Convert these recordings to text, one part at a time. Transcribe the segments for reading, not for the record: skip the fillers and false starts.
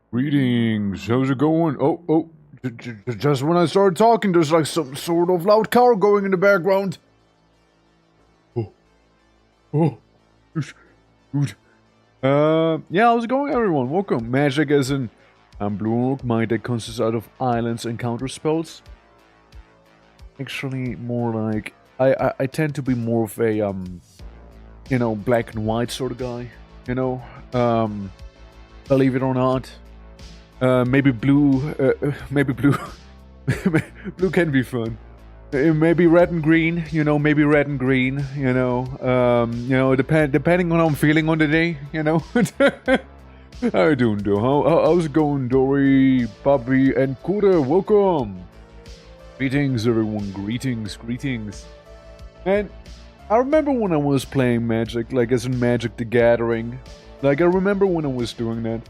Greetings, how's it going? Just when I started talking, there's like some sort of loud car going in the background. Oh, oh, dude. Yeah, how's it going, everyone? Welcome. Magic as in, I'm Blue Oak. My deck consists out of islands and counter spells. Actually, more like, I tend to be more of a, black and white sort of guy, believe it or not. Maybe blue, blue can be fun. Maybe red and green, maybe red and green, depending on how I'm feeling on the day, How you doing, though? How's it going, Dory, Bobby, and Kuda? Welcome! Greetings, everyone. Greetings. And I remember when I was playing Magic, like as in Magic the Gathering. Like, I remember when I was doing that.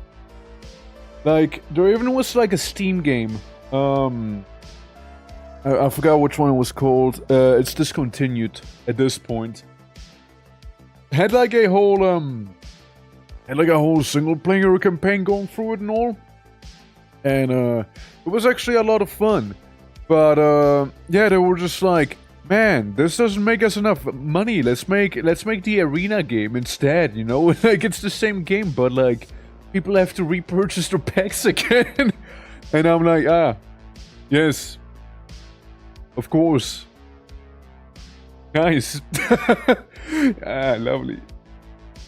Like, there even was like a Steam game. I forgot which one it was called. It's discontinued at this point. Had like a whole single player campaign going through it and all. And it was actually a lot of fun. But yeah, they were just like, man, this doesn't make us enough money. Let's make the arena game instead, Like, it's the same game, but like people have to repurchase their packs again. And I'm like, yes, of course. Nice. Lovely.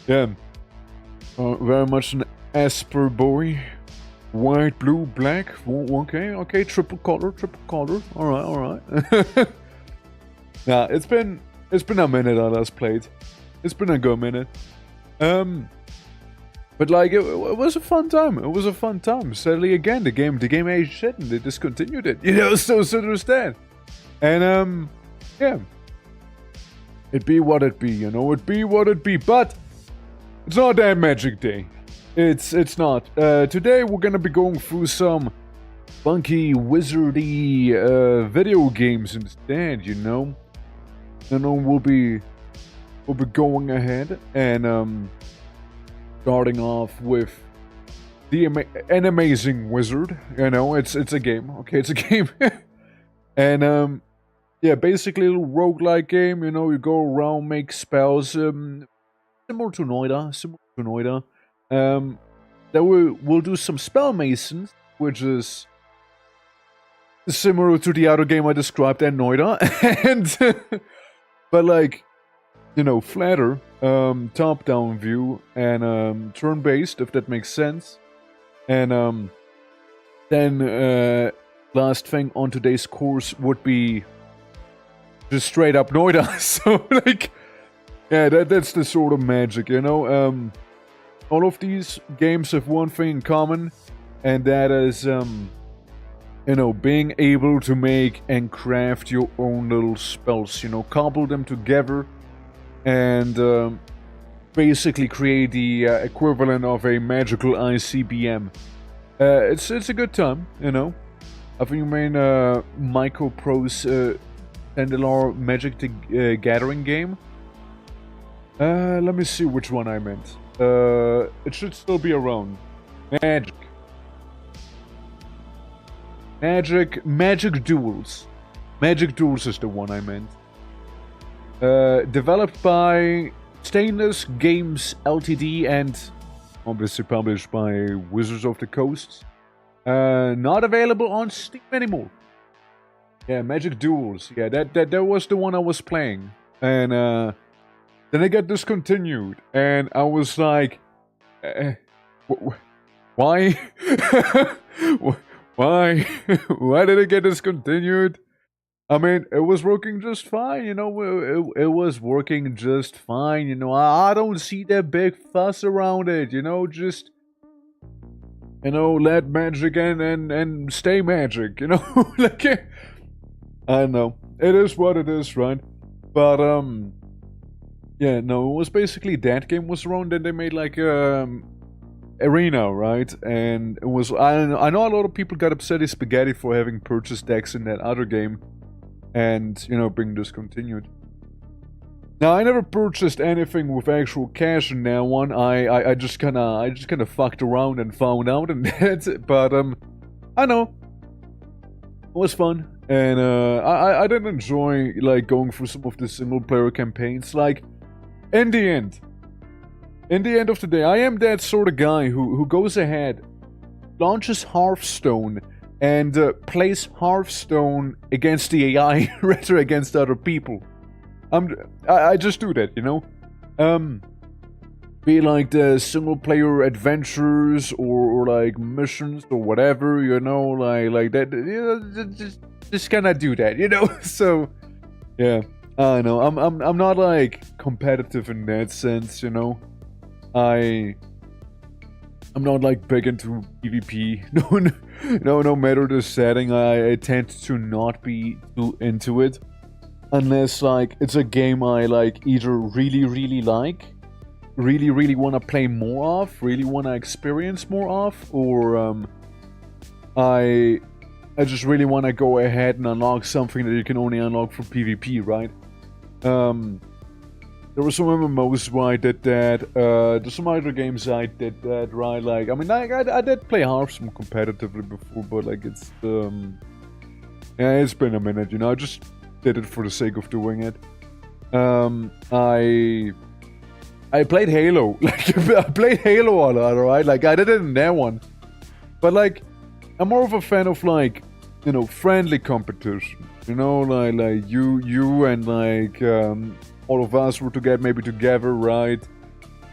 Yeah. Very much an Esper boy. White, blue, black. Okay. Triple color. All right. Nah, it's been a minute I last played. It's been a good minute. But like it was a fun time. Sadly, again, the game aged shit and they discontinued it. So there's that. And yeah, it be what it be. It be what it be. But it's not that Magic Day. It's not. Today we're gonna be going through some funky wizardy video games instead. We'll be going ahead and starting off with an amazing wizard. It's a game. Okay, it's a game. And yeah, basically a little roguelike game. You go around, make spells. Similar to Noida. Then we'll do some spell masons, which is similar to the other game I described and Noida. And but like, flatter, top-down view, and turn-based, if that makes sense. And then last thing on today's course would be just straight up Noida. So like, yeah, that's the sort of Magic, all of these games have one thing in common, and that is being able to make and craft your own little spells, cobble them together and basically create the equivalent of a magical ICBM. It's a good time, I think you mean Michael Pro's $10 Magic the Gathering game. Let me see which one I meant. It should still be around. Magic Duels. Magic Duels is the one I meant. Developed by Stainless Games Ltd. and obviously published by Wizards of the Coast. Not available on Steam anymore. Yeah, Magic Duels. Yeah, that was the one I was playing. And then it got discontinued. And I was like, why? Why? Why did it get discontinued? I mean, it was working just fine, it was working just fine, I don't see that big fuss around it, just, let Magic and stay Magic, like, I know, it is what it is, right? But, yeah, no, it was basically that game was around, then they made, like, Arena, right? And it was, I know a lot of people got upset at Spaghetti for having purchased decks in that other game. And, being discontinued. Now, I never purchased anything with actual cash in that one. I just kind of fucked around and found out, and that's it. But I know it was fun, and I did enjoy like going through some of the single player campaigns. Like in the end of the day, I am that sort of guy who goes ahead, launches Hearthstone, and plays Hearthstone against the AI rather against other people. I just do that, you know? Be like the single player adventures or like missions or whatever, you know, like that, you know, just kinda do that, you know? So yeah, I know. I'm not like competitive in that sense, you know. I'm not like big into PvP. No matter the setting, I tend to not be too into it. Unless, like, it's a game I, like, either really like, really want to play more of, really want to experience more of, or, I just really want to go ahead and unlock something that you can only unlock for PvP, right? There were some MMOs where I did that, there's some other games I did that, right? Like, I mean, I did play Hearthstone competitively before, but, like, it's, yeah, it's been a minute, you know, I just did it for the sake of doing it. I played Halo. Like, I played Halo a lot, alright? Like, I did it in that one. But, like, I'm more of a fan of, like, you know, friendly competition. You know, like you and, like, all of us were to get maybe together, right?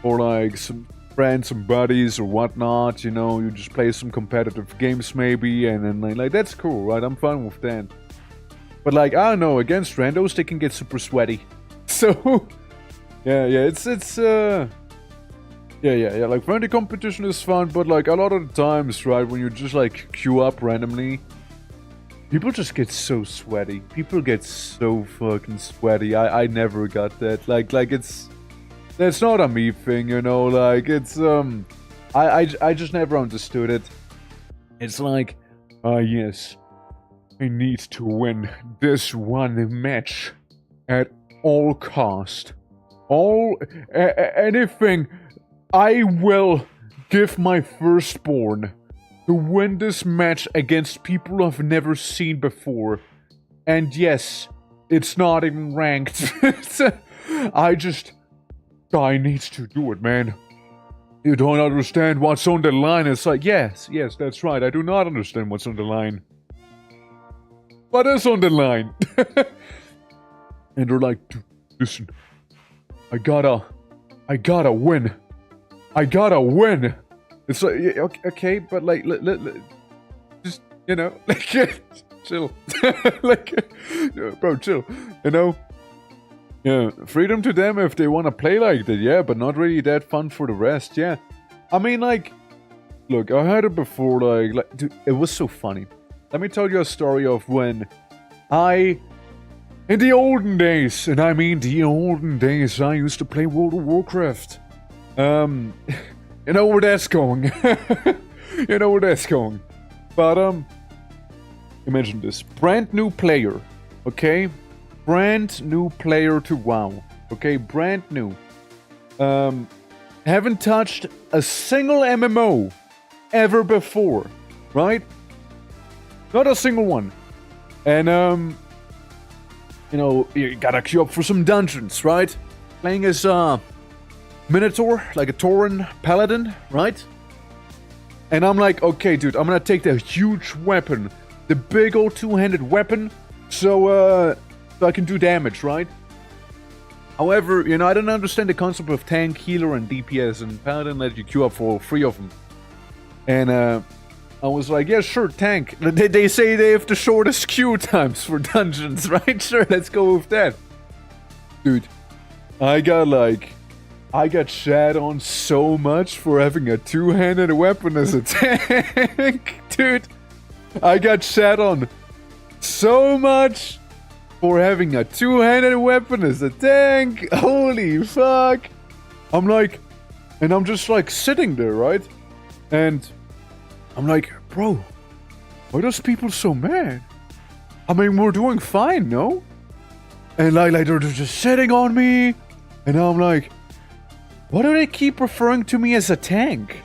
Or, like, some friends, some buddies, or whatnot, you know? You just play some competitive games, maybe, and then, like that's cool, right? I'm fine with that. But, like, I don't know, against randos, they can get super sweaty. So, yeah, yeah, like, friendly competition is fun, but, like, a lot of the times, right, when you just, like, queue up randomly, people just get so sweaty. People get so fucking sweaty. I never got that. Like, that's not a me thing, you know, like, it's, I just never understood it. It's like, yes, I need to win this one match at all cost. Anything, I will give my firstborn to win this match against people I've never seen before. And yes, it's not even ranked. I need to do it, man. You don't understand what's on the line. It's like, yes, that's right. I do not understand what's on the line. What is on the line? And they're like, dude, listen, I gotta win. I gotta win. It's like, okay, but like, just, you know, like, chill. Like, bro, chill, you know? Yeah, freedom to them if they want to play like that, yeah, but not really that fun for the rest, yeah. I mean, like, look, I heard it before, like, dude, it was so funny. Let me tell you a story of when in the olden days, and I mean the olden days, I used to play World of Warcraft. You know where that's going. You know where that's going. But, imagine this. Brand new player, okay? Brand new player to WoW, okay? Brand new. Haven't touched a single MMO ever before, right? Not a single one. And, you know, you gotta queue up for some dungeons, right? Playing as, Minotaur, like a Tauren Paladin, right? And I'm like, okay, dude, I'm gonna take the huge weapon, the big old two-handed weapon, so I can do damage, right? However, you know, I don't understand the concept of tank, healer, and DPS, and Paladin let you queue up for all three of them. And, I was like, yeah, sure, tank. They say they have the shortest queue times for dungeons, right? Sure, let's go with that. Dude, I got shat on so much for having a two-handed weapon as a tank. Dude, I got shat on so much for having a two-handed weapon as a tank. Holy fuck. I'm like, and I'm just like sitting there, right? And I'm like, bro, why are those people so mad? I mean, we're doing fine, no? And like they're just sitting on me. And I'm like, why do they keep referring to me as a tank?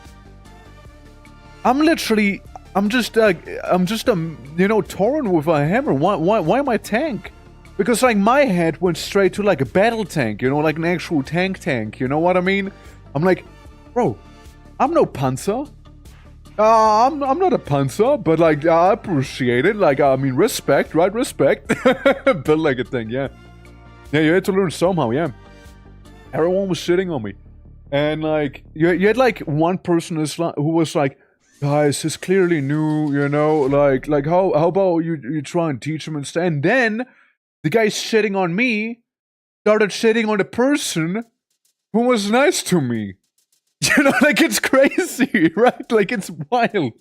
I'm just you know, Thorin with a hammer. Why am I tank? Because like my head went straight to like a battle tank, you know, like an actual tank, you know what I mean? I'm like, bro, I'm no panzer. I'm not a panzer, but like I appreciate it. Like I mean, respect, right? Respect. Built like a tank, yeah. Yeah, you had to learn somehow, yeah. Everyone was shitting on me, and like you had like one person who was like, guys, he's clearly new, you know, like how about you try and teach him instead? And then the guy shitting on me started shitting on the person who was nice to me. You know, like it's crazy, right? Like it's wild.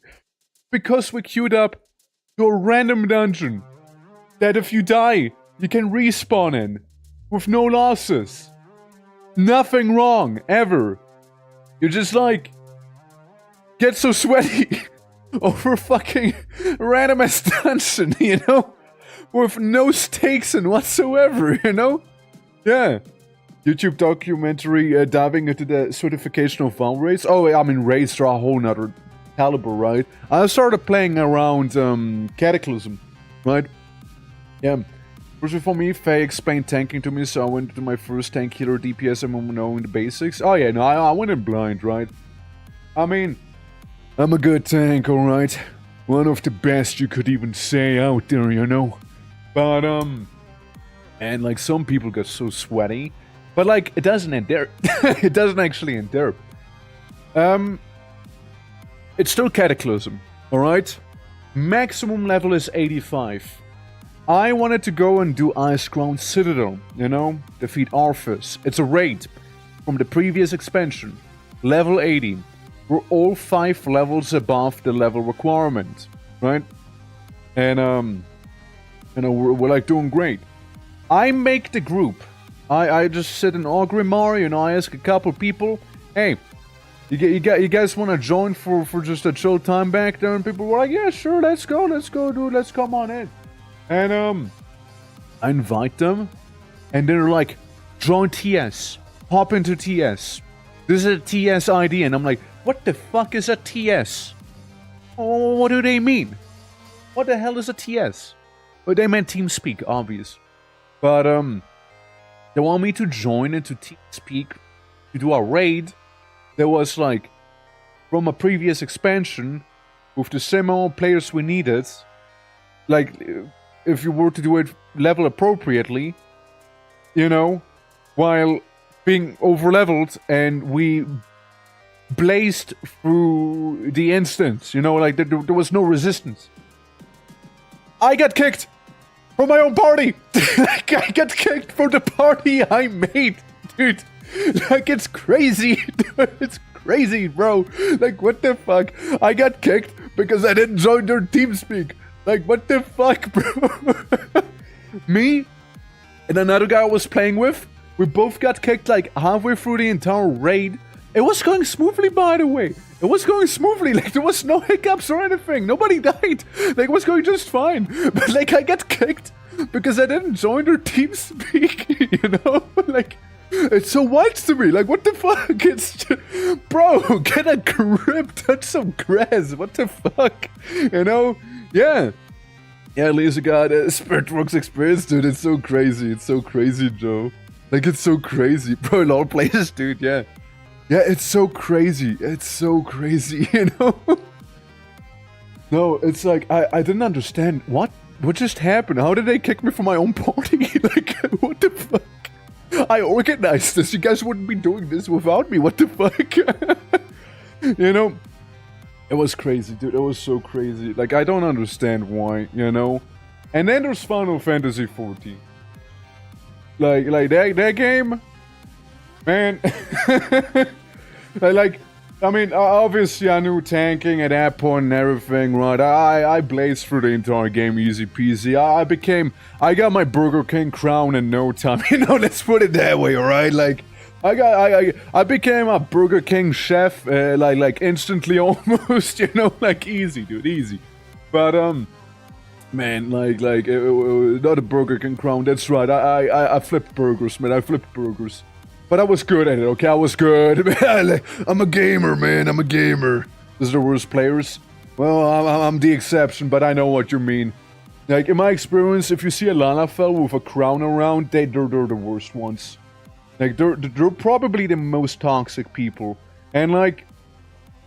Because we queued up to a random dungeon that if you die, you can respawn in with no losses. Nothing wrong, ever. You just like get so sweaty over fucking random ass dungeon, you know? With no stakes in whatsoever, you know? Yeah. YouTube documentary diving into the certification of VAL raids. Oh, I mean, raids are a whole nother caliber, right? I started playing around Cataclysm, right? Yeah. First for me, Faye explained tanking to me, so I went into my first tank healer DPS MMO knowing the basics. Oh yeah, no, I went in blind, right? I mean, I'm a good tank, alright? One of the best you could even say out there, you know? But, and like some people get so sweaty. But like, it doesn't end there. It doesn't actually end there. It's still Cataclysm, alright? Maximum level is 85. I wanted to go and do Iceground Citadel, you know? Defeat Arthas. It's a raid from the previous expansion. Level 80. We're all 5 levels above the level requirement, right? And, you know, we're like doing great. I make the group. I just sit in Orgrimmar, you know, I ask a couple people, hey, you guys want to join for just a chill time back there? And people were like, yeah, sure, let's go, dude, let's come on in. And, I invite them, and they're like, join TS, hop into TS. This is a TS ID, and I'm like, what the fuck is a TS? Oh, what do they mean? What the hell is a TS? Well, they meant TeamSpeak, obvious. But, they want me to join into TeamSpeak to do a raid that was like from a previous expansion with the same amount of players we needed. Like, if you were to do it level appropriately, you know, while being over-leveled, and we blazed through the instance, you know, like there was no resistance. I got kicked from my own party. Like, I got kicked from the party I made, dude. Like, it's crazy, dude. It's crazy, bro. Like, what the fuck? I got kicked because I didn't join their TeamSpeak. Like, what the fuck, bro? Me and another guy I was playing with, we both got kicked like halfway through the entire raid. It was going smoothly, by the way. It was going smoothly. Like, there was no hiccups or anything. Nobody died. Like, it was going just fine. But, like, I got kicked because I didn't join their TeamSpeak, you know? Like, it's so wild to me. Like, what the fuck? It's just, bro, get a grip. Touch some grass. What the fuck? You know? Yeah. Yeah, Lisa got a Spiritworks experience, dude. It's so crazy. It's so crazy, Joe. Like, it's so crazy. Bro, a lot of places, dude. Yeah. Yeah, it's so crazy. It's so crazy, you know? No, it's like, I didn't understand. What just happened? How did they kick me from my own party? Like, what the fuck? I organized this. You guys wouldn't be doing this without me. What the fuck? You know? It was crazy, dude. It was so crazy. Like, I don't understand why, you know? And then there's Final Fantasy 14. Like that game, man. I mean, obviously I knew tanking at that point and everything, right? I blazed through the entire game easy peasy. I got my Burger King crown in no time. You know, let's put it that way, alright? Like, I became a Burger King chef, like instantly almost, you know, like easy, dude, easy. But, Man, not a Burger King crown. That's right. I flipped burgers, man. I flipped burgers. But I was good at it, okay? I was good. I'm a gamer, man. I'm a gamer. This is the worst players. Well, I'm the exception, but I know what you mean. Like, in my experience, if you see a Lalafell with a crown around, they're the worst ones. Like, they're probably the most toxic people. And, like,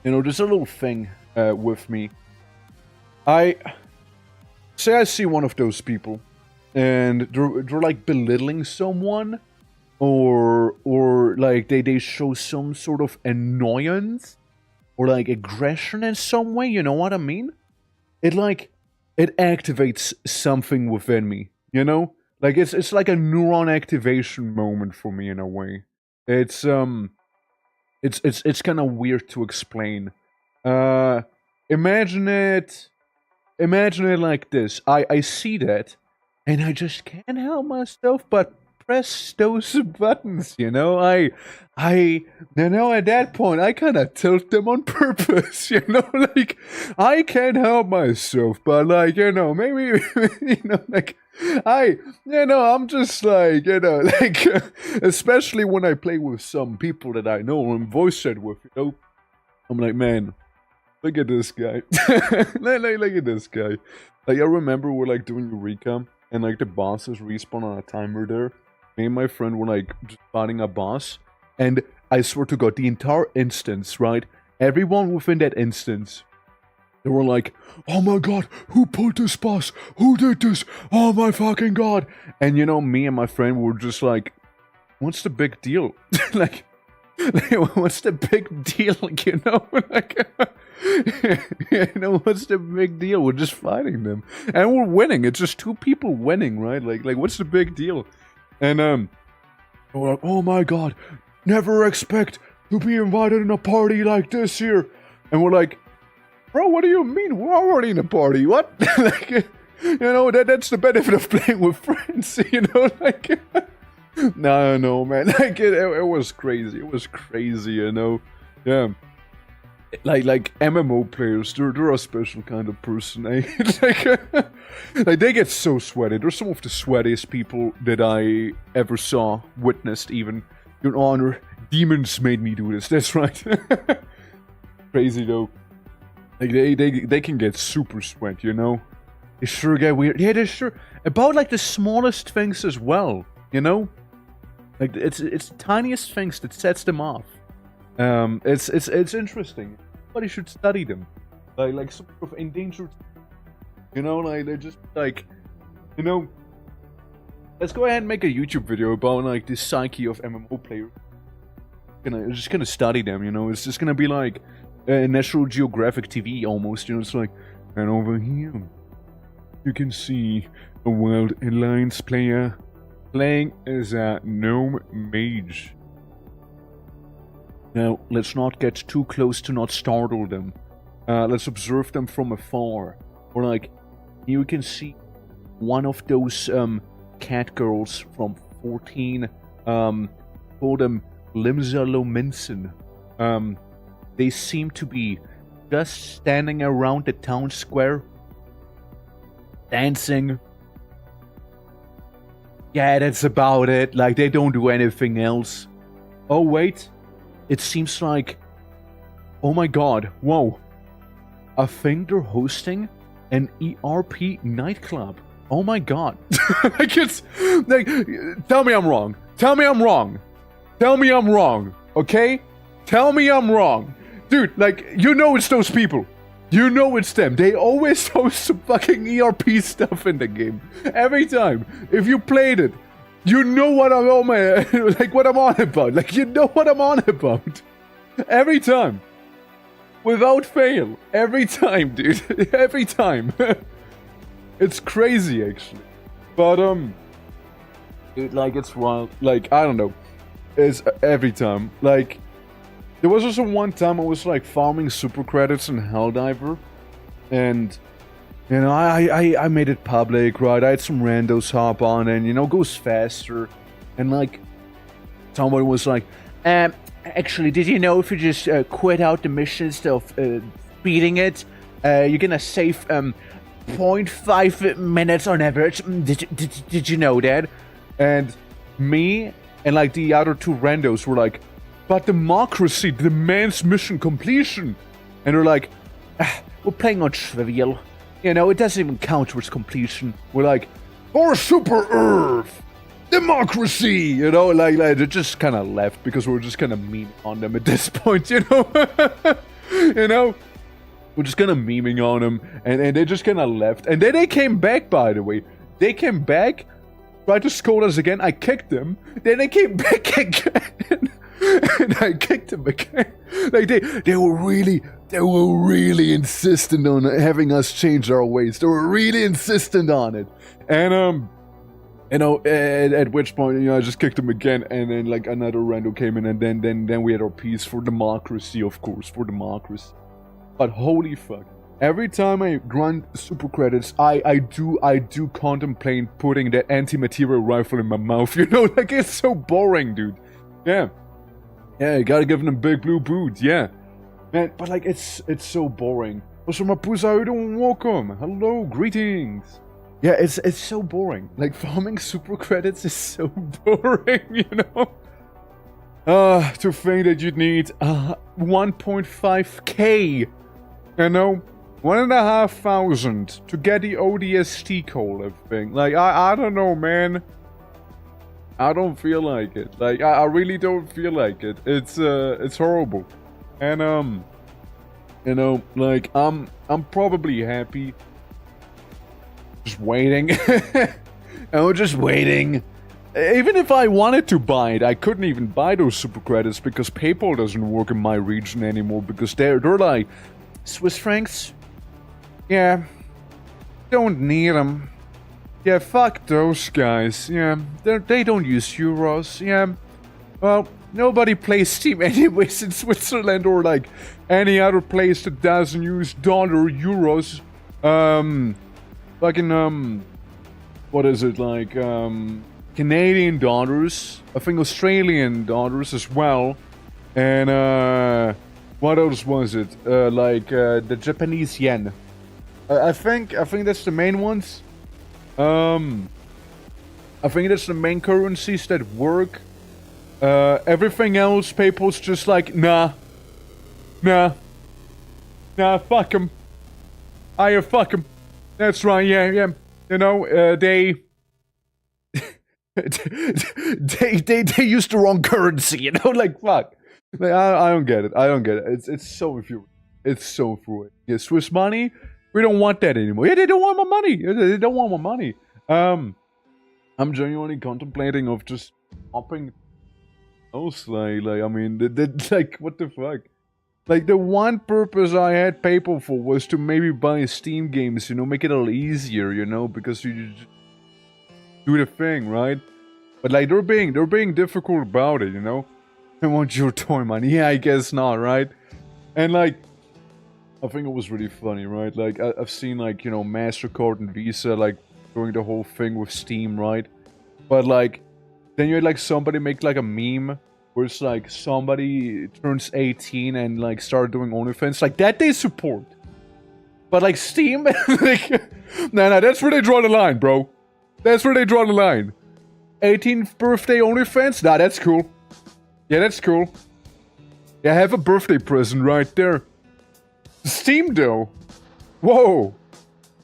you know, there's a little thing with me. I see one of those people, and they're like, belittling someone, or like, they show some sort of annoyance, or, like, aggression in some way, you know what I mean? It activates something within me, you know? Like, it's like a neuron activation moment for me in a way. It's kind of weird to explain. Imagine it like this. I see that, and I just can't help myself but press those buttons, you know? You know, at that point, I kind of tilt them on purpose, you know? Like, I can't help myself, but, like, you know, maybe, you know, like, I'm just like, you know, like, especially when I play with some people that I know and voice chat with, you know? I'm like, man, look at this guy. Look at this guy. Like, I remember we're, like, doing Eureka, and, like, the bosses respawn on a timer there. Me and my friend were, like, just fighting a boss, and I swear to God, the entire instance, right? Everyone within that instance, they were like, oh my God, who pulled this boss? Who did this? Oh my fucking God. And, you know, me and my friend were just like, what's the big deal? like, what's the big deal? You know, like, you know, what's the big deal? We're just fighting them, and we're winning. It's just two people winning, right? Like, what's the big deal? And we're like, oh my God, never expect to be invited in a party like this here. And we're like, bro, what do you mean? We're already in a party. What? Like, you know, that's the benefit of playing with friends. You know, like. No, man. Like, it was crazy. It was crazy, you know. Yeah. Like MMO players, they're a special kind of person, eh? like they get so sweaty. They're some of the sweatiest people that I ever saw, witnessed even. Your Honor, demons made me do this. That's right. Crazy though. Like they can get super sweat, you know. They sure get weird. Yeah, they sure about like the smallest things as well, you know. Like it's the tiniest things that sets them off. It's interesting. Everybody should study them. Like some sort of endangered. You know, like they're just like, you know. Let's go ahead and make a YouTube video about like the psyche of MMO players. Just gonna study them. You know, it's just gonna be like National Geographic TV almost. You know, it's like, and over here, you can see a Wild Alliance player playing as a gnome mage. Now, let's not get too close to not startle them. Let's observe them from afar. Or like, you can see one of those cat girls from 14, call them Limsa Lominson. They seem to be just standing around the town square, dancing. Yeah, that's about it. Like, they don't do anything else. Oh, wait. It seems like... Oh my god. Whoa. I think they're hosting an ERP nightclub. Oh my god. Like, it's... Like, tell me I'm wrong. Tell me I'm wrong. Tell me I'm wrong. Okay? Tell me I'm wrong. Dude, like, you know it's those people. You know it's them. They always host some fucking ERP stuff in the game. Every time. If you played it, you know what I'm on, like what I'm on about. Like, you know what I'm on about. Every time. Without fail. Every time, dude. Every time. It's crazy, actually. But, like, it's wild. Like, I don't know. It's every time. Like, there was also one time I was like farming super credits in Helldiver, and you know I made it public, right? I had some randos hop on, and you know, goes faster, and like someone was like, actually, did you know if you just quit out the mission instead of beating it, you're gonna save 0.5 minutes on average. Did you know that? And me and like the other two randos were like, but democracy demands mission completion. And we're like, we're playing on trivial. You know, it doesn't even count towards completion. We're like, or Super Earth! Democracy! You know, like they just kind of left because we were just kind of memeing on them at this point, you know? You know? We're just kind of memeing on them, and they just kind of left. And then they came back, by the way. They came back, tried to scold us again. I kicked them. Then they came back again. And I kicked them again. Like, they were really insistent on having us change our ways. They were really insistent on it. And, you know, at which point, you know, I just kicked them again, and then, like, another rando came in, and then we had our piece for democracy, of course, for democracy. But holy fuck. Every time I grunt super credits, I do contemplate putting that anti-material rifle in my mouth, you know? Like, it's so boring, dude. Yeah. Yeah, you gotta give them big blue boots, yeah. Man, but like, it's so boring. Also, my pusa, welcome. Hello, greetings. Yeah, it's so boring. Like, farming super credits is so boring, you know? To think that you'd need 1.5k, you know? 1,500 to get the ODST call thing. Like, I don't know, man. I don't feel like it. Like, I really don't feel like it. It's horrible. And, you know, like, I'm probably happy. Just waiting. I'm just waiting. Even if I wanted to buy it, I couldn't even buy those super credits because PayPal doesn't work in my region anymore because they're like, Swiss francs? Yeah. Don't need them. Yeah, fuck those guys. Yeah, they don't use euros. Yeah, well, nobody plays Steam anyways in Switzerland or like any other place that doesn't use dollar, euros. Fucking what is it like? Canadian dollars. I think Australian dollars as well. And what else was it? Like the Japanese yen. I think that's the main ones. I think that's the main currencies that work. Everything else, PayPal's just like, nah, fuck them. Fuck them. That's right, yeah. You know, they use the wrong currency, you know, like, fuck. Like, I don't get it. It's so infuriating. It's so infuriating. Yeah, Swiss money? We don't want that anymore. Yeah, they don't want my money. They don't want my money. I'm genuinely contemplating of just upping those. Like, I mean, like, what the fuck? Like, the one purpose I had PayPal for was to maybe buy Steam games, you know, make it a little easier, you know, because you just do the thing, right? But like, they're being difficult about it, you know. I want your toy money. Yeah, I guess not, right? And like, I think it was really funny, right? Like, I've seen, like, you know, MasterCard and Visa, like, doing the whole thing with Steam, right? But, like, then you had, like, somebody make, like, a meme where it's, like, somebody turns 18 and, like, start doing OnlyFans. Like, that they support. But, like, Steam? Like, nah, that's where they draw the line, bro. That's where they draw the line. 18th birthday OnlyFans? Nah, that's cool. Yeah, that's cool. Yeah, have a birthday present right there. Steam, though. Whoa.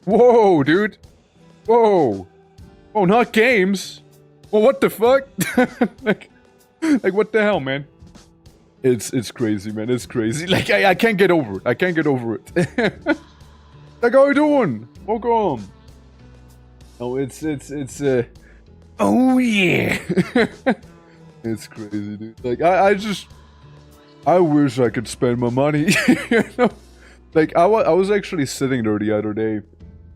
Whoa, dude. Whoa. Oh, not games. Well, what the fuck? like, what the hell, man? It's crazy, man. It's crazy. Like, I can't get over it. I can't get over it. Like, how you doing? Welcome. Oh, it's oh, yeah. It's crazy, dude. Like, I wish I could spend my money, you know? Like, I was actually sitting there the other day,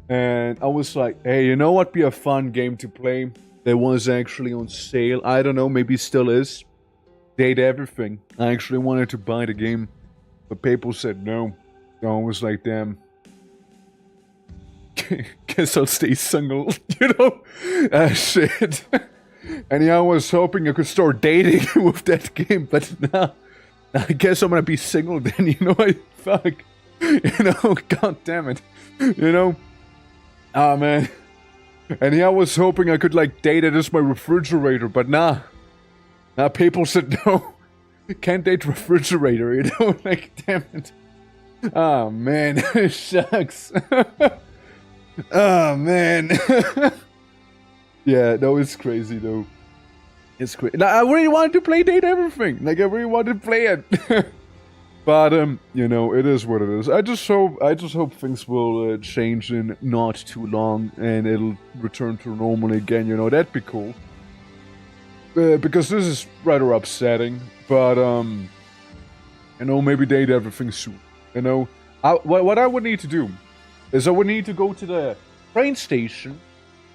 and I was like, hey, you know what be a fun game to play? That was actually on sale. I don't know, maybe still is. Date Everything. I actually wanted to buy the game, but people said no. So I was like, damn. Guess I'll stay single, you know? Shit. And yeah, I was hoping I could start dating with that game, but nah. I guess I'm gonna be single then, you know? Fuck. You know, god damn it. You know? Ah, man. And yeah, I was hoping I could, like, date it as my refrigerator, but nah. Nah, people said no. Can't date refrigerator, you know? Like, damn it. Oh, man. It sucks. Oh, man. Yeah, no, it's crazy, though. It's crazy. I really wanted to play Date Everything. Like, I really wanted to play it. But, you know, it is what it is. I just hope things will change in not too long, and it'll return to normal again, you know, that'd be cool. Because this is rather upsetting, but, you know, maybe Date Everything soon. You know, what I would need to do is I would need to go to the train station,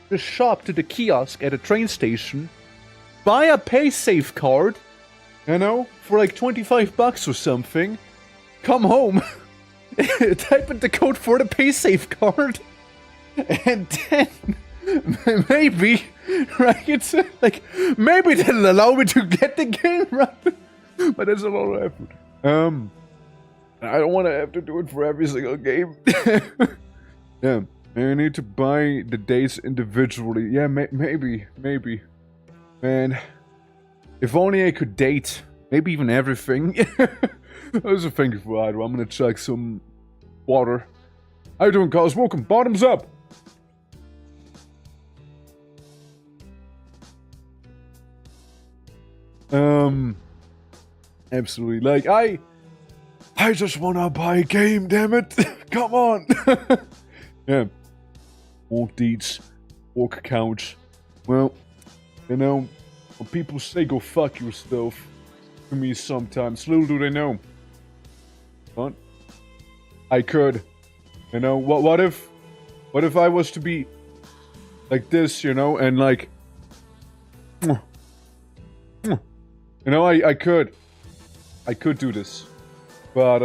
the shop, to the kiosk at a train station, buy a PaySafe card, you know, for like $25 or something, come home, type in the code for the PaySafe card, and then maybe, right, it's like, maybe that'll allow me to get the game right, but it's a lot of effort. I don't want to have to do it for every single game. Yeah, I need to buy the dates individually. Yeah, maybe. Man, if only I could date, maybe even everything. Also, thank you for Idle. I'm gonna chug some water. How you doing, Carlos? Welcome. Bottoms up. Absolutely. Like, I just wanna buy a game, damn it. Come on. Yeah. Walk deeds. Walk couch. Well, you know, when people say go fuck yourself, to me sometimes, little do they know. But I could. You know, what if I was to be like this, you know, and like, you know, I could do this. But,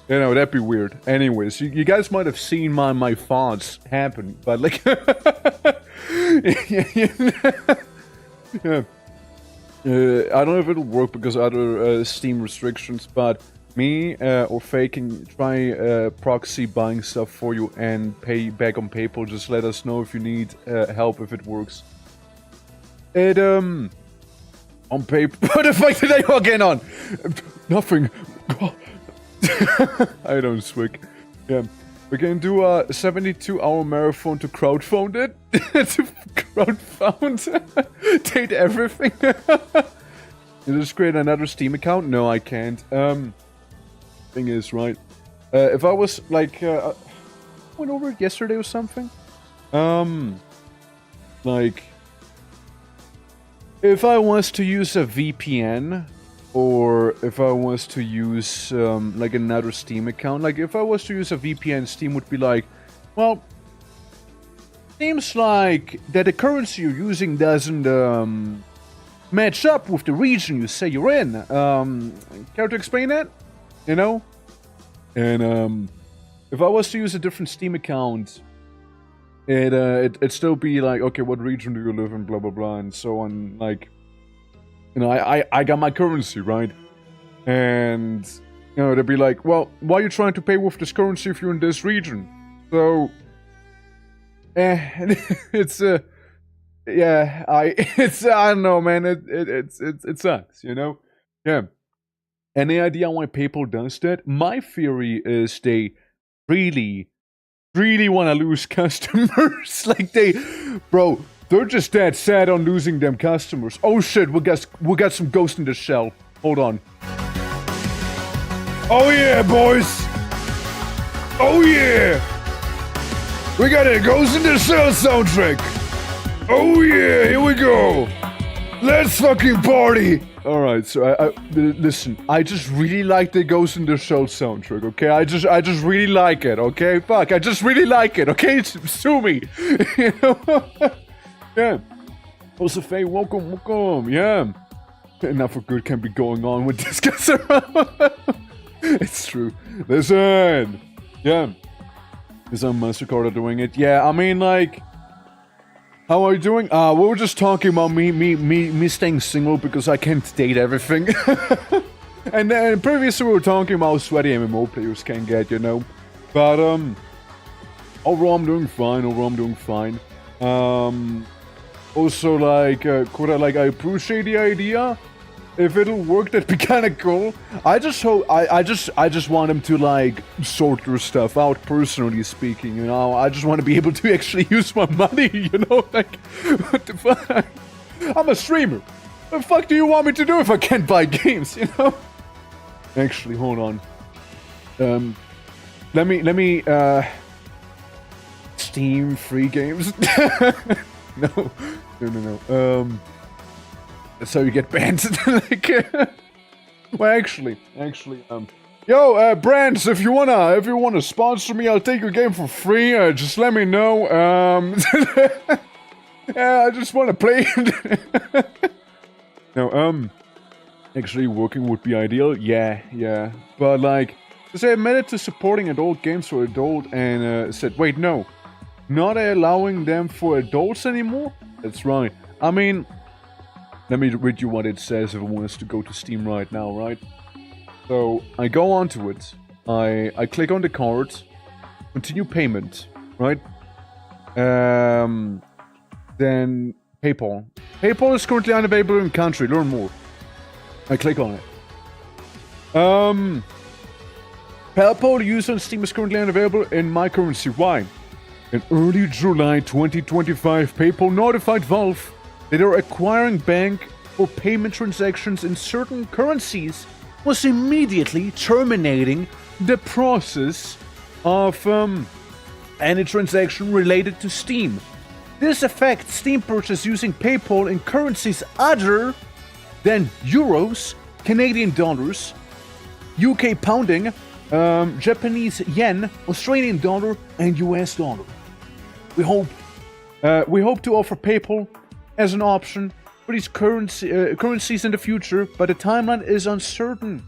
you know, that'd be weird. Anyways, you guys might have seen my fonts happen, but like, yeah. I don't know if it'll work because of other Steam restrictions, but me or Faye can try proxy buying stuff for you and pay back on PayPal. Just let us know if you need help, if it works. It, on PayPal. What the fuck did I log in on? Nothing. I don't swig. Yeah. We can do a 72-hour marathon to crowdfund it. To crowdfund Date Everything. You just create another Steam account? No, I can't. Thing is, right. If I was like, went over it yesterday or something. Like, if I was to use a VPN, or if I was to use like another Steam account, like if I was to use a VPN, Steam would be like, well, seems like that the currency you're using doesn't match up with the region you say you're in. Care to explain that? You know? And if I was to use a different Steam account, it'd still be like, okay, what region do you live in, blah blah blah, and so on. Like, you know, I got my currency, right? And, you know, they'd be like, well, why are you trying to pay with this currency if you're in this region? So, it's, yeah, I don't know, man, it sucks, you know? Yeah. Any idea why PayPal does that? My theory is they really want to lose customers. Like, bro, they're just that sad on losing them customers. Oh shit, we got some Ghost in the Shell. Hold on. Oh yeah, boys. Oh yeah. We got a Ghost in the Shell soundtrack. Oh yeah, here we go. Let's fucking party. Alright, so listen, I just really like the Ghost in the Shell soundtrack, okay? I just really like it, okay? Fuck, I just really like it, okay? Sue me. You know? Yeah. Also, Faye, welcome. Yeah. Enough for good can be going on with this guy. It's true. Listen. Yeah. Is our MasterCard doing it? Yeah, I mean, like, how are you doing? We were just talking about me staying single because I can't date everything. And then previously we were talking about how sweaty MMO players can get, you know. But, Overall, I'm doing fine. Also, like, I appreciate the idea. If it'll work, that'd be kind of cool. I just hope, I just want him to, like, sort their stuff out, personally speaking, you know? I just want to be able to actually use my money, you know? Like, what the fuck? I'm a streamer. What the fuck do you want me to do if I can't buy games, you know? Actually, hold on. Let me, Steam free games? No. So you get banned. Like, well, actually, yo, brands, if you wanna sponsor me, I'll take your game for free. Just let me know. Yeah, I just wanna play it. No, actually, working would be ideal. Yeah, but like, they admitted to supporting adult games for adult, and said, wait, no, not allowing them for adults anymore. That's right. I mean. Let me read you what it says if I want us to go to Steam right now, right? So, I go onto it, I click on the card, continue payment, right? Then PayPal. PayPal is currently unavailable in country, learn more. I click on it. PayPal use on Steam is currently unavailable in my currency. Why? In early July 2025, PayPal notified Valve that are acquiring bank for payment transactions in certain currencies was immediately terminating the process of any transaction related to Steam. This affects Steam purchase using PayPal in currencies other than euros, Canadian dollars, UK pounding, Japanese yen, Australian dollar, and US dollar. We hope to offer PayPal as an option for these currencies in the future, but the timeline is uncertain.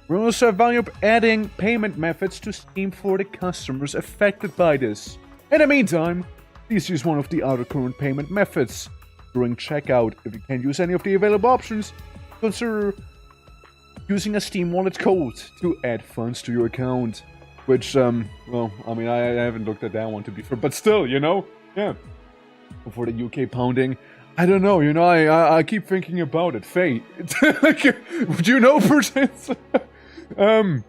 We also evaluate adding payment methods to Steam for the customers affected by this. In the meantime, please use one of the other current payment methods. During checkout, if you can't use any of the available options, consider using a Steam wallet code to add funds to your account. Which, well, I mean, I haven't looked at that one to be fair, but still, you know? Yeah. For the UK pounding, I don't know, you know, I keep thinking about it. Fate. Like, would you know, perchance? But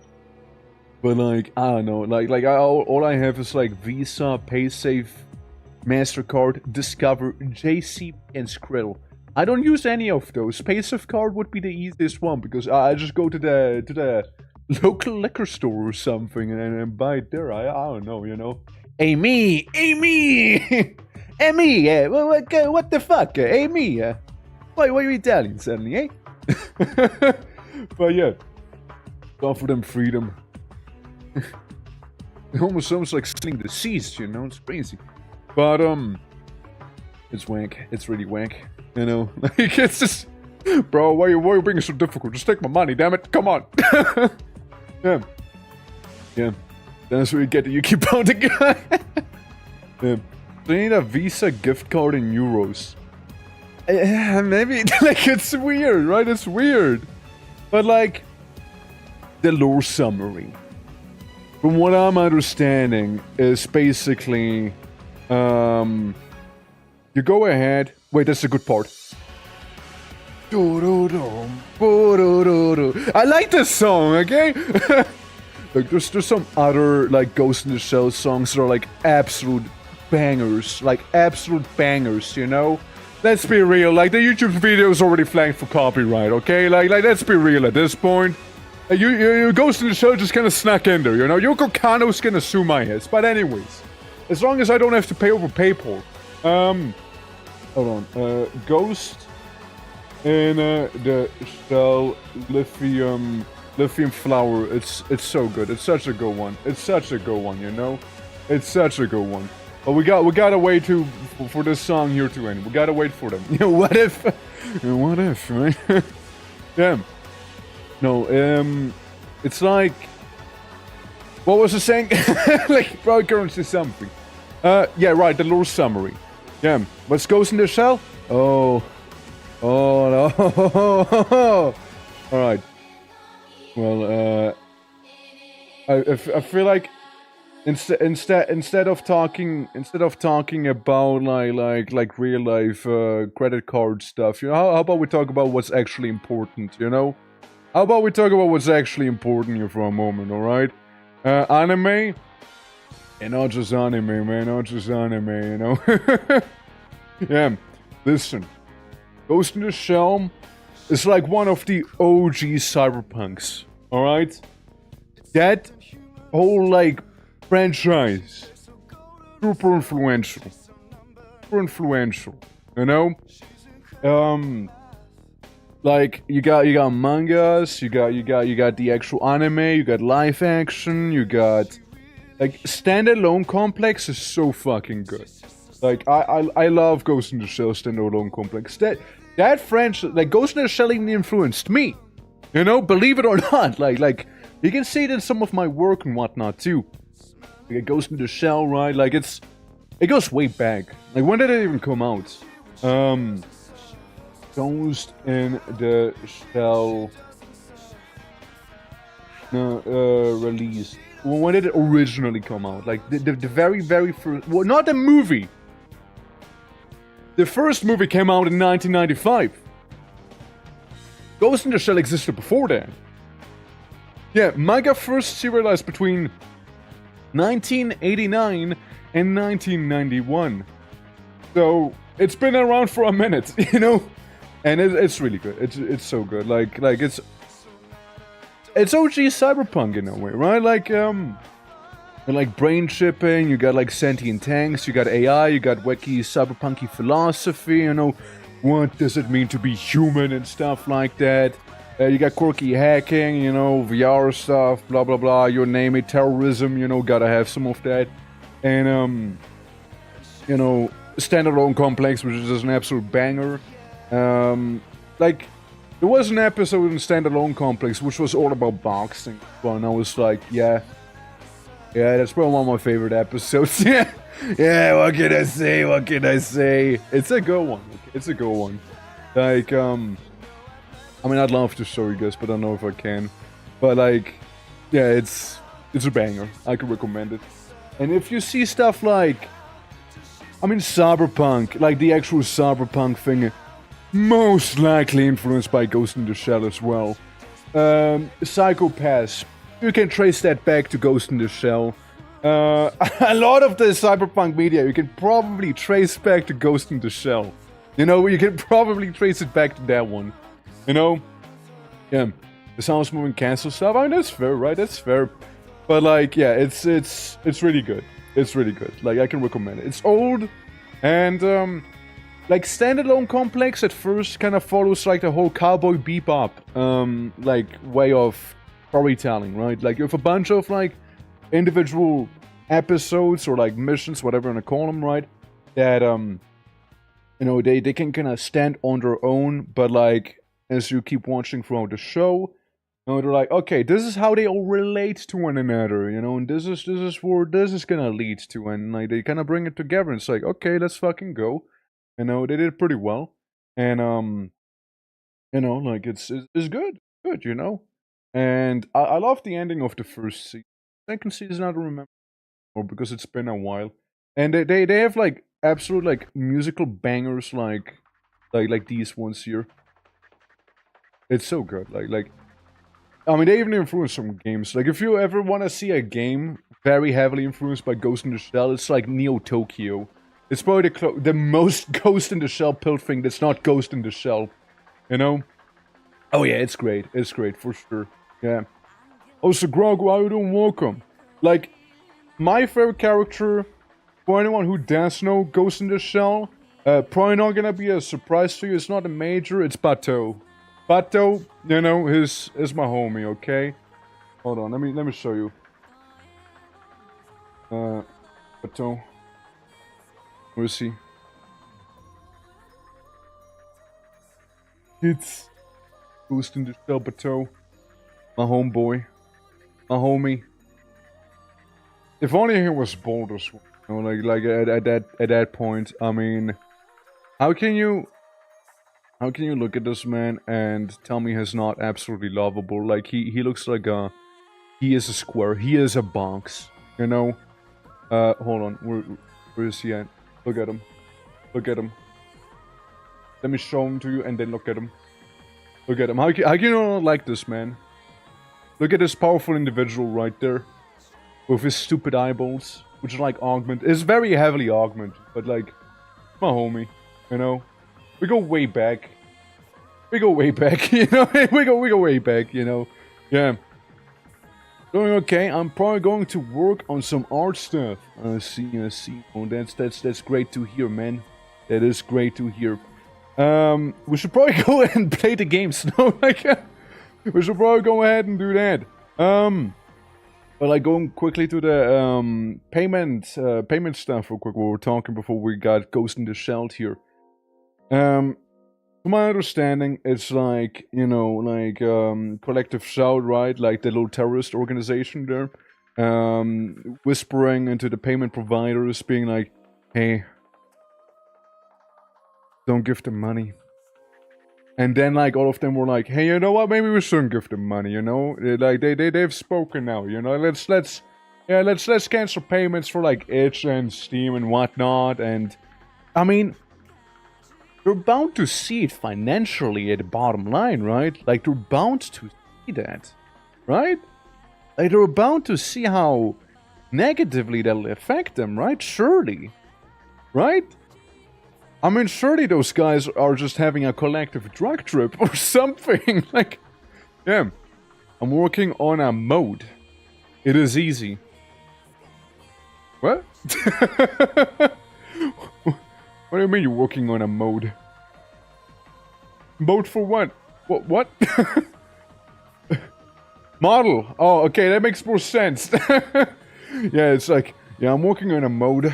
like, I don't know, all I have is like Visa, PaySafe, MasterCard, Discover, JC, and Skrill. I don't use any of those. PaySafe card would be the easiest one because I just go to the local liquor store or something and buy it there. I don't know, you know. Amy! Amy, what the fuck, Amy? Why are you Italian suddenly, eh? But yeah, offer them freedom. It almost sounds like sling the seas, you know? It's crazy. But it's wank. It's really wank. You know, like it's just, bro. Why are you being so difficult? Just take my money, damn it! Come on. Yeah. That's where you get the UK pounding guy. Yeah. They need a Visa gift card in euros. Maybe, like, it's weird, right? It's weird. But, like, the lore summary, from what I'm understanding, is basically, you go ahead. Wait, that's a good part. I like this song, okay? Like, there's some other, like, Ghost in the Shell songs that are, like, absolute bangers, you know? Let's be real, like, the YouTube video is already flagged for copyright, okay? Like let's be real at this point. You Ghost in the Shell just kind of snuck in there, you know? Yoko Kanno's gonna sue my ass, but anyways. As long as I don't have to pay over PayPal. Hold on, Ghost in the Shell Lithium Flower, it's so good, it's such a good one, you know? It's such a good one. But we gotta wait for this song here to end. We gotta wait for them. You know, what if, right? Yeah. No, it's like, what was I saying? Like, bro, currency something. Yeah, right, the lore summary. Yeah, what's Ghost in the Shell? Oh no. Alright. Well, I feel like Instead of talking about like real life credit card stuff, you know, how about we talk about what's actually important, you know? How about we talk about what's actually important here for a moment, alright? Anime? And not just anime, man, not just anime, you know? Yeah, listen. Ghost in the Shell is like one of the OG cyberpunks, alright? That whole, like, franchise, super influential, you know? Like, you got mangas, you got the actual anime, you got live action, you got, like, standalone complex is so fucking good. Like, I love Ghost in the Shell standalone complex. That franchise, like, Ghost in the Shell even influenced me, you know, believe it or not. Like, you can see it in some of my work and whatnot too. Like, it goes in the Shell, right? Like, it goes way back. Like, when did it even come out? Ghost in the Shell released. Well, when did it originally come out? Like, the very first... Well, not the movie. The first movie came out in 1995. Ghost in the Shell existed before that. Yeah, manga first serialized between 1989 and 1991. So, it's been around for a minute, you know? And it's really good. It's so good. Like it's OG cyberpunk in a way, right? Like brain chipping, you got like sentient tanks, you got AI, you got wacky cyberpunky philosophy, you know, what does it mean to be human and stuff like that. You got quirky hacking, you know, VR stuff, blah blah blah, you name it, terrorism, you know, gotta have some of that. And you know, standalone complex, which is just an absolute banger. Like, there was an episode in standalone complex which was all about boxing, and I was like, yeah, that's probably one of my favorite episodes. Yeah, what can I say? It's a good one. Like, I mean, I'd love to show you guys, but I don't know if I can. But like, yeah, it's a banger. I can recommend it. And if you see stuff like, I mean, cyberpunk, like the actual cyberpunk thing, most likely influenced by Ghost in the Shell as well. Psychopaths, you can trace that back to Ghost in the Shell. A lot of the cyberpunk media you can probably trace back to Ghost in the Shell. You know, you can probably trace it back to that one. You know? Yeah. The sounds moving cancel stuff, I mean, that's fair, right? That's fair. But like, yeah, it's really good. It's really good. Like, I can recommend it. It's old, and like, standalone complex at first kind of follows like the whole Cowboy Bebop like way of storytelling, right? Like, you have a bunch of like individual episodes or like missions, whatever you want to call them, right? That you know, they can kind of stand on their own, but like, as you keep watching throughout the show, you know, they're like, okay, this is how they all relate to one another, you know, and this is where this is gonna lead to, and like, they kind of bring it together, and it's like, okay, let's fucking go. You know, they did pretty well, and you know, like, it's good, you know, and I love the ending of the first season. Second season, I don't remember more because it's been a while, and they have like absolute like musical bangers like these ones here. It's so good, like. I mean, they even influenced some games. Like, if you ever want to see a game very heavily influenced by Ghost in the Shell, it's like Neo Tokyo. It's probably the most Ghost in the Shell built thing that's not Ghost in the Shell. You know? Oh yeah, it's great. It's great, for sure. Yeah. Oh, so Grogu, how you doing? Welcome. Like, my favorite character, for anyone who does know Ghost in the Shell, probably not gonna be a surprise to you. It's not a major, it's Bateau. Bateau, you know, is my homie, okay? Hold on, let me show you. Bateau. Where is he? It's Ghost in the Shell Bateau. My homeboy. My homie. If only he was bold as well. You know, like at that point, I mean, how can you look at this man and tell me he's not absolutely lovable? Like, he looks like he is a square. He is a box, you know? Hold on. Where is he at? Look at him. Look at him. Let me show him to you and then look at him. Look at him. How can you not like this, man? Look at this powerful individual right there. With his stupid eyeballs. Which are like augment. It's very heavily augmented. But like, my homie. You know? We go way back. We go way back, you know? we go way back, you know? Yeah. Doing okay. I'm probably going to work on some art stuff. I see. Oh, that's great to hear, man. That is great to hear. We should probably go ahead and play the games. No, like, we should probably go ahead and do that. But like going quickly to the payment stuff real quick. We were talking before we got Ghost in the Shell here. To my understanding, it's like, you know, like, Collective Shout, right? Like the little terrorist organization there. Whispering into the payment providers, being like, hey, don't give them money. And then, like, all of them were like, hey, you know what? Maybe we shouldn't give them money, you know? Like, they've spoken now, you know? Let's cancel payments for, like, Itch and Steam and whatnot. And, I mean, you're bound to see it financially at the bottom line, right? Like, they're bound to see that, right? Like, they're bound to see how negatively that'll affect them, right? Surely. Right? I mean, surely those guys are just having a collective drug trip or something. Like, yeah. I'm working on a mode. It is easy. What? What do you mean you're working on a mode? Mode for what? What? Model. Oh, okay, that makes more sense. Yeah, it's like, yeah, I'm working on a mode.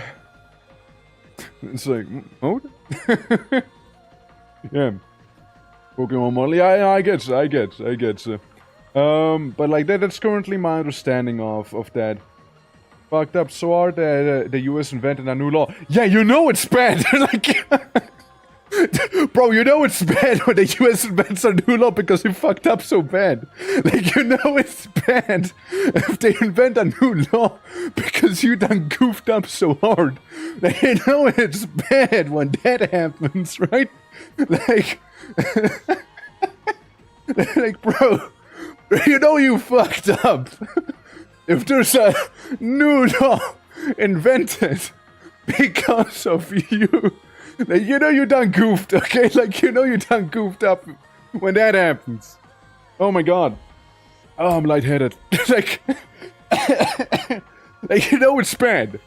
It's like, mode? Yeah. Working on model. Yeah, I get you. But like that's currently my understanding of that. Fucked up so hard that the US invented a new law. Yeah, you know it's bad. Like, bro, you know it's bad when the US invents a new law because you fucked up so bad. Like, you know it's bad if they invent a new law because you done goofed up so hard. Like, you know it's bad when that happens, right? Like, like, bro, you know you fucked up. If there's a new law invented because of you, like, you know you done goofed, okay? Like, you know you done goofed up when that happens. Oh my god. Oh, I'm lightheaded. Like, like, you know it's bad.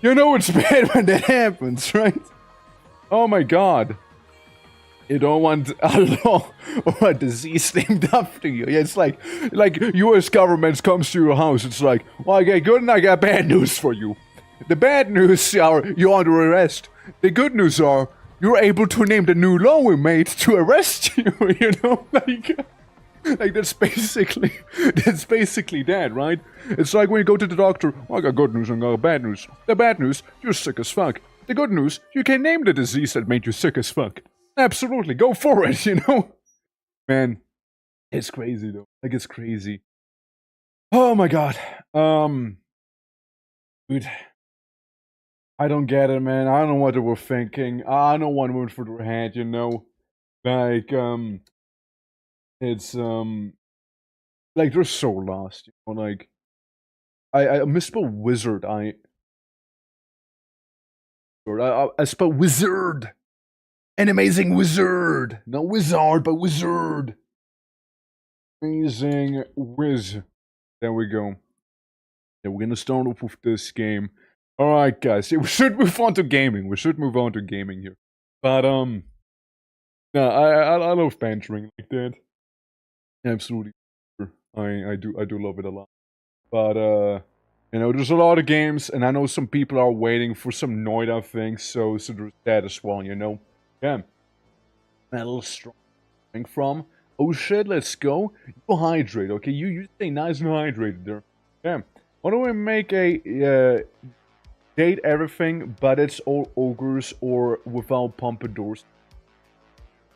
You know it's bad when that happens, right? Oh my god. You don't want a law or a disease named after you. Yeah, it's like US government comes to your house. It's like, well, I got good and I got bad news for you. The bad news are you're under arrest. The good news are you're able to name the new law we made to arrest you. You know, like that's basically that, right? It's like when you go to the doctor. Oh, I got good news and I got bad news. The bad news, you're sick as fuck. The good news, you can name the disease that made you sick as fuck. Absolutely, go for it, you know? Man, it's crazy though. Like, it's crazy. Oh my god. Dude. I don't get it, man. I don't know what they were thinking. I don't want went for their head, you know? Like, it's, like, they're so lost, you know? Like, I misspelled wizard. I spelled wizard. An amazing wizard! Not wizard, but wizard! Amazing whiz. There we go. Yeah, we're gonna start off with this game. Alright, guys. Yeah, we should move on to gaming. We should move on to gaming here. But, no, I love bantering like that. Absolutely. I do love it a lot. But, you know, there's a lot of games, and I know some people are waiting for some MOITA things, so there's that as well, you know? Yeah. A little strong from. Oh shit, let's go. You hydrate, okay? You stay nice and hydrated there. Yeah. Why don't we make a date everything, but it's all ogres or without pompadours?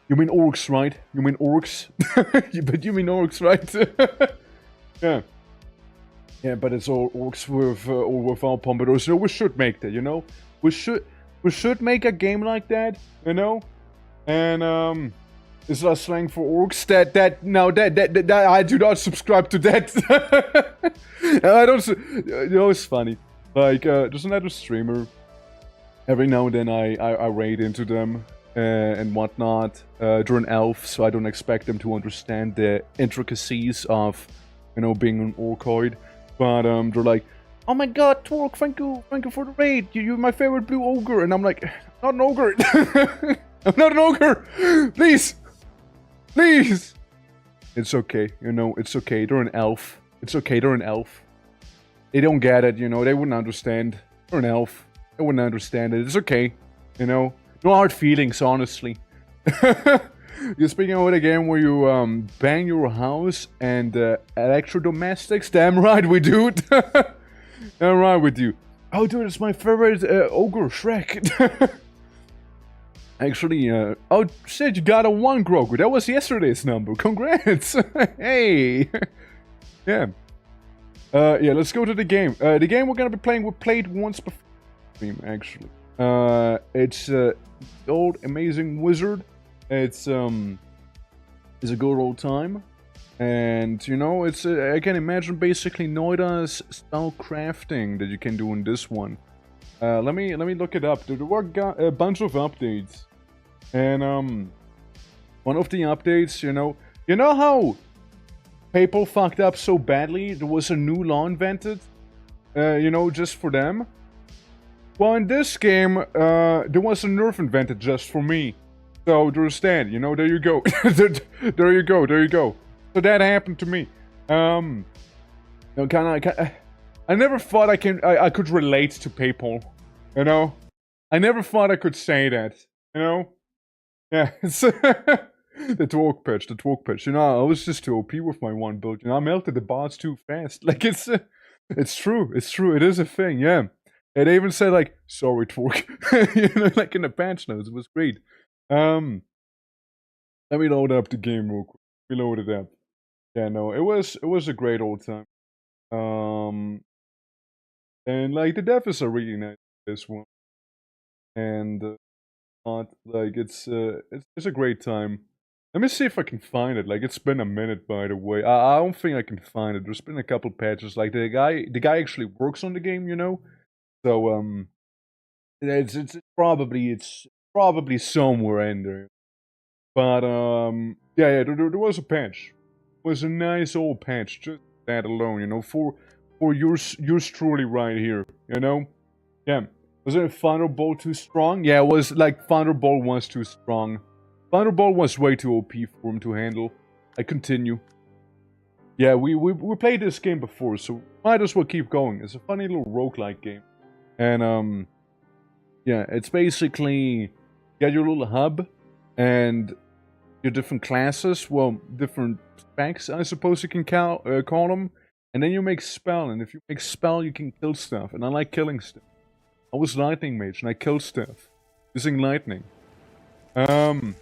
You mean orcs, right? You mean orcs? But you mean orcs, right? Yeah. Yeah, but it's all orcs all without pompadours. No, we should make that, you know? We should make a game like that, you know? And, is that slang for orcs? That I do not subscribe to that. I don't, you know, it's funny. Like, there's another streamer. Every now and then I raid into them and whatnot. They're an elf, so I don't expect them to understand the intricacies of, you know, being an orcoid. But they're like, oh my god, Twerk, thank you for the raid. You're my favorite blue ogre. And I'm like, I'm not an ogre. I'm not an ogre. Please. Please. It's okay, you know, it's okay. They're an elf. It's okay, they're an elf. They don't get it, you know, they wouldn't understand. They're an elf. They wouldn't understand it. It's okay, you know. No hard feelings, honestly. You're speaking of a game where you bang your house and electrodomestics? Damn right we do. Damn right we do. Oh, dude, it's my favorite ogre, Shrek. Actually, oh shit, you got a 1, Grogu. That was yesterday's number. Congrats. Hey. Yeah. Yeah, let's go to the game. The game we're gonna be playing, we played once before. Actually, it's old amazing wizard. It's a good old time, and you know, it's I can imagine basically MOITA's style crafting that you can do in this one. Let me look it up. There were a bunch of updates, and one of the updates, you know how people fucked up so badly. There was a new law invented, you know, just for them. Well, in this game, there was a nerf invented just for me. So, there's that, you know, there you go. There you go, there you go. So that happened to me. You know, I never thought I could relate to PayPal, you know? I never thought I could say that, you know? Yeah, it's the talk pitch, you know, I was just too OP with my one build, you know, I melted the bots too fast. Like, it's true, it is a thing, yeah. And they even said, like, sorry, Twerk. You know, like in the patch notes. It was great. Let me load up the game real quick. We load it up. Yeah, no, it was a great old time. And, like, the devs are really nice this one. And, like, it's a great time. Let me see if I can find it. Like, it's been a minute, by the way. I don't think I can find it. There's been a couple patches. Like, the guy actually works on the game, you know? So, it's probably somewhere in there. But, yeah, there was a patch. It was a nice old patch, just that alone, you know, for yours truly right here, you know? Yeah. Was it Thunderbolt too strong? Yeah, it was, like, Thunderbolt was too strong. Thunderbolt was way too OP for him to handle. I continue. Yeah, we played this game before, so might as well keep going. It's a funny little roguelike game. And, yeah, it's basically, you got your little hub, and your different classes, well, different specs, I suppose you can call them, and then you make spell, and if you make spell, you can kill stuff, and I like killing stuff. I was lightning mage, and I killed stuff, using lightning. You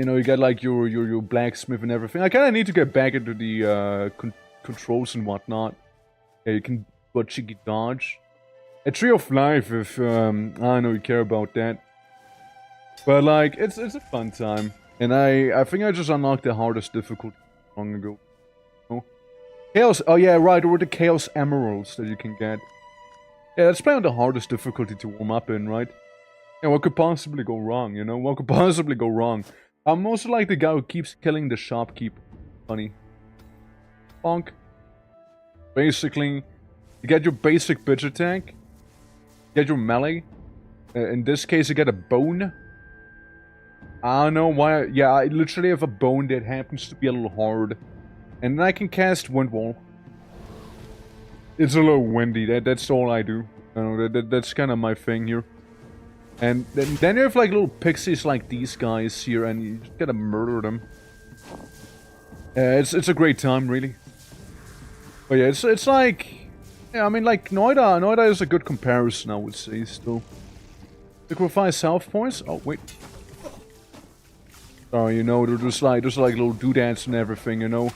know, you got, like, your blacksmith and everything. I kinda need to get back into the, controls and whatnot. Yeah, you can do a cheeky dodge. A Tree of Life, if, I know you care about that. But, like, it's a fun time. And I think I just unlocked the hardest difficulty long ago. Oh. Chaos, oh yeah, right, there were the Chaos Emeralds that you can get. Yeah, let's play on the hardest difficulty to warm up in, right? Yeah, what could possibly go wrong, you know? What could possibly go wrong? I'm also like the guy who keeps killing the shopkeeper. Funny. Bonk. Basically, you get your basic bitch attack. You get your melee. In this case, you get a bone. I don't know why. Yeah, I literally have a bone that happens to be a little hard. And then I can cast Wind Wall. It's a little windy. That's all I do. That's kind of my thing here. And then you have like little pixies like these guys here, and you just gotta murder them. It's a great time, really. But yeah, it's like, yeah, I mean, like MOITA is a good comparison, I would say. Still, sacrifice health points. Oh wait. Oh, you know, there's like little doodads and everything, you know.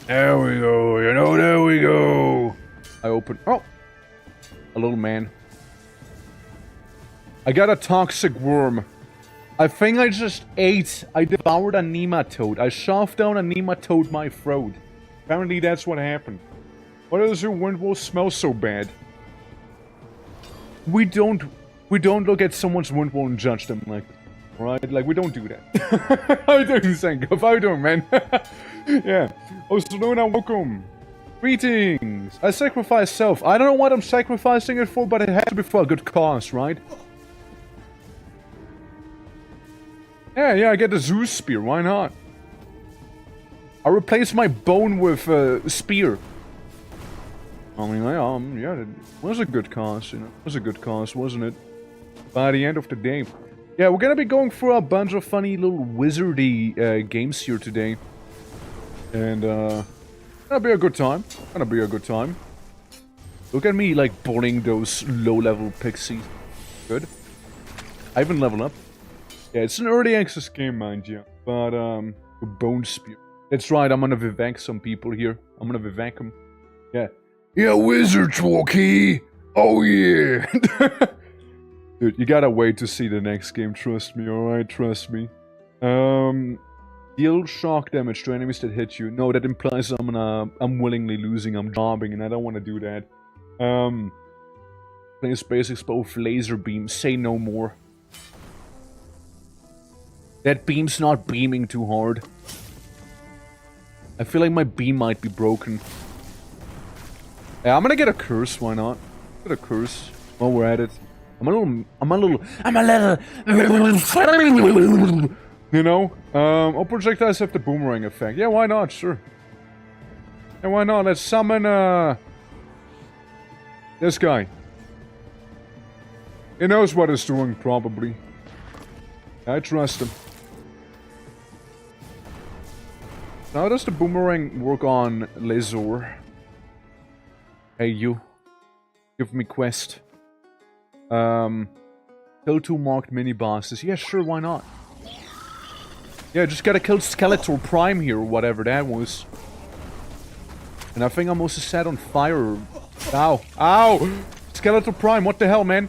There we go, you know, there we go. I open... Oh! A little man. I got a toxic worm. I think I just ate... I devoured a nematode. I shoved down a nematode my throat. Apparently that's what happened. Why does your windwall smell so bad? We don't look at someone's windwall and judge them like... Right? Like, we don't do that. How you doing, Senko? How you doing, man? Yeah. Oh, Saluna, welcome. Greetings. I sacrifice self. I don't know what I'm sacrificing it for, but it has to be for a good cause, right? Yeah, I get the Zeus spear. Why not? I replace my bone with spear. I mean, yeah, it was a good cause, you know. It was a good cause, wasn't it? By the end of the day. Yeah, we're gonna be going through a bunch of funny little wizardy games here today. And, gonna be a good time. Gonna be a good time. Look at me, like, bullying those low-level pixies. Good. I haven't leveled up. Yeah, it's an early access game, mind you. But, a bone spear. That's right, I'm gonna Vivek some people here. I'm gonna Vivek them. Yeah. Yeah, wizard Walkie! Oh, yeah! Dude, you gotta wait to see the next game, trust me, alright? Trust me. Deal shock damage to enemies that hit you. No, that implies I'm willingly losing, I'm jobbing, and I don't want to do that. Place basics both laser beam, say no more. That beam's not beaming too hard. I feel like my beam might be broken. Yeah, I'm gonna get a curse, why not? Get a curse while we're at it. I'm a little... You know? All projectiles have the boomerang effect. Yeah, why not? Sure. Yeah, why not? Let's summon, this guy. He knows what he's doing, probably. I trust him. How does the boomerang work on Lazor? Hey, you. Give me quest. Kill 2 marked mini-bosses. Yeah, sure, why not? Yeah, just gotta kill Skeletor Prime here, or whatever that was. And I think I'm also set on fire. Ow. Ow! Skeletor Prime, what the hell, man?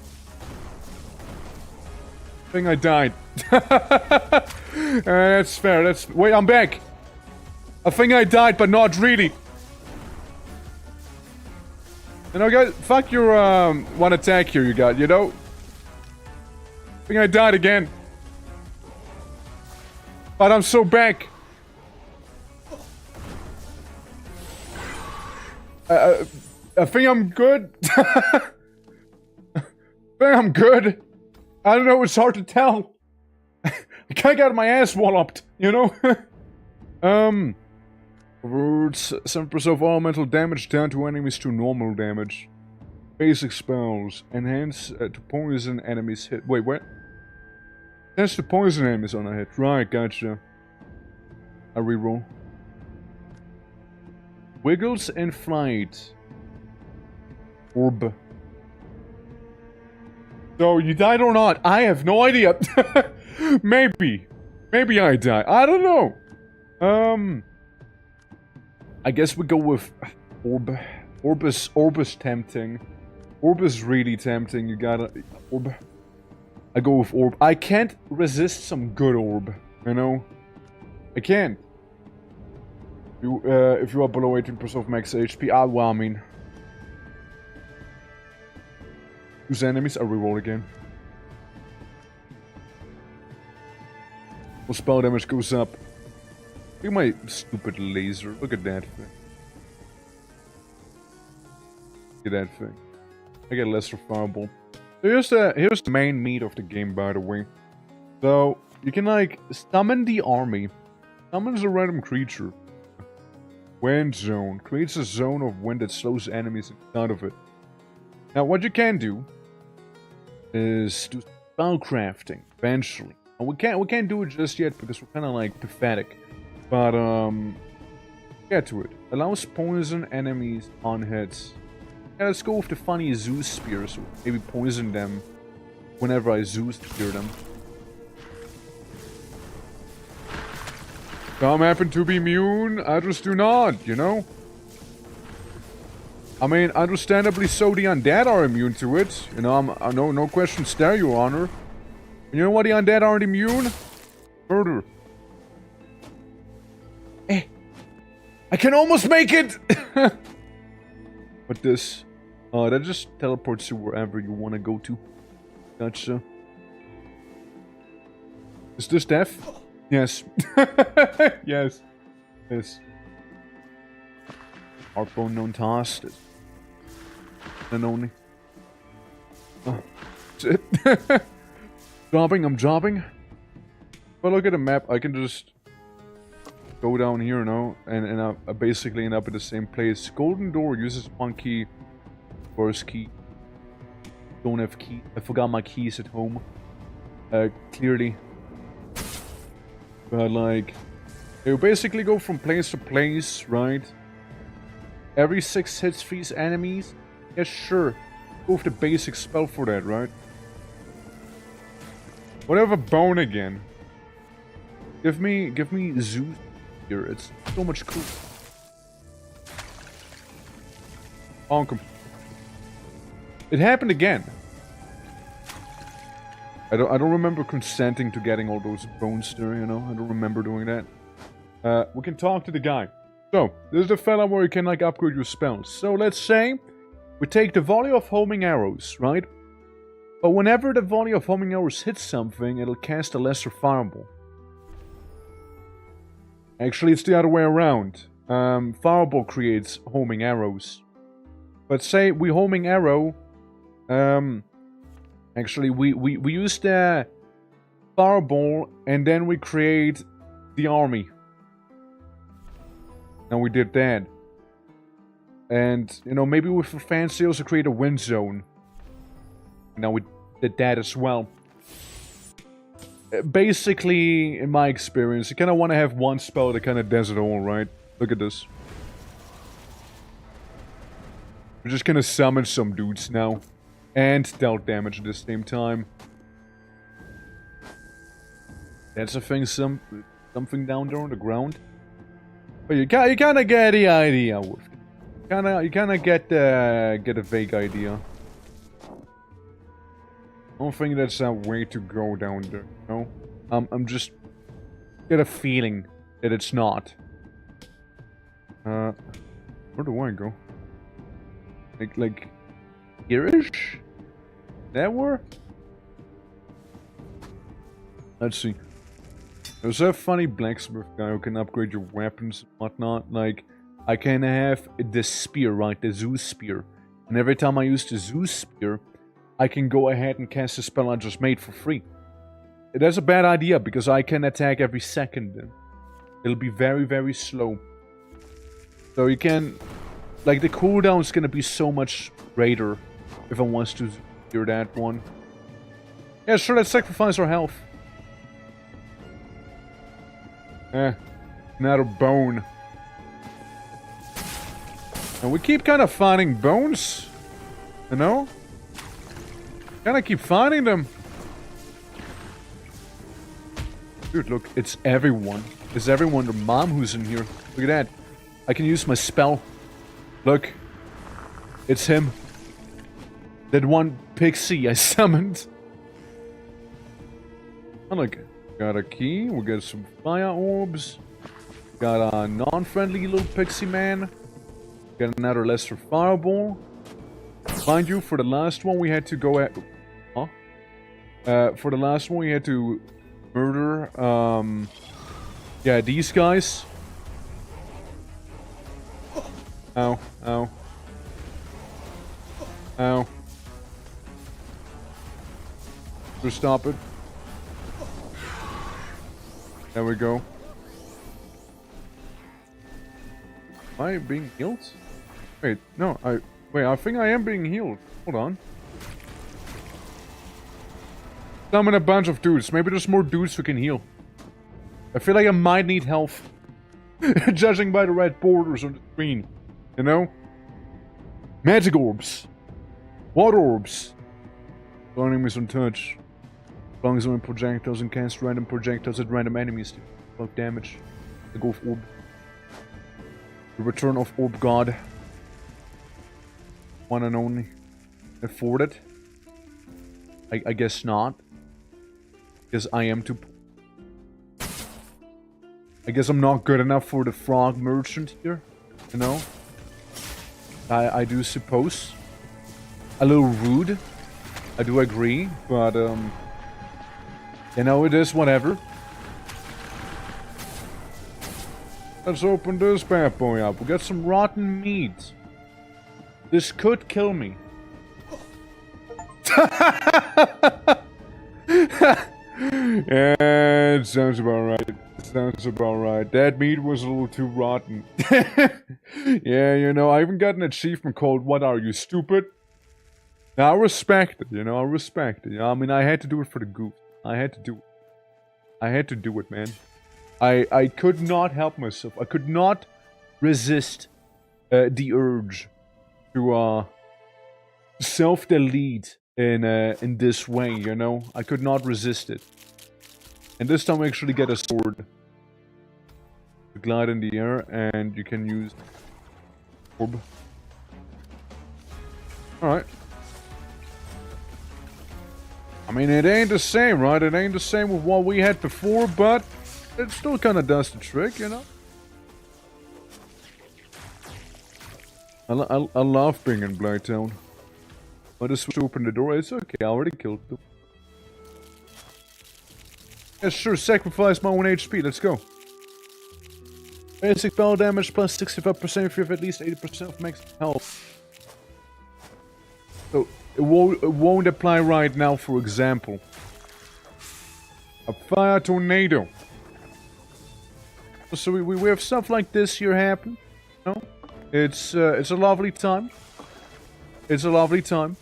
I think I died. That's fair, that's... Wait, I'm back! I think I died, but not really. You know, guys, fuck your, one attack here you got, you know? I think I died again. But I'm so back. I think I'm good. I think I'm good. I don't know, it's hard to tell. I kinda got my ass walloped, you know? Words 7% of all mental damage down to enemies to normal damage. Basic spells. Enhance to poison enemies hit. Wait, what? Enhance to poison enemies on a hit. Right, gotcha. I reroll. Wiggles in flight. Orb. So, you died or not? I have no idea. Maybe. Maybe I die. I don't know. I guess we go with Orb. Orb is tempting. Orb is really tempting. You gotta... Orb. I go with Orb. I can't resist some good Orb, you know? I can't. If you are below 18% of max HP, well, I mean... Use enemies, I reroll again. Well, spell damage goes up. Look at my stupid laser. Look at that thing. Look at that thing. I get lesser fireball. So here's the main meat of the game, by the way. So, you can, like, summon the army. Summons a random creature. Wind zone. Creates a zone of wind that slows enemies inside of it. Now, what you can do is do spell crafting eventually. And we can't do it just yet because we're kind of like pathetic. But get to it. Allows poison enemies on hits. Yeah, let's go with the funny Zeus spears. Maybe poison them whenever I Zeus spear them. Some happen to be immune, others do not, you know? I mean, understandably so, the undead are immune to it. You know, I know, no questions there, Your Honor. You know what the undead aren't immune? Murder. Eh. I can almost make it! But this... that just teleports you wherever you want to go to. Gotcha. Is this death? Yes. Yes. Yes. Heartbone known task. And only. Oh, that's it. Jobbing, I'm jobbing. If I look at the map, I can just go down here, you know, and I basically end up at the same place. Golden door uses one key. First key. Don't have key. I forgot my keys at home. Clearly. But like, you basically go from place to place, right? Every 6 hits freeze enemies. Yeah, sure. Go with the basic spell for that, right? Whatever bone again. Give me Zeus here. It's so much cool. Bonk him. It happened again. I don't remember consenting to getting all those bones there, you know? I don't remember doing that. We can talk to the guy. So, this is the fella where you can, like, upgrade your spells. So, let's say we take the volley of homing arrows, right? But whenever the volley of homing arrows hits something, it'll cast a lesser fireball. Actually, it's the other way around. Fireball creates homing arrows. But say we homing arrow... Actually, we use the fireball and then we create the army. And we did that. And, you know, maybe with the fancy also create a wind zone. Now we did that as well. Basically, in my experience, you kind of want to have one spell that kind of does it all, right? Look at this. We're just gonna summon some dudes now. And dealt damage at the same time. That's a thing, something down there on the ground. But you kind of get the idea with it. You kind of get a vague idea. I don't think that's a way to go down there, no? I'm just get a feeling that it's not. Where do I go? Like here-ish? That where? Let's see. There's a funny blacksmith guy who can upgrade your weapons and whatnot. Like, I can have the spear, right? The Zeus spear. And every time I use the Zeus spear, I can go ahead and cast a spell I just made for free. That's a bad idea, because I can attack every second then. It'll be very, very slow. So you can... Like, the cooldown is gonna be so much greater if I want to do that one. Yeah, sure, let's sacrifice our health. Another bone. And we keep kind of finding bones. You know? Kind of keep finding them. Dude, look, it's everyone. It's everyone, the mom who's in here. Look at that. I can use my spell. Look. It's him. That one pixie I summoned. Oh, look. Got a key. We got some fire orbs. Got a non-friendly little pixie man. Got another lesser fireball. Mind you, for the last one we had to go at... Huh? For the last one we had to murder, yeah, these guys. Ow, ow. Ow. Just stop it. There we go. Am I being healed? Wait, no, wait, I think I am being healed. Hold on. Summon a bunch of dudes. Maybe there's more dudes who can heal. I feel like I might need health. Judging by the red borders on the screen. You know? Magic orbs. Water orbs. Enemies on touch. As long as I'm in projectiles and cast random projectiles at random enemies to block damage. I go for Orb. The return of Orb God. One and only. Afford it? I guess not. Because I am too... I guess I'm not good enough for the frog merchant here. You know? I do suppose. A little rude. I do agree. But, you know, it is whatever. Let's open this bad boy up. We got some rotten meat. This could kill me. Yeah, it sounds about right. Sounds about right. That meat was a little too rotten. Yeah, you know, I even got an achievement called "What Are You, Stupid?" Now, I respect it, you know, I respect it. You know? I mean, I had to do it for the goof. I had to do it. I had to do it, man. I could not help myself. I could not resist the urge to self-delete in this way, you know? I could not resist it. And this time we actually get a sword. You glide in the air and you can use orb. Alright. I mean, it ain't the same, right? It ain't the same with what we had before, but it still kind of does the trick, you know? I love being in Blighttown. I just open the door. It's okay, I already killed them. Yeah, sure, sacrifice my own HP, let's go. Basic spell damage plus 65% if you have at least 80% of max health. So, it won't apply right now, for example. A fire tornado. So we have stuff like this here happen. You know? It's a lovely time. It's a lovely time.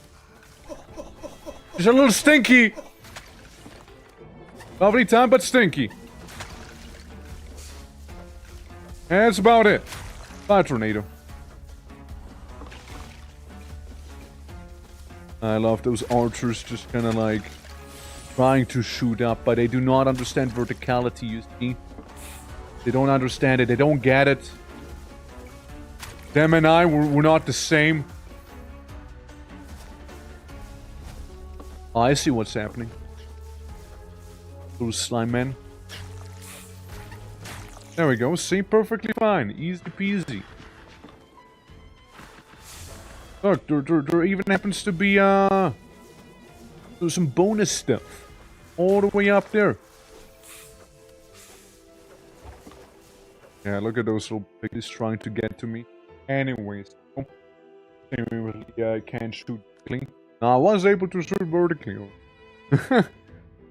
It's a little stinky. Lovely time, but stinky. And that's about it. Fire tornado. I love those archers just kind of like trying to shoot up, but they do not understand verticality, you see. They don't understand it. They don't get it. Them and I, we're not the same. Oh, I see what's happening. Those slime men. There we go. See, perfectly fine. Easy peasy. Look, there even happens to be there's some bonus stuff all the way up there. Yeah, look at those little piggies trying to get to me. Anyways, I can't shoot vertically. Now, I was able to shoot vertically.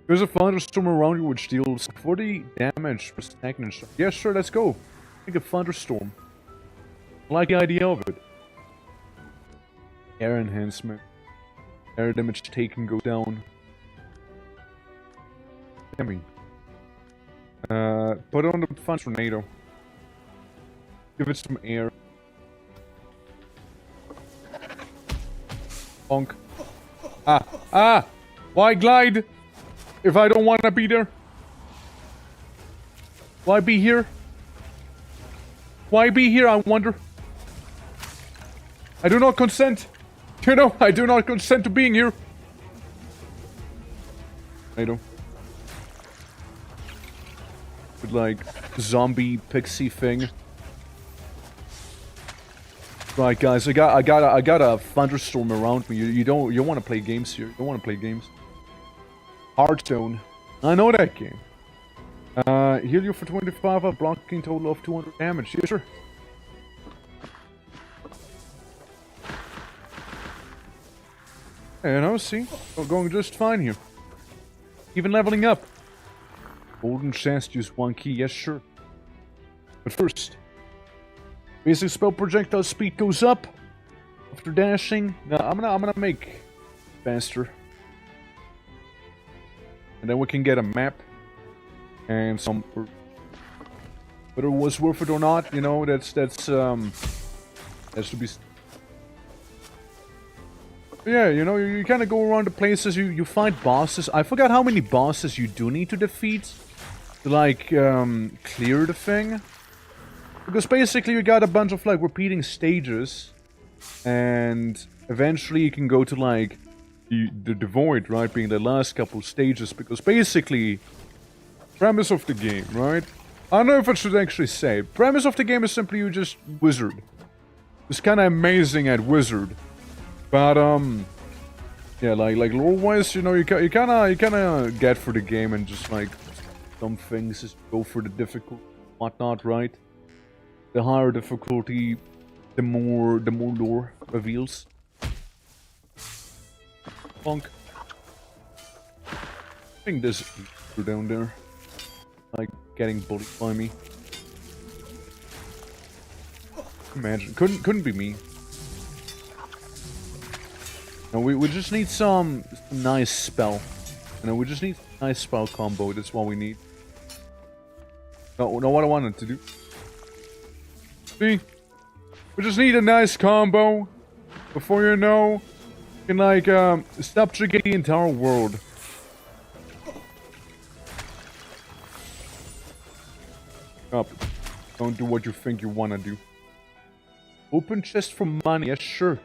There's a thunderstorm around you which deals 40 damage per second. Yeah, sure, let's go. Make a thunderstorm. I like the idea of it. Air enhancement. Air damage taken goes down. Yummy. Put on the fun tornado. Give it some air. Bonk. Ah! Why glide? If I don't want to be there? Why be here? Why be here, I wonder? I do not consent. You know, I do not consent to being here. I don't. With like zombie pixie thing. Right, guys, I got a thunderstorm around me. You don't want to play games here. You don't want to play games. Hearthstone. I know that game. Heal you for 25, a blocking total of 200 damage. Yeah, sure. You know, see? We're going just fine here. Even leveling up. Golden chest, use one key. Yes, sure. But first, basic spell projectile speed goes up after dashing. No, I'm gonna make faster, and then we can get a map and some. Whether it was worth it or not, you know, that's to be. Yeah, you know, you kind of go around the places, you fight bosses. I forgot how many bosses you do need to defeat. to like clear the thing. Because basically you got a bunch of like repeating stages, and eventually you can go to like the void, right, being the last couple stages. Because basically, premise of the game, right? I don't know if I should actually say. Premise of the game is simply you just wizard. It's kind of amazing at wizard, but yeah, like lore-wise, you know, you kind of get for the game and just like some things just go for the difficult, whatnot, right? The higher difficulty, the more lore reveals. Bonk. I think there's a down there, like getting bullied by me. Imagine, couldn't be me. No, we just need some nice spell. You know, we just need a nice spell combo. That's what we need. No, what I wanted to do. See, we just need a nice combo. Before you know, you can like subjugate the entire world. Up. Don't do what you think you wanna do. Open chest for money, yes, sure.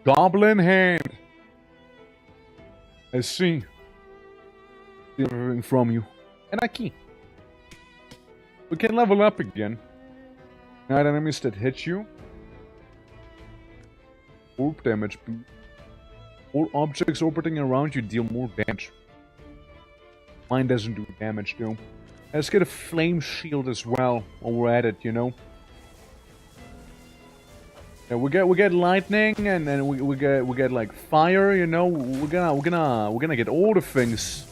Goblin hand. I see. Steal everything from you. And a key. We can level up again. Night enemies that hit you. Orb damage boost. All objects orbiting around you deal more damage. Mine doesn't do damage though. Let's get a flame shield as well while we're at it, you know. Yeah, we get lightning, and then we get like fire, you know. We're gonna get all the things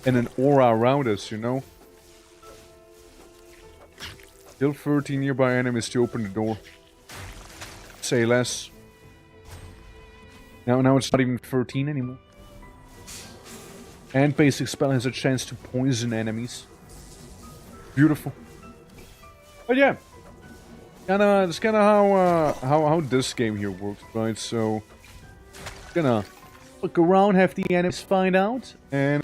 in an aura around us, you know. Kill 13 nearby enemies to open the door. Say less. Now it's not even 13 anymore. And basic spell has a chance to poison enemies. Beautiful. But yeah. That's kinda how this game here works, right? So gonna look around, have the enemies find out, and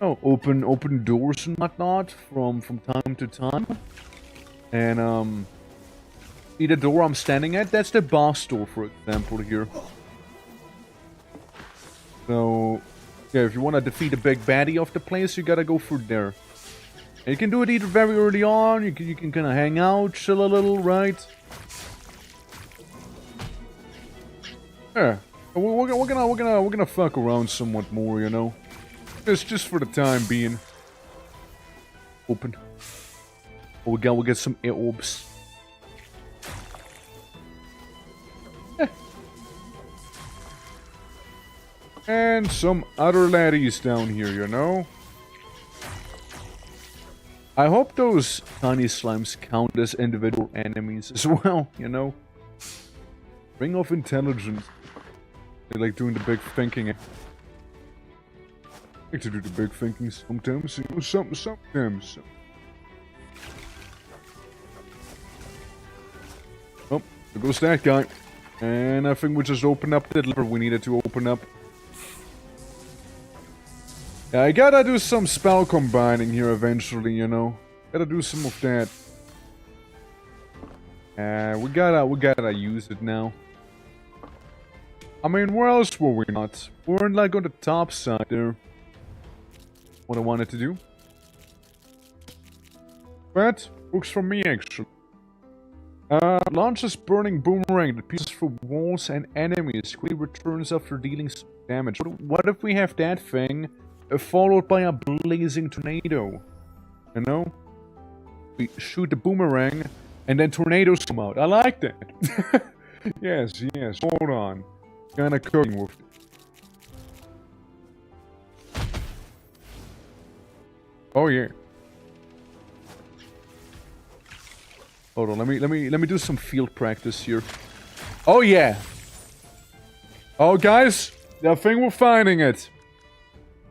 open doors and whatnot from time to time. And see the door I'm standing at? That's the boss door, for example, here. So yeah, if you wanna defeat a big baddie of the place, you gotta go through there. And you can do it either very early on, you can kind of hang out, chill a little, right? Yeah, we're gonna fuck around somewhat more, you know. Just for the time being. Open. We'll get some orbs. Yeah. And some other laddies down here, you know. I hope those tiny slimes count as individual enemies as well, you know? Ring of Intelligence. They like doing the big thinking. I like to do the big thinking sometimes, you know, sometimes. Oh, there goes that guy. And I think we just opened up that lever we needed to open up. Yeah, I gotta do some spell combining here eventually, you know. Gotta do some of that. We gotta use it now. I mean, where else were we not? We weren't like on the top side there. What I wanted to do. But works for me actually. Launches burning boomerang that pierces through walls and enemies. Quickly returns after dealing some damage. What if we have that thing? Followed by a blazing tornado. You know? We shoot the boomerang and then tornadoes come out. I like that. Yes. Hold on. Kinda cooking with it. Oh yeah. Hold on, let me do some field practice here. Oh yeah. Oh guys, I think we're finding it.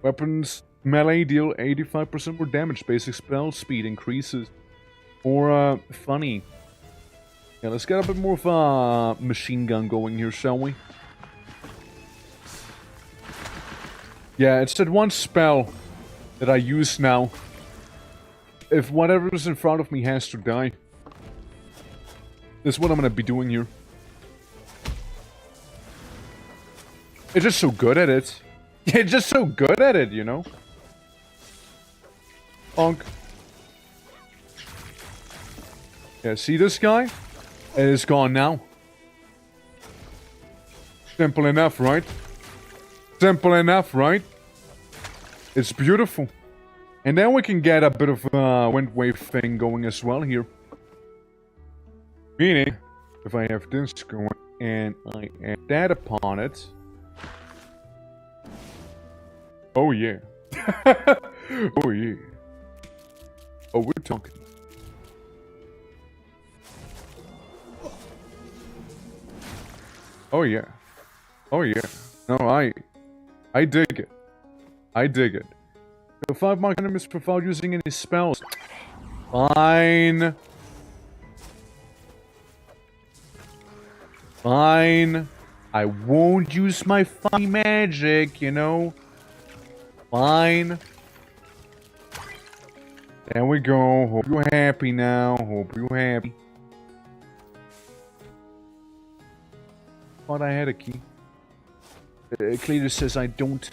Weapons melee deal 85% more damage. Basic spell speed increases. Or funny. Yeah, let's get a bit more of a machine gun going here, shall we? Yeah, it's that one spell. that I use now. If whatever is in front of me has to die. This is what I'm gonna be doing here. It's just so good at it. It's just so good at it, you know? Bonk. Yeah, see this guy? It is gone now. Simple enough, right? Simple enough, right? It's beautiful. And then we can get a bit of a wind wave thing going as well here. Meaning, if I have this going and I add that upon it. Oh yeah. Oh yeah. Oh, we're talking. Oh yeah. Oh yeah. No, I dig it. I dig it. So 5 mark enemies without using any spells. Fine. Fine. I won't use my funny magic, you know. Fine. There we go. Hope you're happy now. Hope you're happy. Thought I had a key. Cletus says I don't.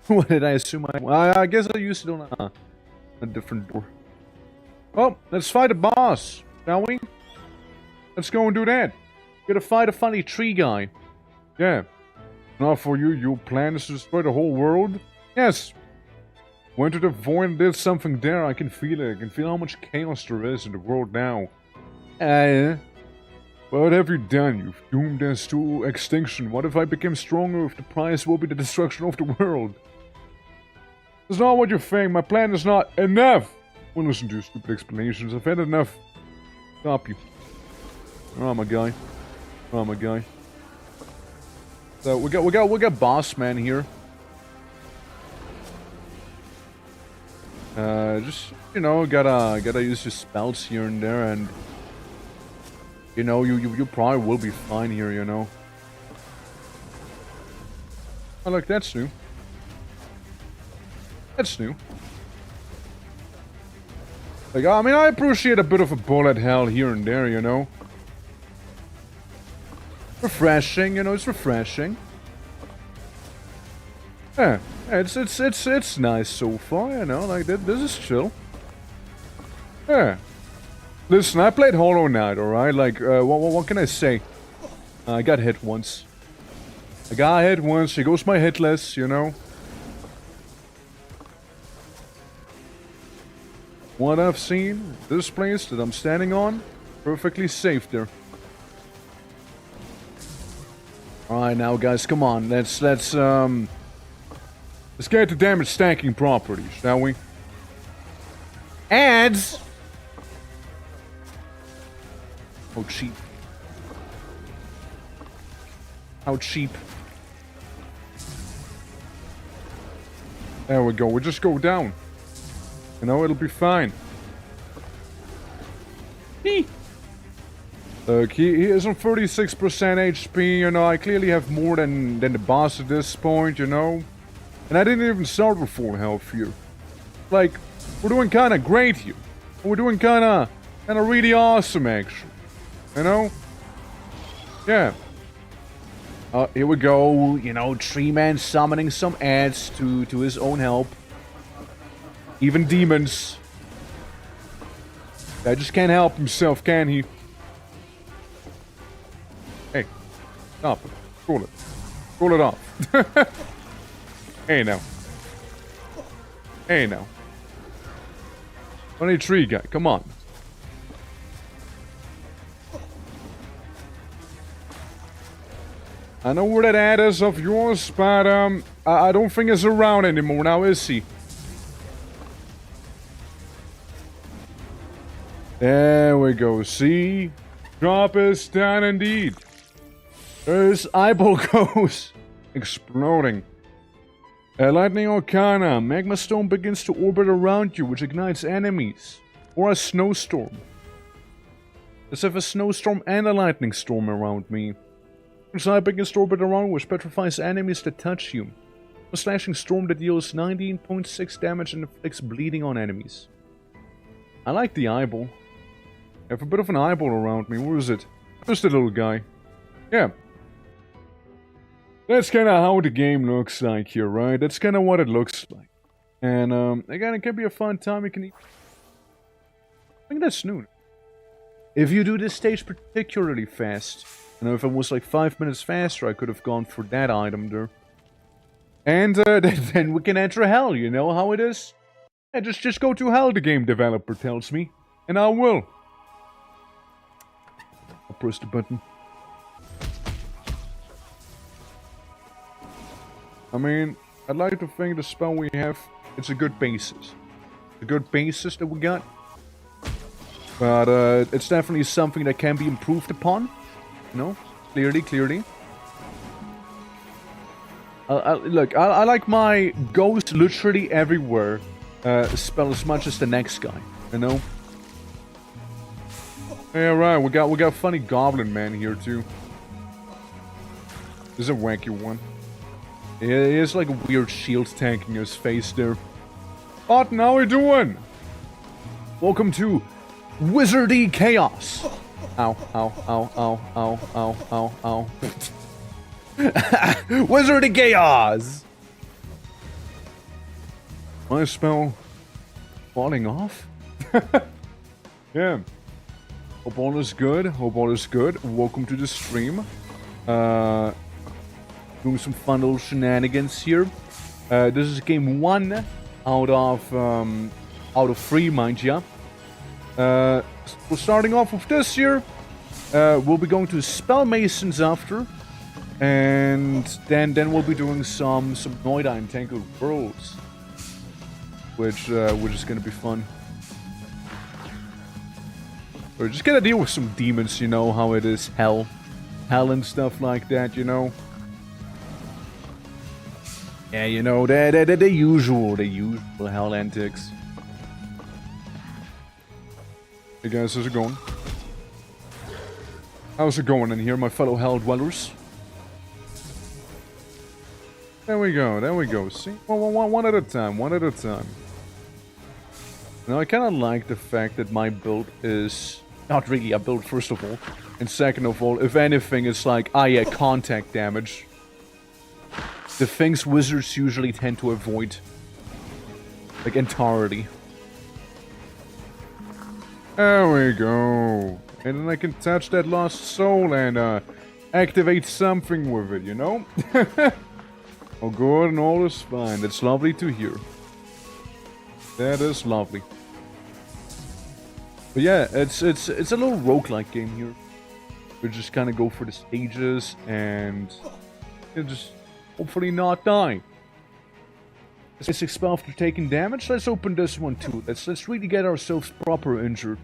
What did I assume I guess I used it on a different door. Well, let's fight a boss, shall we? Let's go and do that. Gotta fight a funny tree guy. Yeah. Not for you. Your plan is to destroy the whole world? Yes. Went to the void and did something there. I can feel it. I can feel how much chaos there is in the world now. What have you done? You've doomed us to extinction. What if I became stronger if the price will be the destruction of the world? That's not what you think. My plan is not enough. Well, listen to your stupid explanations. I've had enough. Stop you. Oh, my guy. Oh, my guy. So we got boss man here. Just you know, gotta use your spells here and there, and you know, you probably will be fine here. You know. Oh, look, that's new. That's new. Like, I mean, I appreciate a bit of a bullet hell here and there. You know. Refreshing, you know, it's refreshing. Yeah, it's nice so far, you know, like this is chill. Yeah. Listen, I played Hollow Knight, alright? Like, what can I say? I got hit once. I got hit once, here goes my hitless, you know? What I've seen, this place that I'm standing on, perfectly safe there. Alright now guys, come on, let's get to damage stacking properties, shall we? Ads! Oh, cheap. How cheap. There we go, we just go down. You know, it'll be fine. Hee! Look, he is on 36% HP, you know, I clearly have more than the boss at this point, you know? And I didn't even start with full health here. Like, we're doing kinda great here. We're doing kinda really awesome, actually. You know? Yeah. Here we go, you know, Tree Man summoning some ads to his own help. Even demons. Guy just can't help himself, can he? Hey, stop it. Cool it. Cool it off. Hey now. Hey now. Funny tree guy, come on. I know where that ad is of yours, but I don't think it's around anymore now, is he? There we go, see? Drop is down indeed. There's eyeball goes exploding. Lightning Arcana. Magma Stone begins to orbit around you, which ignites enemies. Or a snowstorm. As if a snowstorm and a lightning storm around me. Side begins to orbit around, which petrifies enemies that touch you. A slashing storm that deals 19.6 damage and inflicts bleeding on enemies. I like the eyeball. I have a bit of an eyeball around me. Where is it? Just a little guy. Yeah. That's kind of how the game looks like here, right? That's kind of what it looks like. And, again, it can be a fun time. You can I think that's noon. If you do this stage particularly fast, you know, if it was like 5 minutes faster, I could have gone for that item there. And, then we can enter hell, you know how it is? Yeah, just go to hell, the game developer tells me. And I will. I'll press the button. I mean, I'd like to think the spell we have, it's a good basis. A good basis that we got. But it's definitely something that can be improved upon. You know? Clearly. Look, I like my ghost literally everywhere spell as much as the next guy. You know? Yeah, right, we got funny goblin man here too. This is a wacky one. He has like a weird shield tanking his face there. What now we doing? Welcome to Wizardy Chaos. Ow, ow, ow, ow, ow, ow, ow, ow. Wizardy Chaos! My spell falling off? Yeah. Hope all is good. Hope all is good. Welcome to the stream. Doing some fun little shenanigans here. This is game 1 out of 3, mind ya. We're starting off with this here. We'll be going to Spell Masons after, and then we'll be doing some MOITA Entangled Worlds, which is gonna be fun. We're just gonna deal with some demons, you know how it is, hell and stuff like that, you know. Yeah, you know, the usual hell antics. Hey guys, how's it going? How's it going in here, my fellow hell dwellers? There we go, see? One at a time. Now, I kind of like the fact that my build is not really a build, first of all. And second of all, if anything, it's like, yeah, contact damage. The things wizards usually tend to avoid. Like, entirely. There we go. And then I can touch that lost soul and activate something with it, you know? All good and all is fine. That's lovely to hear. That is lovely. But yeah, it's a little roguelike game here. We just kind of go for the stages and just hopefully not die. Basic spell after taking damage. Let's open this one too. Let's really get ourselves proper injured.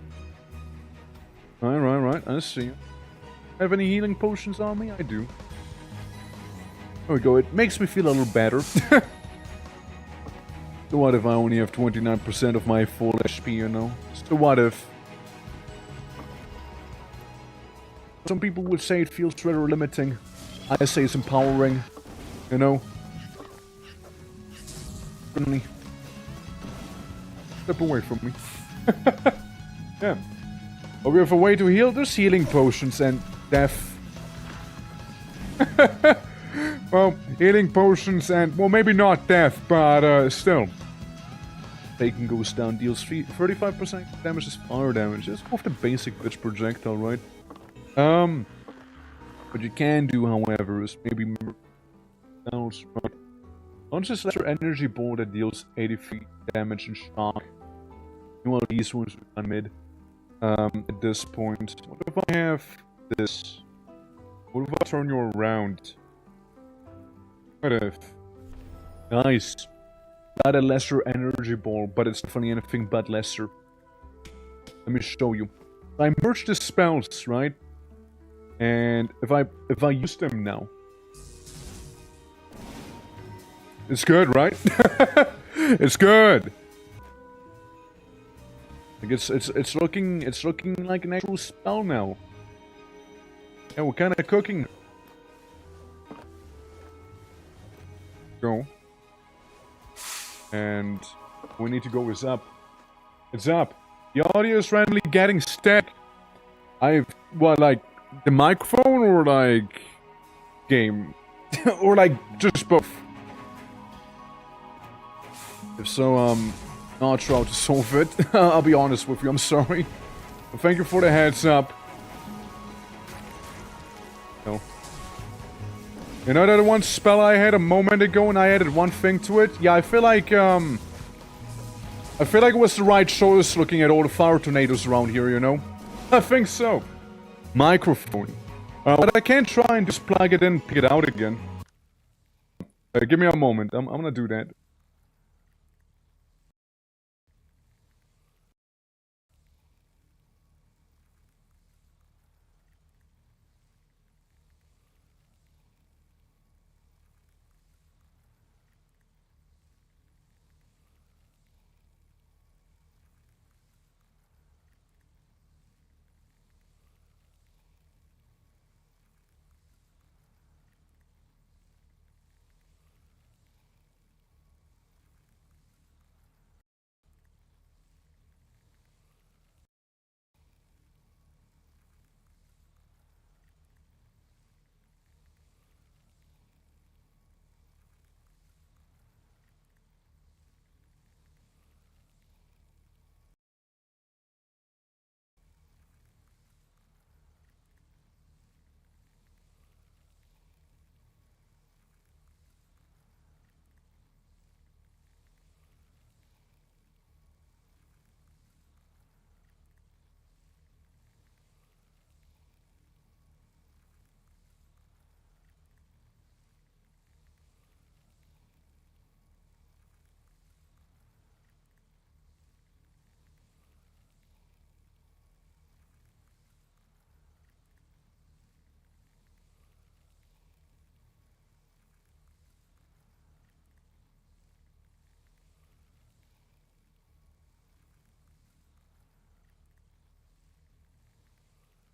Right. I see. Have any healing potions on me? I do. There we go. It makes me feel a little better. So what if I only have 29% of my full HP, you know? So what if? Some people would say it feels rather limiting. I say it's empowering. You know? Certainly. Step away from me. Yeah. Oh, we have a way to heal. There's healing potions and death. Well, healing potions and, well, maybe not death, but still. Taking goes down, deals 35% damage is fire damage. It's both the basic bitch projectile, right? What you can do, however, is maybe launch a lesser energy ball that deals 83 damage and shock. Well, these ones are mid. At this point, what if I have this? What if I turn you around? What if? Nice. Not a lesser energy ball, but it's definitely anything but lesser. Let me show you. I merged the spells, right? And if I use them now, it's good, right? It's good. Like it's looking like an actual spell now. Yeah, we're kind of cooking. Go. And we need to go is up. It's up. The audio is randomly getting static. What, like, the microphone or, like, game? Or, like, just both? If so, not sure how to solve it. I'll be honest with you, I'm sorry. But thank you for the heads up. No. You know that one spell I had a moment ago and I added one thing to it? Yeah, I feel like it was the right choice looking at all the fire tornadoes around here, you know? I think so. Microphone. But I can try and just plug it in and pick it out again. Give me a moment, I'm gonna do that.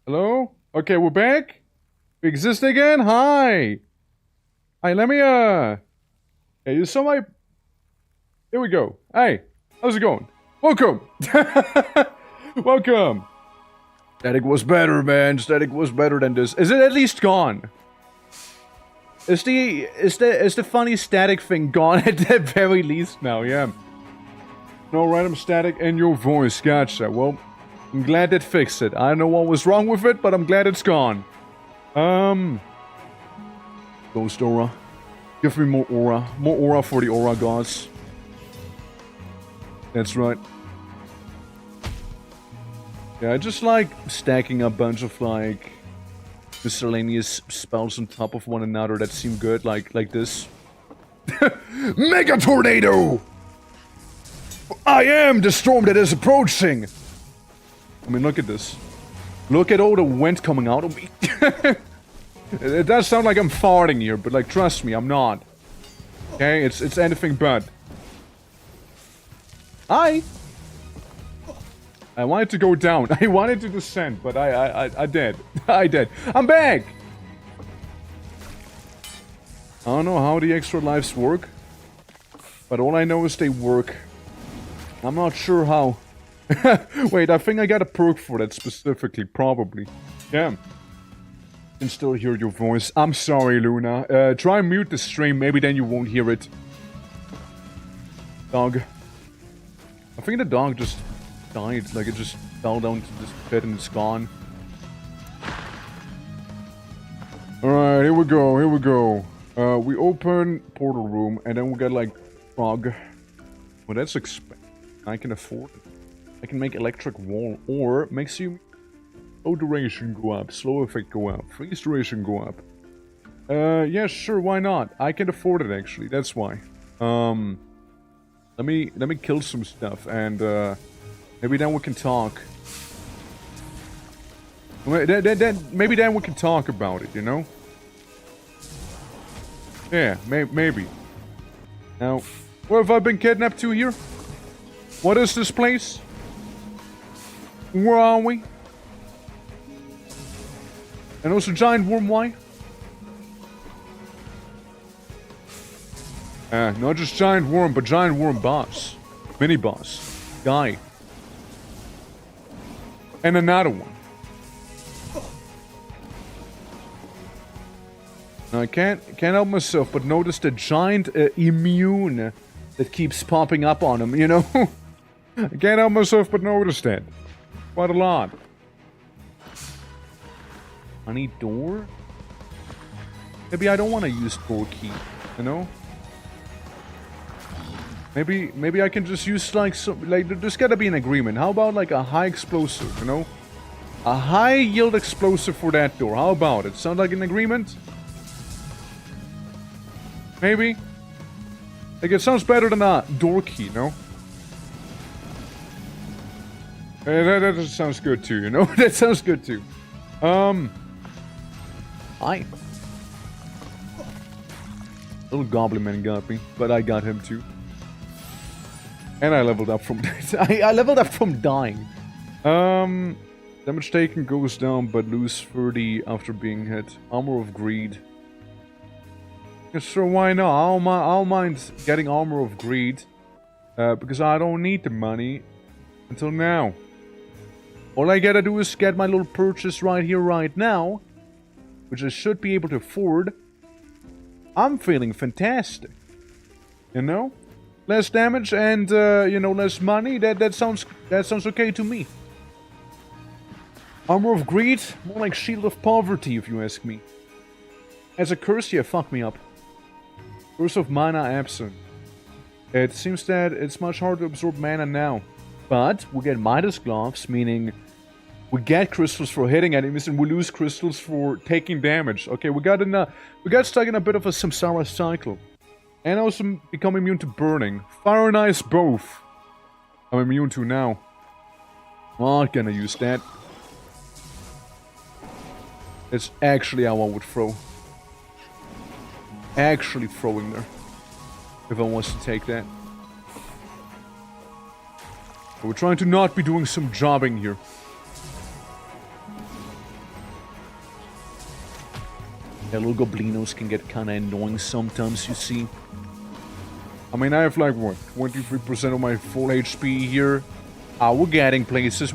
Hello? Okay, we're back? We exist again? Hi! Hi, let me, Yeah, you saw my... Here we go. Hey, how's it going? Welcome! Welcome! Static was better, man. Static was better than this. Is it at least gone? Is the funny static thing gone at the very least now, yeah. No random static in your voice, gotcha. Well, I'm glad that fixed it. I don't know what was wrong with it, but I'm glad it's gone. Ghost aura. Give me more aura. More aura for the aura gods. That's right. Yeah, I just like stacking a bunch of, like, miscellaneous spells on top of one another that seem good, like this. Mega Tornado! I am the storm that is approaching! I mean, look at this. Look at all the wind coming out of me. It does sound like I'm farting here, but, like, trust me, I'm not. Okay, it's anything but. Hi! I wanted to go down. I wanted to descend, but I did. I did. I'm back! I don't know how the extra lives work, but all I know is they work. I'm not sure how. Wait, I think I got a perk for that specifically, probably. Yeah. I can still hear your voice. I'm sorry, Luna. Try and mute the stream, maybe then you won't hear it. Dog. I think the dog just died, like it just fell down to this pit and it's gone. Alright, here we go, here we go. We open portal room and then we got like frog. Well, that's expensive. I can afford it. I can make electric wall or makes you slow duration go up, slow effect go up, freeze duration go up. Yeah, sure, why not? I can afford it actually, that's why. Let me kill some stuff and maybe then we can talk. Maybe then we can talk about it, you know? Yeah, maybe. Now, where have I been kidnapped to here? What is this place? Where are we? And also giant worm, why? Not just giant worm, but giant worm boss. Mini boss. Guy. And another one. Now I can't help myself but notice the giant immune that keeps popping up on him, you know? I can't help myself but notice that. Quite a lot. Honey door? Maybe I don't want to use door key, you know? Maybe I can just use like some, like there's gotta be an agreement. How about like a high explosive, you know? A high yield explosive for that door. How about it? Sound like an agreement? Maybe? Like it sounds better than a door key, no? That sounds good too, you know? That sounds good too. Hi. Little goblin man got me, but I got him too. And I leveled up from I leveled up from dying. Damage taken goes down, but lose 30 after being hit. Armor of Greed. Yeah, sure, why not? I'll mind getting Armor of Greed. Because I don't need the money until now. All I gotta do is get my little purchase right here, right now. Which I should be able to afford. I'm feeling fantastic. You know? Less damage and, you know, less money. That sounds okay to me. Armor of Greed? More like Shield of Poverty, if you ask me. As a curse, yeah, fuck me up. Curse of Mana absent. It seems that it's much harder to absorb mana now. But we get Midas Gloves, meaning we get crystals for hitting enemies and we lose crystals for taking damage. Okay, we got stuck in a bit of a samsara cycle. And also become immune to burning. Fire and ice both. I'm immune to now. Not gonna use that. It's actually how I would throw. Actually throwing there. If I was to take that. But we're trying to not be doing some jobbing here. Yeah, little goblinos can get kinda annoying sometimes, you see. I mean, I have like, what, 23% of my full HP here. We're getting places,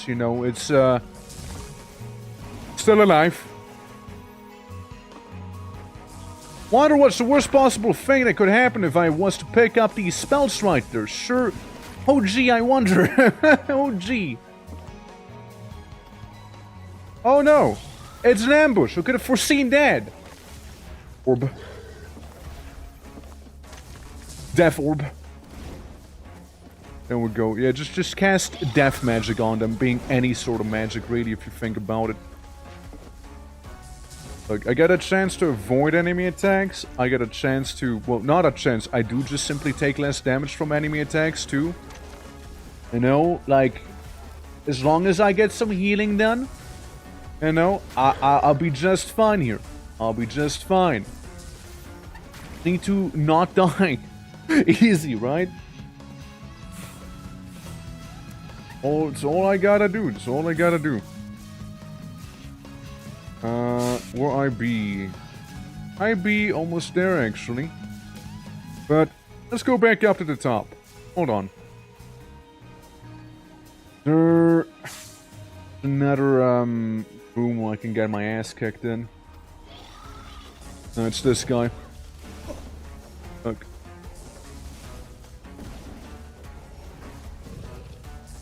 you know, it's, still alive. Wonder what's the worst possible thing that could happen if I was to pick up these spells right there, sure. Oh gee, I wonder. Oh gee. Oh no. It's an ambush. Who could have foreseen that? Orb. Death orb. There we go. Yeah, just cast death magic on them, being any sort of magic, really, if you think about it. Look, I get a chance to avoid enemy attacks. I get a chance to... Well, not a chance. I do just simply take less damage from enemy attacks, too. You know, like... As long as I get some healing done... You know, I'll be just fine here. I'll be just fine. Need to not die. Easy, right? It's all I gotta do. It's all I gotta do. Where I be? I be almost there, actually. But, let's go back up to the top. Hold on. There... Another, room where I can get my ass kicked in. No, it's this guy. Look.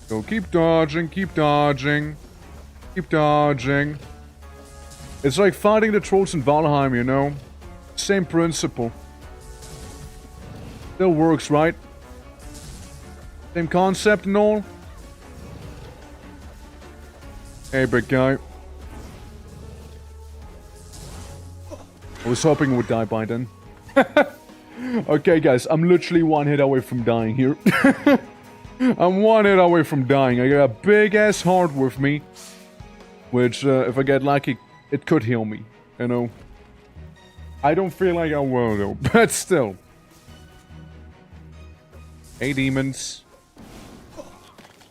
So keep dodging, keep dodging. Keep dodging. It's like fighting the trolls in Valheim, you know? Same principle. Still works, right? Same concept and all? Hey, big guy. I was hoping it would die by then. Okay, guys, I'm literally one hit away from dying here. I'm one hit away from dying. I got a big-ass heart with me. Which, if I get lucky, it could heal me, you know? I don't feel like I will, though, but still. Hey, demons.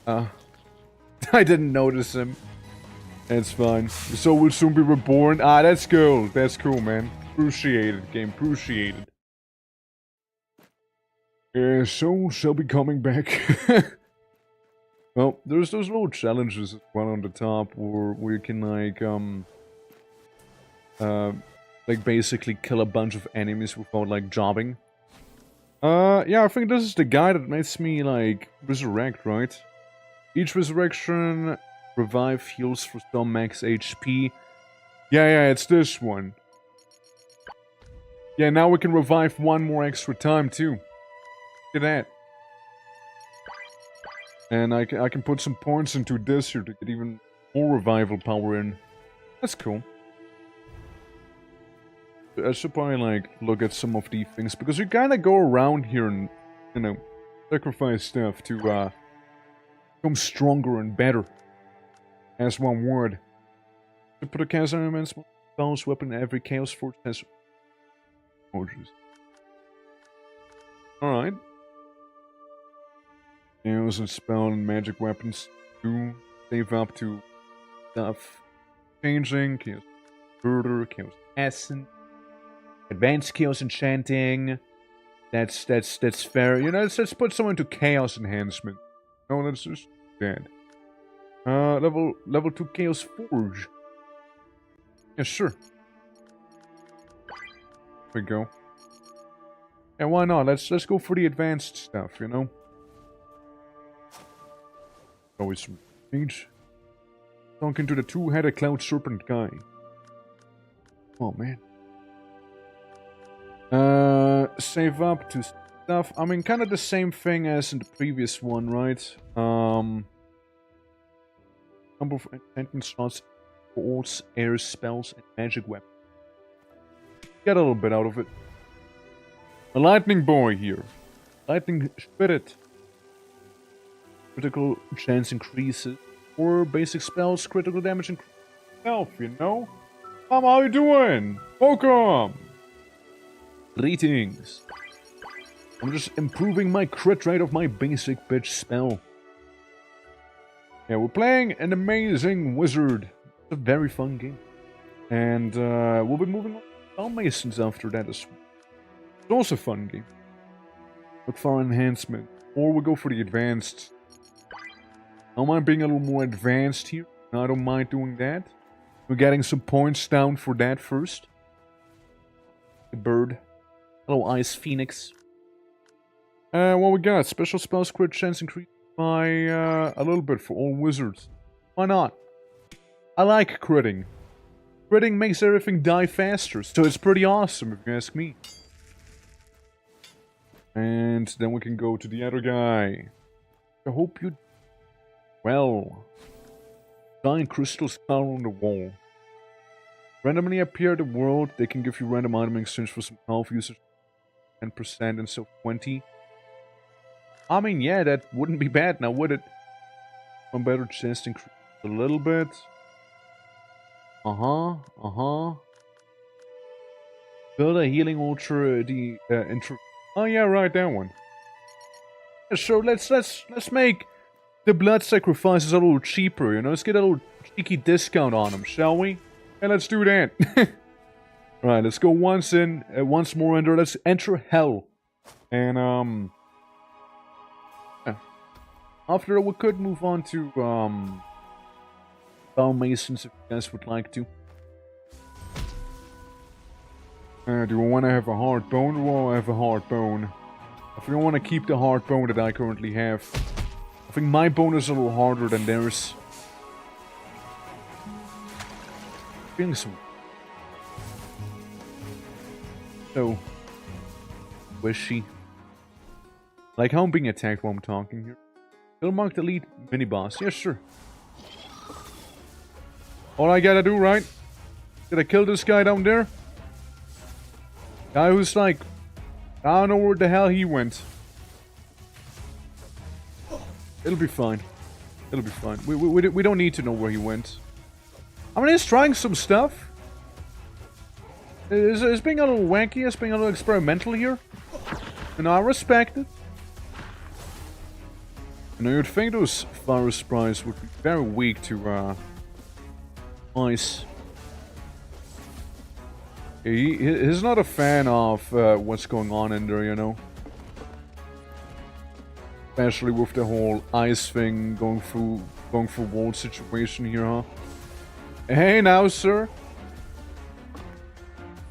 I didn't notice him. It's fine. So we'll soon be reborn. That's cool. That's cool, man. Appreciate it, game. Appreciate it. So shall be coming back. Well, there's those little challenges as well on the top where you can like basically kill a bunch of enemies without like jobbing. Yeah, I think this is the guy that makes me like resurrect, right? Each resurrection revive heals for some max HP. Yeah, it's this one. Yeah, now we can revive one more extra time too. Look at that. And I can put some points into this here to get even more revival power in. That's cool. I should probably like look at some of these things because you kind of go around here and, you know, sacrifice stuff to become stronger and better. As one word. To put a chaos element spells weapon in every chaos force has. Oh jeez. Alright. Chaos and spell and magic weapons do save up to stuff changing, chaos murder, chaos essence, advanced chaos enchanting. That's fair. You know, let's put someone to chaos enhancement. No, let's just dead. Level 2 chaos forge. Yeah, sure. There we go. And why not? Let's go for the advanced stuff, you know? Always some change. Talking to the two-headed cloud serpent guy. Oh man. Save up to stuff. I mean, kind of the same thing as in the previous one, right? Number of enchantment slots, bolts, air spells, and magic weapons. Get a little bit out of it. A lightning boy here. Lightning spirit. Critical chance increases. Or basic spells, critical damage increases. Health, you know? How you doing? Welcome! Greetings. I'm just improving my crit rate of my basic bitch spell. Yeah, we're playing an amazing wizard. It's a very fun game. And we'll be moving on to Masons after that as well. It's also a fun game. Look for enhancement. Or we'll go for the advanced. I don't mind being a little more advanced here. I don't mind doing that. We're getting some points down for that first. The bird. Hello, Ice Phoenix. What we got? Special spells crit chance increased by a little bit for all wizards. Why not? I like critting. Critting makes everything die faster, so it's pretty awesome if you ask me. And then we can go to the other guy. I hope you... Well... Giant crystal star on the wall. Randomly appear the world, they can give you random item in exchange for some health usage. 10% and so 20. I mean, yeah, that wouldn't be bad now, would it? One better chance to increase a little bit. Build a healing altar, oh yeah, right, that one. So let's make the blood sacrifices a little cheaper, you know? Let's get a little cheeky discount on them, shall we? Yeah, let's do that. Right, let's go once more enter. Let's enter hell. And, yeah. After that, we could move on to, Masons if you guys would like to. Do I want to have a hard bone or I have a hard bone? I think I want to keep the hard bone that I currently have. I think my bone is a little harder than theirs. Feeling some... So... Wishy. Like how I'm being attacked while I'm talking here. It'll mark the lead mini-boss. Yeah, sure. All I gotta do, right? Gotta kill this guy down there. Guy who's like... I don't know where the hell he went. It'll be fine. It'll be fine. We don't need to know where he went. I mean, he's trying some stuff. It's being a little wacky. It's being a little experimental here. And I respect it. You know, you'd think those fire sprites would be very weak to, ice. He's not a fan of what's going on in there, you know. Especially with the whole ice thing going through wall situation here, huh? Hey now, sir.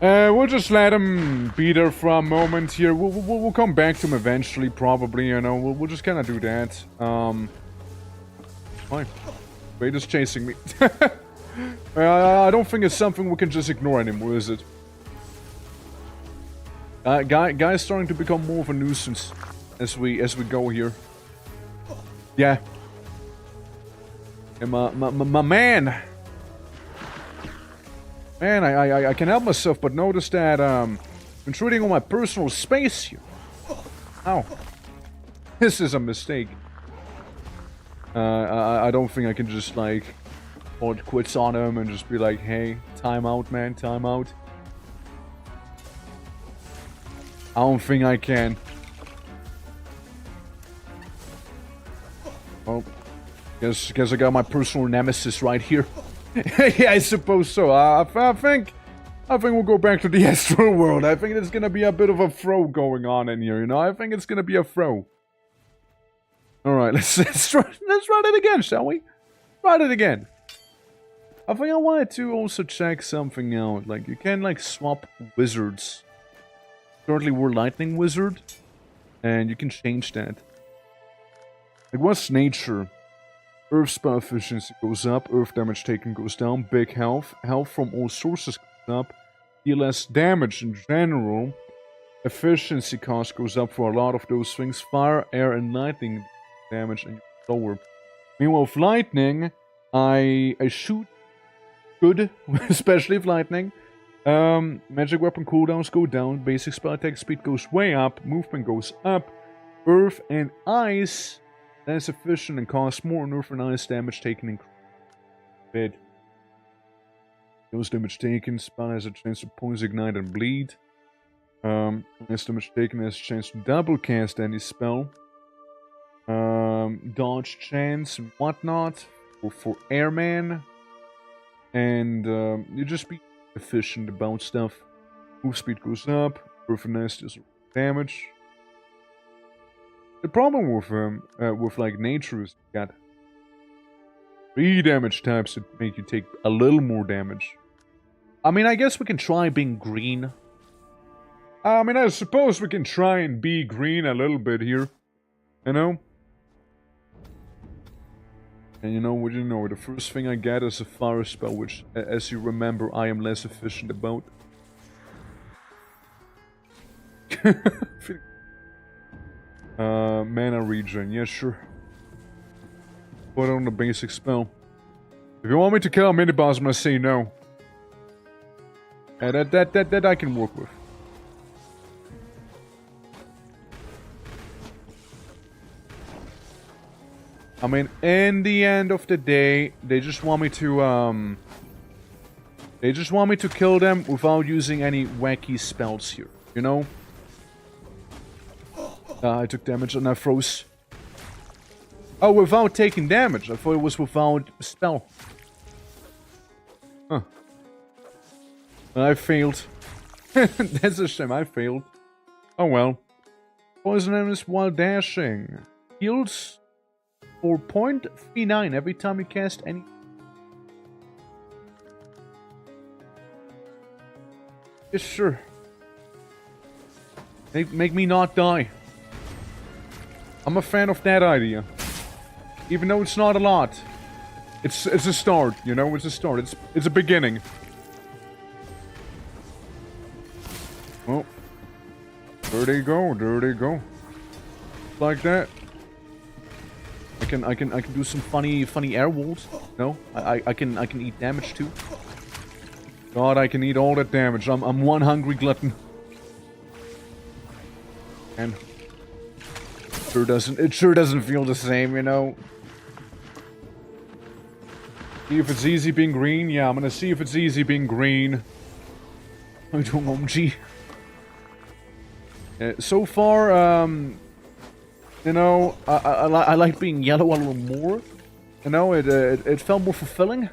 We'll just let him be there for a moment here. We'll come back to him eventually, probably, you know. We'll just kind of do that. Fine. Wait, is chasing me. I don't think it's something we can just ignore anymore, is it? Guy's starting to become more of a nuisance as we go here. Yeah. And my man. Man, I can help myself, but notice that intruding on my personal space here. Ow. This is a mistake. I don't think I can just like call it quits on him and just be like, hey, time out, man, time out. I don't think I can. Oh, guess I got my personal nemesis right here. Yeah, I suppose so. I think we'll go back to the astral world. I think there's gonna be a bit of a throw going on in here. You know, I think it's gonna be a throw. All right, let's run it again, shall we? Run it again. I think I wanted to also check something out. Like, you can like swap wizards. Currently, we're lightning wizard, and you can change that. Like, what's nature? Earth spell efficiency goes up, earth damage taken goes down, big health, health from all sources goes up, deal less damage in general, efficiency cost goes up for a lot of those things, fire, air, and lightning damage and lower. Meanwhile, with lightning, I shoot good, especially with lightning. Magic weapon cooldowns go down, basic spell attack speed goes way up, movement goes up, earth and ice less efficient and costs more, and earth and ice damage taken in bit. Those damage taken, spell has a chance to poison, ignite, and bleed. Ice damage taken has a chance to double cast any spell. Dodge chance and whatnot for airman. And you just be efficient about stuff. Move speed goes up, earth and ice does damage. The problem with like nature is you got 3 damage types that make you take a little more damage. I mean, I guess we can try being green. I mean, I suppose we can try and be green a little bit here. You know? And you know what, the first thing I get is a fire spell, which, as you remember, I am less efficient about. Mana regen, yeah, sure. Put on the basic spell. If you want me to kill a mini-boss, I'm gonna say no. That I can work with. I mean, in the end of the day, they just want me to, kill them without using any wacky spells here, you know? I took damage and I froze. Oh, without taking damage. I thought it was without spell. Huh. I failed. That's a shame, I failed. Oh well. Poison enemies while dashing. Heals for 0.39 every time you cast any... Yeah, sure. Make me not die. I'm a fan of that idea. Even though it's not a lot. It's a start, you know? It's a start. It's a beginning. Oh. There they go. There they go. Like that. I can do some funny air walls. No? I can eat damage too. God, I can eat all that damage. I'm one hungry glutton. And it sure doesn't feel the same, you know. See if it's easy being green. Yeah, I'm gonna see if it's easy being green. I don't know, gee. So far, you know, I like being yellow a little more. You know, it felt more fulfilling.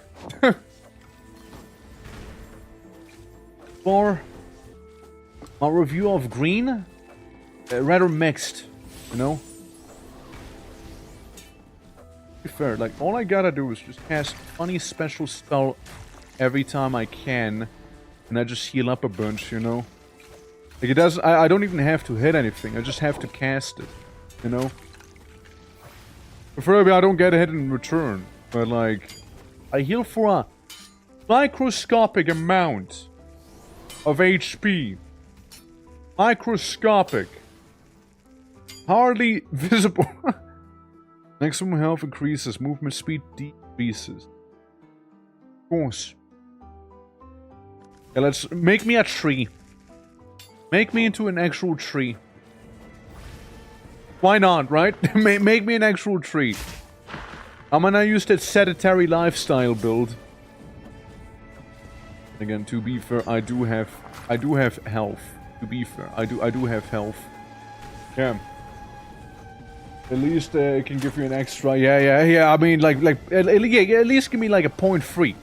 For my review of green, rather mixed, you know. fair. Like, all I gotta do is just cast funny special spell every time I can. And I just heal up a bunch, you know? Like, it does... I don't even have to hit anything. I just have to cast it, you know? Preferably, I don't get a hit in return. But, like... I heal for a microscopic amount of HP. Microscopic. Hardly visible. Maximum health increases. Movement speed decreases. Of course. Yeah, let's... Make me a tree. Make me into an actual tree. Why not, right? Make me an actual tree. I'm gonna use that sedentary lifestyle build. Again, to be fair, I do have health. To be fair, I do have health. Yeah. At least it can give you an extra. Yeah. I mean, like at least give me like a 0.3.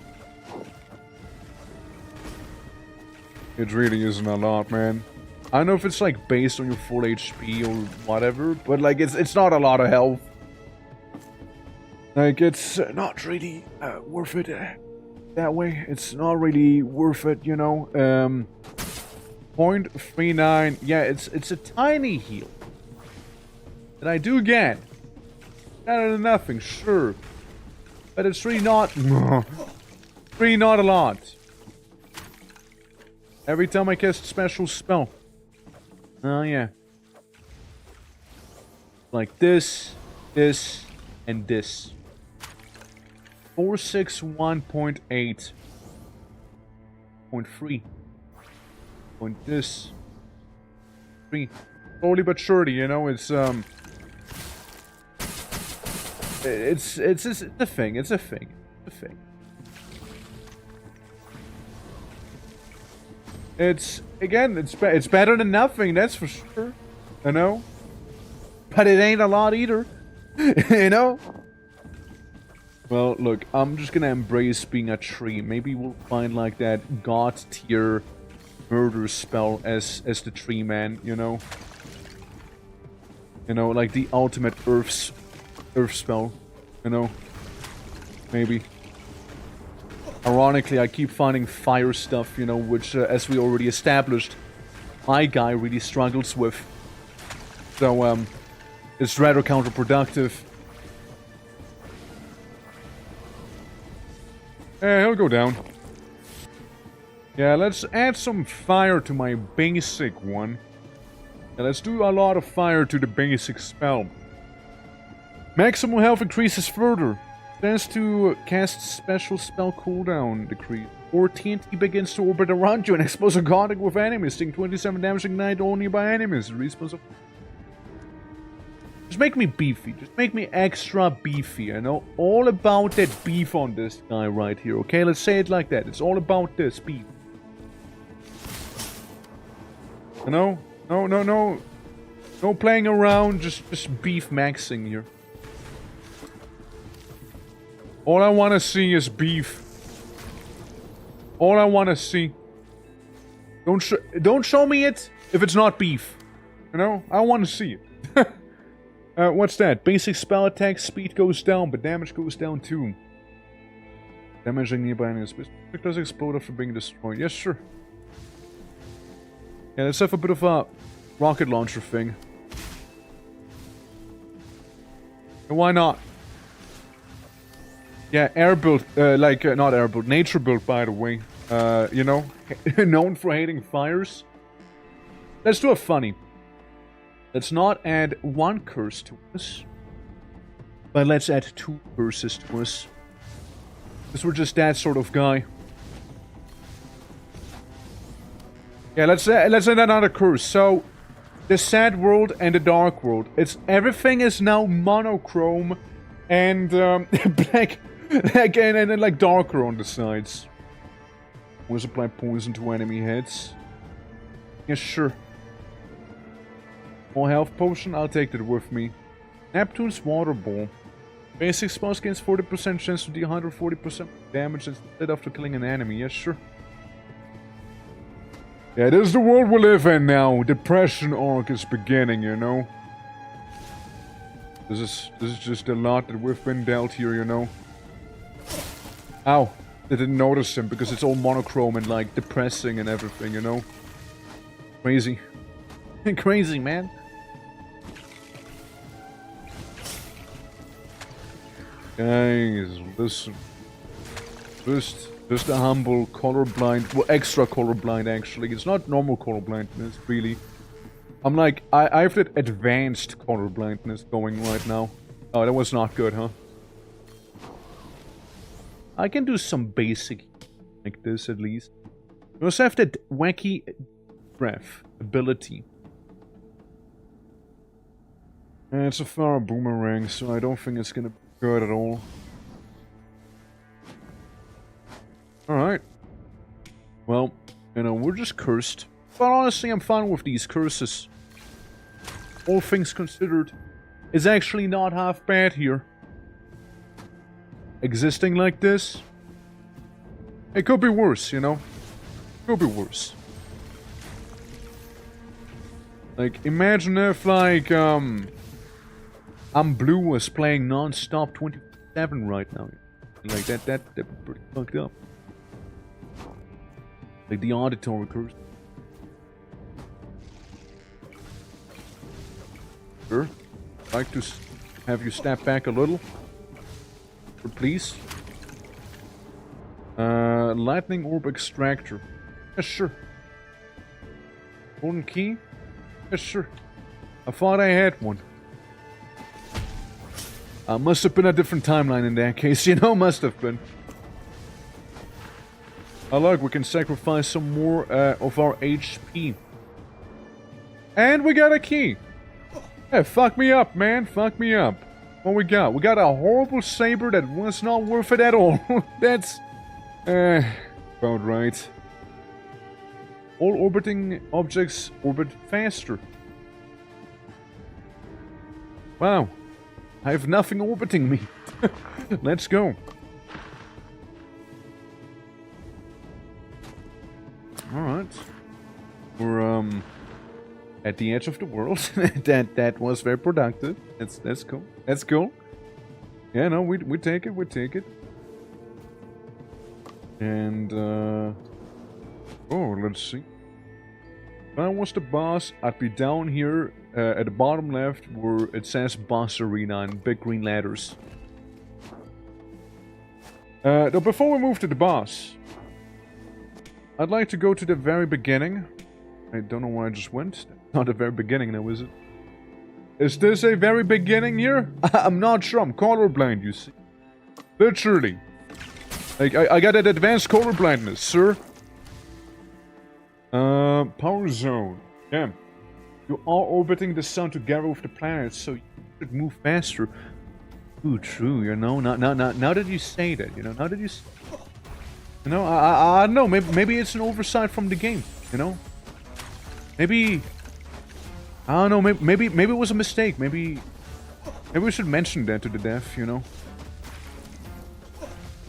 It really isn't a lot, man. I don't know if it's like based on your full HP or whatever, but like it's not a lot of health. Like it's not really worth it that way. It's not really worth it, you know. 0.39. Yeah, it's a tiny heal. And I do get better than nothing, sure, but it's really not. Really not a lot. Every time I cast a special spell. Oh, yeah. Like this, and this. 461.8. Point 3. Point this. 3. Slowly but surely, you know, it's a thing. It's a thing. It's better than nothing, that's for sure. You know? But it ain't a lot either. You know? Well, look, I'm just gonna embrace being a tree. Maybe we'll find like that god tier murder spell as the tree man, you know? You know, like the ultimate earth spell, you know? Maybe. Ironically, I keep finding fire stuff, you know, which, as we already established, my guy really struggles with. So, it's rather counterproductive. He'll go down. Yeah, let's add some fire to my basic one. Yeah, let's do a lot of fire to the basic spell. Maximum health increases further. Tends to cast special spell cooldown decrease. Or TNT begins to orbit around you and expose a contact with enemies, taking 27 damage ignited only by enemies. Respawns of... Just make me beefy. Just make me extra beefy. I know all about that beef on this guy right here. Okay, let's say it like that. It's all about this beef. You know? No playing around. Just beef maxing here. All I want to see is beef. All I want to see. Don't show me it if it's not beef. You know? I want to see it. What's that? Basic spell attack speed goes down, but damage goes down too. Damaging nearby enemies. It does explode after being destroyed. Yes, sure. Yeah, let's have a bit of a rocket launcher thing. And why not? Yeah, air build, not air build, nature build, by the way. You know, known for hating fires. Let's do a funny. Let's not add one curse to us, but let's add 2 curses to us. Because we're just that sort of guy. Yeah, let's add another curse. So, the sad world and the dark world. Everything is now monochrome and black. Again, and then like darker on the sides. Always apply poison to enemy heads. Yeah, sure. More health potion, I'll take that with me. Neptune's water ball. Basic spells gains 40% chance to deal 140% damage instead after killing an enemy. Yeah, sure. Yeah, this is the world we live in now. Depression arc is beginning, you know. This is just a lot that we've been dealt here, you know. Ow. I didn't notice him because it's all monochrome and like depressing and everything, you know. Crazy. Crazy, man. Guys, listen. Just a humble colorblind, well, extra colorblind actually. It's not normal colorblindness, really. I'm like, I have that advanced colorblindness going right now. Oh, that was not good, huh? I can do some basic like this at least. You also have that wacky breath ability. And it's a far boomerang, so I don't think it's gonna be good at all. Alright. Well, you know, we're just cursed. But honestly, I'm fine with these curses. All things considered, it's actually not half bad here. Existing like this, it could be worse, you know? It could be worse. Like, imagine if, like, I'm Blue was playing non-stop 24/7 right now. Like, that'd be pretty fucked up. Like, the auditory curse. Sure. I'd like to have you step back a little. Please. Lightning orb extractor. Yeah, sure. Golden key? Yeah, sure. I thought I had one. Must have been a different timeline in that case, you know, must have been. Oh look, we can sacrifice some more of our HP. And we got a key. Hey, fuck me up, man. Fuck me up. What we got? We got a horrible saber that was not worth it at all. That's... about right. All orbiting objects orbit faster. Wow. I have nothing orbiting me. Let's go. Alright. We're, at the edge of the world. that was very productive. That's cool. That's cool. Yeah, no, we take it, we take it. And oh, let's see. If I was the boss, I'd be down here at the bottom left where it says boss arena in big green letters. Though before we move to the boss, I'd like to go to the very beginning. I don't know where I just went. Not the very beginning now, is it? Is this a very beginning here? I'm not sure. I'm colorblind, you see. Literally. Like, I got that advanced colorblindness, sir. Power zone. Yeah. You are orbiting the sun together with the planets, so you should move faster. Ooh, true, you know. Now that you say that, you know. Now that you... You know, I don't know. Maybe it's an oversight from the game, you know. Maybe... I don't know, maybe it was a mistake. Maybe we should mention that to the dev, you know.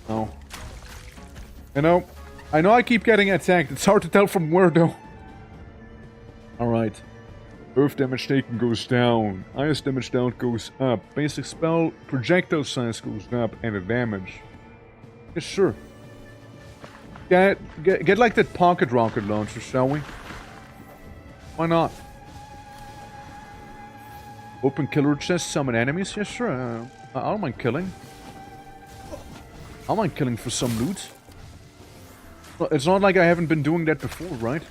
No. You know, I know I keep getting attacked. It's hard to tell from where though. Alright. Earth damage taken goes down. Ice damage dealt goes up. Basic spell projectile size goes up and the damage. Yeah, sure. Get like that pocket rocket launcher, shall we? Why not? Open killer chest, summon enemies? Yeah, sure. I don't mind killing. I don't mind killing for some loot. It's not like I haven't been doing that before, right?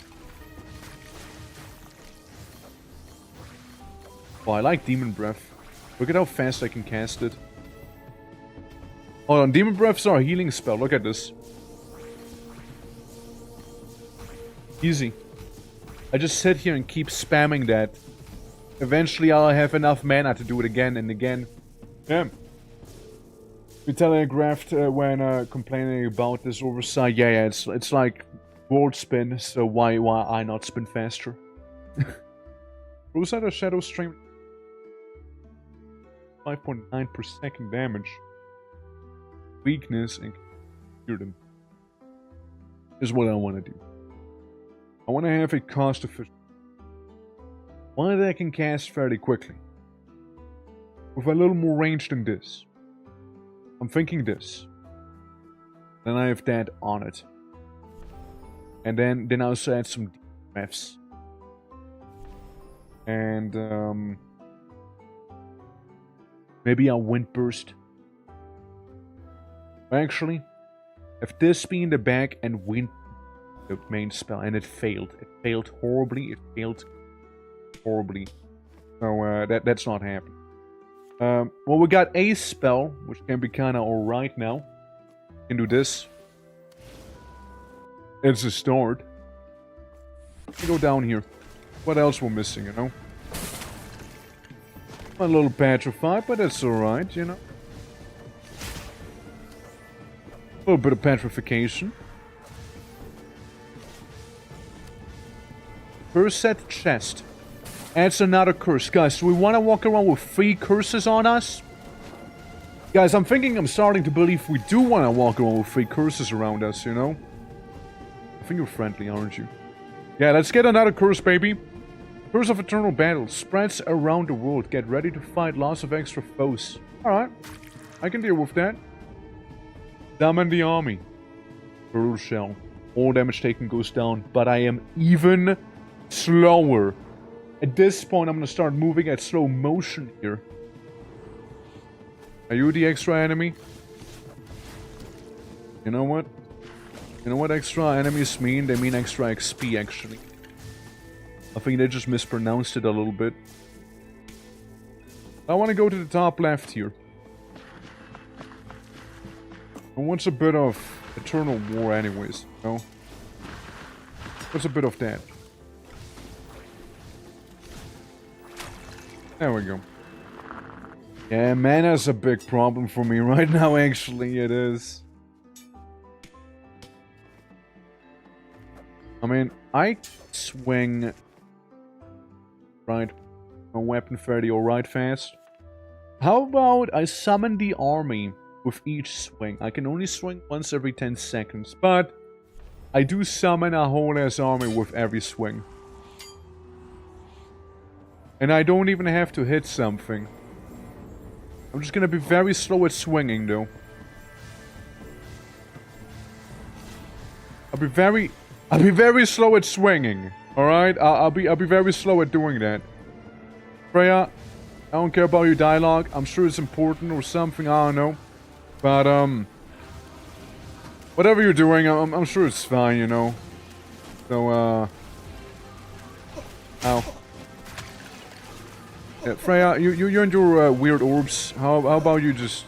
Oh, I like Demon Breath. Look at how fast I can cast it. Hold on, Demon Breath's our healing spell. Look at this. Easy. I just sit here and keep spamming that. Eventually I'll have enough mana to do it again and again. Yeah. We telegraphed when complaining about this oversight. Yeah, it's like world spin, so why I not spin faster? Rosetta Shadow Stream 5.9 per second damage. Weakness and cure them. Is what I want to do. I want to have a cost efficient one that I can cast fairly quickly. with a little more range than this. I'm thinking this. Then I have that on it. And then I also add some DMFs. And maybe a wind burst. Actually, if this be in the back and wind the main spell, and it failed. It failed horribly. It failed horribly. So that's not happening. Well, we got a spell, which can be kind of alright now. Can do this. It's a start. Let me go down here. What else we're missing, you know? A little petrified, but that's alright, you know? A little bit of petrification. Curse set chest. Adds another curse. Guys, do we want to walk around with 3 curses on us? Guys, I'm starting to believe we do want to walk around with 3 curses around us, you know? I think you're friendly, aren't you? Yeah, let's get another curse, baby. Curse of Eternal Battle. Spreads around the world. Get ready to fight lots of extra foes. Alright. I can deal with that. Summon the army. Brutal Shell. All damage taken goes down, but I am even slower. At this point, I'm gonna start moving at slow motion here. Are you the extra enemy? You know what? You know what extra enemies mean? They mean extra XP, actually. I think they just mispronounced it a little bit. I want to go to the top left here. And what's a bit of Eternal War anyways, you know? What's a bit of that? There we go. Yeah, mana's a big problem for me right now, actually, it is. I mean, I swing... Right. My weapon fairly alright fast. How about I summon the army with each swing? I can only swing once every 10 seconds, but I do summon a whole ass army with every swing. And I don't even have to hit something. I'm just gonna be very slow at swinging, though. I'll be very slow at swinging. Alright? I'll be very slow at doing that. Freya, I don't care about your dialogue. I'm sure it's important or something, I don't know. But, whatever you're doing, I'm sure it's fine, you know. So, ow. Yeah, Freya, you and your weird orbs, how about you just,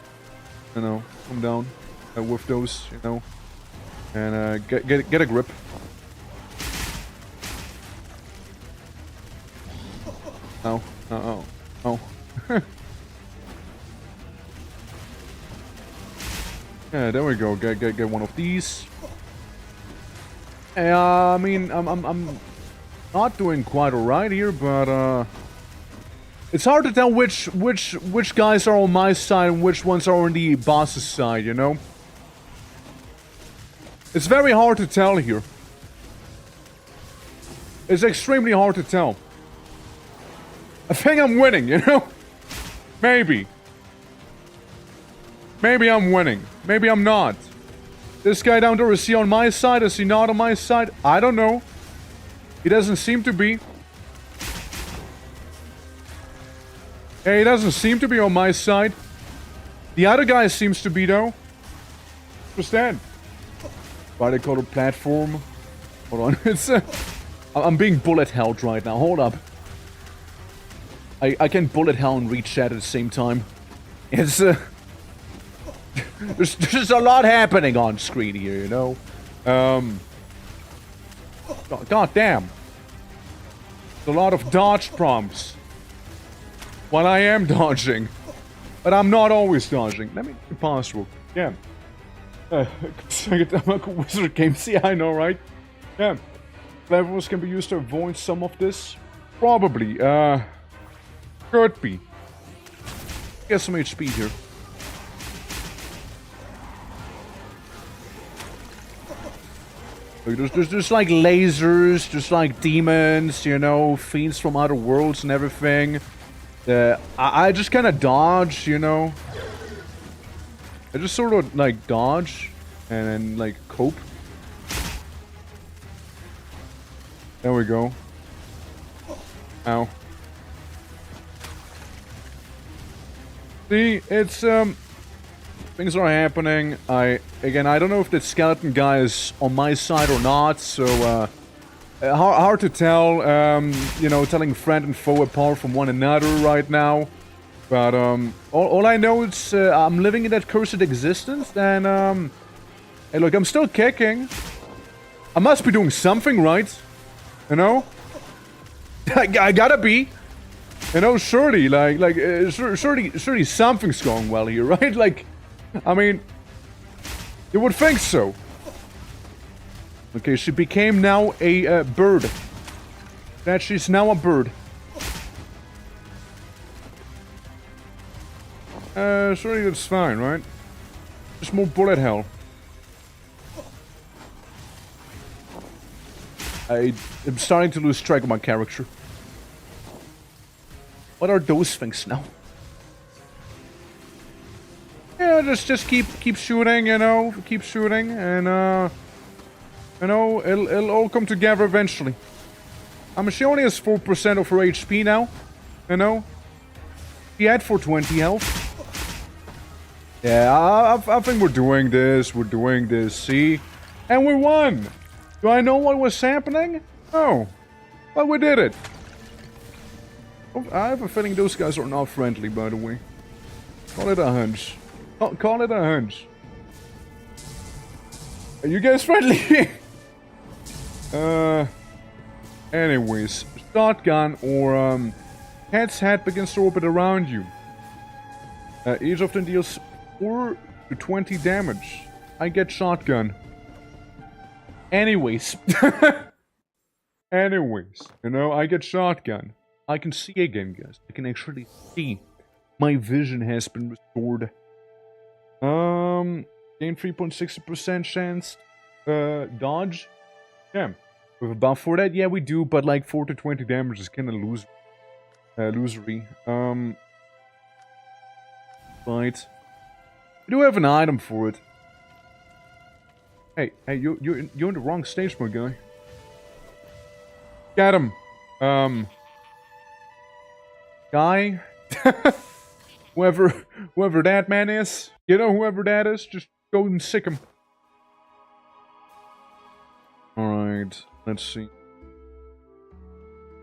you know, come down with those, you know, and get a grip. Oh, oh. Yeah, there we go. Get one of these. I mean, I'm not doing quite alright here, but it's hard to tell which guys are on my side and which ones are on the boss's side, you know? It's very hard to tell here. It's extremely hard to tell. I think I'm winning, you know? Maybe. Maybe I'm winning. Maybe I'm not. This guy down there, is he on my side? Is he not on my side? I don't know. He doesn't seem to be. Hey, he doesn't seem to be on my side. The other guy seems to be, though. What's that? Why they call it platform? Hold on. It's I'm being bullet held right now. Hold up. I can bullet hell and reach that at the same time. It's there's a lot happening on screen here, you know. God damn. There's a lot of dodge prompts. While I am dodging, but I'm not always dodging. Let me pause real quick. Yeah. Wizard games. Yeah, I know, right? Yeah. Levels can be used to avoid some of this. Probably. Could be. Get some HP here. Look, there's like lasers, there's like demons, you know, fiends from other worlds and everything. I just kind of dodge, you know. I just sort of like dodge and then like cope. There we go. Ow. See, it's things are happening. I don't know if the skeleton guy is on my side or not, so hard to tell. You know, telling friend and foe apart from one another right now. But all I know is I'm living in that cursed existence, and hey, look, I'm still kicking. I must be doing something right, you know. I gotta be. You know, surely, surely something's going well here, right? Like, I mean, you would think so. Okay, she became now a bird. That she's now a bird. Surely that's fine, right? Just more bullet hell. I am starting to lose track of my character. What are those things now? Yeah, just keep shooting, you know, keep shooting, and you know, it'll all come together eventually. I mean, she only has 4% of her HP now, you know. She had 420 health. Yeah, I think we're doing this. We're doing this. See, and we won. Do I know what was happening? No, but we did it. I have a feeling those guys are not friendly, by the way. Call it a hunch. Call it a hunch. Are you guys friendly? Anyways, shotgun or cat's head begins to orbit around you. Each of them deals 4 to 20 damage. I get shotgun. Anyways. Anyways, you know, I get shotgun. I can see again, guys. I can actually see. My vision has been restored. Gain 3.60% chance. Dodge. Yeah. With a buff for that, yeah, we do. But like 4 to 20 damage is kind of illusory. Right. We do have an item for it. Hey, you're in the wrong stage, my guy. Got him. Guy. whoever that man is, you know, whoever that is, just go and sick him. Alright, let's see.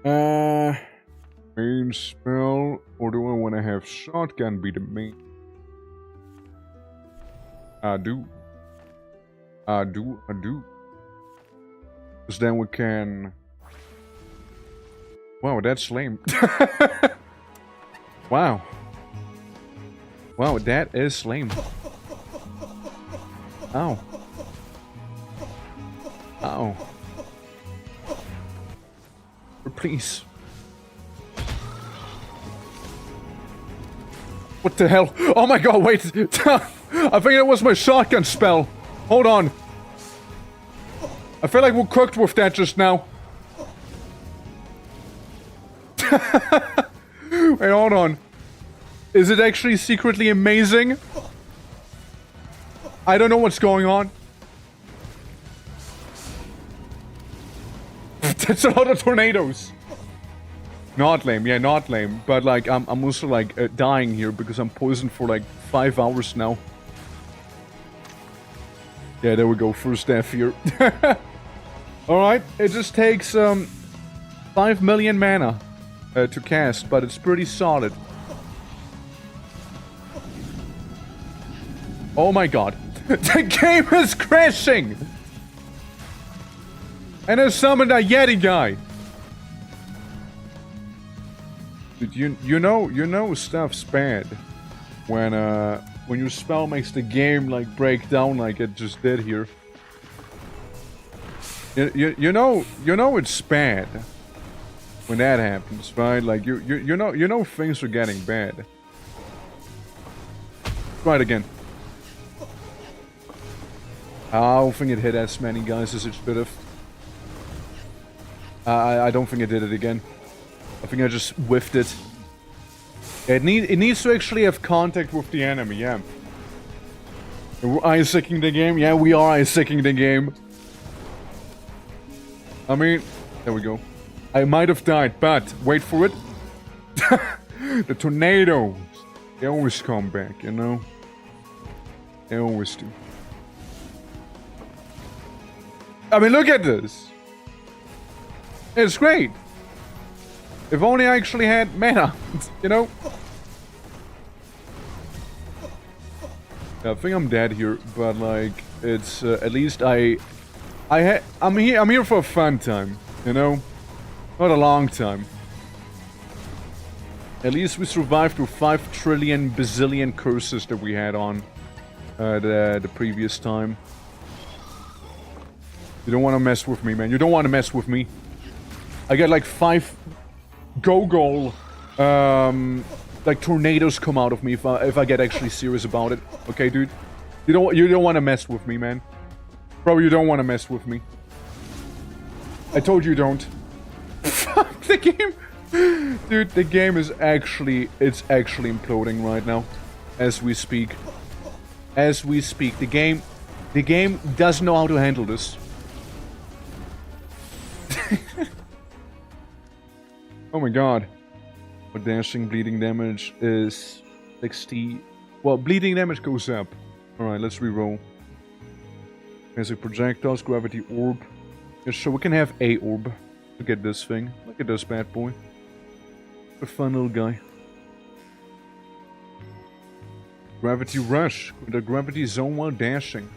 Main spell, or do I want to have shotgun be the main? I do. Because then we can... Wow, that's lame. Wow. Wow, that is lame. Ow. Ow. Please. What the hell? Oh my god, wait. I think that was my shotgun spell. Hold on. I feel like we're cooked with that just now. Wait, hold on. Is it actually secretly amazing? I don't know what's going on. That's a lot of tornadoes. Not lame, yeah, not lame. But like, I'm also like dying here because I'm poisoned for like 5 hours now. Yeah, there we go. First death here. Alright, it just takes 5 million mana to cast, but it's pretty solid. Oh my god. The game is crashing! And I summoned a Yeti guy. Dude, you know stuff's bad when your spell makes the game like break down like it just did here. You know it's bad when that happens, right? Like you know things are getting bad. Try it again. I don't think it hit as many guys as it should have. I don't think I did it again. I think I just whiffed it. It needs to actually have contact with the enemy, yeah. We're icing the game? Yeah, we are icing the game. I mean, there we go. I might have died, but wait for it. The tornadoes. They always come back, you know? They always do. I mean, look at this. It's great. If only I actually had mana, you know? I think I'm dead here, but like, it's at least I'm here for a fun time, you know? Not a long time. At least we survived through 5 trillion bazillion curses that we had on the previous time. You don't want to mess with me, man. You don't want to mess with me. I get like 5 go-goal like tornadoes come out of me if I get actually serious about it. Okay, dude? You don't want to mess with me, man. Bro, you don't want to mess with me. I told you don't. Fuck the game. Dude, the game is actually imploding right now as we speak. As we speak. The game doesn't know how to handle this. Oh my god. What dashing bleeding damage is 60. Well, bleeding damage goes up. Alright, let's reroll. Basic projectiles, gravity orb. Yeah, so we can have a orb. Look at this thing. Look at this bad boy. A fun little guy. Gravity rush. The gravity zone while dashing.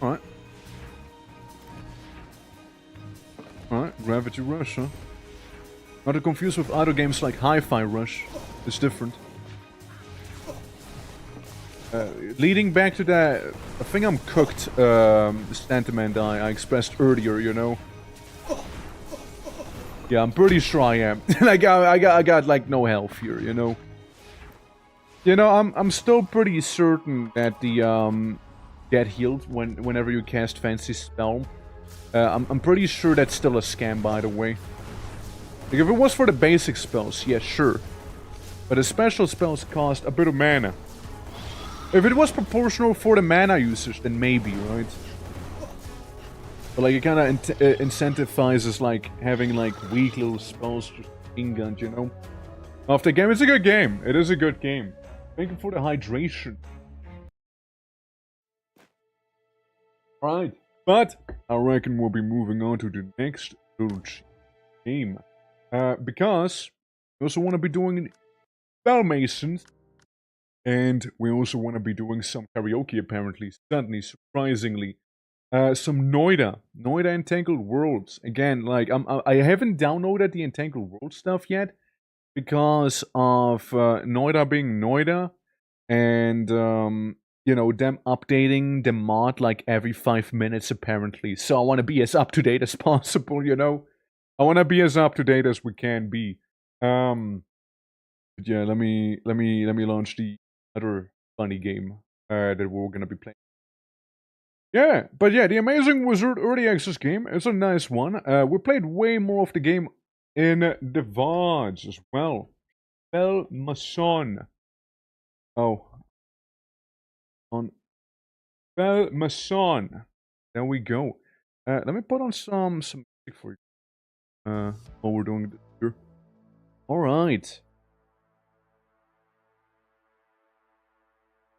Alright. Alright, gravity rush, huh? Not to confuse with other games like Hi-Fi Rush. It's different. Leading back to that, I think I'm cooked sentiment I expressed earlier, you know? Yeah, I'm pretty sure I am. Like, I got like no health here, you know? You know, I'm still pretty certain that the get healed whenever you cast fancy spell. I'm pretty sure that's still a scam, by the way. Like, if it was for the basic spells, yeah, sure. But the special spells cost a bit of mana. If it was proportional for the mana usage, then maybe, right? But like, it kind of incentivizes like having like weak little spells just being gunned, you know? After game, it's a good game. It is a good game. Thank you for the hydration. Right. But I reckon we'll be moving on to the next little game. Because we also want to be doing Bell Masons. And we also want to be doing some karaoke, apparently. Suddenly, surprisingly. Some MOITA Entangled Worlds. Again, like, I haven't downloaded the Entangled World stuff yet. Because of MOITA being MOITA. And, you know, them updating the mod like every 5 minutes, apparently. So I want to be as up-to-date as possible, you know? I want to be as up-to-date as we can be. But yeah, let me launch the other funny game that we're gonna be playing. Yeah, but yeah, the Amazing Wizard Early Access game is a nice one. We played way more of the game in the VODs as well. Belle Mason. Oh. On Belle Mason. There we go. Let me put on some music for you. While we're doing this here. Alright.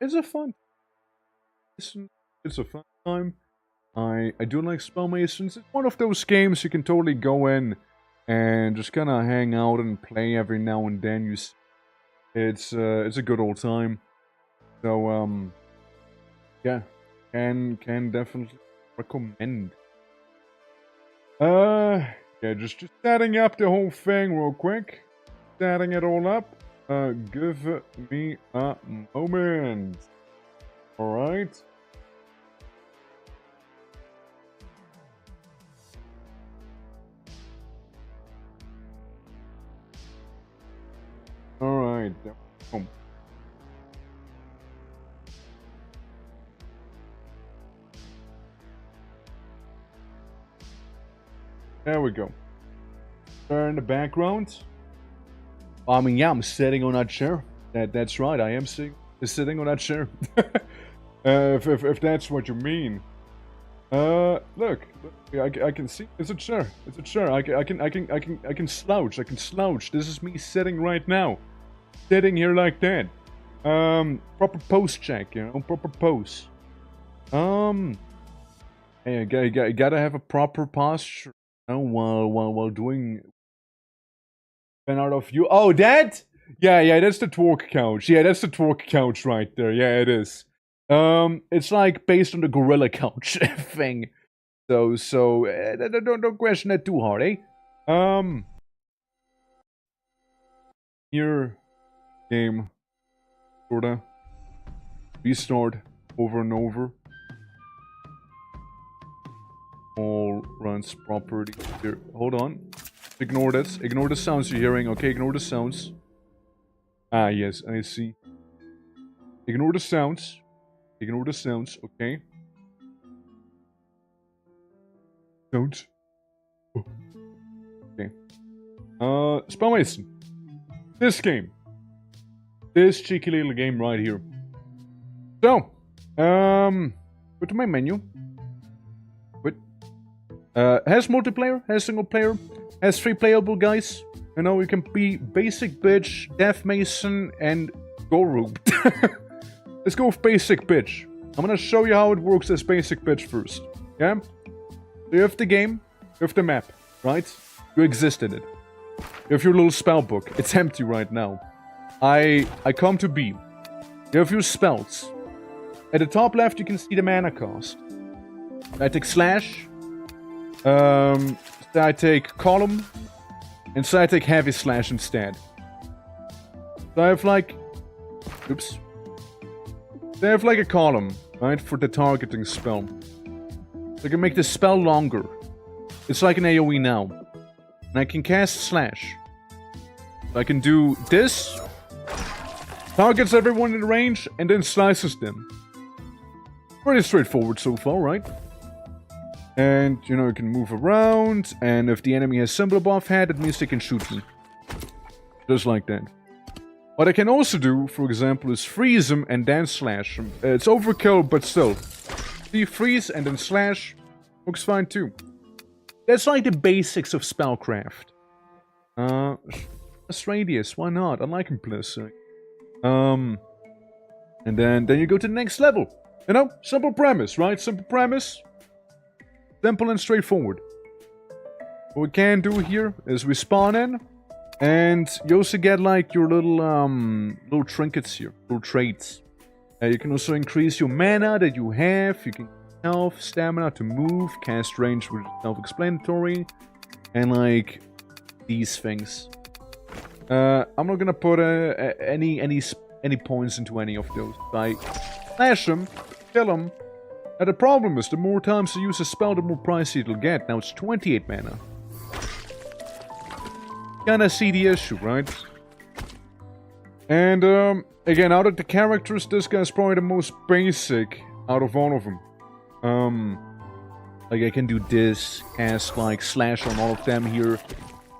It's a fun. It's a fun time. I do like Spell Masons. It's one of those games you can totally go in and just kind of hang out and play every now and then. It's a good old time. So yeah, can definitely recommend. Yeah, just setting up the whole thing real quick. Setting it all up. Give me a moment. Alright. Alright. There we go. There in the background. I mean, yeah, I'm sitting on that chair. That's right, I am sitting on that chair. If that's what you mean. Look, I can see. It's a chair. It's a chair. I can slouch. I can slouch. This is me sitting right now, sitting here like that. Proper pose check, you know, proper pose. Hey, you gotta have a proper posture, you know, while doing an art of you. Oh, that? Yeah, that's the twerk couch. Yeah, that's the twerk couch right there. Yeah, it is. It's like based on the gorilla couch thing. So, don't question that too hard, eh? Here, game, sorta, restart over and over. All runs properly here. Hold on. Ignore this. Ignore the sounds you're hearing. Okay, ignore the sounds. Ah, yes, I see. Ignore the sounds. Ignore the sounds, okay? Sounds. Oh. Okay. Spell Mason. This game. This cheeky little game right here. So, go to my menu. Wait. Has multiplayer, has single player, has 3 playable guys. You know, you can be basic bitch, death mason, and Goru. Let's go with basic bitch. I'm gonna show you how it works as basic bitch first. Yeah? So you have the game, you have the map, right? You exist in it. You have your little spell book. It's empty right now. I come to B. You have your spells. At the top left, you can see the mana cost. I take slash. I take column. And so I take heavy slash instead. So I have like... Oops. So I have like a column, right, for the targeting spell. So I can make the spell longer. It's like an AoE now. And I can cast slash. So I can do this. Targets everyone in range and then slices them. Pretty straightforward so far, right? And, you know, you can move around, and if the enemy has symbol above head, it means they can shoot me. Just like that. What I can also do, for example, is freeze them and then slash them. It's overkill, but still. See, freeze and then slash works fine too. That's like the basics of spellcraft. Plus radius, why not? I like implicit. And then you go to the next level. You know, simple premise, right? Simple premise. Simple and straightforward. What we can do here is we spawn in, and you also get like your little trinkets here, little traits. You can also increase your mana that you have. You can health, stamina to move, cast range, which is self-explanatory, and like these things. I'm not gonna put any points into any of those. I slash them, kill them. Now the problem is, the more times you use a spell, the more pricey it'll get. Now it's 28 mana. Kinda see the issue, right? And, again, out of the characters, this guy's probably the most basic out of all of them. Like, I can do this, cast, like, slash on all of them here.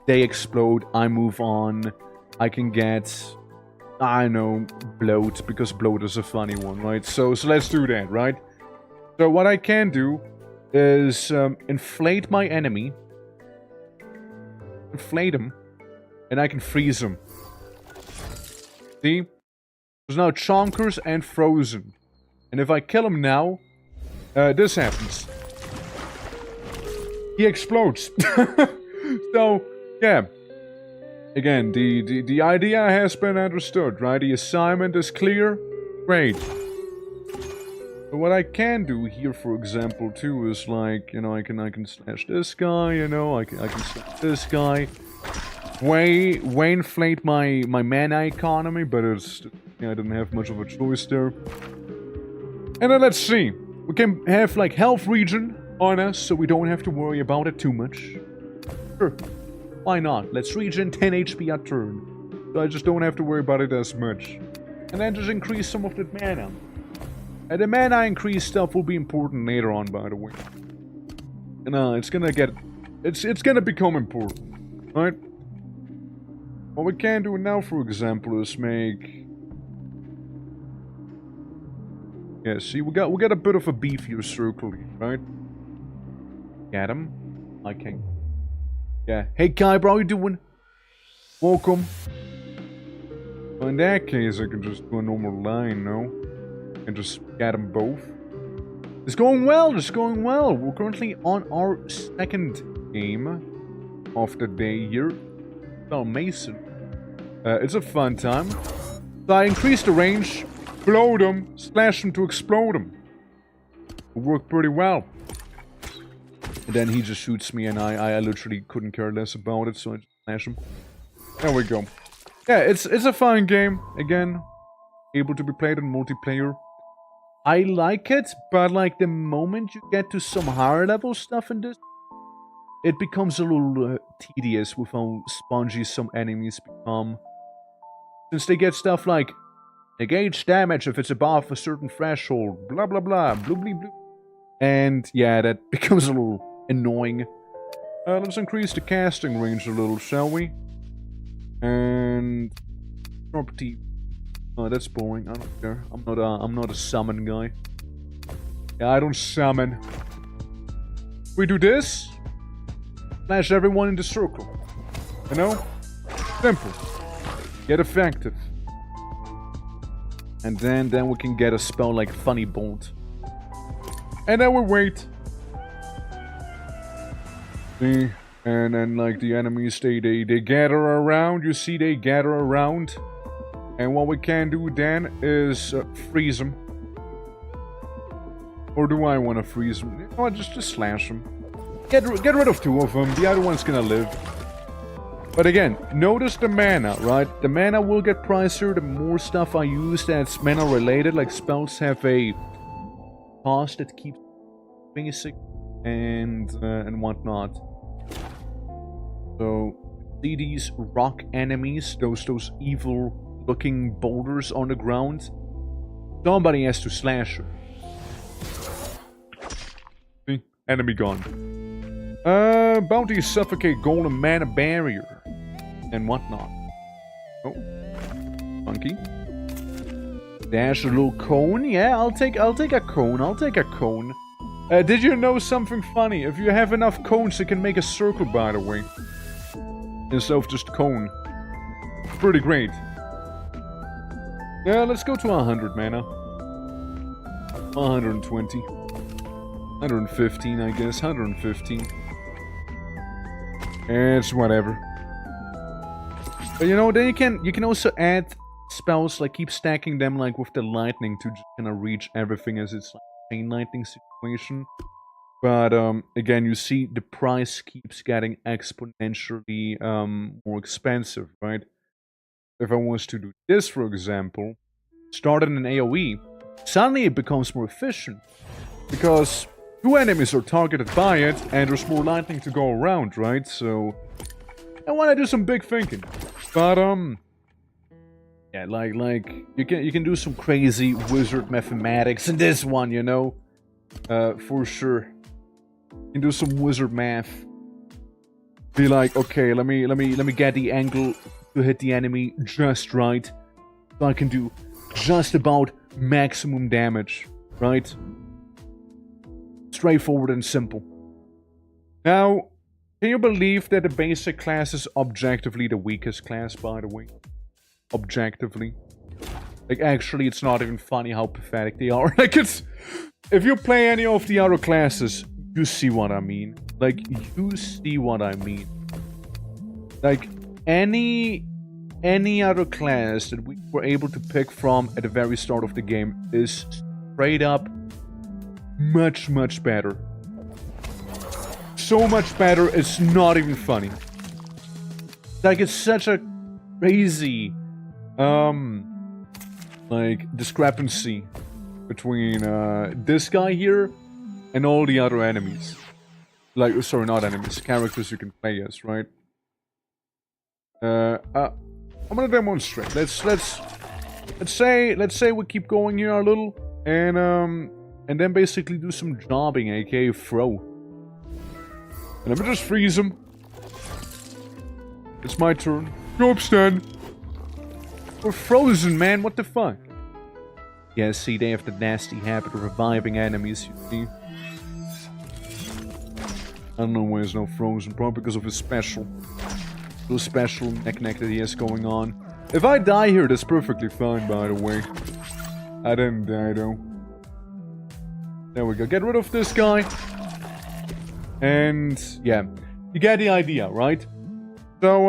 They explode, I move on. I can get, I know, bloat, because bloat is a funny one, right? So let's do that, right? So what I can do is inflate my enemy, inflate him, and I can freeze him. See? There's now chonkers and frozen. And if I kill him now, this happens. He explodes. So, yeah. Again, the idea has been understood, right? The assignment is clear. Great. But what I can do here, for example, too, is like, you know, I can slash this guy, you know, I can slash this guy. Way inflate my mana economy, but it's, yeah, I didn't have much of a choice there. And then let's see. We can have like health regen on us, so we don't have to worry about it too much. Sure. Why not? Let's regen 10 HP a turn. So I just don't have to worry about it as much. And then just increase some of that mana. And the mana increase stuff will be important later on, by the way. And it's gonna get... It's gonna become important. Right? What we can do now, for example, is make Yeah, see, we got a bit of a beefier circle here, right? Get him. I can. Yeah. Hey, Kai, bro, how you doing? Welcome. Well, in that case, I can just do a normal line, no? And just get them both. It's going well, it's going well. We're currently on our second game of the day here. Oh, Mason. It's a fun time. So I increased the range, blow them, slash them to explode them. It worked pretty well. And then he just shoots me and I literally couldn't care less about it, so I just slash him. There we go. Yeah, it's a fun game. Again, able to be played in multiplayer. I like it, but like the moment you get to some higher level stuff in this, it becomes a little tedious with how spongy some enemies become. Since they get stuff like negate damage if it's above a certain threshold, blah blah blah, blue blue blue. And yeah, that becomes a little annoying. Let's increase the casting range a little, shall we? And property. Oh, that's boring. I don't care. I'm not a summon guy. Yeah, I don't summon. We do this. Flash everyone in the circle. You know? Simple. Get effective. And then we can get a spell like Funny Bolt. And then we wait. See? And then like the enemies, they gather around. You see, they gather around. And what we can do then is freeze them. Or do I want to freeze them? You know what, just slash them. Get rid of two of them. The other one's gonna live. But again, notice the mana, right? The mana will get pricier the more stuff I use that's mana related. Like spells have a cost that keeps basic and whatnot. So see these rock enemies, those evil looking boulders on the ground. Somebody has to slash her. See? Enemy gone. Bounties suffocate golden mana barrier. And whatnot. Oh. Funky. Dash a little cone. Yeah, I'll take a cone. I'll take a cone. Did you know something funny? If you have enough cones, you can make a circle, by the way. Instead of just cone. Pretty great. Yeah, let's go to 100 mana. 120. 115, I guess. 115. It's whatever. But you know, then you can also add spells, like keep stacking them like with the lightning to just kind of reach everything as it's like a chain lightning situation. But again, you see the price keeps getting exponentially more expensive, right? If I was to do this, for example, start in an AoE, suddenly it becomes more efficient. Because two enemies are targeted by it, and there's more lightning to go around, right? So, I want to do some big thinking. But, yeah, like, you can do some crazy wizard mathematics in this one, you know? For sure. You can do some wizard math. Be like, okay, let me get the angle to hit the enemy just right, so I can do just about maximum damage, right? Straightforward and simple. Now, can you believe that the basic class is objectively the weakest class, by the way? Objectively. Like, actually, it's not even funny how pathetic they are. Like, it's... If you play any of the other classes, you see what I mean. Like, you see what I mean. Like, any other class that we were able to pick from at the very start of the game is straight up much, much better. So much better, it's not even funny. Like, it's such a crazy, like, discrepancy between, this guy here and all the other enemies. Like, sorry, not enemies, characters you can play as, right? I'm gonna demonstrate. Let's say we keep going here a little, and then basically do some jobbing, aka throw. And let me just freeze him. It's my turn. Go up, Stan. We're frozen, man. What the fuck? Yeah, see, they have the nasty habit of reviving enemies, you see. I don't know why there's no frozen, probably because of his special. Little special knack that he has going on. If I die here, that's perfectly fine, by the way. I didn't die, though. There we go. Get rid of this guy. And, yeah. You get the idea, right? So,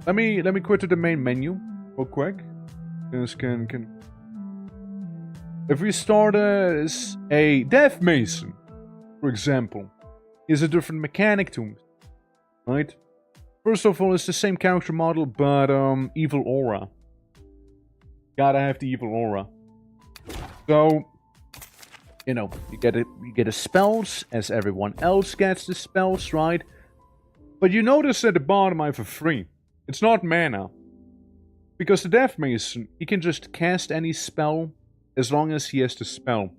let me quit to the main menu real quick. This can... If we start as a Death Mason, for example, is a different mechanic to him, right? First of all, it's the same character model, but evil aura. Gotta have the evil aura. So, you know, you get the spells as everyone else gets the spells, right? But you notice at the bottom I have a 3. It's not mana. Because the Death Mason, he can just cast any spell as long as he has the spell.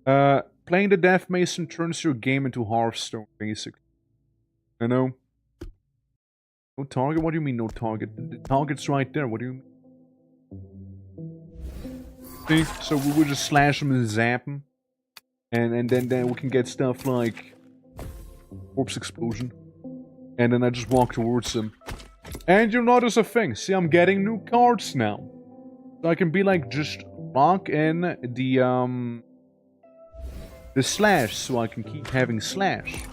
Playing the Death Mason turns your game into Hearthstone, basically. You know? No target? What do you mean no target? The target's right there, what do you mean? See? So we would just slash him and zap him. And then we can get stuff like... Corpse Explosion. And then I just walk towards him. And you'll notice a thing. See, I'm getting new cards now. So I can be like, just lock in the slash, so I can keep having slash.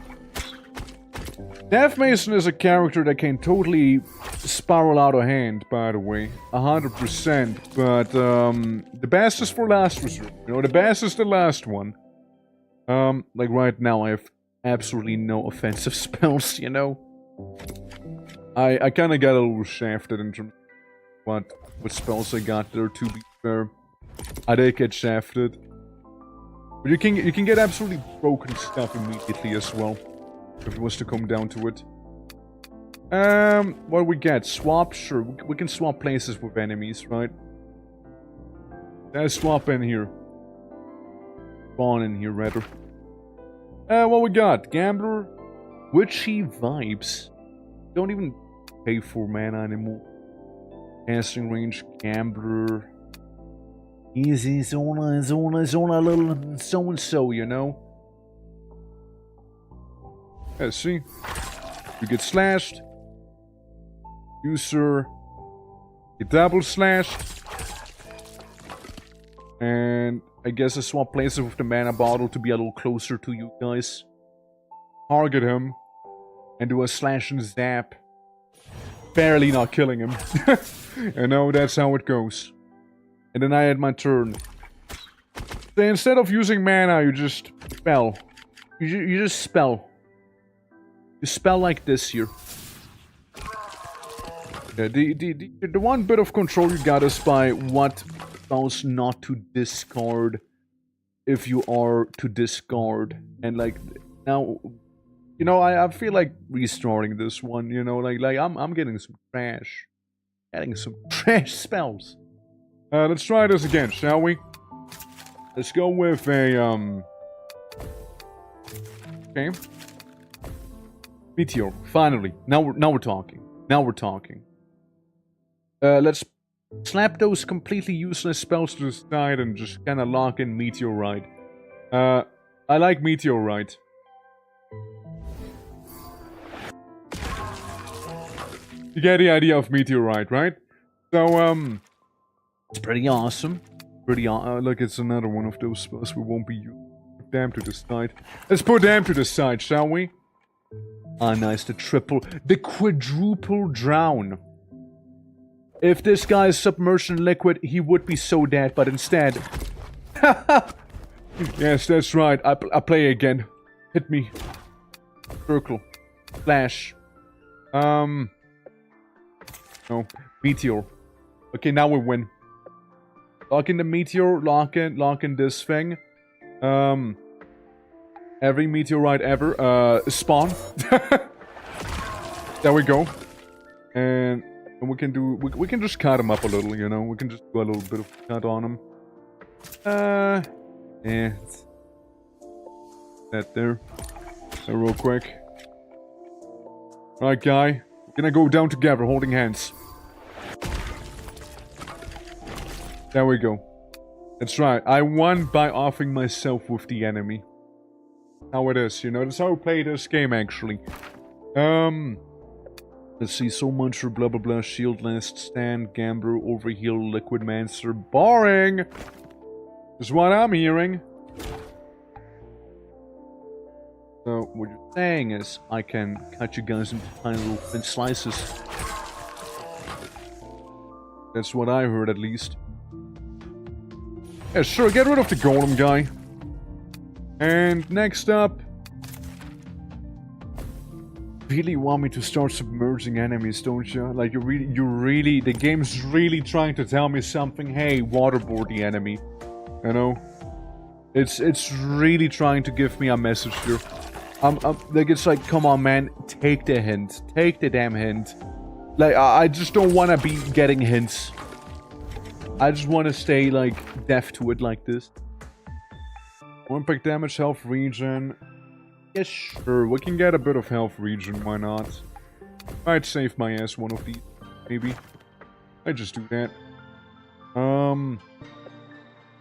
Death Mason is a character that can totally spiral out of hand, by the way. 100%. But, the best is for last resort. You know, the best is the last one. Like right now, I have absolutely no offensive spells, you know? I kinda got a little shafted in terms of what spells I got there, to be fair. I did get shafted. But you can get absolutely broken stuff immediately as well. If it was to come down to it. What do we get? Swap? Sure, we can swap places with enemies, right? Let's swap in here. Spawn in here, rather. What we got? Gambler. Witchy Vibes. Don't even pay for mana anymore. Casting range. Gambler. Easy zona, little so-and-so, you know? Yeah, see? You get slashed. User. Get double slashed. And I guess I swap places with the mana bottle to be a little closer to you guys. Target him. And do a slash and zap. Barely not killing him. You know, that's how it goes. And then I had my turn. So instead of using mana, you just spell. You just spell. You spell like this here. The one bit of control you got is by what spells not to discard if you are to discard. And like now, you know, I feel like restarting this one. You know, like I'm getting some trash, spells. Let's try this again, shall we? Let's go with a okay. Meteor. Finally, now we're talking. Let's slap those completely useless spells to the side and just kind of lock in Meteorite. I like Meteorite. You get the idea of Meteorite, right? So, it's pretty awesome. Look, it's another one of those spells we won't be using. Put them to the side. Let's put them to the side, shall we? Ah, nice. The quadruple drown. If this guy is submerged in liquid, he would be so dead, but instead... Yes, that's right. I play again. Hit me. Circle. Flash. No. Meteor. Okay, now we win. Lock in the meteor, lock in this thing. Every meteorite ever. Spawn. There we go. And we can do, we can just cut him up a little, you know? We can just do a little bit of cut on him. Yeah. That there. Real quick. Alright, guy. We're gonna go down together, holding hands. There we go. That's right. I won by offing myself with the enemy. How it is, you know. That's how I play this game, actually. Let's see. So much for blah blah blah. Shield last stand, gambler, overheal, liquid mancer. Boring. Is what I'm hearing. So what you're saying is, I can cut you guys into tiny little thin slices. That's what I heard, at least. Yeah, sure, get rid of the golem guy. And next up... Really want me to start submerging enemies, don't you? Like, you really... The game's really trying to tell me something. Hey, waterboard the enemy. You know? It's really trying to give me a message here. Like, it's like, come on, man. Take the hint. Take the damn hint. Like, I just don't want to be getting hints. I just want to stay, like, deaf to it like this. Impact damage, health regen. Yeah, sure. We can get a bit of health regen, why not? I'd save my ass one of these, maybe. I just do that.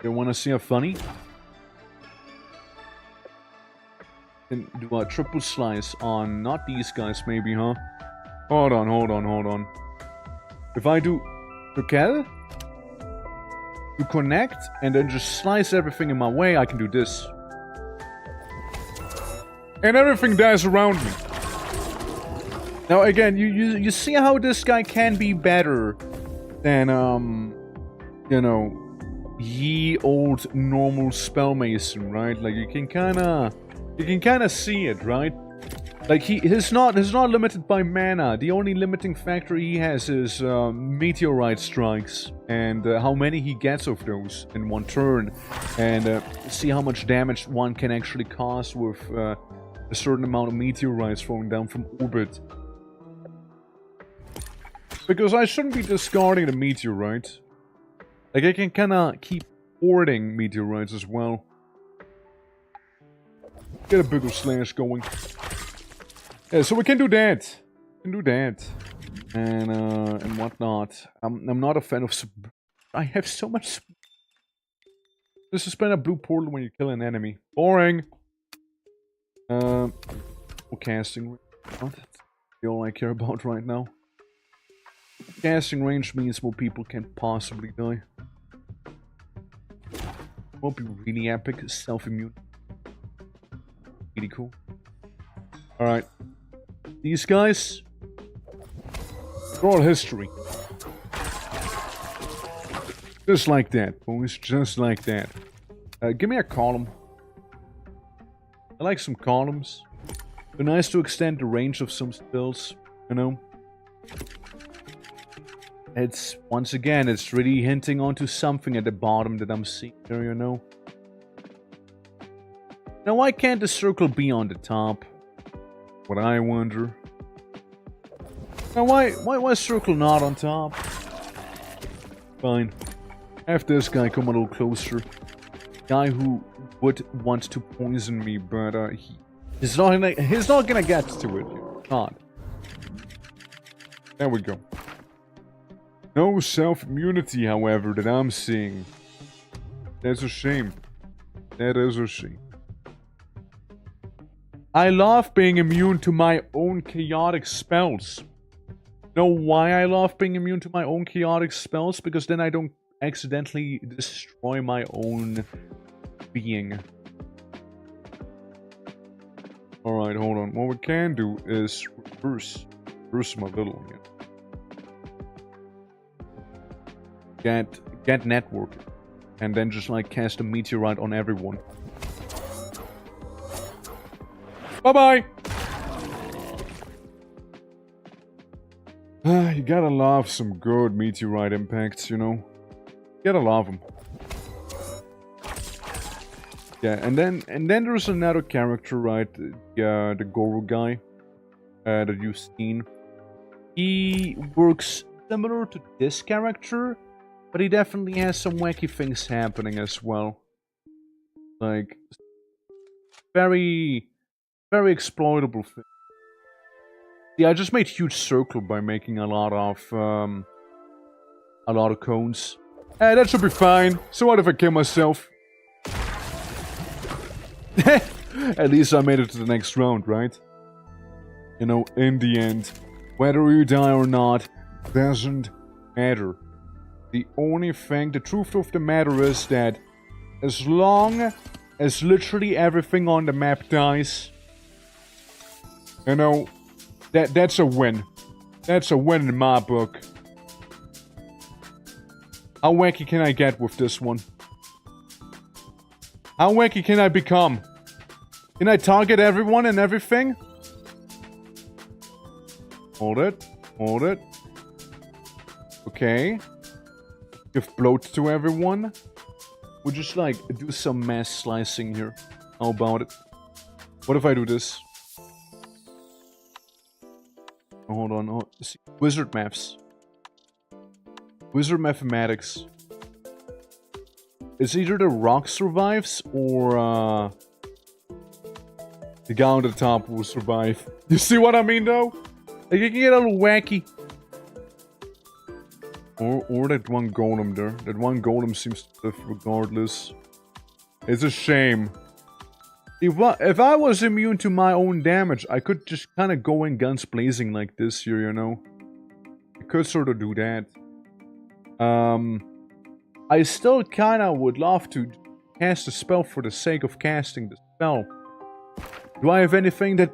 You want to see a funny? Can do a triple slice on not these guys, maybe, huh? Hold on. If I do Raquel, to connect, and then just slice everything in my way, I can do this. And everything dies around me. Now again, you see how this guy can be better than, you know, ye old normal spell mason, right? Like, you can kinda see it, right? Like, he's not limited by mana. The only limiting factor he has is meteorite strikes, and how many he gets of those in one turn, and see how much damage one can actually cause with a certain amount of meteorites falling down from orbit. Because I shouldn't be discarding the meteorite. Like, I can kinda keep hoarding meteorites as well. Get a bit of slash going. Yeah, so we can do that. We can do that. And whatnot. I'm not a fan of... I have so much... Just suspend a blue portal when you kill an enemy. Boring! Casting range. That's all I care about right now. Casting range means more people can possibly die. Won't be really epic. Self-immune. Really cool. Alright. These guys, they're all history. Just like that, boys. Just like that. Give me a column. I like some columns. They're nice to extend the range of some spells, you know. It's, once again, it's really hinting onto something at the bottom that I'm seeing there, you know. Now, why can't the circle be on the top? What I wonder. Now, why circle not on top? Fine. Have this guy come a little closer. Guy who would want to poison me, but he's not gonna get to it. Not. There we go. No self-immunity, however, that I'm seeing. That's a shame. That is a shame. I love being immune to my own chaotic spells. Know why I love being immune to my own chaotic spells? Because then I don't accidentally destroy my own being. Alright, hold on. What we can do is reverse my little again. Get network. And then just like cast a meteorite on everyone. Bye-bye! You gotta love some good meteorite impacts, you know? You gotta love them. Yeah, and then there's another character, right? The Goro guy that you've seen. He works similar to this character, but he definitely has some wacky things happening as well. Like, very exploitable thing. Yeah, I just made huge circle by making a lot of cones. That should be fine. So what if I kill myself? At least I made it to the next round, right? You know, in the end, whether you die or not doesn't matter. The only thing, the truth of the matter is that as long as literally everything on the map dies, you know, that's a win. That's a win in my book. How wacky can I get with this one? How wacky can I become? Can I target everyone and everything? Hold it. Hold it. Okay. Give bloat to everyone. We'll just, like, do some mass slicing here. How about it? What if I do this? Oh, hold on. Oh, see. Wizard maths. Wizard mathematics. It's either the rock survives or the guy on the top will survive. You see what I mean, though? Like, it can get a little wacky. Or that one golem there. That one golem seems to live regardless. It's a shame. If I was immune to my own damage, I could just kind of go in guns blazing like this here, you know? I could sort of do that. I still kind of would love to cast a spell for the sake of casting the spell. Do I have anything that...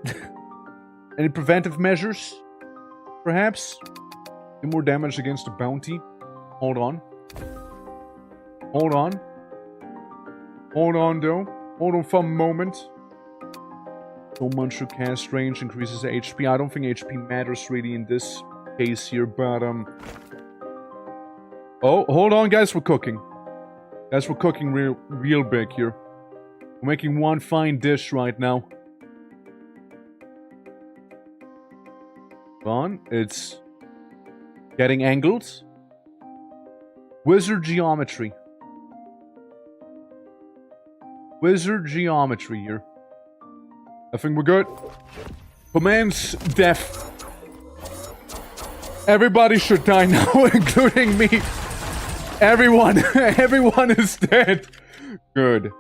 any preventive measures? Perhaps? Do more damage against the bounty. Hold on. Hold on. Hold on, though. Hold on for a moment. So much to cast range increases the HP. I don't think HP matters really in this case here, but, oh, hold on, guys. We're cooking. Guys, we're cooking real big here. We're making one fine dish right now. Hold on. It's... getting angles. Wizard geometry. Wizard geometry here. I think we're good. Commands death. Everybody should die now, including me. Everyone. Everyone is dead. Good.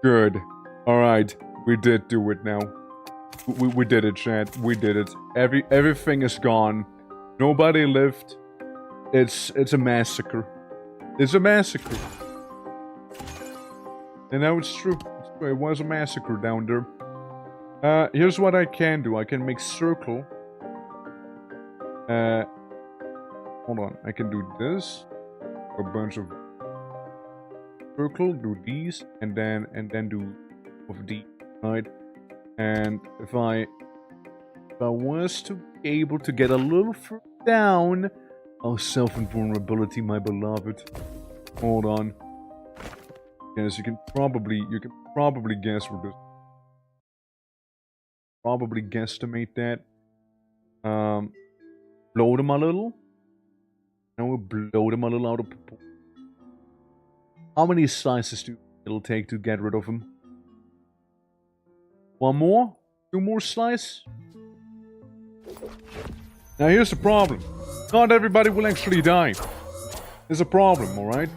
Good. Alright. We did do it now. We did it, chat. We did it. Everything is gone. Nobody lived. It's a massacre. It's a massacre. And now it's true. It was a massacre down there. Here's what I can do. I can make circle. Hold on. I can do this. A bunch of circle. Do these, and then do of these, right? And if I was to be able to get a little further down... Oh, self-invulnerability, my beloved. Hold on. Yes, you can probably guess where this... Probably guesstimate that. Blow them a little. Now we'll blow them a little out of proportion. How many slices do it'll take to get rid of them? One more? Two more slices? Now here's the problem. Not everybody will actually die. There's a problem, alright?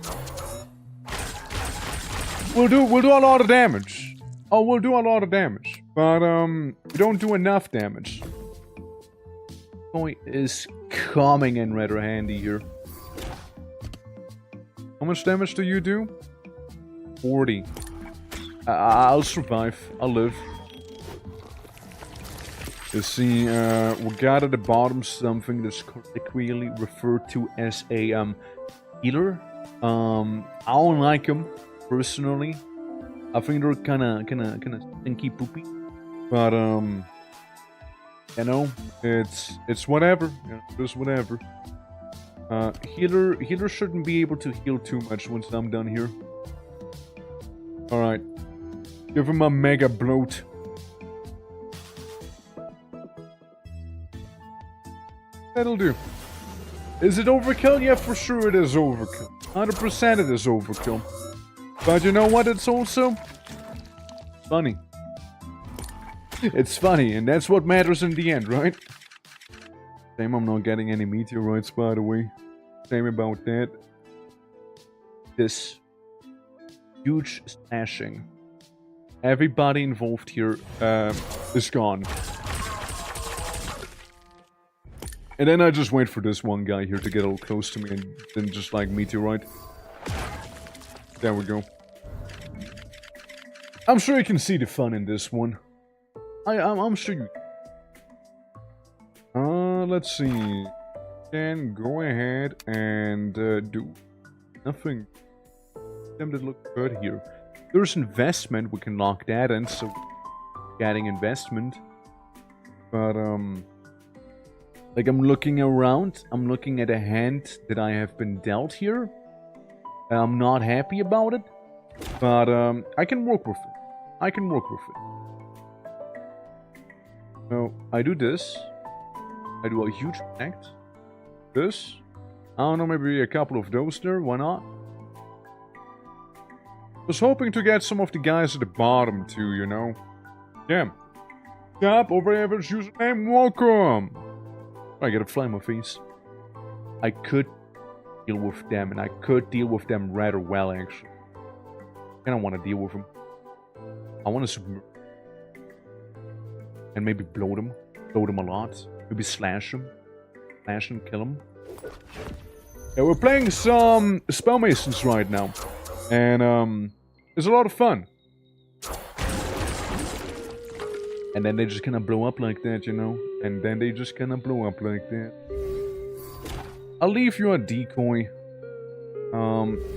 We'll do a lot of damage. Oh, we'll do a lot of damage. But, we don't do enough damage. Point is coming in rather handy here. How much damage do you do? 40. I'll survive. I'll live. You see, we got at the bottom something that's colloquially referred to as a healer. I don't like them personally. I think they're kind of stinky poopy. But you know, it's whatever. You know, just whatever. Healer shouldn't be able to heal too much once I'm done here. All right, give him a mega bloat. That'll do. Is it overkill? Yeah, for sure it is overkill. 100% it is overkill. But you know what? It's also funny. It's funny, and that's what matters in the end, right? Shame I'm not getting any meteorites, by the way. Shame about that. this huge slashing. Everybody involved here is gone. And then I just wait for this one guy here to get a little close to me and then just like meteorite. There we go. I'm sure you can see the fun in this one. I'm sure you... let's see. Can go ahead and do nothing. Them that look good here. There's investment, we can lock that in, so getting investment. But like I'm looking around, I'm looking at a hand that I have been dealt here. I'm not happy about it, but I can work with it. I can work with it. So I do this. I do a huge connect. This. I don't know, maybe a couple of those there. Why not? Was hoping to get some of the guys at the bottom too, you know. Yeah. Top over average username, welcome. I get a fly in my face. I could deal with them, and I could deal with them rather well, actually. I don't want to deal with them. I want to submerge. And maybe blow them. Blow them a lot. Maybe slash them. Slash and kill them. Yeah, we're playing some Spell Masons right now. And, it's a lot of fun. And then they just kind of blow up like that, you know? And then they just kind of blow up like that. I'll leave you a decoy. I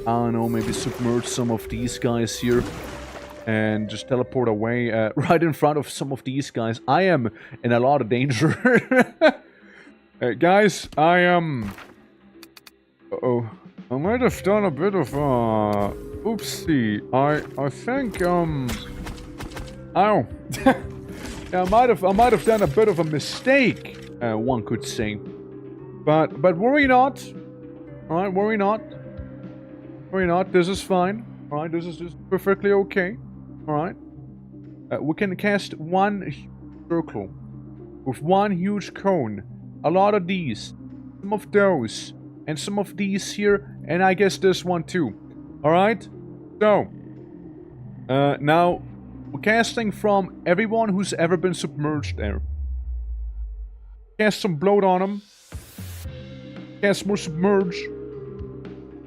don't know, maybe submerge some of these guys here. And just teleport away right in front of some of these guys. I am in a lot of danger. Guys, I am... Uh-oh. I might have done a bit of oopsie. I think ow. Yeah, I might have done a bit of a mistake, one could say. But worry not. Alright, worry not. Worry not, this is fine. Alright, this is just perfectly okay. Alright. We can cast one circle with one huge cone. A lot of these. Some of those. And some of these here, and I guess this one too. Alright? So, now, we're casting from everyone who's ever been submerged there. Cast some bloat on them. Cast more submerge.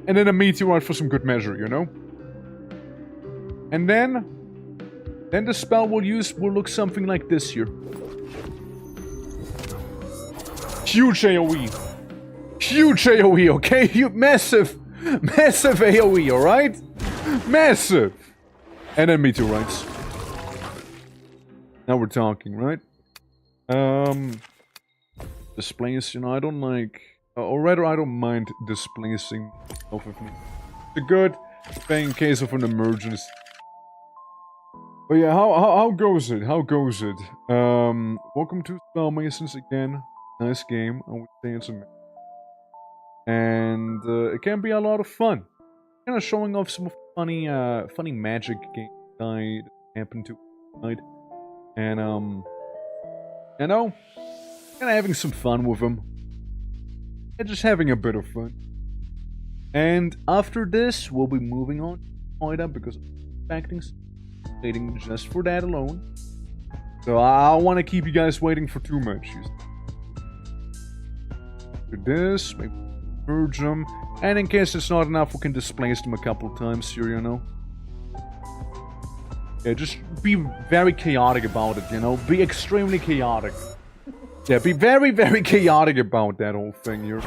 And then a meteorite for some good measure, you know? And then the spell we'll use will look something like this here. Huge AoE. Huge AoE, okay? Massive AoE, alright? Massive! And then meteorites. Now we're talking, right? Displace, you know, I don't like... or rather, I don't mind displacing myself with me. It's a good thing in case of an emergency. But yeah, how goes it? How goes it? Welcome to Spell Masons again. Nice game, I would say it's amazing. And it can be a lot of fun. Kind of showing off some of the funny magic games I happened to tonight. And you know, kind of having some fun with them. And just having a bit of fun. And after this, we'll be moving on to MOITA because I'm expecting waiting just for that alone. So I don't want to keep you guys waiting for too much. Do this, maybe merge them, and in case it's not enough, we can displace them a couple of times here, you know. Yeah, just be very chaotic about it, you know. Be extremely chaotic. Yeah, be very, very chaotic about that whole thing here.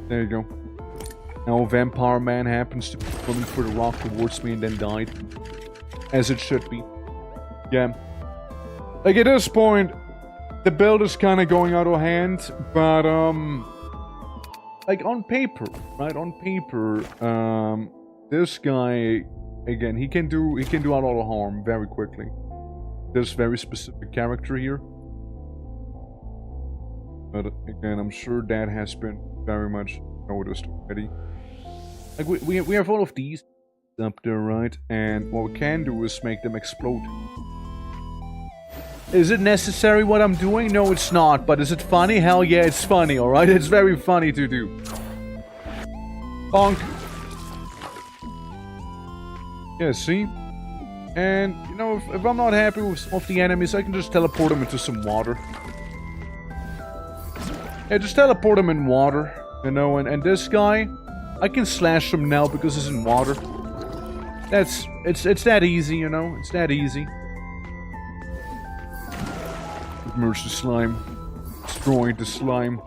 There you go. Now Vampire Man happens to be coming for the rock towards me and then died. As it should be. Yeah. Like at this point, the build is kind of going out of hand, but like on paper, right? On paper, this guy, again, he can do a lot of harm very quickly. This very specific character here. But again, I'm sure that has been very much noticed already. Like we have all of these up there, right? And what we can do is make them explode. Is it necessary what I'm doing? No, it's not. But is it funny? Hell yeah, it's funny, alright? It's very funny to do. Bonk. Yeah, see? And, you know, if I'm not happy with some of the enemies, I can just teleport them into some water. Yeah, just teleport them in water, you know, and this guy, I can slash him now because he's in water. It's that easy, you know, it's that easy. Merge the slime. Destroy the slime.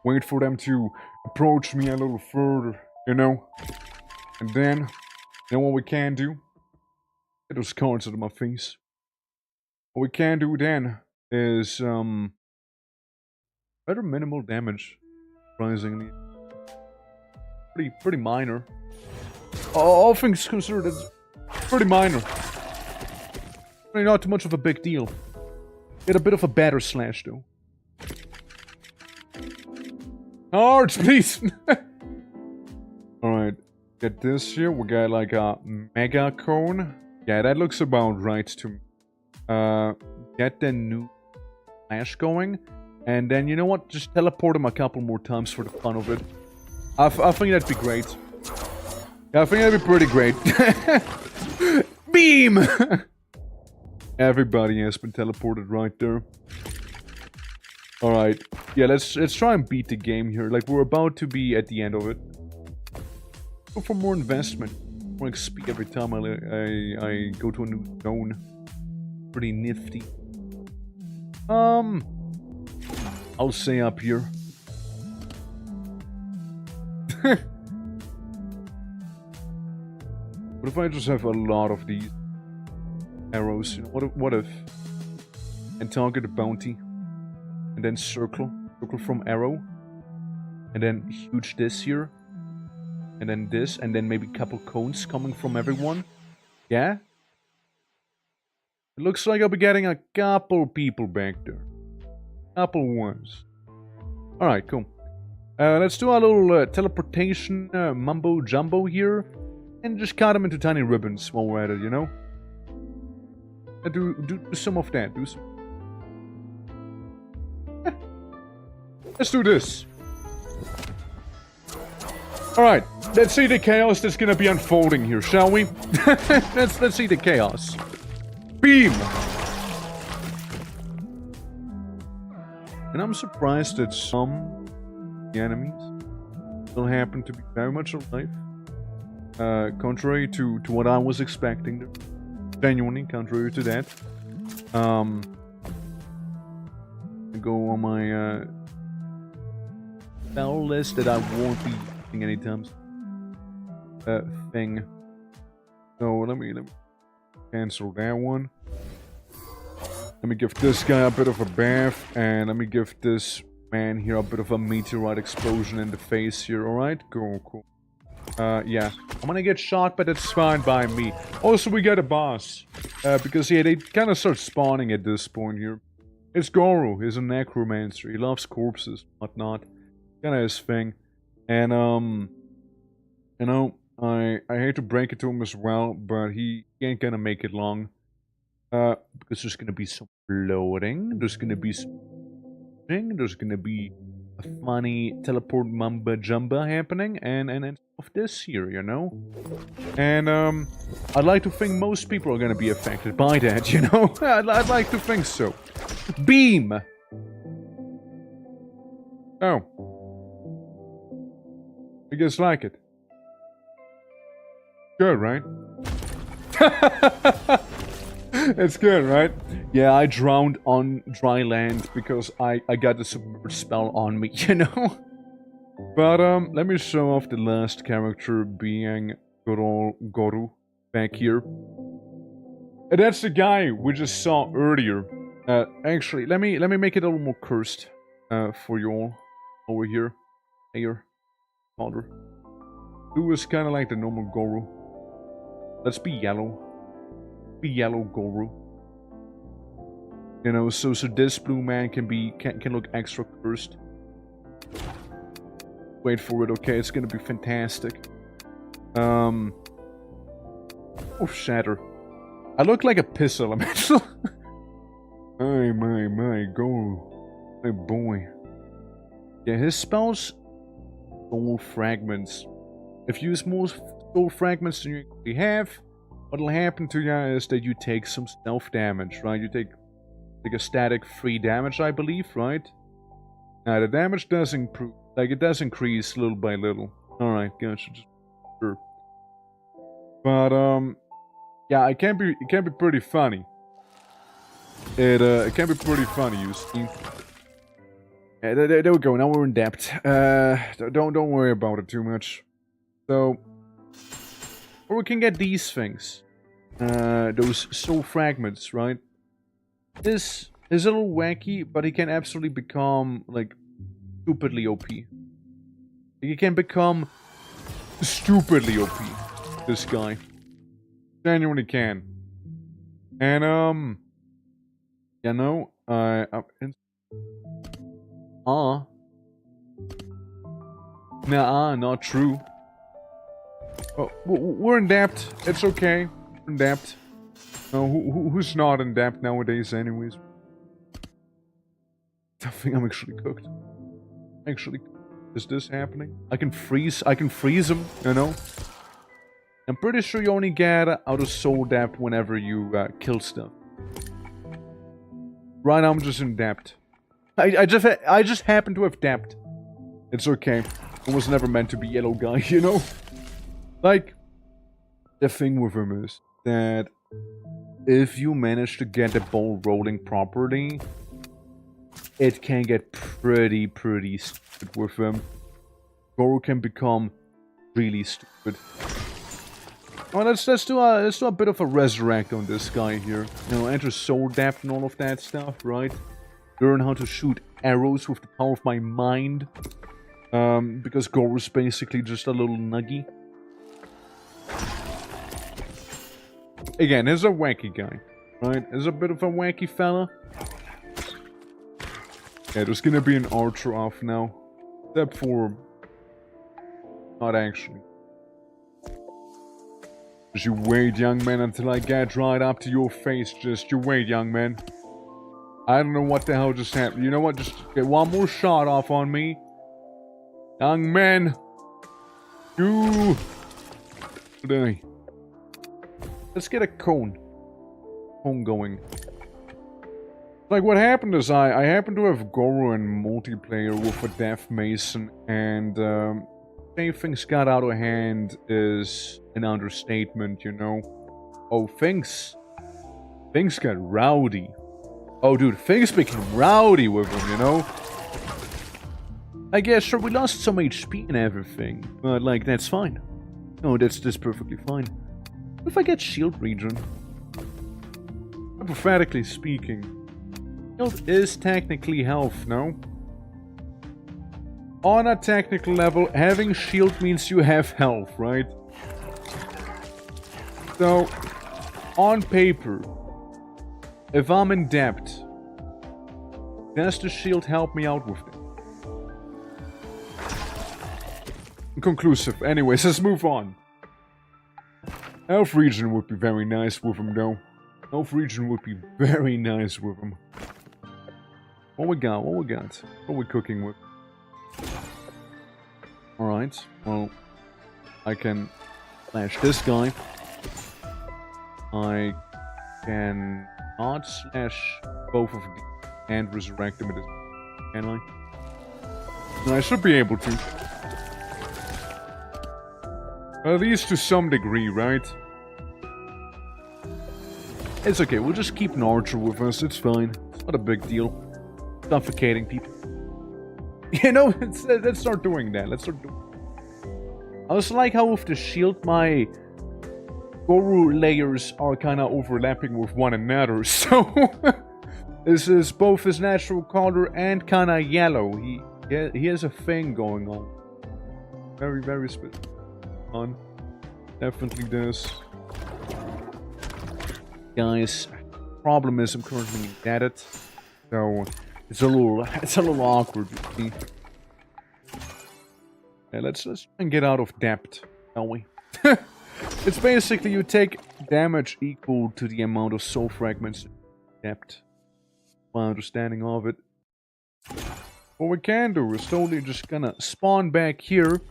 Wait for them to approach me a little further, you know? And then, you know what we can do? Get those cards out of my face. What we can do then is, rather minimal damage, surprisingly. Pretty minor. All things considered, it's pretty minor. Really not too much of a big deal. Get a bit of a better slash, though. Cards, please! Alright, get this here. We got like a mega cone. Yeah, that looks about right to me. Get the new slash going. And then, you know what? Just teleport him a couple more times for the fun of it. I think that'd be great. Yeah, I think that'd be pretty great. Beam! Everybody has been teleported right there. Alright. Yeah, let's try and beat the game here. Like, we're about to be at the end of it. Go for more investment. More XP every time I go to a new zone. Pretty nifty. I'll say up here. What if I just have a lot of these arrows? You know, what if? And target a bounty. And then circle from arrow. And then huge this here. And then this. And then maybe a couple cones coming from everyone. Yeah? It looks like I'll be getting a couple people back there. Couple ones. Alright, cool. Let's do a little teleportation mumbo jumbo here. And just cut them into tiny ribbons while we're at it, you know? Do some of that. Do some. Let's do this. Alright, let's see the chaos that's gonna be unfolding here, shall we? let's see the chaos. Beam! And I'm surprised that some enemies still happen to be very much alive. Contrary to what I was expecting. Genuinely contrary to that. I go on my spell list that I won't be using anytime thing. So let me cancel that one. Let me give this guy a bit of a bath, and let me give this man here a bit of a meteorite explosion in the face here. Alright, cool. Yeah. I'm gonna get shot, but it's fine by me. Also, we got a boss. Because, yeah, they kind of start spawning at this point here. It's Goro. He's a necromancer. He loves corpses, whatnot. Kinda his thing. And, you know, I hate to break it to him as well, but he ain't gonna make it long. Because there's gonna be some floating. There's gonna be some... There's gonna be a funny teleport mumba jumba happening, and of this here, you know? And, I'd like to think most people are gonna be affected by that, you know? I'd like to think so. Beam! Oh. You guys like it? Good, right? It's good, right? Yeah, I drowned on dry land because I got the submerge spell on me, you know? But, let me show off the last character being good old Goru back here. And that's the guy we just saw earlier. Actually, let me make it a little more cursed, for you all over here. Here. Father. Blue is kind of like the normal Goru. Let's be yellow. Be yellow Goru. You know, so this blue man can look extra cursed. Wait for it, okay? It's gonna be fantastic. Oh, shatter. I look like a piss elemental. my Goru. My boy. Yeah, his spells. Soul fragments. If you use more soul fragments than you actually have, what'll happen to you is that you take some stealth damage, right? You take a static 3 damage, I believe, right? Now, the damage does improve. Like, it does increase little by little. Alright, gotcha. Just sure. But, yeah, it can be pretty funny. It can be pretty funny, you see. Yeah, there we go. Now we're in depth. Don't worry about it too much. So, or we can get these things. Those soul fragments, right? This is a little wacky, but he can absolutely become, like, stupidly OP. He can become stupidly OP, this guy. Genuinely can. And, you know, Nah, not true. Oh, we're in depth. It's okay. We're in depth. No, who's not in depth nowadays, anyways? I think I'm actually cooked. Actually, is this happening? I can freeze him, you know? I'm pretty sure you only get out of soul depth whenever you kill stuff. Right now I'm just in depth. I just happen to have depth. It's okay. I was never meant to be yellow guy, you know? Like, the thing with him is that if you manage to get the ball rolling properly, it can get pretty stupid with him. Goro can become really stupid. Well, let's do a bit of a resurrect on this guy here. You know, enter soul depth and all of that stuff, right? Learn how to shoot arrows with the power of my mind. Because Goro's basically just a little nuggy. Again, he's a wacky guy, right? He's a bit of a wacky fella. Yeah, there's gonna be an archer off now. Except for... not actually. Just you wait, young man, until I get right up to your face. Just you wait, young man. I don't know what the hell just happened. You know what? Just get one more shot off on me. Young man. You... today. Let's get a cone. Cone going. Like, what happened is I happened to have Goro in multiplayer with a Death Mason, and, saying things got out of hand is an understatement, you know? Oh, things got rowdy. Oh, dude, things became rowdy with him, you know? I guess, sure, we lost some HP and everything, but, like, that's fine. No, that's perfectly fine. What if I get shield regen? Hypothetically speaking, shield is technically health, no? On a technical level, having shield means you have health, right? So, on paper, if I'm in depth, does the shield help me out with it? Inconclusive. Anyways, let's move on. Health regen would be very nice with him, though. Health regen would be very nice with him. What we got? What we got? What are we cooking with? Alright, well, I can slash this guy. I can not slash both of them and resurrect them, can I? No, I should be able to. At least to some degree, right? It's okay, we'll just keep an archer with us, it's fine. It's not a big deal. Suffocating people. You know, let's start doing that. Let's start doing that. I also like how with the shield, my Goro layers are kind of overlapping with one another. So, this is both his natural color and kind of yellow. He has a thing going on. Very specific. On. Definitely does. Guys, problem is I'm currently indebted. So... It's a little awkward, you see. Yeah, let's try and get out of depth, shall we? It's basically you take damage equal to the amount of soul fragments in depth. My understanding of it. What we can do is totally just gonna spawn back here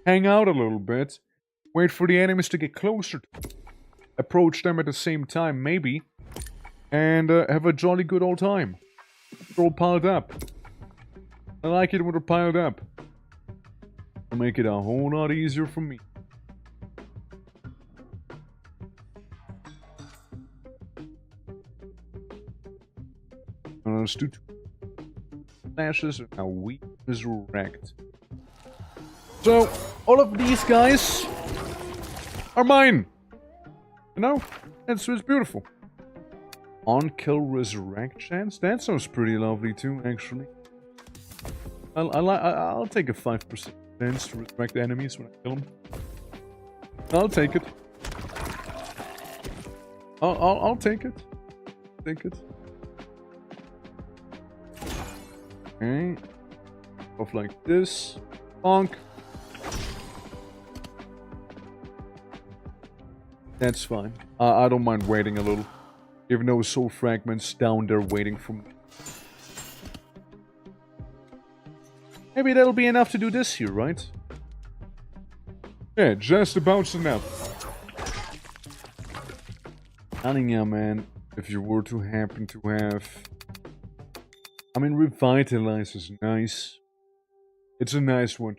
hang out a little bit, wait for the enemies to get closer, approach them at the same time, maybe, and have a jolly good old time. They're all piled up. I like it when they're piled up. It'll make it a whole lot easier for me. Let's do 2 flashes and now we resurrect. So, all of these guys are mine. You know? It's beautiful. On-kill resurrect chance? That sounds pretty lovely too, actually. I'll take a 5% chance to resurrect enemies when I kill them. I'll take it. I'll take it. Take it. Okay. Off like this. Bonk. That's fine. I don't mind waiting a little. Even though soul fragments down there waiting for me. Maybe that'll be enough to do this here, right? Yeah, just about enough. Telling ya, man, if you were to happen to have... I mean, revitalize is nice. It's a nice one.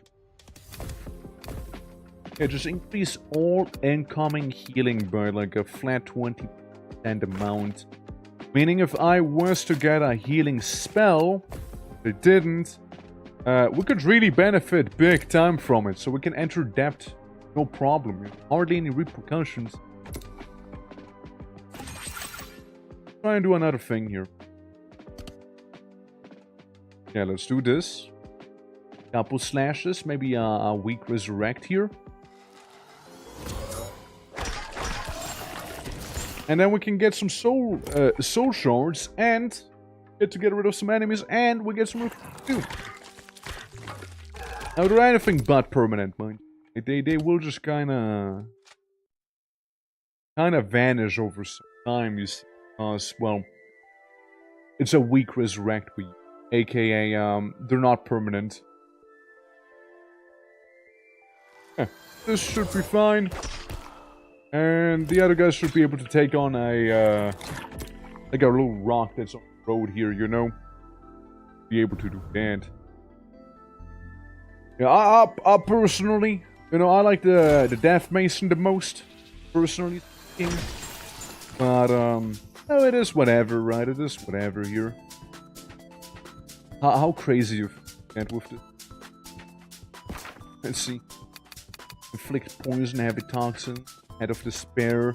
Yeah, just increase all incoming healing by like a flat 20% amount. Meaning if I was to get a healing spell, it didn't, we could really benefit big time from it. So we can enter depth, no problem. Hardly any repercussions. Try and do another thing here. Yeah, let's do this. Couple slashes, maybe a weak resurrect here. And then we can get some soul shards and get rid of some enemies, and we get some too. Now they're anything but permanent, mind. They will just kinda vanish over some time, you see. Because, well, it's a weak resurrect, aka they're not permanent. Yeah, this should be fine. And the other guys should be able to take on a like a little rock that's on the road here, you know? Be able to do that. Yeah, I personally, you know, I like the Death Mason the most, personally speaking. But, no, it is whatever, right? It is whatever here. How crazy you get with this? Let's see. Inflict poison, heavy toxin. Head of despair.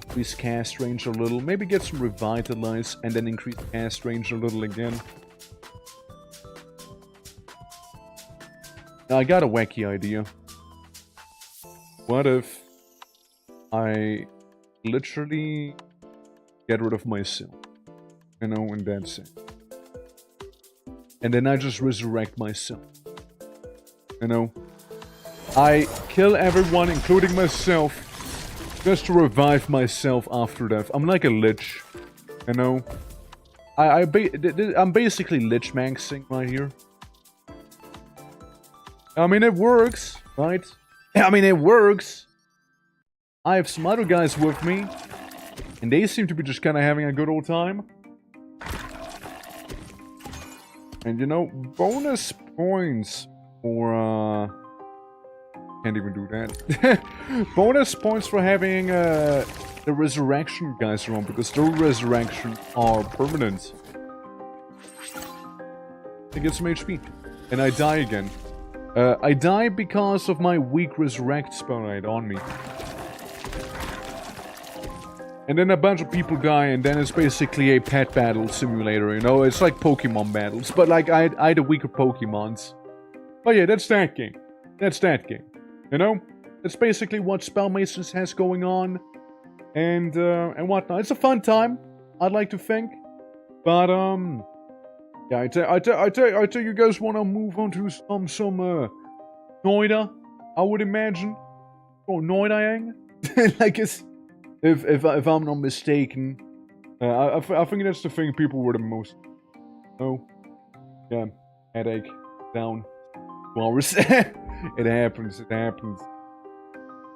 Increase cast range a little. Maybe get some revitalize and then increase cast range a little again. Now, I got a wacky idea. What if I literally get rid of myself? You know, and that's it. And then I just resurrect myself. You know? I kill everyone, including myself, just to revive myself after death. I'm like a lich, you know? I'm basically lich maxing right here. I mean, it works, right? I mean, it works. I have some other guys with me, and they seem to be just kind of having a good old time. And you know, bonus points for, can't even do that. Bonus points for having the resurrection guys around, because their resurrection are permanent. I get some HP, and I die again. I die because of my weak resurrect spell right on me. And then a bunch of people die, and then it's basically a pet battle simulator, you know? It's like Pokemon battles, but like I had the weaker Pokemons. But yeah, that's that game. That's that game. You know? That's basically what Spellmasons has going on. And whatnot. It's a fun time, I'd like to think. But, yeah, I tell you guys want to move on to some MOITA, I would imagine. Or MOITA, like it's... If I'm not mistaken, I think that's the thing people were the most. Oh, yeah, headache. down 2 hours. It happens. It happens.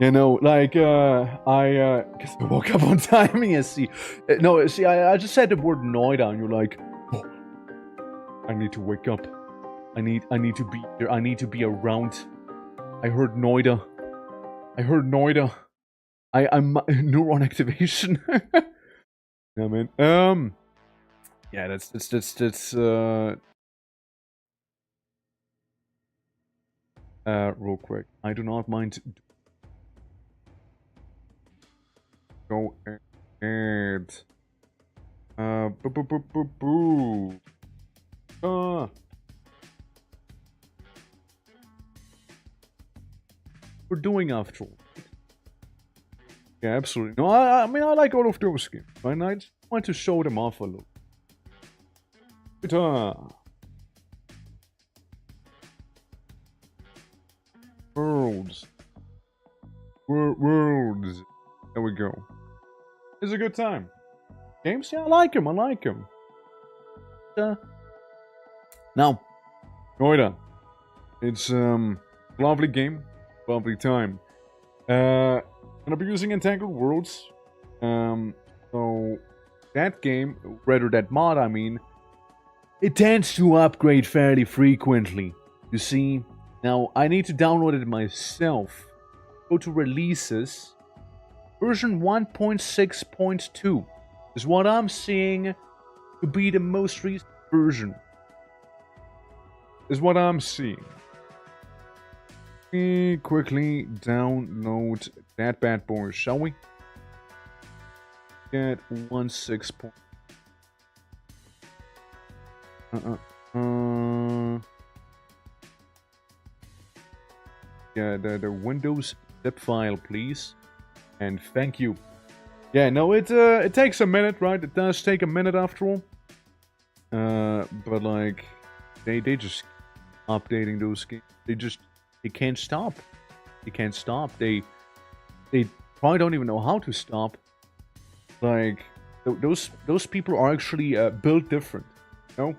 You know, like, guess I woke up on time. Yeah, see. No, see, I just said the word MOITA, and you're like, oh, I need to wake up. I need to be there. I need to be around. I heard MOITA. I heard MOITA. I'm neuron activation. Yeah, man. Yeah, that's real quick. I do not mind. Go ahead. Boo. We're doing after all. Yeah, absolutely. No, I mean, I like all of those games, right? I just want to show them off a little. Worlds. Worlds. There we go. It's a good time. Games? Yeah, I like them. I like them. Now, MOITA. It's lovely game, lovely time. Gonna be using Entangled Worlds. So that game, rather that mod, I mean, it tends to upgrade fairly frequently. You see, now I need to download it myself. Go to releases. Version 1.6.2 is what I'm seeing to be the most recent version. Is what I'm seeing. We quickly download that bad boy, shall we? Get 1.6. Yeah, the Windows zip file, please. And thank you. Yeah, no, it takes a minute, right? It does take a minute after all. But like, they just updating those games. They can't stop. They can't stop. They probably don't even know how to stop. Like, those people are actually built different. You know?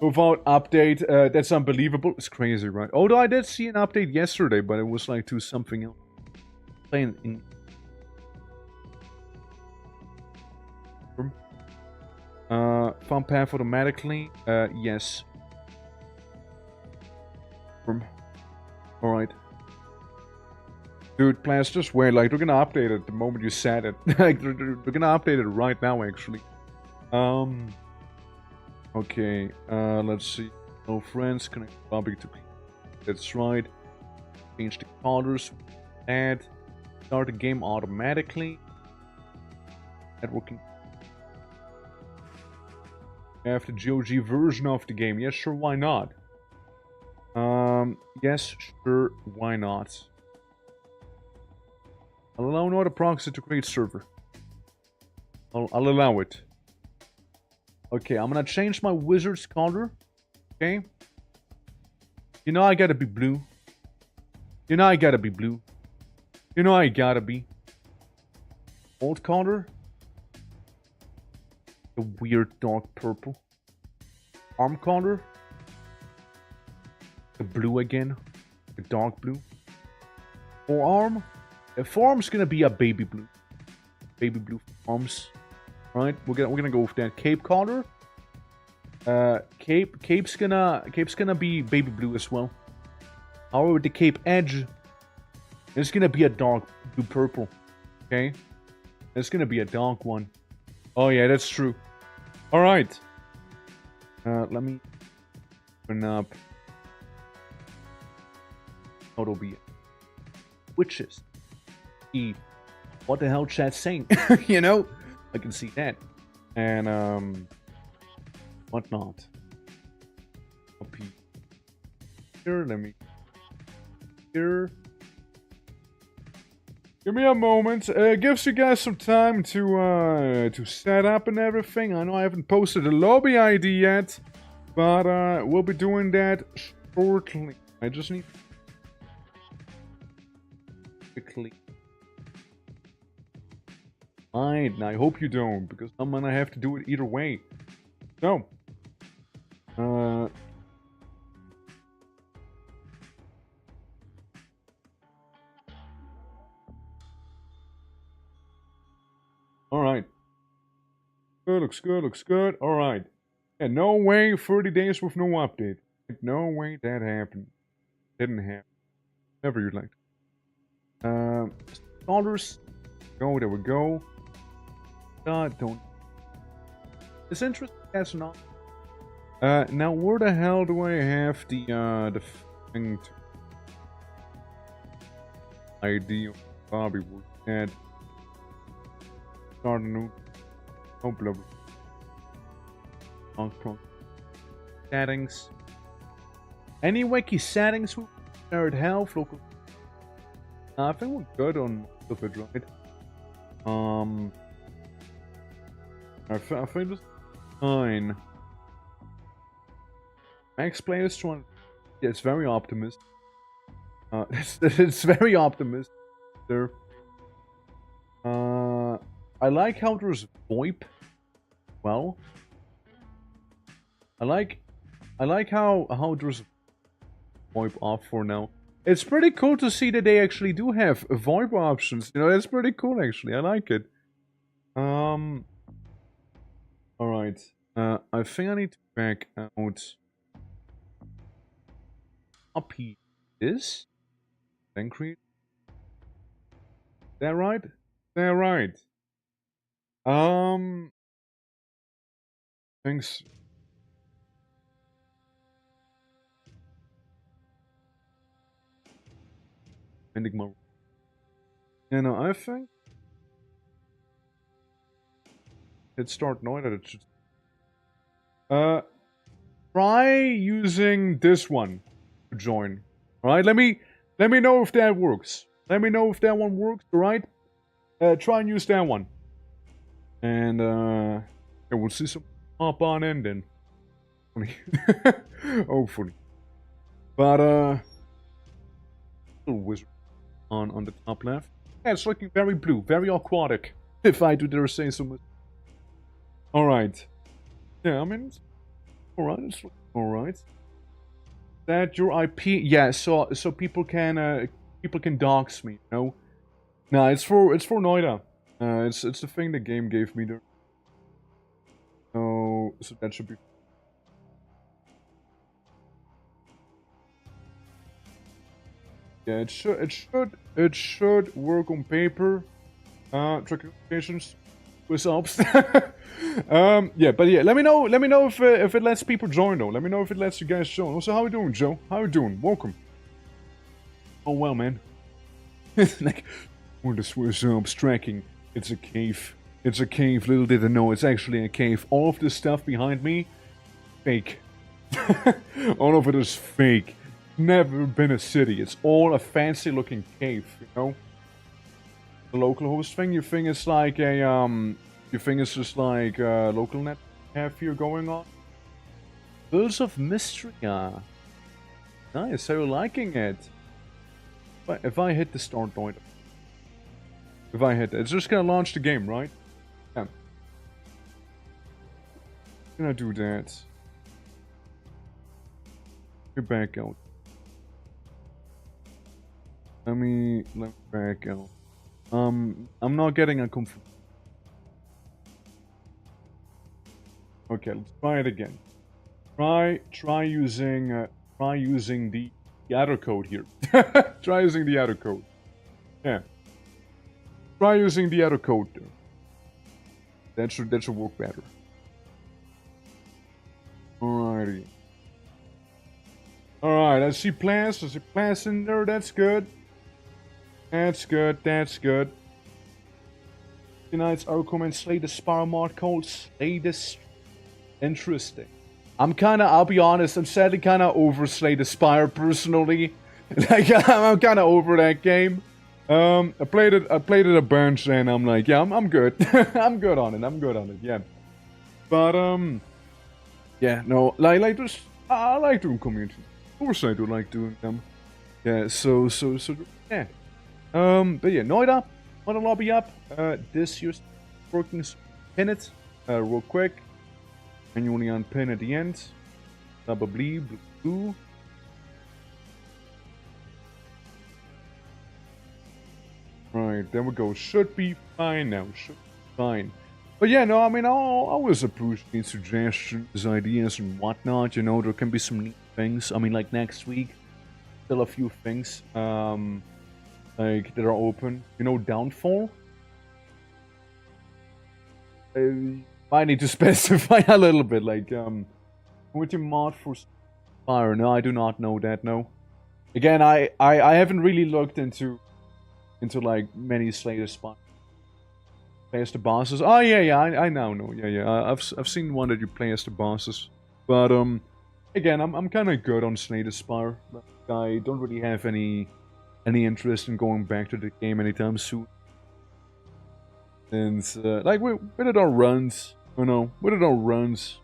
Without update, that's unbelievable. It's crazy, right? Although I did see an update yesterday, but it was like to something else. Playing in. Farm path automatically. Yes. Alright. Dude, plans just wait. Like, they're gonna update it the moment you said it. Like, they're gonna update it right now, actually. Okay. Let's see. No friends. Connect public to. That's right. Change the colors. Add. Start the game automatically. Networking. Have the GOG version of the game. Yes, sure, why not? Yes, sure, why not? I'll allow another proxy to create server. I'll allow it. Okay, I'm gonna change my wizard's color. Okay? You know I gotta be blue. You know I gotta be blue. You know I gotta be. Old color. The weird dark purple. Arm color. The blue again. The dark blue. Forearm. The forearm's gonna be a baby blue. Baby blue arms. Right? We're gonna go with that. Cape color. Cape's gonna be baby blue as well. However, the cape edge is gonna be a dark blue purple. Okay? It's gonna be a dark one. Oh yeah, that's true. Alright. Let me open up. It'll be witches. What the hell chat's saying? You know? I can see that. And whatnot. Up here, let me here. Give me a moment. Gives you guys some time to set up and everything. I know I haven't posted a lobby ID yet, but we'll be doing that shortly. I just need quickly. Fine. I hope you don't, because I'm gonna have to do it either way. So, looks good, looks good. Alright. And no way 30 days with no update. No way that happened. Didn't happen. Never you'd like to. Dollars. Go, there we go. Don't. It's interesting as not. Now where the hell do I have the thing to ID of Bobby would add? Start a new. Oh, blah blah. Settings. Any wiki settings with nerd health, local. I think we're good on most of it, right? I think it's fine. Max Player is trying. Yeah, it's very optimistic. It's very optimistic there. I like how there's VoIP. Well, I like how there's VoIP off for now. It's pretty cool to see that they actually do have VoIP options. You know, that's pretty cool actually. I like it. All right. I think I need to back out. Copy this. Then create. Is that right? Is that right? Thanks. Enigma. Yeah, no, I think hit start now that it should. Try using this one to join. Alright, let me know if that works. Let me know if that one works, alright? Try and use that one. And yeah, we'll see some hop on in then. Hopefully. But little wizard on the top left. Yeah, it's looking very blue, very aquatic. If I do dare say so much. Alright. Yeah, I mean, alright, it's looking alright. That your IP? Yeah, so people can dox me, you know? Nah, it's for MOITA. It's the thing the game gave me there. So that should be. Yeah, it should work on paper. Track applications with ops. Yeah, but yeah, let me know if it lets people join though. Let me know if it lets you guys join. Also, how you doing, Joe? How you doing? Welcome. Oh well, man. Like, when the Swiss Alps tracking, it's a cave. It's a cave. Little did I know, it's actually a cave. All of this stuff behind me, fake. All of it is fake. Never been a city. It's all a fancy looking cave, you know? The local host thing, you think it's like a, you think it's just like a local net have here going on? Birds of Mystery, nice, are you liking it? But if I hit the start point, if I hit it, it's just gonna launch the game, right? Yeah. Gonna do that. Get back out. Let me back out. I'm not getting a comfort. Okay, let's try it again. Try using the adder code here. Try using the adder code. Yeah. Try using the adder code there. That should work better. Alrighty. Alright, I see plants. I see plants in there. That's good. That's good. That's good. Tonight's our comment slay the Spire mod called Slay the. Interesting. I'll be honest, I'm sadly kinda over Slay the Spire personally. Like, I'm kinda over that game. I played it a bunch and I'm like, yeah, I'm good. I'm good on it, yeah. But, yeah, no, like just, I like doing community. Of course I do like doing them. Yeah, so, yeah. But yeah, MOITA, lobby up. This year's working, pin it, real quick. And you only unpin at the end. Probably blue. Right, there we go. Should be fine now. Should be fine. But yeah, no, I mean, I always appreciate suggestions, ideas, and whatnot. You know, there can be some neat things. I mean, like next week, still a few things, like that are open. You know, Downfall. I need to specify a little bit, like, with your mod for Fire. No, I do not know that. No. Again, I haven't really looked into like many Slayer spots. Play as the bosses. Oh yeah, I now know. Yeah. I've seen one that you play as the bosses, but again, I'm kind of good on Slay the Spire. I don't really have any interest in going back to the game anytime soon. And like with it all runs, you know, with it all runs,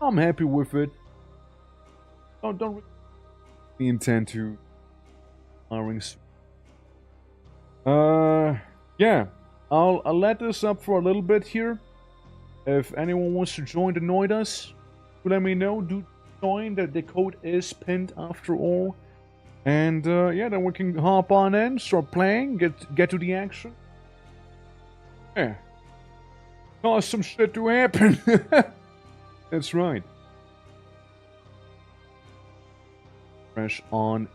I'm happy with it. Don't really intend to hiring soon. Yeah. I'll let this up for a little bit here. If anyone wants to join the Noidas, let me know. Do join. The code is pinned after all. And yeah, then we can hop on in, start playing, get to the action. Yeah. Cause some shit to happen. That's right. Fresh on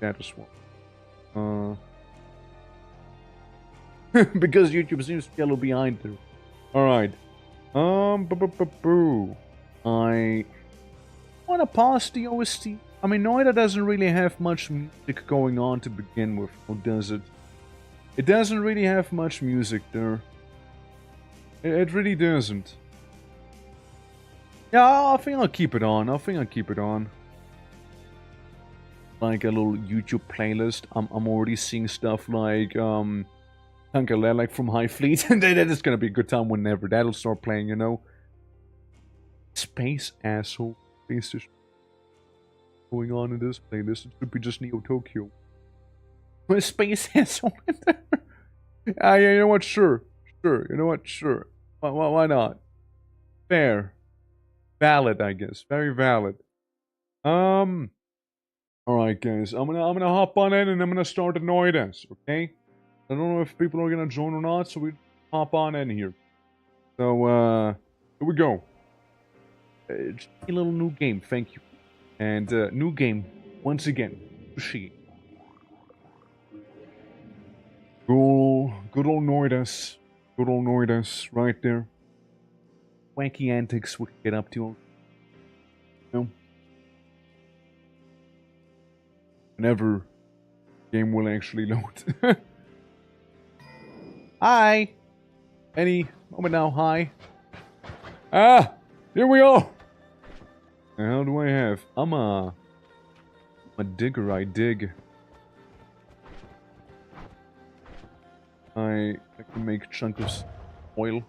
that as well. Because YouTube seems to be a little behind there. Alright. I wanna pause the OST. I mean, Noida doesn't really have much music going on to begin with, or does it? It doesn't really have much music there. It really doesn't. Yeah, I think I'll keep it on. Like a little YouTube playlist. I'm already seeing stuff like like from High Fleet. That is gonna be a good time whenever that'll start playing, you know. Space asshole. Space going on in this playlist. It should be just Neo Tokyo. With space asshole in there. Yeah, you know what? Sure. You know what? Sure. Why not? Fair. Valid, I guess. Very valid. Alright guys. I'm gonna hop on in and I'm gonna start the Noidas, okay? I don't know if people are gonna join or not, so we hop on in here. So, here we go. Just a little new game, thank you. And, new game, once again. Sushi. Good old Noidas. Good old Noidas, right there. Wacky antics we can get up to. You know? Whenever the game will actually load. Hi! Any moment now, hi. Ah! Here we are! The hell do I have? I'm a digger, I dig. I can make chunks of oil.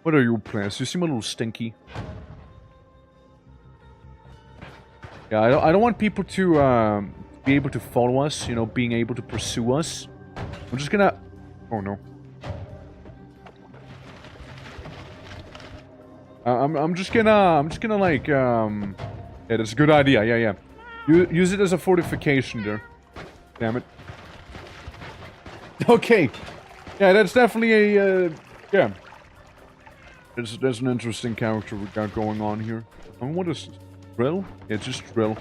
What are your plans? You seem a little stinky. Yeah, I don't want people to be able to follow us, you know, being able to pursue us. I'm just gonna... Oh no. I'm just gonna like, yeah, that's a good idea, yeah. Use it as a fortification there. Damn it. Okay. Yeah, that's definitely a, yeah. There's an interesting character we got going on here. I mean, what is this? Drill? Yeah, it's just drill.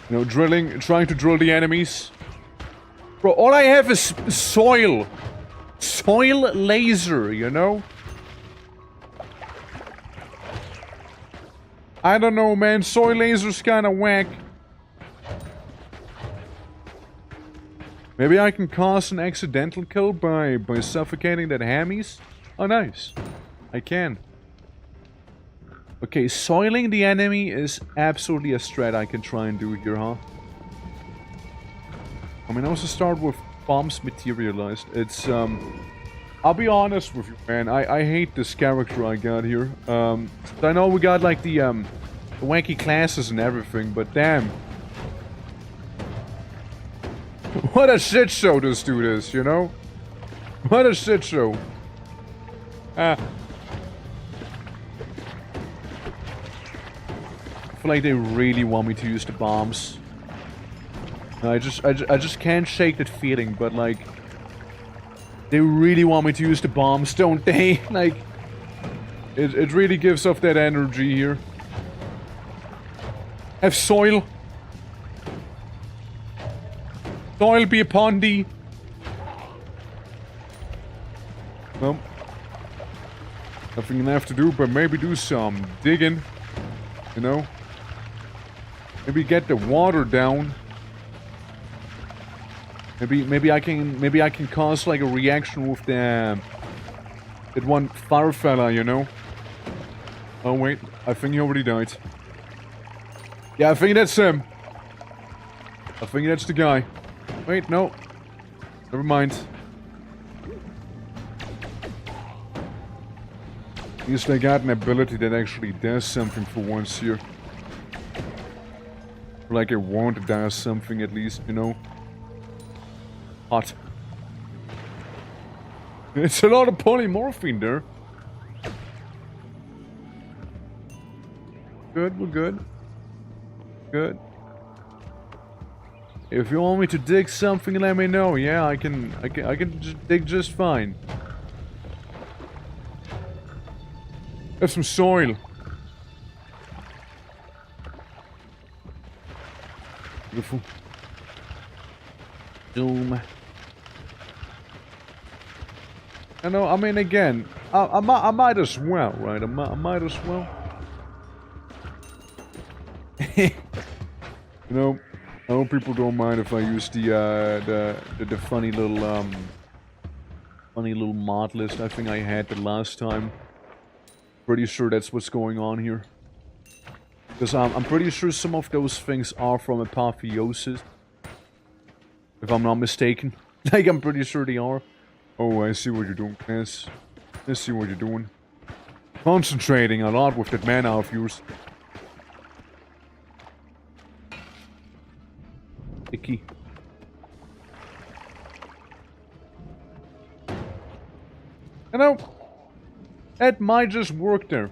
You know, trying to drill the enemies. Bro, all I have is soil. Soil laser, you know? I don't know, man. Soil laser's kinda whack. Maybe I can cause an accidental kill by suffocating that hammies? Oh, nice. I can. Okay, soiling the enemy is absolutely a strat I can try and do here, huh? I mean, I also start with bombs materialized. It's, I'll be honest with you, man. I hate this character I got here. I know we got, like, the wacky classes and everything, but damn. What a shit show this dude is, you know? What a shit show. I feel like they really want me to use the bombs. I just can't shake that feeling, but like, They really want me to use the bombs, don't they? Like, it really gives off that energy here. Have soil. Soil be upon thee. Well, nothing left to do but maybe do some digging. You know? Maybe get the water down. Maybe I can cause like a reaction with that one fire fella, you know? Oh wait, I think he already died. Yeah, I think that's him. I think that's the guy. Wait, no. Never mind. At least I got an ability that actually does something for once here. Like it won't do something at least, you know? Hot. It's a lot of polymorphine there. Good, we're good. Good. If you want me to dig something, let me know. Yeah, I can just dig just fine. Have some soil. Beautiful. Doom. I know, I mean, again, I might as well, right? I might as well. You know, I hope people don't mind if I use the funny little mod list I think I had the last time. Pretty sure that's what's going on here. Because I'm pretty sure some of those things are from Apotheosis. If I'm not mistaken. Like, I'm pretty sure they are. Oh, I see what you're doing, yes. I see what you're doing. Concentrating a lot with that mana of yours. Icky. You know, that might just work there.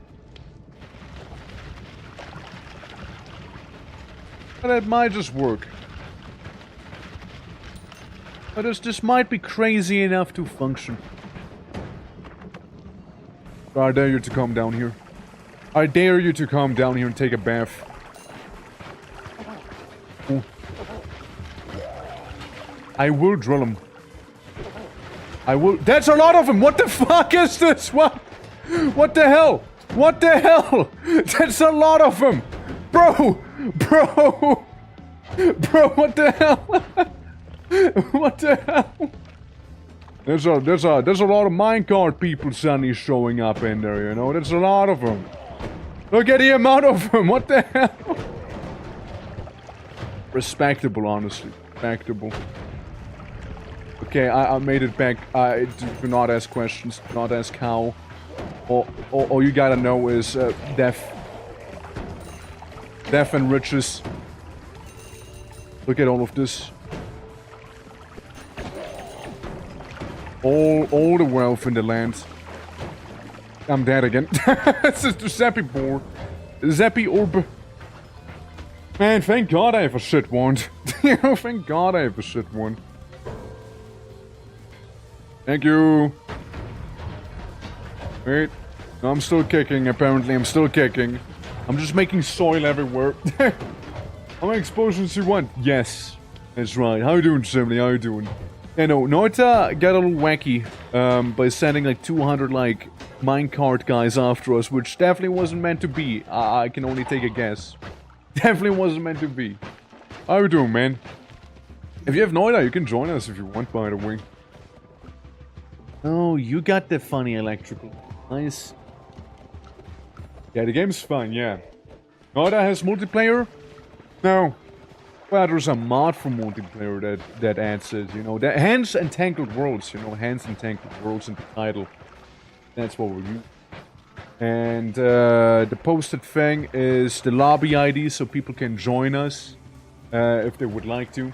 That might just work. But this might be crazy enough to function. I dare you to come down here. I dare you to come down here and take a bath. Ooh. I will drill him. I will. That's a lot of them. What the fuck is this? What? What the hell? What the hell? That's a lot of them. Bro. Bro. Bro, what the hell? What the hell? There's a lot of minecart people suddenly showing up in there, you know? There's a lot of them. Look at the amount of them. What the hell? Respectable, honestly. Respectable. Okay, I made it back. Do not ask questions. Do not ask how. All you gotta know is death. Death and riches. Look at all of this. All the wealth in the land. I'm dead again. This is the Zappy board. Zappy orb. Man, thank God I have a shit wand. You know, thank God I have a shit wand. Thank you. Wait. No, I'm still kicking, apparently. I'm still kicking. I'm just making soil everywhere. How many explosions you want? Yes. That's right. How you doing, Simley? How you doing? Yeah, no, MOITA got a little wacky by sending like 200 like minecart guys after us, which definitely wasn't meant to be. I can only take a guess. Definitely wasn't meant to be. How you doing, man? If you have MOITA, you can join us if you want, by the way. Oh, you got the funny electrical. Nice. Yeah, the game's fun, yeah. MOITA has multiplayer? No. Well, there's a mod for multiplayer that adds it, you know. That, hence Entangled Worlds, you know. Hence Entangled Worlds in the title. That's what we're using. And the posted thing is the lobby ID, so people can join us if they would like to.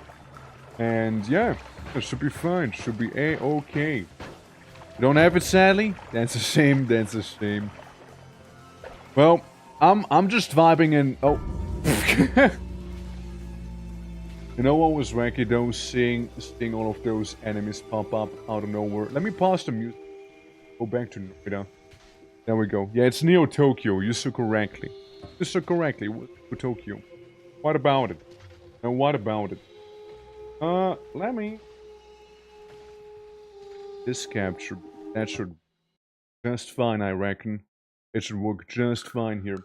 And yeah, it should be fine. Should be a-okay. You don't have it, sadly? That's a shame. That's a shame. Well, I'm just vibing in. Oh. You know what was wacky though? Seeing all of those enemies pop up out of nowhere. Let me pause the music. Go back to MOITA. There we go. Yeah, it's Neo Tokyo. You said correctly. You said correctly. Tokyo. What about it? Now what about it? Let me... This capture. That should... Just fine, I reckon. It should work just fine here.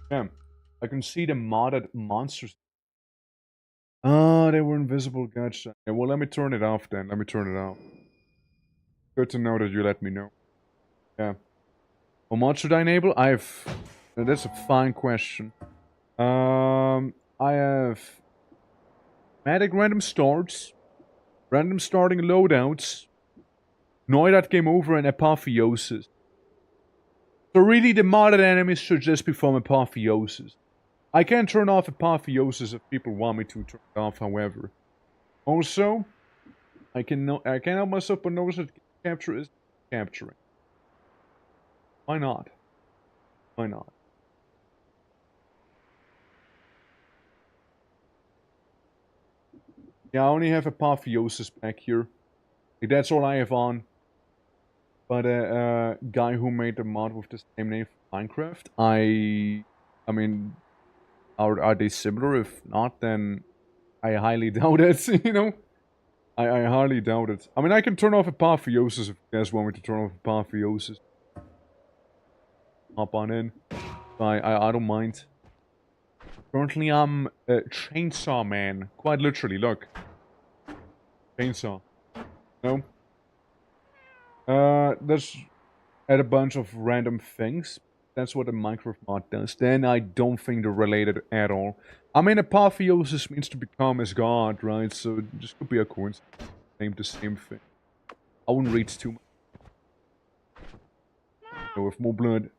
Yeah. I can see the modded monsters. Ah, they were invisible, gotcha. Yeah, well, let me turn it off then. Let me turn it off. Good to know that you let me know. Yeah. What mod should I enable? That's a fine question. I have... Magic random starts. Random starting loadouts. Noidat game over and apotheosis. So really the modded enemies should just be from apotheosis. I can turn off apotheosis if people want me to turn it off, however. Also, I can help myself but notice that capture is capturing. Why not? Why not? Yeah, I only have apotheosis back here. That's all I have on. But a guy who made the mod with the same name for Minecraft, I mean, are they similar? If not, then I highly doubt it, you know? I highly doubt it. I mean, I can turn off apotheosis if you guys want me to turn off apotheosis. Hop on in. I don't mind. Currently, I'm a chainsaw man. Quite literally, look. Chainsaw. No? Let's add a bunch of random things. That's what a Minecraft mod does. Then I don't think they're related at all. I mean, apotheosis means to become as God, right? So this could be a coincidence. Name the same thing. I wouldn't read too much. So with more blood.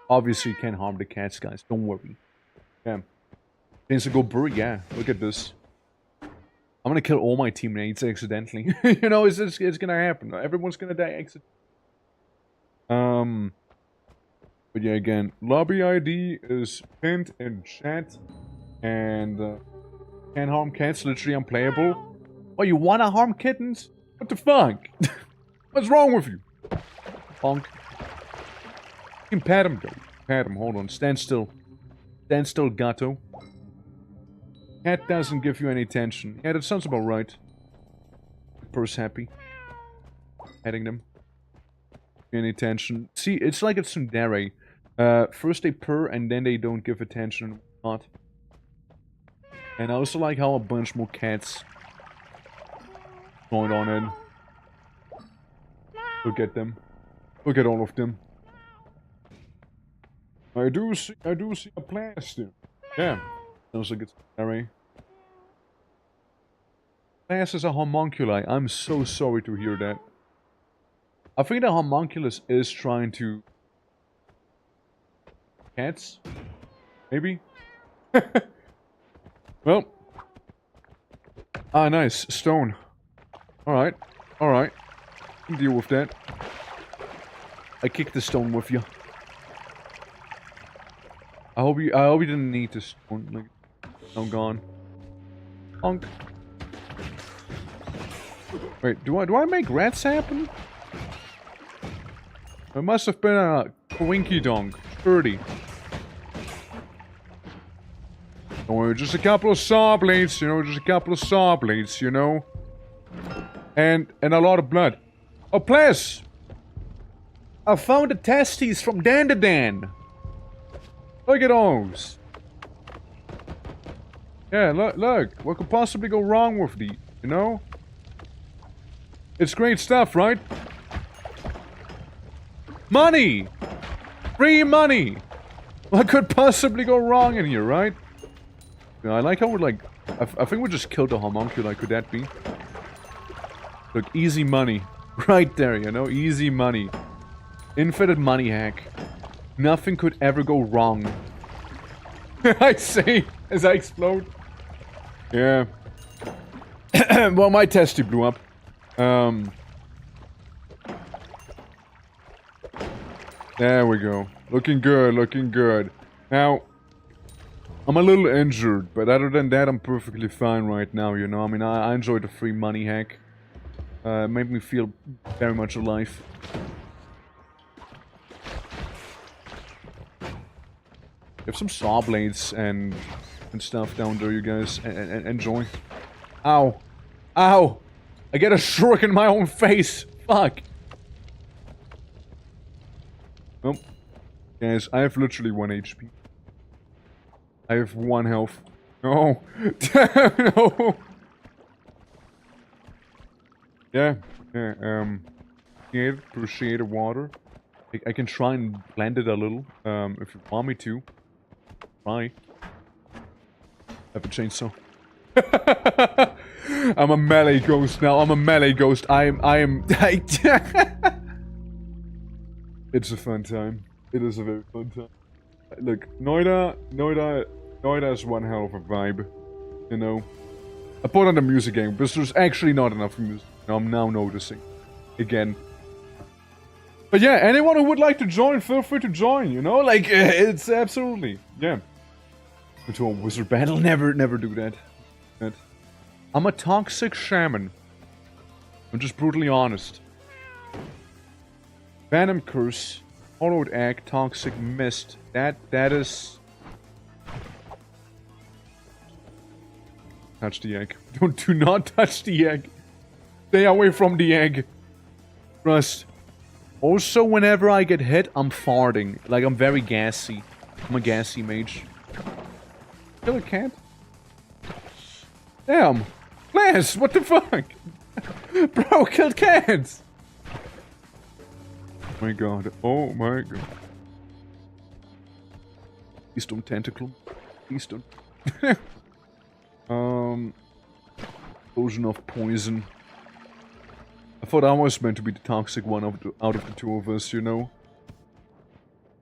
Obviously, you can't harm the cats, guys. Don't worry. Yeah. Things to go burry, yeah. Look at this. I'm gonna kill all my teammates accidentally. You know, it's gonna happen. Everyone's gonna die accidentally. But yeah, again, lobby ID is pinned in chat. And, can't harm cats, literally unplayable. Oh, you wanna harm kittens? What the fuck? What's wrong with you? Punk. You can pat him, though. Pat him, hold on. Stand still. Stand still, gato. Cat doesn't give you any attention. Yeah, that sounds about right. Purse happy. Petting them. Any attention. See, it's like it's tsundere. First they purr and then they don't give attention and whatnot. And I also like how a bunch more cats going on in. Look at them. Look at all of them. I do see a plaster. Yeah. Sounds like it's scary. Class is a homunculi. I'm so sorry to hear that. I think the homunculus is trying to... Cats? Maybe? Well. Ah, nice. Stone. Alright. Alright. Deal with that. I kicked the stone with you. I hope you didn't need this stone. Like, I'm gone. Honk. Wait, do I make rats happen? It must have been a winky donk. 30. Don't worry, just a couple of saw blades, you know, just a couple of saw blades, you know. And a lot of blood. Oh, plus! I found the testes from Dan. Look at those. Yeah, look. What could possibly go wrong with these, you know? It's great stuff, right? Money! Free money! What could possibly go wrong in here, right? Yeah, I like how we're like... I think we just killed the homunculi, could that be? Look, easy money. Right there, you know? Easy money. Infinite money hack. Nothing could ever go wrong. I say, as I explode. Yeah. Well, my testy blew up. There we go. Looking good, looking good. Now, I'm a little injured, but other than that, I'm perfectly fine right now, you know? I mean, I enjoyed the free money hack. It made me feel very much alive. You have some saw blades and stuff down there, you guys. Enjoy. Ow. Ow! I get a stroke in my own face! Fuck! Nope. Guys, I have literally 1 HP. I have 1 health. No! No! Yeah, appreciate the water. I can try and blend it a little, if you want me to. Try. Have a chainsaw. I'm a melee ghost now. I'm a melee ghost. I am. It's a fun time. It is a very fun time. Look, Noida is one hell of a vibe. You know. I put on the music game, but there's actually not enough music. I'm now noticing. Again. But yeah, anyone who would like to join, feel free to join, you know? Like, it's absolutely. Yeah. Into a wizard battle, never do that. I'm a toxic shaman. I'm just brutally honest. Venom curse, hollowed egg, toxic mist. That is. Touch the egg. Do not touch the egg. Stay away from the egg. Trust. Also, whenever I get hit, I'm farting. Like, I'm very gassy. I'm a gassy mage. Kill a cat? Damn! Lance, what the fuck? Bro, killed cats! Oh my god. Oh my god. Please don't tentacle. Please don't. Explosion of poison. I thought I was meant to be the toxic one out of the two of us, you know?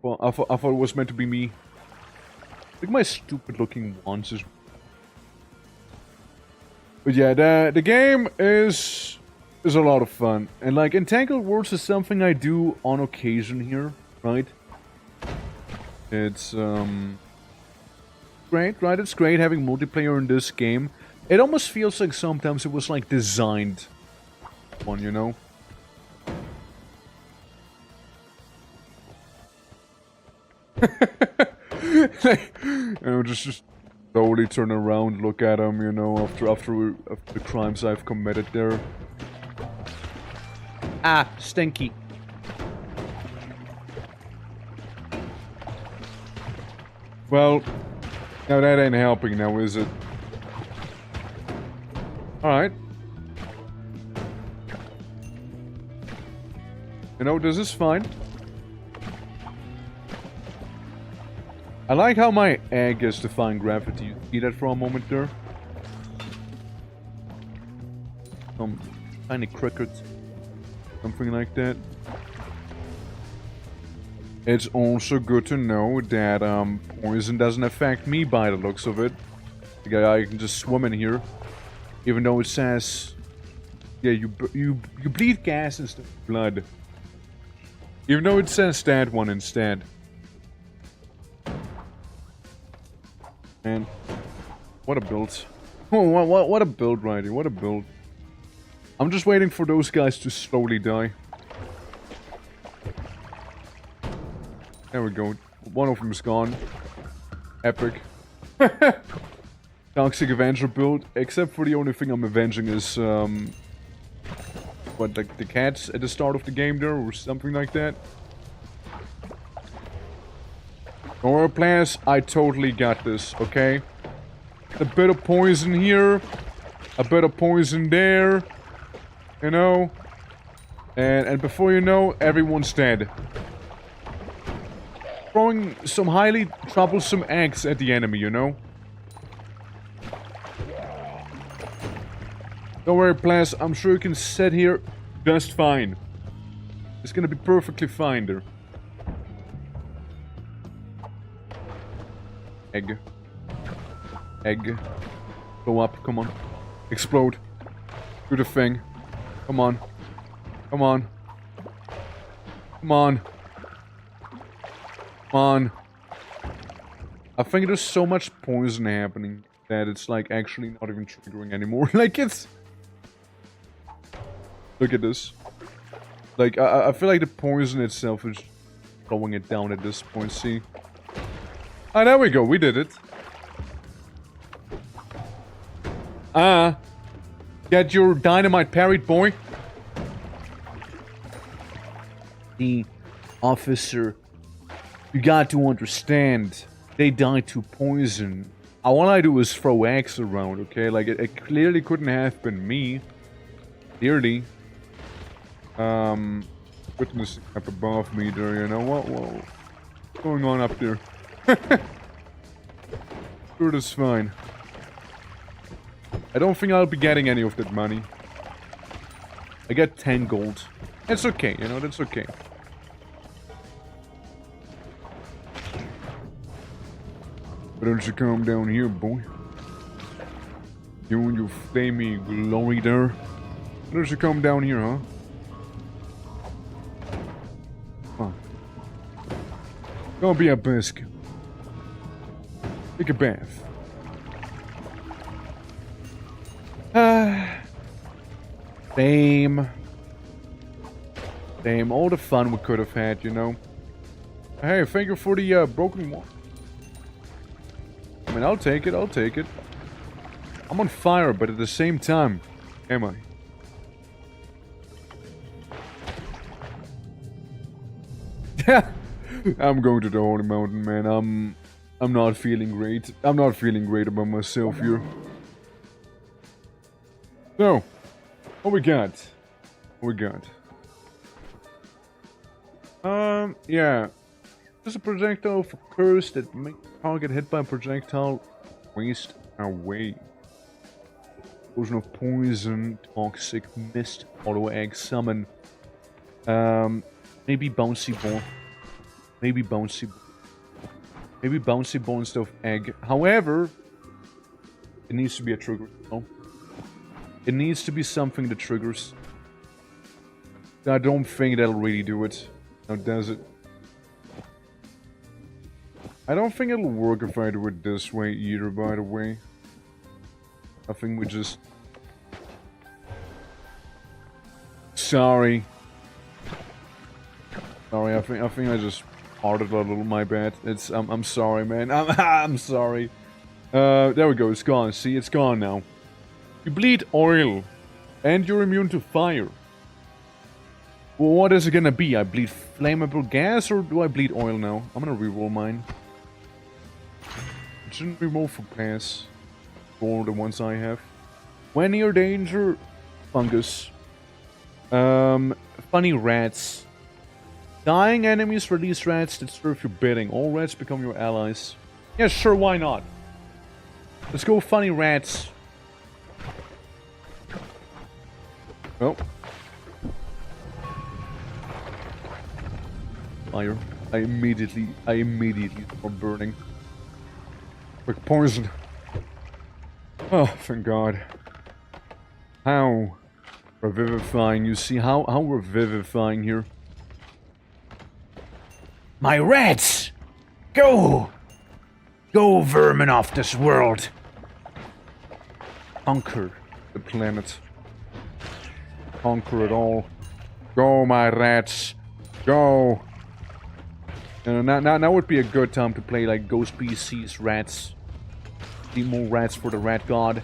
Well, I thought it was meant to be me. Look at my stupid looking wands. But yeah, the game is a lot of fun. And like, Entangled Worlds is something I do on occasion here, right? It's great, right? It's great having multiplayer in this game. It almost feels like sometimes it was like designed one, you know? Just slowly turn around, look at him, you know, after the crimes I've committed there. Ah, stinky. Well, now that ain't helping now, is it? Alright. You know, this is fine. I like how my egg is defying gravity. You see that for a moment there? Some tiny crickets. Something like that. It's also good to know that poison doesn't affect me by the looks of it. I can just swim in here. Even though it says... Yeah, you bleed gas instead of blood. Even though it says that one instead. Man, what a build. Oh, what a build right here, what a build. I'm just waiting for those guys to slowly die. There we go. One of them is gone. Epic. Toxic Avenger build, except for the only thing I'm avenging is, what, like the cats at the start of the game there, or something like that. Don't worry, players, I totally got this, okay? A bit of poison here, a bit of poison there, you know? And before you know, everyone's dead. Throwing some highly troublesome eggs at the enemy, you know? Don't worry, players, I'm sure you can sit here just fine. It's gonna be perfectly fine there. Egg. Egg. Blow up, come on. Explode. Do the thing. Come on. Come on. Come on. Come on. I think there's so much poison happening that it's like actually not even triggering anymore. Like it's... Look at this. Like, I feel like the poison itself is slowing it down at this point, see? Ah, there we go, we did it. Get your dynamite parried, boy. The officer, you got to understand, they died to poison. All I do is throw eggs around, okay? Like, it clearly couldn't have been me. Clearly. Witnessing up above me there, you know? What's going on up there? Sure, that's fine. I don't think I'll be getting any of that money. I get 10 gold. That's okay, you know, that's okay. Why don't you come down here, boy? You and your flamey glory there. Why don't you come down here, huh? Come on. Go be a biscuit. Take a bath. Fame. Fame. All the fun we could have had, you know. Hey, thank you for the broken one. I mean, I'll take it, I'll take it. I'm on fire, but at the same time, am I? I'm going to the Holy Mountain, man. I'm not feeling great. I'm not feeling great about myself here. So, what we got? What we got? Yeah. There's a projectile for curse that makes target hit by a projectile waste away. Potion of poison, toxic mist, auto egg summon. Maybe bouncy ball. Maybe bouncy ball. Maybe bouncy ball instead of egg. However, it needs to be a trigger. No? It needs to be something that triggers. I don't think that'll really do it. Now does it? I don't think it'll work if I do it this way either, by the way. I think we just... Sorry. Sorry, I think I just farted a little, my bad. I'm sorry, man. I'm sorry. There we go, it's gone. See, it's gone now. You bleed oil, and you're immune to fire. Well, what is it gonna be? I bleed flammable gas, or do I bleed oil now? I'm gonna reroll mine. It shouldn't reroll for pass. For the ones I have. When near danger, fungus. Funny rats. Dying enemies release rats that serve your bidding. All rats become your allies. Yeah, sure, why not? Let's go funny rats. Oh. Fire. I immediately start burning. Like poison. Oh, thank God. How revivifying, you see? How revivifying here. My rats! Go! Go, vermin off this world! Conquer the planet. Conquer it all. Go, my rats! Go! Now would be a good time to play like Ghost PC's rats. Need more rats for the rat god.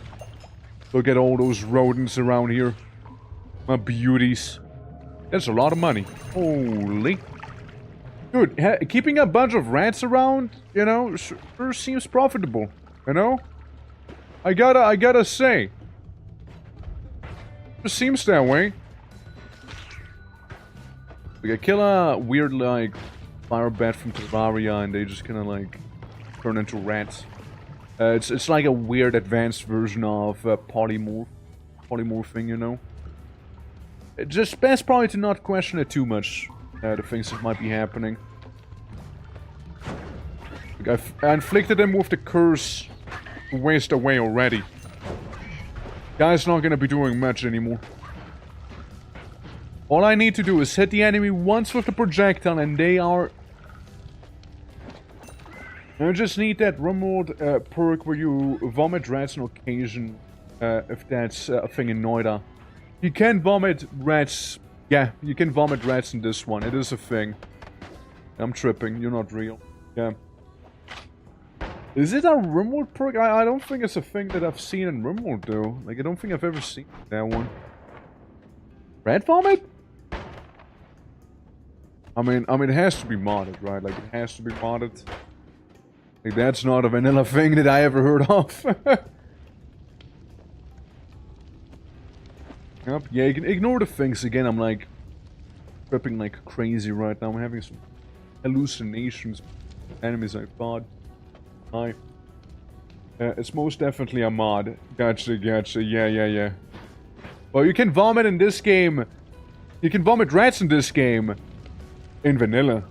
Look at all those rodents around here. My beauties. That's a lot of money. Holy. Dude, keeping a bunch of rats around, you know, sure seems profitable. You know? I gotta say. It seems that way. Like, I kill a weird, like, fire bat from Terraria and they just kinda, like, turn into rats. It's like a weird advanced version of polymorphing, you know? It's just best probably to not question it too much, the things that might be happening. Like I inflicted him with the curse waste away already. Guy's not gonna be doing much anymore. All I need to do is hit the enemy once with the projectile and they are... I just need that remote perk where you vomit rats on occasion, if that's a thing in MOITA. You can vomit rats. Yeah, you can vomit rats in this one. It is a thing. I'm tripping. You're not real. Yeah. Is it a remote perk? I don't think it's a thing that I've seen in remote though. Like, I don't think I've ever seen that one. Rat vomit? I mean, it has to be modded, right? Like, it has to be modded. Like, that's not a vanilla thing that I ever heard of. Yep, yeah, you can ignore the things again. I'm like, tripping like crazy right now. I'm having some hallucinations. Enemies I fought. Hi. It's most definitely a mod. Gotcha, gotcha. Yeah. Well, you can vomit in this game. You can vomit rats in this game. In vanilla.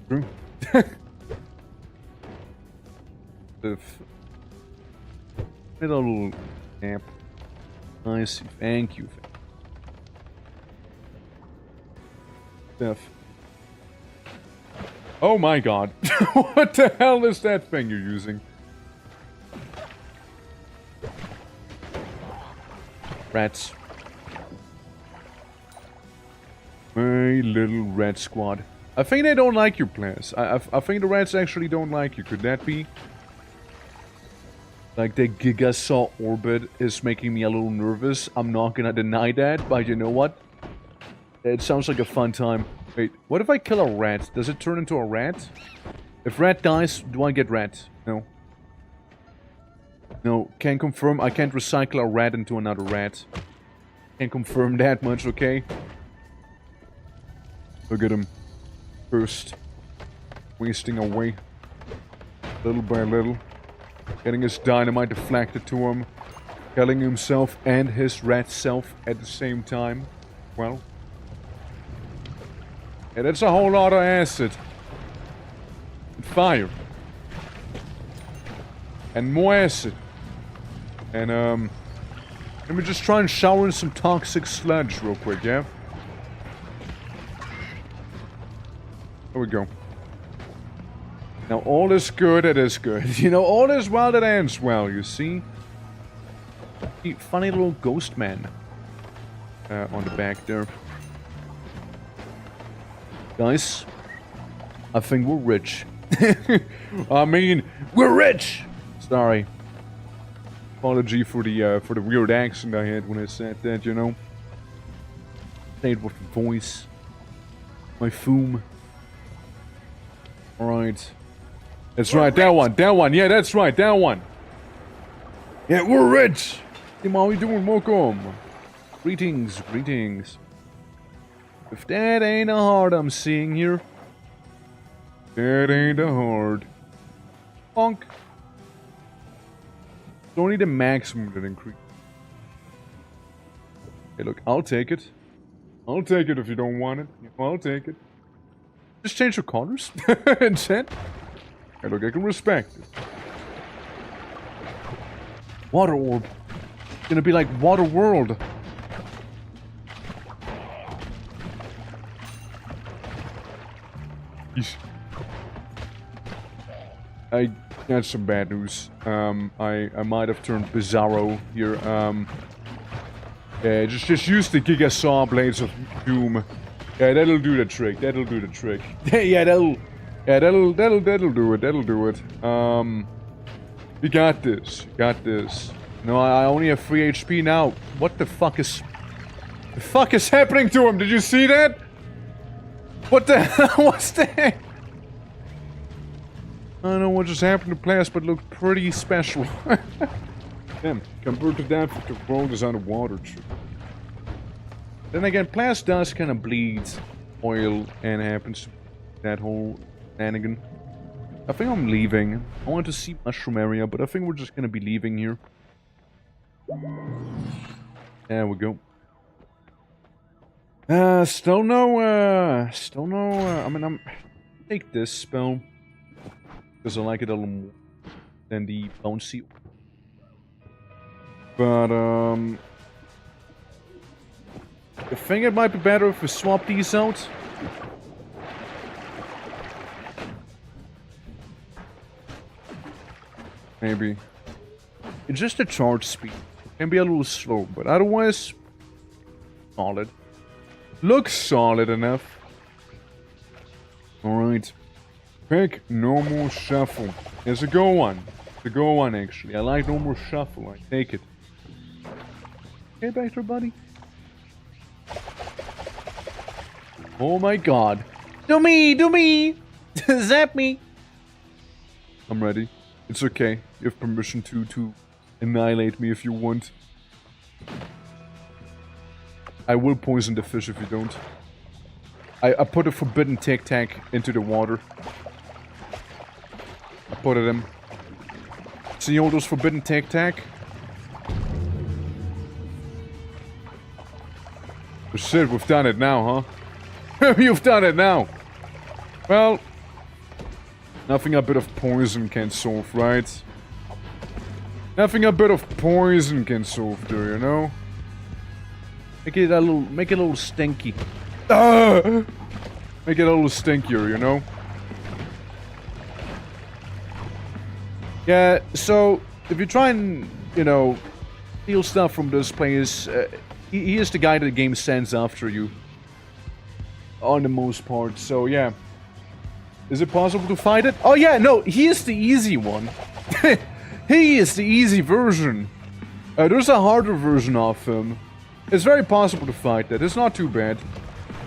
True. The little amp. Nice. Thank you. Steph. Oh my god. What the hell is that thing you're using? Rats. My little rat squad. I think they don't like you, players. I think the rats actually don't like you. Could that be? Like, the Gigasaw orbit is making me a little nervous. I'm not gonna deny that, but you know what? It sounds like a fun time. Wait, what if I kill a rat? Does it turn into a rat? If rat dies, do I get rat? No. No, can't confirm. I can't recycle a rat into another rat. Can't confirm that much, okay? Look at him. First. Wasting away. Little by little. Getting his dynamite deflected to him. Killing himself and his rat self at the same time. Well. Yeah, that's a whole lot of acid. And fire. And more acid. And, let me just try and shower in some toxic sludge real quick, yeah? There we go. Now, all is good, it is good. You know, all is well that ends well, you see? Funny little ghost man. On the back there. Guys, I think we're rich. I mean, we're rich! Sorry. Apology for the weird accent I had when I said that, you know? Say it with the voice. My foom. Alright. That's right, that one. Yeah, that's right, that one. Yeah, we're rich! Hey, how you doing? Welcome. Greetings. If that ain't a heart I'm seeing here. That ain't a heart. Bonk. It's only the maximum that increase. Hey, look, I'll take it. I'll take it if you don't want it. I'll take it. Just change the colors instead. Hey, look, I can respect it. Water orb. It's gonna be like Water World. I got some bad news. I might have turned Bizarro here. Yeah, just use the Gigasaw Blades of Doom. Yeah, that'll do the trick. Yeah, that'll do it. You got this. No, I only have 3 HP now. What the fuck is happening to him? Did you see that? What the hell was that? I don't know what just happened to Plas, but it looked pretty special. Damn, compared to that, the world is underwater. Then again, Plas does kind of bleed oil and happens to that whole shenanigan. I think I'm leaving. I want to see mushroom area, but I think we're just gonna be leaving here. There we go. Still no, I mean, I'm take this spell. Because I like it a little more than the bouncy. But, I think it might be better if we swap these out. maybe. It's just the charge speed. It can be a little slow, but otherwise, solid. Looks solid enough. Alright. Pick normal shuffle. It's a good one. It's a good one, actually. I like normal shuffle. I take it. Okay, back there, buddy. Oh my god. Do me! Do me! Zap me! I'm ready. It's okay. You have permission to annihilate me if you want. I will poison the fish if you don't. I put a forbidden tic-tac into the water. I put it in. See all those forbidden tic-tac? Oh shit, we've done it now, huh? You've done it now! Well, nothing a bit of poison can solve, right? Nothing a bit of poison can solve, do you know? Make it a little stinky. Ah! Make it a little stinkier, you know? Yeah, so if you try and, you know, steal stuff from this place, he is the guy that the game sends after you. On the most part, so yeah. Is it possible to fight it? Oh yeah, no, he is the easy one. He is the easy version. There's a harder version of him. It's very possible to fight that. It's not too bad.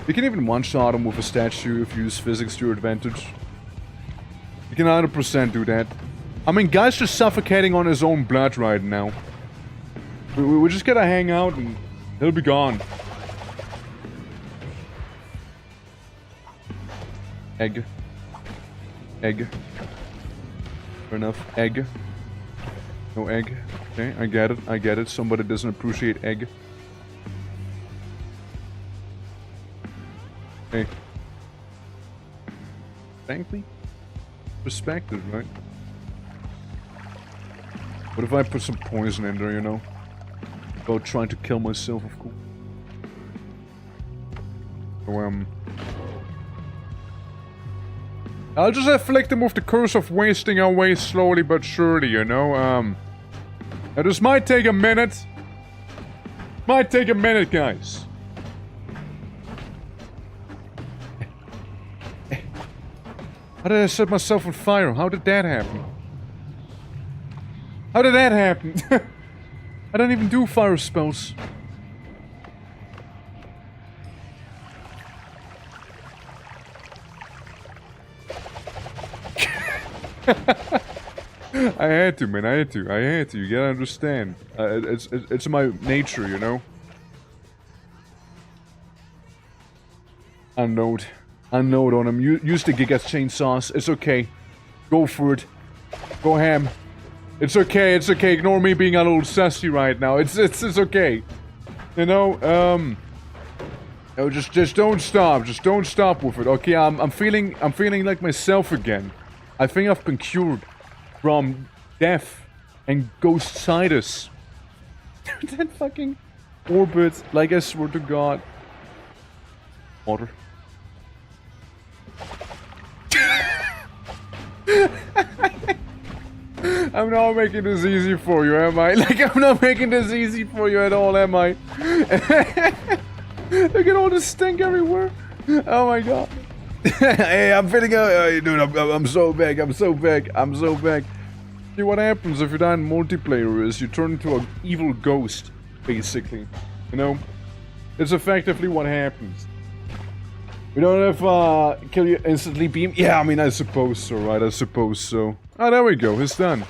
You can even one-shot him with a statue if you use physics to your advantage. You can 100% do that. I mean, guy's just suffocating on his own blood right now. We just gotta hang out and he'll be gone. Egg. Egg. Fair enough. Egg. No egg. Okay, I get it. I get it. Somebody doesn't appreciate egg. Hey. Frankly, respected, right? What if I put some poison in there, you know? About trying to kill myself, of course. So, I'll just afflict him with the curse of wasting away slowly but surely, you know? Now this might take a minute. Might take a minute, guys. How did I set myself on fire? How did that happen? How did that happen? I don't even do fire spells. I had to, man. I had to. You gotta understand. It's my nature, you know. Unload on him. Use the Giga chainsaws. It's okay. Go for it. Go ham. It's okay. It's okay. Ignore me being a little sassy right now. It's okay. You know. No, just don't stop. Just don't stop with it. Okay. I'm feeling like myself again. I think I've been cured from death and ghost-sitis. That fucking orbit, like I swear to God. Water. I'm not making this easy for you, am I? Like, I'm not making this easy for you at all, am I? Look at all the stink everywhere. Oh my God. Hey, I'm feeling dude, I'm so back, I'm so back. See, what happens if you die in multiplayer is you turn into an evil ghost, basically. You know? It's effectively what happens. We don't have, kill you instantly beam? Yeah, I mean, I suppose so, right? I suppose so. Oh, there we go, it's done.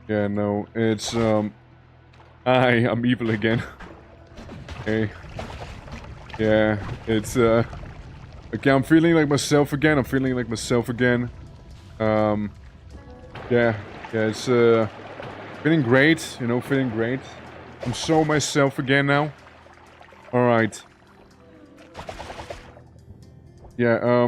Yeah, no, it's, I'm evil again. Okay. Yeah, it's, okay, I'm feeling like myself again, yeah, it's, feeling great, you know, feeling great. I'm so myself again now. Alright. Yeah, I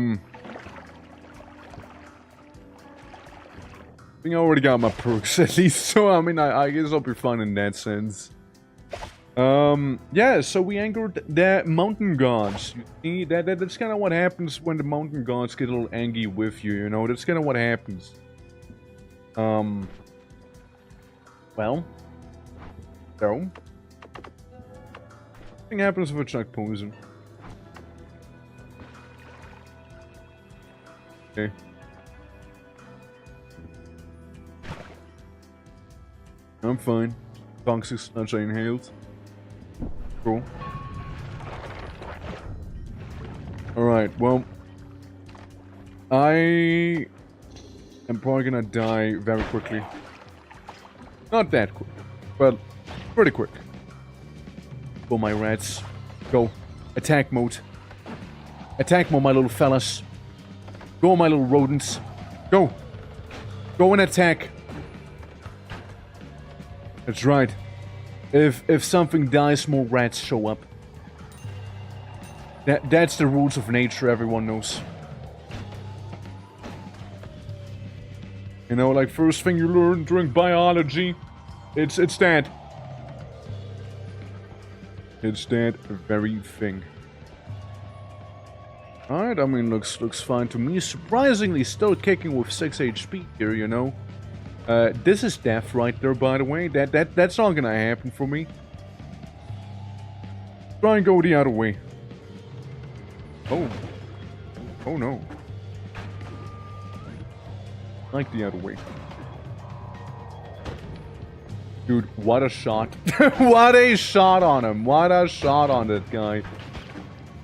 think I already got my perks at least, so I mean, I guess I'll be fine in that sense. Yeah, so we angered the mountain gods. You see, that's kind of what happens when the mountain gods get a little angry with you, you know? That's kind of what happens. Well. So. Nothing happens with a chuck poison. Okay. I'm fine. Toxic sludge I inhaled. Cool. Alright, well. I am probably gonna die very quickly. Not that quick, but pretty quick. Go, my rats. Go. Attack mode. Attack mode, my little fellas. Go, my little rodents. Go. Go and attack. That's right. If something dies, more rats show up. That's the rules of nature, everyone knows. You know, like first thing you learn during biology, it's that. It's that very thing. Alright, I mean, looks fine to me. Surprisingly, still kicking with 6 HP here, you know. This is death right there, by the way. That's not gonna happen for me. Try and go the other way. Oh. Oh no. Like the other way. Dude, what a shot. What a shot on him. What a shot on that guy.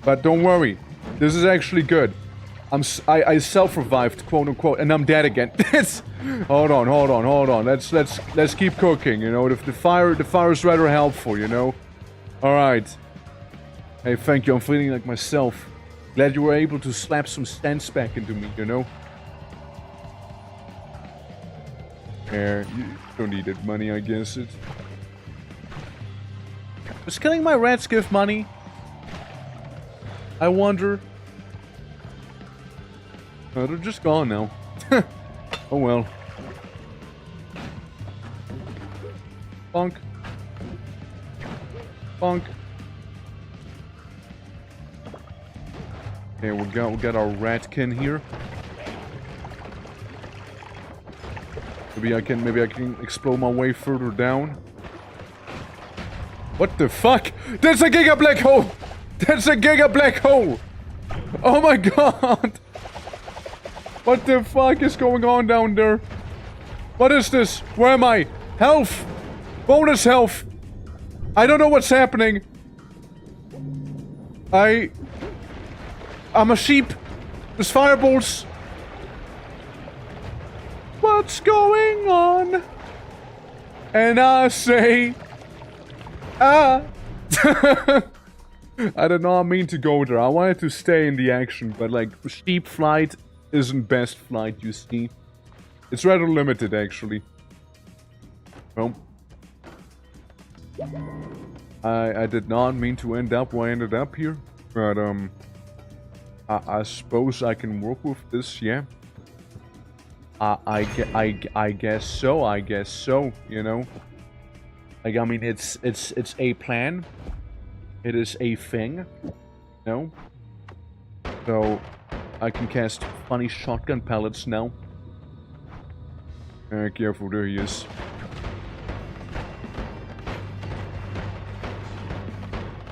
But don't worry. This is actually good. I self-revived, quote unquote, and I'm dead again. Hold on. Let's keep cooking, you know. The fire is rather helpful, you know. Alright. Hey, thank you. I'm feeling like myself. Glad you were able to slap some stents back into me, you know. Yeah, you don't need that money, I guess. Does killing my rats give money? I wonder. Oh, they're just gone now. Oh well. Bonk. Bonk. Okay, we got our ratkin here. Maybe I can explode my way further down. What the fuck? That's a giga black hole! That's a giga black hole! Oh my god! What the fuck is going on down there? What is this? Where am I? Health! Bonus health! I don't know what's happening. I'm a sheep. There's fireballs. What's going on? And I say... Ah! I did not mean to go there. I wanted to stay in the action, but like, sheep flight isn't best flight, you see. It's rather limited, actually. Well... I did not mean to end up where I ended up here, but, I suppose I can work with this, yeah. I guess so, you know. Like, I mean, it's a plan. It is a thing, you know. So, I can cast funny shotgun pellets now. Careful, there he is.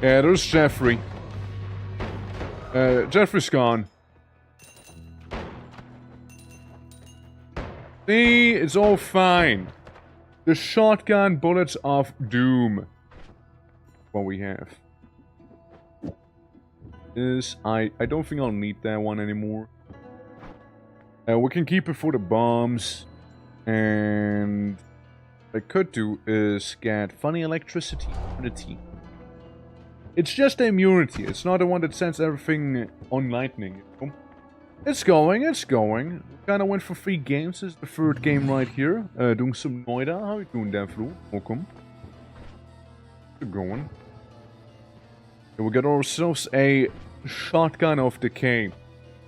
Yeah, there's Jeffrey. Jeffrey's gone. See, it's all fine. The shotgun bullets of doom. What we have is I don't think I'll need that one anymore. We can keep it for the bombs, and what I could do is get funny electricity immunity. It's just immunity. It's not the one that sends everything on lightning. You know? It's going. We kind of went for 3 games. This is the 3rd game right here. Doing some MOITA. How you doing, Danflu? Welcome. Keep going. And we got ourselves a shotgun of decay.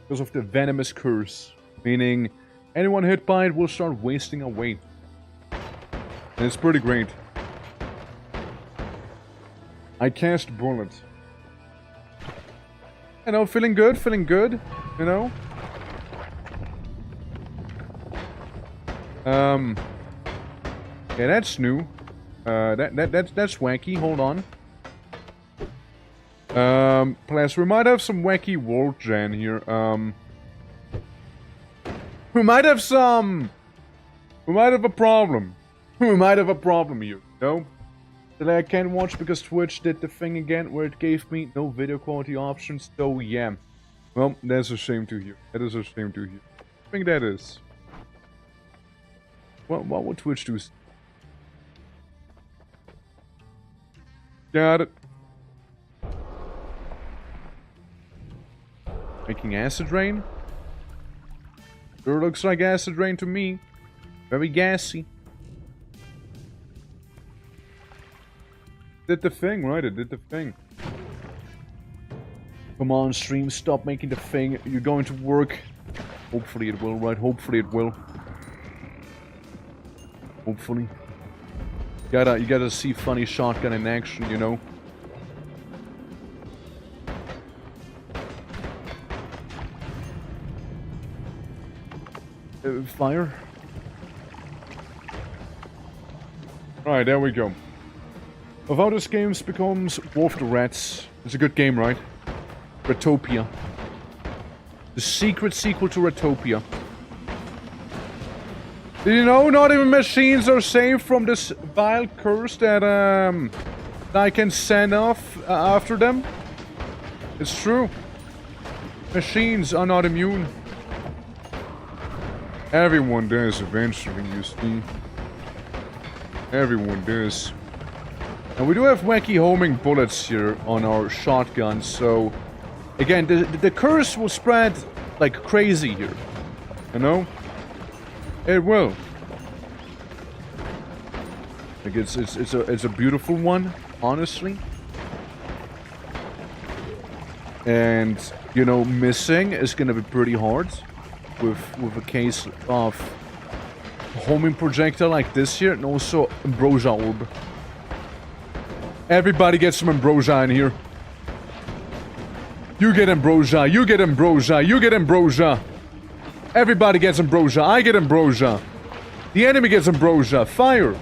Because of the venomous curse. Meaning, anyone hit by it will start wasting away. And it's pretty great. I cast bullet. You know, feeling good, you know? Yeah, that's new. That's wacky. Hold on. Plus we might have some wacky world gen here. We might have some. We might have a problem. We might have a problem here. No, that I can't watch because Twitch did the thing again where it gave me no video quality options. So yeah. Well, that's a shame to hear. That is a shame to hear. I think that is. What would Twitch do? Got it. Making acid rain? Sure looks like acid rain to me. Very gassy. Did the thing, right? It did the thing. Come on, stream, stop making the thing. You're going to work. Hopefully it will, right? Hopefully it will. Hopefully. You gotta see funny shotgun in action, you know? Fire. Alright, there we go. Of how this game becomes War of the Rats. It's a good game, right? Ratopia. The secret sequel to Ratopia. Did you know not even machines are safe from this vile curse that I can send off after them? It's true. Machines are not immune. Everyone does eventually, you see. Everyone does. And we do have wacky homing bullets here on our shotgun, so... Again, the curse will spread like crazy here. You know? It will. Like it's a beautiful one, honestly. And, you know, missing is gonna be pretty hard. With a case of homing projectile like this here, and also ambrosia orb. Everybody get some ambrosia in here. You get ambrosia, you get ambrosia, you get ambrosia. Everybody gets ambrosia, I get ambrosia. The enemy gets ambrosia. Fire!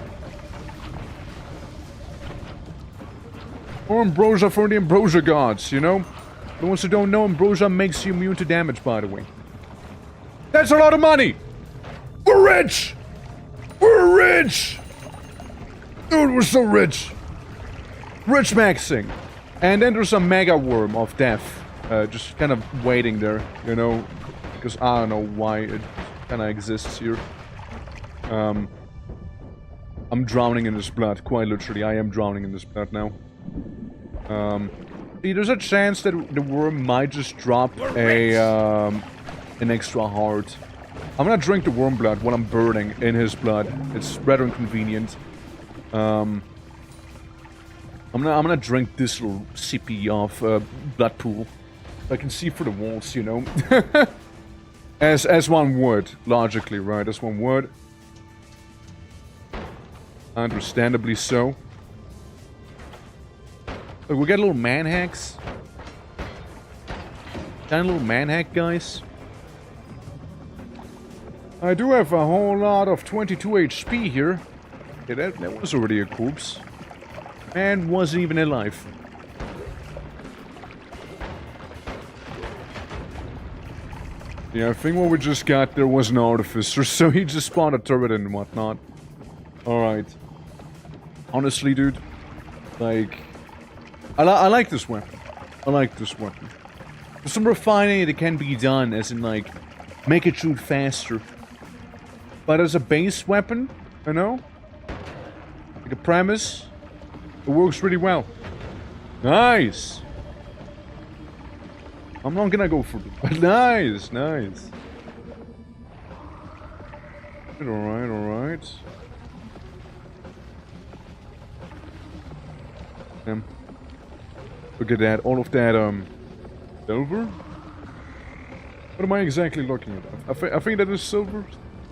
More ambrosia for the ambrosia gods, you know? The ones who don't know, ambrosia makes you immune to damage, by the way. That's a lot of money! We're rich! We're rich! Dude, we're so rich! Rich maxing. And then there's a mega worm of death. Just kind of waiting there, you know? Because I don't know why it kind of exists here. I'm drowning in this blood, quite literally. I am drowning in this blood now. See, there's a chance that the worm might just drop an extra heart. I'm gonna drink the worm blood while I'm burning in his blood. It's rather inconvenient. I'm gonna drink this little sippy of blood pool. I can see through the walls, you know. As one would, logically, right? As one would. Understandably so. Look, we got little man hacks. Tiny little man hack, guys. I do have a whole lot of 22 HP here. Okay, that was already a corpse. Man wasn't even alive. Yeah, I think what we just got there was an artificer, so he just spawned a turret and whatnot. Alright. Honestly, dude. Like... I like this weapon. I like this weapon. There's some refining that can be done, as in, like, make it shoot faster. But as a base weapon, you know? Like a premise, it works really well. Nice! I'm not gonna go for it, but nice, nice. Alright, alright. Look at that, all of that, silver? What am I exactly looking at? I think that is silver,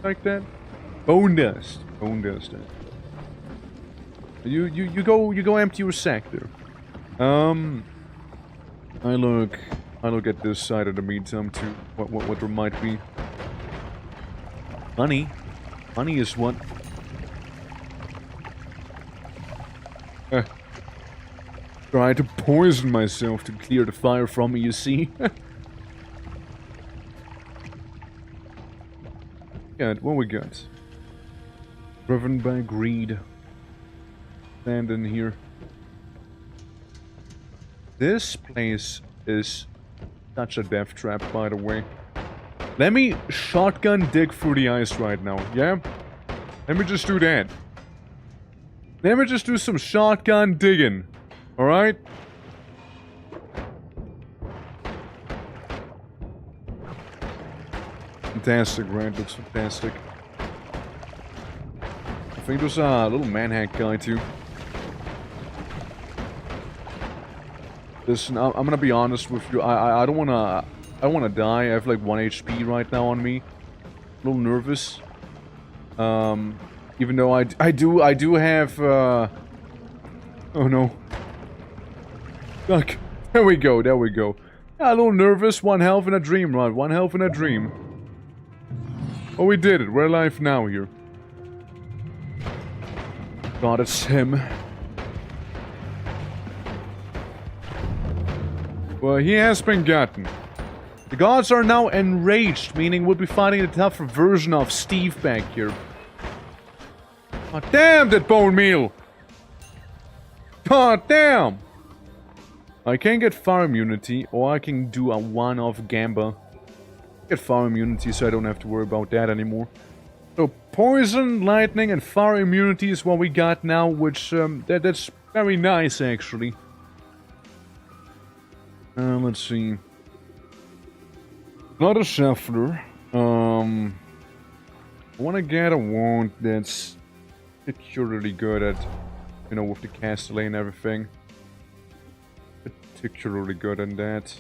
like that. Bone dust. Bone dust. You go empty your sack there. I look at this side in the meantime too. What there might be. Money. funniest one. Try to poison myself to clear the fire from me, you see? What we got? Driven by greed. Stand in here. This place is such a death trap, by the way. Let me shotgun dig through the ice right now, yeah? Let me just do that. Let me just do some shotgun digging. Alright? Fantastic, right? Looks fantastic. I think there's a little manhack guy too. Listen, I'm gonna be honest with you. I don't wanna die. I have like 1 HP right now on me. A little nervous. Even though I do have oh no. Look, there we go. Yeah, a little nervous. 1 health in a dream, right? 1 health in a dream. Oh, we did it. We're alive now here. God, it's him. Well, he has been gotten. The gods are now enraged, meaning we'll be fighting a tougher version of Steve back here. God damn that bone meal! God damn! I can get fire immunity, or I can do a one-off Gamba. Get fire immunity, so I don't have to worry about that anymore. So poison, lightning, and fire immunity is what we got now, which that's very nice actually. Let's see. Not a shuffler. I want to get a wand that's particularly good at, you know, with the castellane and everything. Particularly good in that.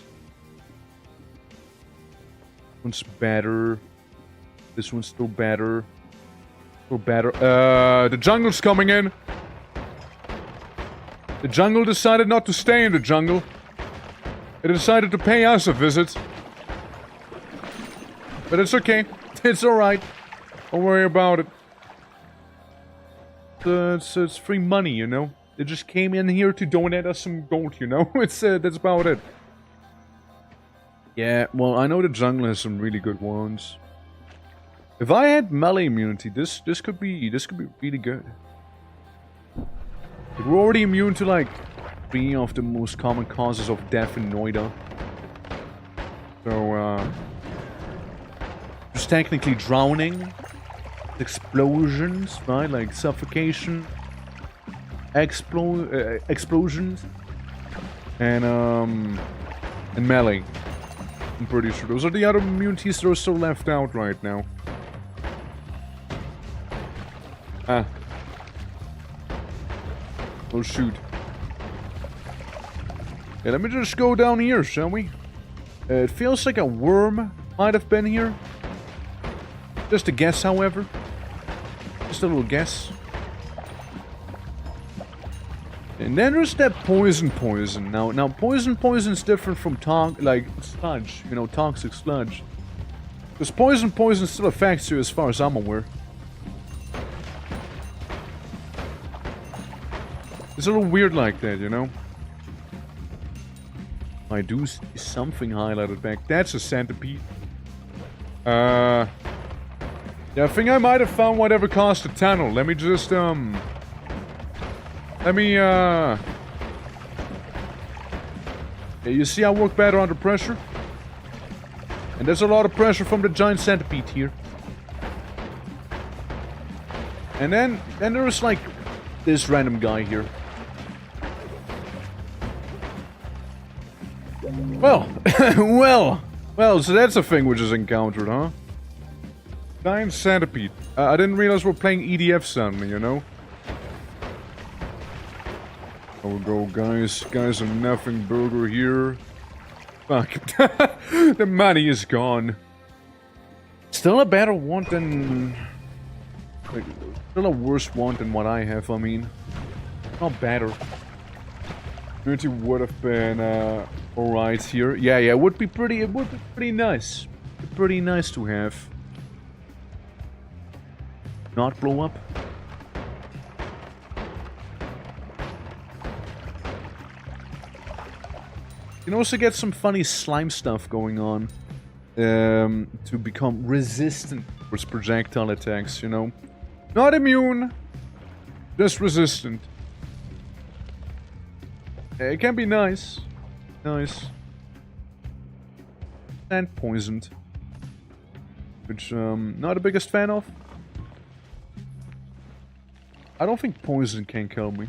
One's better. This one's still better. Still better. The jungle's coming in. The jungle decided not to stay in the jungle. It decided to pay us a visit. But it's okay. It's alright. Don't worry about it. It's free money, you know? They just came in here to donate us some gold, you know? That's about it. Yeah, well, I know the jungle has some really good ones. If I had melee immunity, this could be really good. We're already immune to like 3 of the most common causes of death in MOITA. So just technically drowning, explosions, right? Like suffocation, explosions, and melee. I'm pretty sure those are the other immunities that are still left out right now. Ah. Oh shoot. Yeah, let me just go down here, shall we? It feels like a worm might have been here. Just a guess, however. Just a little guess. And then there's that poison. Now poison's different from sludge, you know, toxic sludge. Because poison still affects you as far as I'm aware. It's a little weird like that, you know? I do see something highlighted back. That's a centipede. Yeah, I think I might have found whatever caused the tunnel. Let me just, yeah, you see I work better under pressure? And there's a lot of pressure from the giant centipede here. And then there's like this random guy here. Well, so that's a thing we just encountered, huh? Giant centipede. I didn't realize we're playing EDF suddenly, you know? There we go, guys. Guys, a nothing burger here. Fuck. The money is gone. Still a better want than... Like, still a worse want than what I have, I mean. Not better. Unity would have been, alright here. Yeah, it would be pretty nice. Pretty nice to have. not blow up. You can also get some funny slime stuff going on to become resistant towards projectile attacks, you know? Not immune, just resistant. It can be nice. Nice. And poisoned. Which, not the biggest fan of. I don't think poison can kill me.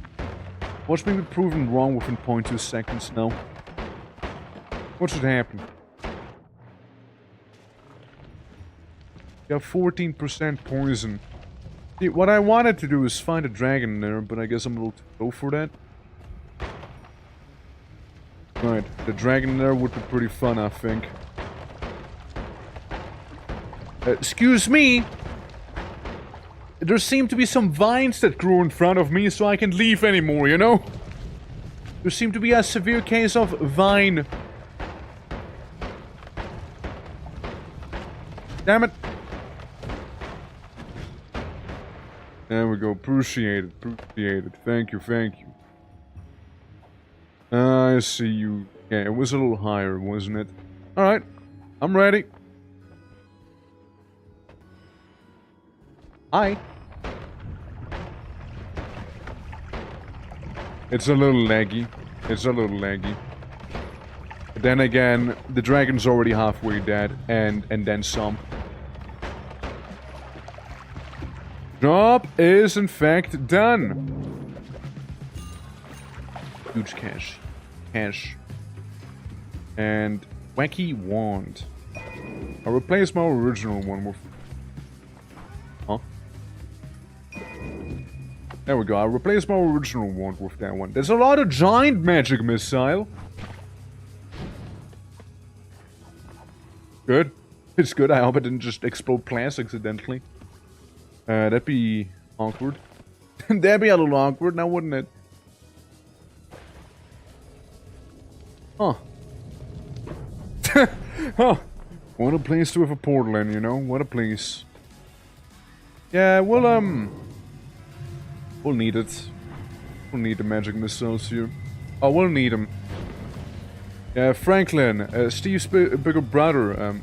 Watch me be proven wrong within 0.2 seconds now. What should happen? You have 14% poison. See, what I wanted to do is find a dragon in there, but I guess I'm a little too low for that. Right, the dragon in there would be pretty fun, I think. Excuse me! There seem to be some vines that grew in front of me, so I can't leave anymore, you know? There seemed to be a severe case of vine. Damn it! There we go. Appreciate it. Appreciate it. Thank you. Thank you. I see you. Yeah, it was a little higher, wasn't it? Alright. I'm ready. Hi. It's a little laggy. It's a little laggy. But then again, the dragon's already halfway dead, and then some. Job is in fact done. Huge cash. Cash. And wacky wand. I'll replace my original one with... Huh? There we go. I'll replace my original wand with that one. There's a lot of giant magic missile. Good. It's good. I hope it didn't just explode plants accidentally. That'd be awkward. That'd be a little awkward now, wouldn't it? Huh. Huh. What a place to have a portal in, you know? What a place. Yeah, we'll need it. We'll need the magic missiles here. Oh, we'll need them. Yeah, Franklin, Steve's bigger brother,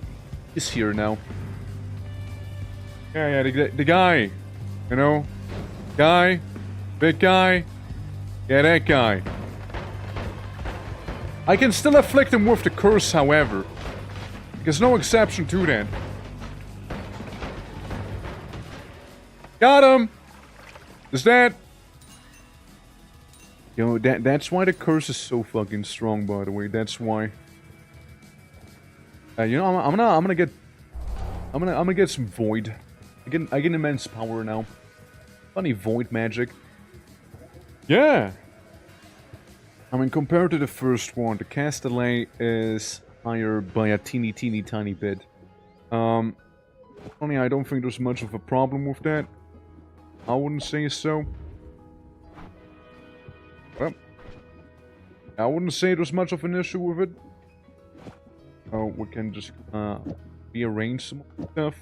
is here now. Yeah, the guy. You know? Guy. Big guy. Yeah, that guy. I can still afflict him with the curse, however. There's no exception to that. Got him! Is that... You know, that's why the curse is so fucking strong, by the way. That's why. You know, I'm gonna get some void. I get immense power now. Funny void magic. Yeah. I mean, compared to the first one, the cast delay is higher by a teeny tiny bit. Only I don't think there's much of a problem with that. I wouldn't say so. Well, I wouldn't say there's much of an issue with it. Oh, we can just rearrange some stuff.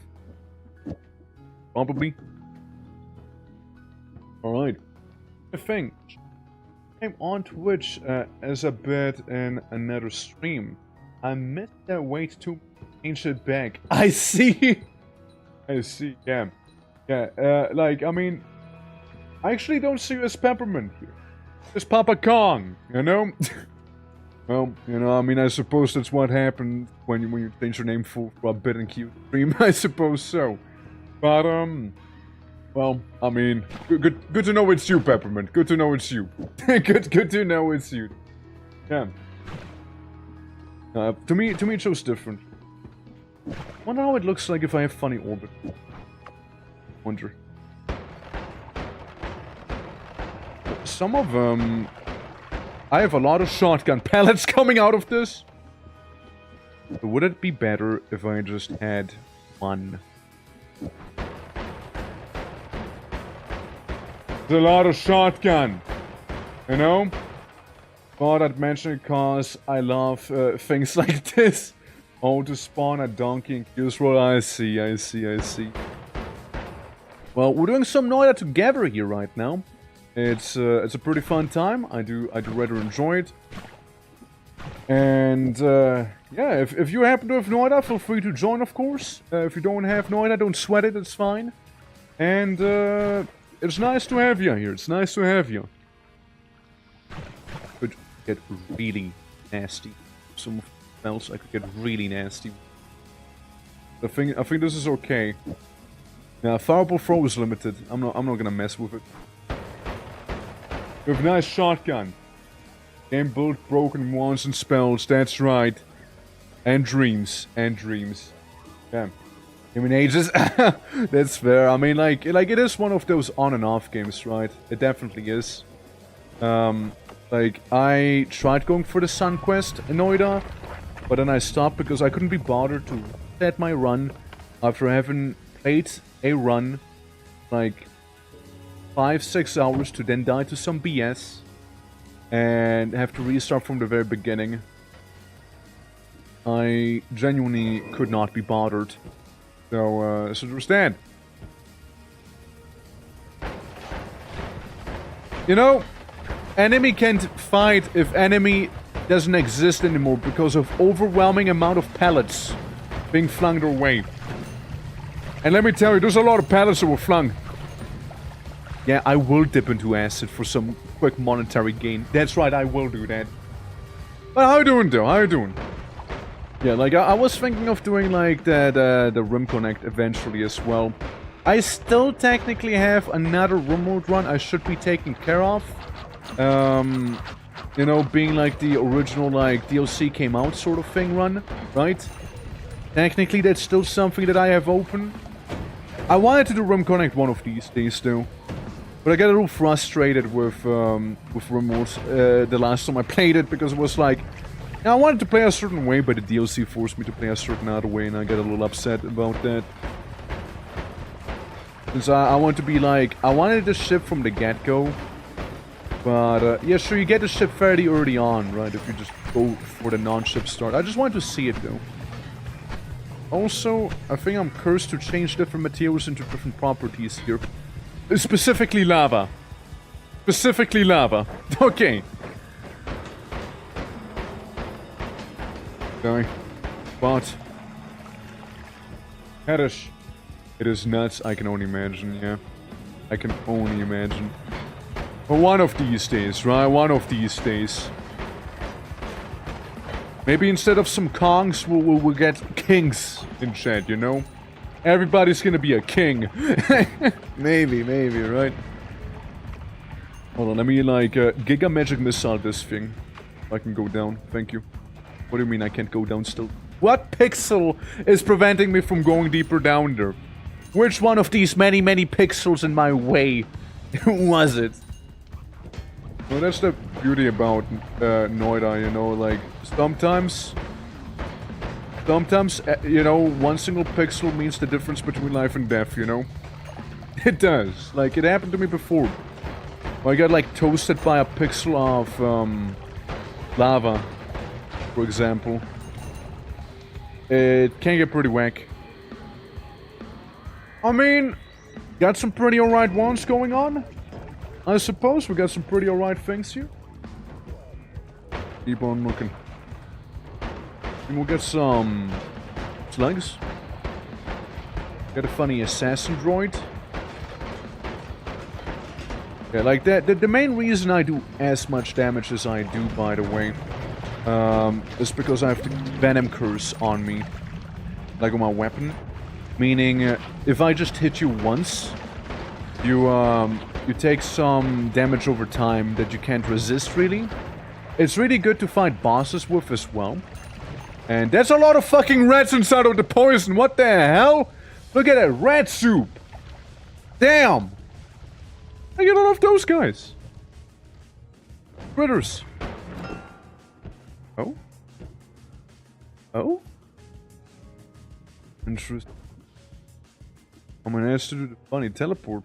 Probably. Alright. The thing. I'm on Twitch as a bit in another stream. I missed that wait to change it back. I see! I see, yeah. Yeah, like, I mean... I actually don't see you as Peppermint here. It's Papa Kong, you know? Well, you know, I mean, I suppose that's what happened when you change your name for a bit and cute stream. I suppose so. But, well, I mean, good to know it's you, Peppermint. Good to know it's you. good to know it's you. Yeah. To me it shows different. Wonder how it looks like if I have funny orbit. Wonder. Some of them... I have a lot of shotgun pellets coming out of this. But would it be better if I just had one? There's a lot of shotgun. You know? Thought I'd mention it cause I love things like this. Oh, to spawn a donkey in Q's roll. I see. Well, we're doing some MOITA together here right now. It's a pretty fun time. I do rather enjoy it. And yeah, if you happen to have MOITA, feel free to join, of course. If you don't have MOITA, don't sweat it. It's fine. And it's nice to have you here. It's nice to have you. Could get really nasty. Some else I could get really nasty. I think this is okay. Yeah, fireball throw is limited. I'm not gonna mess with it. We have a nice shotgun. Game built broken wands and spells. That's right. And dreams. And dreams. Yeah. Human ages. That's fair. I mean, like it is one of those on and off games, right? It definitely is. Like I tried going for the Sun Quest in MOITA, but then I stopped because I couldn't be bothered to set my run after having played a run like 5-6 hours to then die to some BS and have to restart from the very beginning. I genuinely could not be bothered. So understand. You know, enemy can't fight if enemy doesn't exist anymore because of overwhelming amount of pellets being flung their way. And let me tell you, there's a lot of pellets that were flung. Yeah, I will dip into acid for some quick monetary gain. That's right, I will do that. But how you doing, though? How you doing? Yeah, like, I was thinking of doing, like, the Rim Connect eventually as well. I still technically have another remote run I should be taking care of. You know, being, like, the original, like, DLC came out sort of thing run, right? Technically, that's still something that I have open. I wanted to do Rim Connect one of these days, though. But I got a little frustrated with remotes the last time I played it, because it was like... I wanted to play a certain way, but the DLC forced me to play a certain other way, and I got a little upset about that. Because I want to be like... I wanted the ship from the get-go. But, yeah, sure, you get the ship fairly early on, right? If you just go for the non-ship start. I just wanted to see it, though. Also, I think I'm cursed to change different materials into different properties here. Specifically lava. Specifically lava. Okay. Okay. But... Haddish. It is nuts, I can only imagine, yeah. I can only imagine. But one of these days, right? One of these days. Maybe instead of some Kongs, we'll get kings in chat, you know? Everybody's gonna be a king. maybe, right? Hold on, let me, like, Giga Magic Missile this thing. I can go down, thank you. What do you mean I can't go down still? What pixel is preventing me from going deeper down there? Which one of these many pixels in my way was it? Well, that's the beauty about MOITA, you know, like, sometimes, you know, one single pixel means the difference between life and death, you know? It does. Like, it happened to me before. I got, like, toasted by a pixel of, lava, for example. It can get pretty whack. I mean, got some pretty alright ones going on. I suppose we got some pretty alright things here. Keep on looking. And we'll get some slugs. Got a funny assassin droid. Yeah, like that. The main reason I do as much damage as I do, by the way, is because I have the Venom Curse on me. Like on my weapon. Meaning, if I just hit you once, you take some damage over time that you can't resist, really. It's really good to fight bosses with as well. And there's a lot of fucking rats inside of the poison. What the hell? Look at that rat soup. Damn. I get all of those guys. Critters. Oh? Oh? Interesting. I'm gonna ask to do the funny teleport.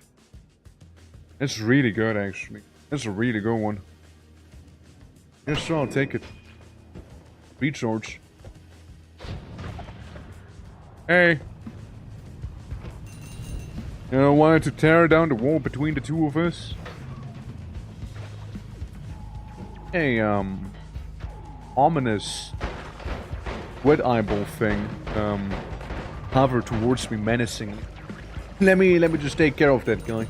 That's really good, actually. That's a really good one. Yeah, sure, I'll take it. Recharge. Hey. You know, wanted to tear down the wall between the two of us. A, ominous wet eyeball thing, hover towards me menacingly. Let me just take care of that guy.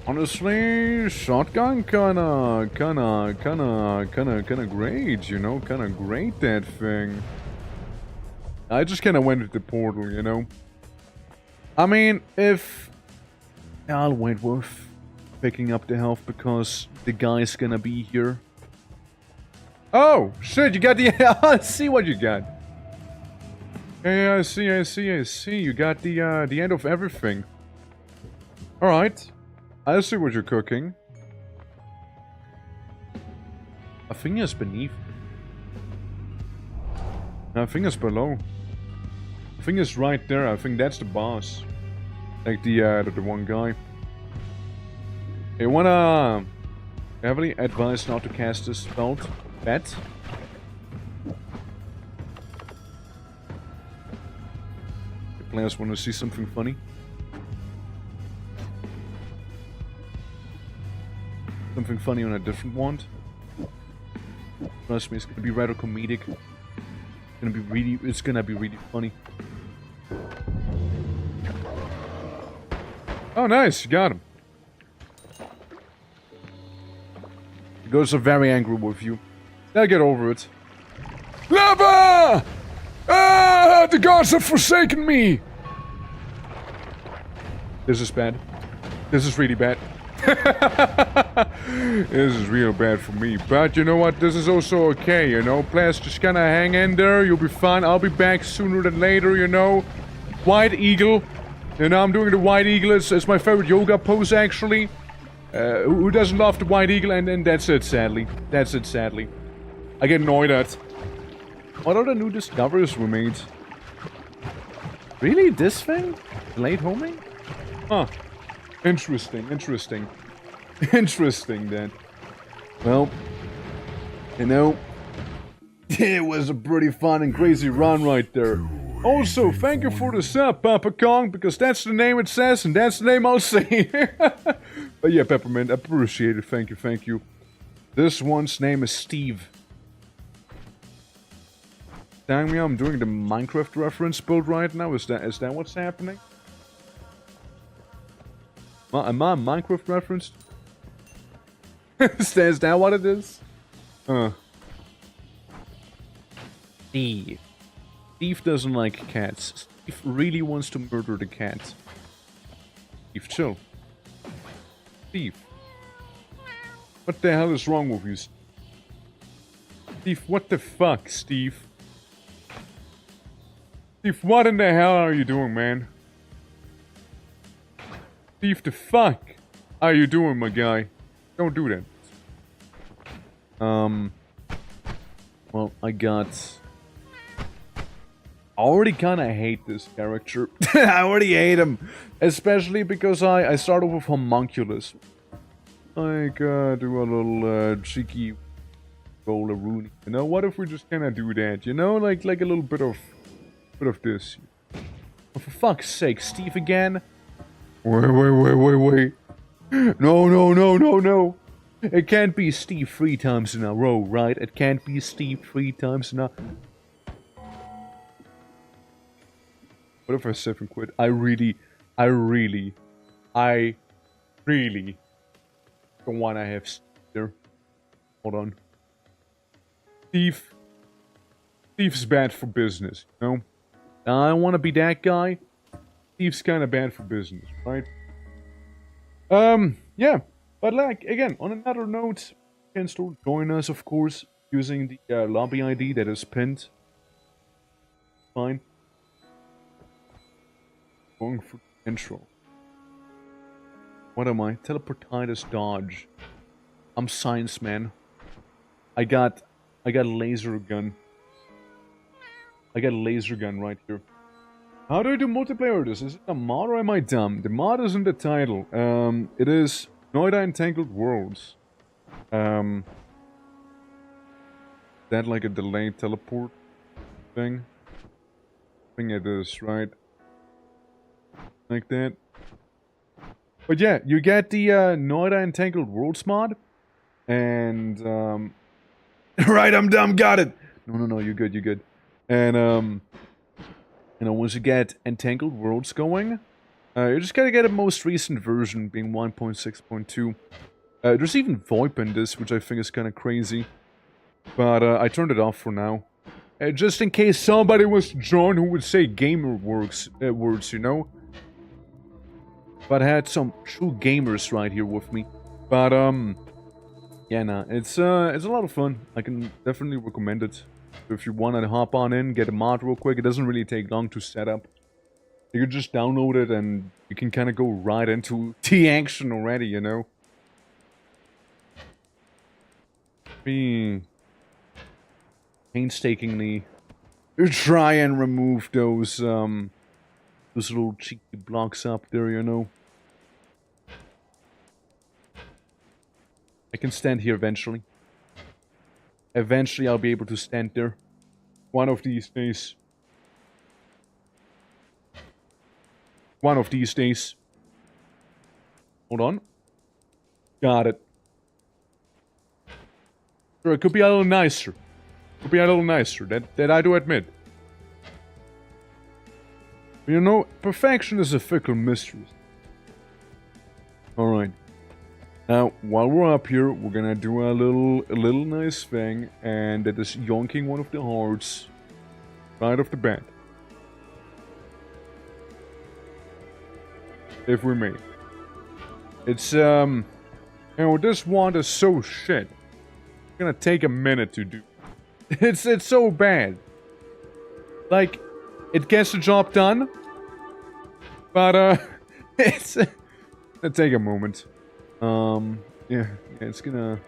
Honestly, shotgun kinda great, you know, kinda great, that thing. I just kinda went to the portal, you know. I mean, if I'll wait with picking up the health because the guy's gonna be here. Oh, shit, you got the... I see what you got. Yeah, I see. You got the end of everything. Alright. I see what you're cooking. I think it's beneath. I think it's below. I think it's right there. I think that's the boss. Like the one guy. You wanna heavily advise not to cast this spell. Bet. The players wanna see something funny. Something funny on a different wand. Trust me, it's gonna be rather comedic. It's gonna be really funny. Oh, nice, you got him. He goes very angry with you. Now get over it. Lava! Ah, the gods have forsaken me! This is bad. This is really bad. This is real bad for me, but you know what, this is also okay, you know, players, just kinda hang in there, you'll be fine, I'll be back sooner than later, you know. White Eagle, you know, I'm doing the White Eagle, it's my favorite yoga pose, actually. Who doesn't love the White Eagle, and that's it, sadly. That's it, sadly. I get annoyed at. What other new discoveries were made? Really, this thing? Late homing? Huh. Interesting. Interesting, then. Well, you know, it was a pretty fun and crazy run right there. Also, thank you for the sub, Papa Kong, because that's the name it says, and that's the name I'll say. But yeah, Peppermint, I appreciate it. Thank you. This one's name is Steve. Dang me, I'm doing the Minecraft reference build right now. Is that what's happening? Am I Minecraft referenced? Is that what it is? Steve. Steve doesn't like cats. Steve really wants to murder the cat. Steve, chill. Steve. What the hell is wrong with you? Steve, what the fuck, Steve? Steve, what in the hell are you doing, man? Steve, the fuck are you doing, my guy? Don't do that. Well, I already kind of hate this character. I already hate him. Especially because I start off with Homunculus. Like, do a little, cheeky roller Rooney. You know, what if we just kind of do that? You know, like a little bit of this. Oh, for fuck's sake, Steve again? Wait. No. It can't be Steve 3 times in a row, right? It can't be Steve 3 times in a... What if I save and quit? I really don't want to have Steve there. Hold on. Steve's bad for business, you know? I don't want to be that guy. Steve's kind of bad for business, right? Yeah. But like, again, on another note, you can still join us, of course, using the lobby ID that is pinned. Fine. Going for the intro. What am I? Teleportitis dodge. I'm science man. I got laser gun. I got a laser gun right here. How do I do multiplayer this? Is it a mod or am I dumb? The mod is in the title. It is MOITA Entangled Worlds. That like a delayed teleport thing? I think it is, right? Like that. But yeah, you get the MOITA Entangled Worlds mod. And, right, I'm dumb, got it! No, you're good, you're good. And, you know, once you get Entangled Worlds going, you just gotta get a most recent version, being 1.6.2. There's even VoIP in this, which I think is kind of crazy. But I turned it off for now. Just in case somebody was to join who would say gamer words, you know? But I had some true gamers right here with me. But, yeah, nah, it's a lot of fun. I can definitely recommend it. So if you want to hop on in, get a mod real quick, it doesn't really take long to set up. You can just download it and you can kind of go right into the action already, you know? Be painstakingly try and remove those little cheeky blocks up there, you know? I can stand here eventually. Eventually I'll be able to stand there. One of these days. One of these days. Hold on. Got it. Sure, it could be a little nicer. Could be a little nicer, that I do admit. But you know, perfection is a fickle mistress. Alright. Now, while we're up here, we're gonna do a little nice thing, and that is yonking one of the hearts right off the bat. If we may. It's, you know, this one is so shit. It's gonna take a minute to do. It's so bad. Like, it gets the job done, but, it's gonna take a moment. Yeah, it's gonna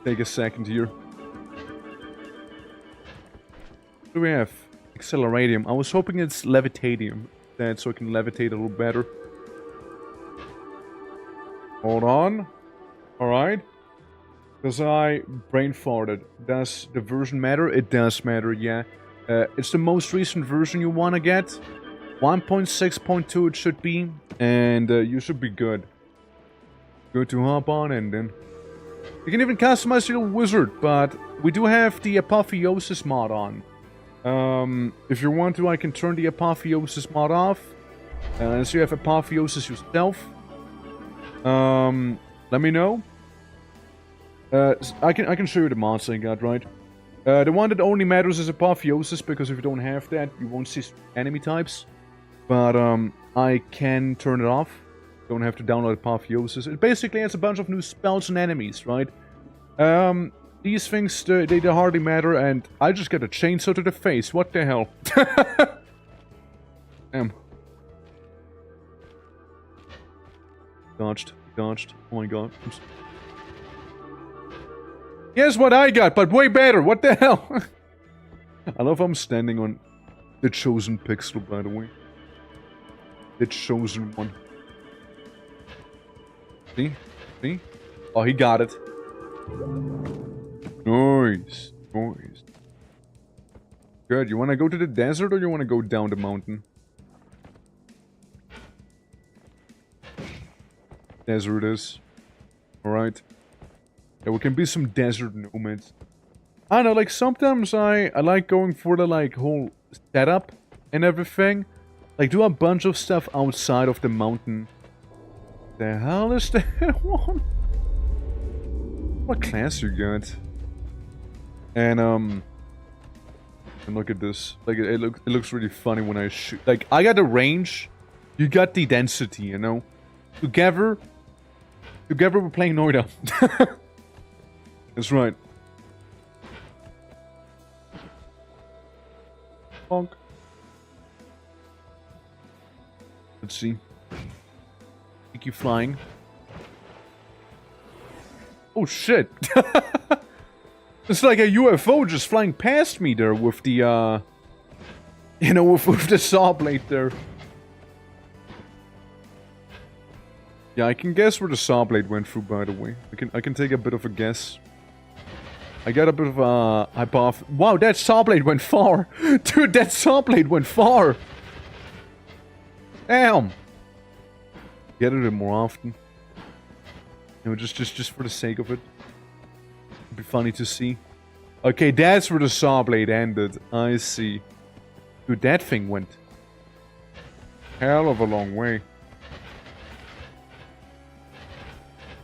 take a second here. What do we have? Acceleratium. I was hoping it's levitatium, that so I can levitate a little better. Hold on. Alright. Because I brain farted. Does the version matter? It does matter, yeah. It's the most recent version you want to get. 1.6.2 it should be. And you should be good. Good to hop on and then. You can even customize your wizard, but we do have the Apotheosis mod on. If you want to, I can turn the Apotheosis mod off. So you have Apotheosis yourself. Let me know. I can show you the mods I got, right? The one that only matters is Apotheosis, because if you don't have that, you won't see enemy types. But, I can turn it off. Don't have to download Apotheosis. It basically has a bunch of new spells and enemies, right? These things, they hardly matter, and I just got a chainsaw to the face. What the hell? Damn. Dodged. Oh my god. Here's what I got, but way better. What the hell? I love I'm standing on the chosen pixel, by the way. The chosen one. See? Oh, he got it. Nice. Good. You want to go to the desert or you want to go down the mountain? Desert is. Alright. There can be some desert nomads. I don't know, like, sometimes I like going for the, like, whole setup and everything. Like, do a bunch of stuff outside of the mountain. The hell is that one? What class you got? And look at this. Like, it looks really funny when I shoot. Like, I got the range. You got the density, you know? Together we're playing MOITA. That's right. Bonk. Let's see. Keep you flying. Oh shit! It's like a UFO just flying past me there with the you know, with the saw blade there. Yeah, I can guess where the saw blade went through, by the way. I can take a bit of a guess. I got a bit of a hypothesis. Wow, that saw blade went far! Dude, that saw blade went far! Damn! Get it more often. You know, just for the sake of it. It'd be funny to see. Okay, that's where the saw blade ended. I see. Dude, that thing went hell of a long way.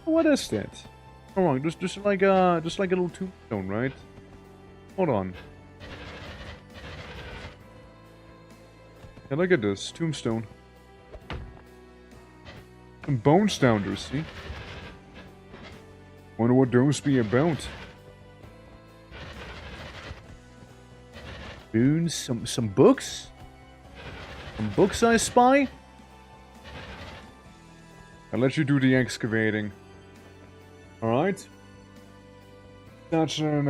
What is that? Hold on, just like a little tombstone, right? Hold on. Yeah, look at this tombstone. Some bones down there, see? Wonder what those be about. Boons, some books? Some books I spy? I'll let you do the excavating. Alright? Such an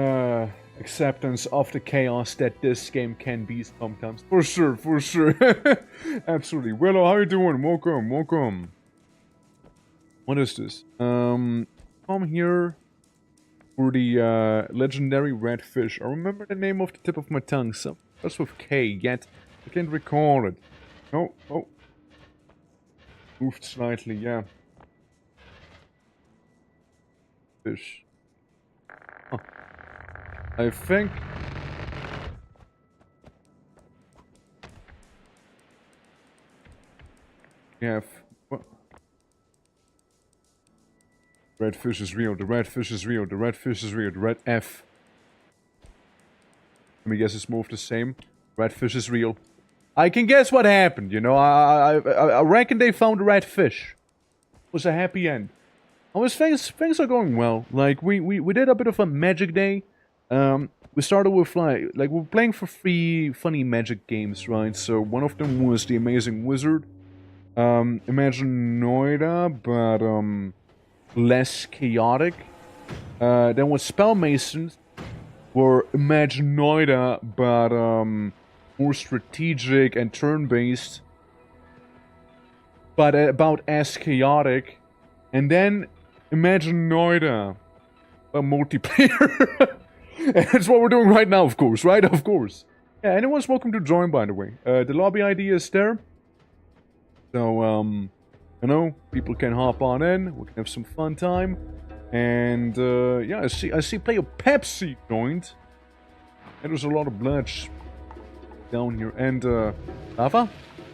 acceptance of the chaos that this game can be sometimes. For sure, for sure. Absolutely. Willow, how you doing? Welcome, welcome. What is this? Come here for the legendary red fish. I remember the name off the tip of my tongue. So starts with K, yet I can't recall it. Oh, oh. Moved slightly, yeah. Fish. Huh. I think... Yeah. What? Red fish is real. The red fish is real. The red fish is real. The red F. Let me guess it's more of the same. Red fish is real. I can guess what happened, you know. I reckon they found the red fish. It was a happy end. Things are going well. Like we did a bit of a magic day. We started with like we're playing for 3 funny magic games, right? So one of them was the Amazing Wizard. Imagine MOITA, but less chaotic. Then was Spell Masons, were Imagine MOITA, but more strategic and turn-based, but about as chaotic. And then Imagine MOITA, a multiplayer. That's what we're doing right now, of course, right? Of course. Yeah, anyone's welcome to join, by the way. The lobby ID is there. So, you know, people can hop on in. We can have some fun time. And, yeah, I see player Pepsi joined. And there's a lot of blood down here. And, lava?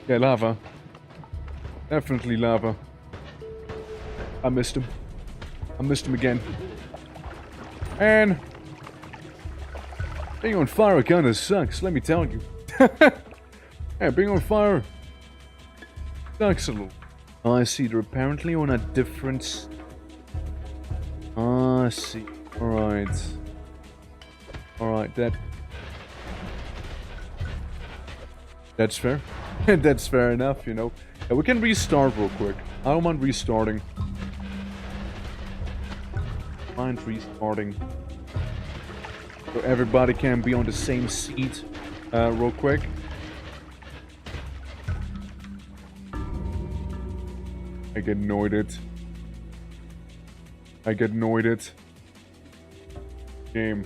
Yeah, lava. Definitely lava. I missed him. I missed him again. And... being on fire kinda sucks, let me tell you. Yeah, being on fire sucks a little. Oh, I see, they're apparently on a different... I see. Alright. Alright, that's fair. That's fair enough, you know. Yeah, we can restart real quick. I don't mind restarting. Mind restarting. So everybody can be on the same seat real quick. I get annoyed. I get annoyed. Game.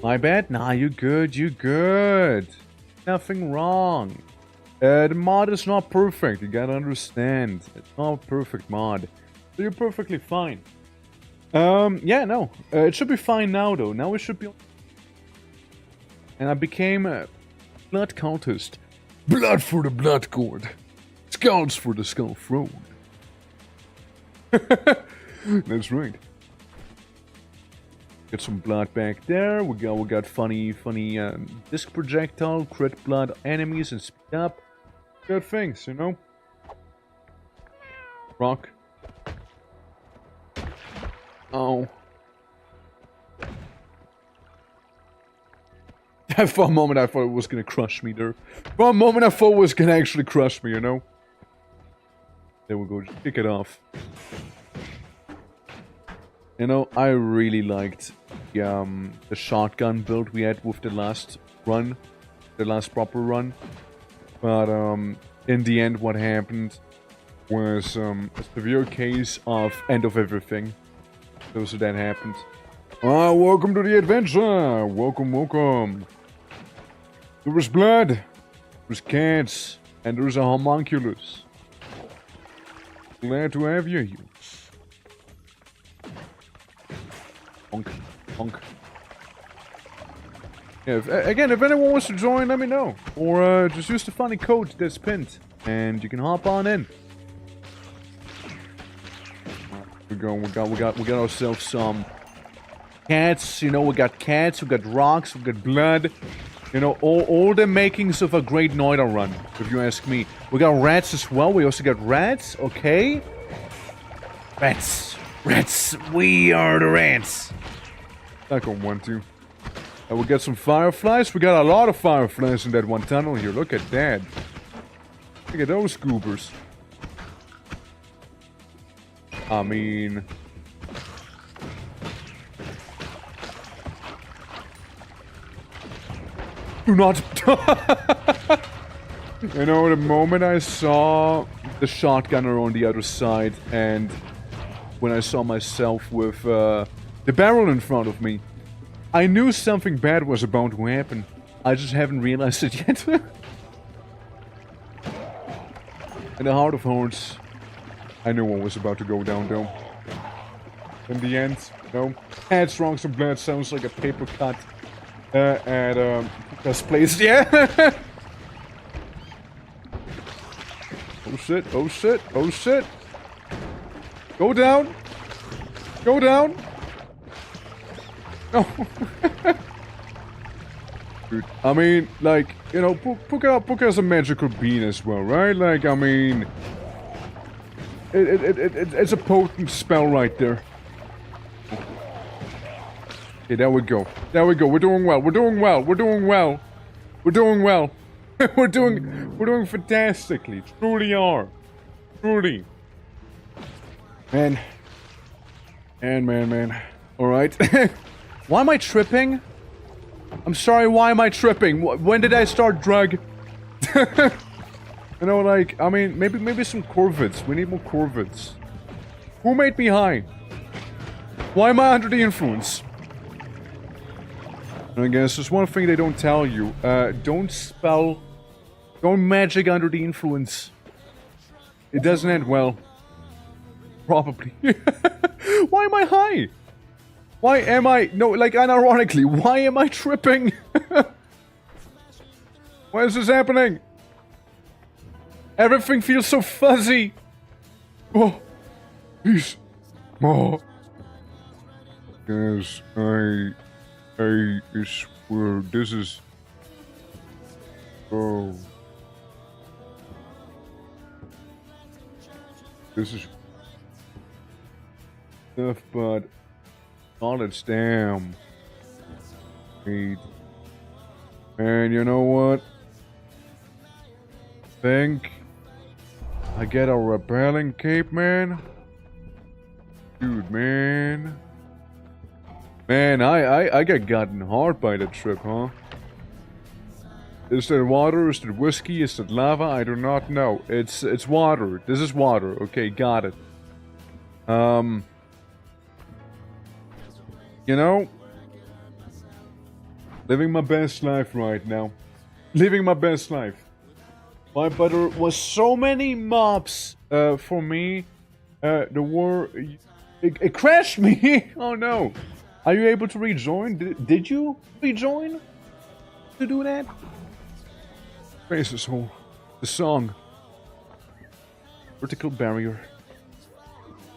My bad? Nah, you good, you good. Nothing wrong. The mod is not perfect, you gotta understand. It's not a perfect mod. So you're perfectly fine. Yeah, no. It should be fine now, though. Now it should be... And I became a blood cultist. Blood for the blood god. Skulls for the skull throne. That's right. Get some blood back there. We got funny disc projectile, crit blood enemies, and speed up. Good things, you know. Rock. Oh. For a moment I thought it was gonna crush me there. For a moment I thought it was gonna actually crush me, you know. There we go, just kick it off. You know, I really liked the shotgun build we had with the last run. The last proper run. But in the end what happened was a severe case of end of everything. So that happened. Welcome to the adventure! Welcome, welcome. There was blood. There was cats. And there's a homunculus. Glad to have you. Honk. Honk. Yeah, again, if anyone wants to join, let me know. Or just use the funny code that's pinned. And you can hop on in. We got ourselves some cats, you know, we got cats, we got rocks, we got blood. You know, all the makings of a great MOITA run, if you ask me. We got rats as well, we also got rats, okay? Rats. Rats, we are the rats. Not gonna want to. And we got some fireflies, we got a lot of fireflies in that one tunnel here, look at that. Look at those goobers. I mean... Do not... You know, the moment I saw the shotgunner on the other side, and when I saw myself with the barrel in front of me, I knew something bad was about to happen. I just haven't realized it yet. In the heart of hearts, I knew what was about to go down, though. In the end, no. Headstrong, some blood sounds like a paper cut. At this place, yeah. Oh shit! Oh shit! Oh shit! Go down! Go down! No. Dude, I mean, like, you know, Puka has a magical bean as well, right? Like, I mean, it's a potent spell right there. Okay, there we go. There we go. We're doing well. We're doing well. We're doing well. We're doing well. we're doing fantastically. Truly are. Truly. Man. Man. Alright. Why am I tripping? I'm sorry, why am I tripping? When did I start drug? You know, like, I mean, maybe some corvids. We need more corvids. Who made me high? Why am I under the influence? And I guess there's one thing they don't tell you. Don't magic under the influence. It doesn't end well. Probably. Why am I high? Why am I... No, like, unironically, why am I tripping? Why is this happening? Everything feels so fuzzy. Oh. Please. Oh. Guys, I swear, this is... Oh. This is... Stuff, but... Knowledge, damn. Wait. And you know what? Think... I get a repelling cape, man? Dude, man... Man, I got gotten hard by the trip, huh? Is that water? Is that whiskey? Is that lava? I do not know. It's water. This is water. Okay, got it. You know, living my best life right now. Living my best life. But there was so many mobs for me. There were... It crashed me! Oh no! Are you able to rejoin? Did you rejoin to do that? Faces hole. The song. Vertical barrier.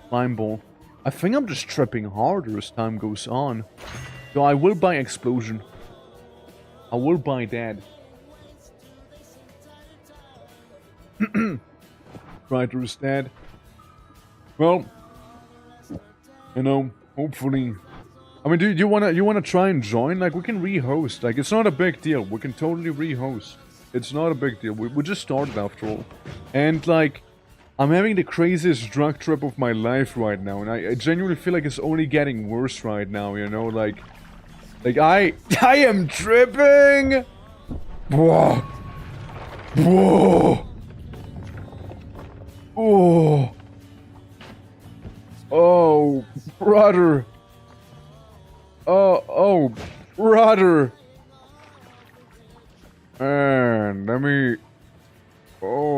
Lime ball. I think I'm just tripping harder as time goes on. So I will buy explosion. I will buy that. Right, there's that. Well, you know, hopefully. I mean, do you wanna try and join? Like, we can re-host. Like, it's not a big deal. We can totally re-host. It's not a big deal. We just started after all. And like, I'm having the craziest drug trip of my life right now, and I genuinely feel like it's only getting worse right now. You know, like I am tripping. Whoa. Whoa. Oh. Oh, brother. Oh, brother. Man, let me... Oh.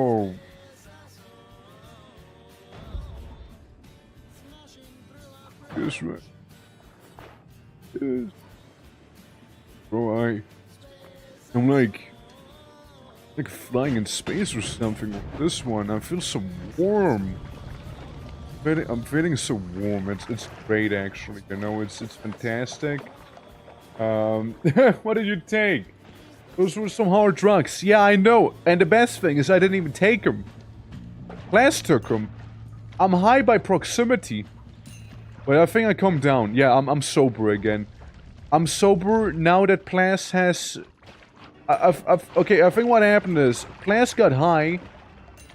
I'm like flying in space or something with this one. I feel so warm. I'm feeling so warm. It's great actually. You know, it's fantastic. What did you take? Those were some hard drugs. Yeah, I know. And the best thing is I didn't even take them. Class took them. I'm high by proximity. But I think I calm down. Yeah, I'm sober again. I'm sober now that Plas has... okay, I think what happened is... Plas got high.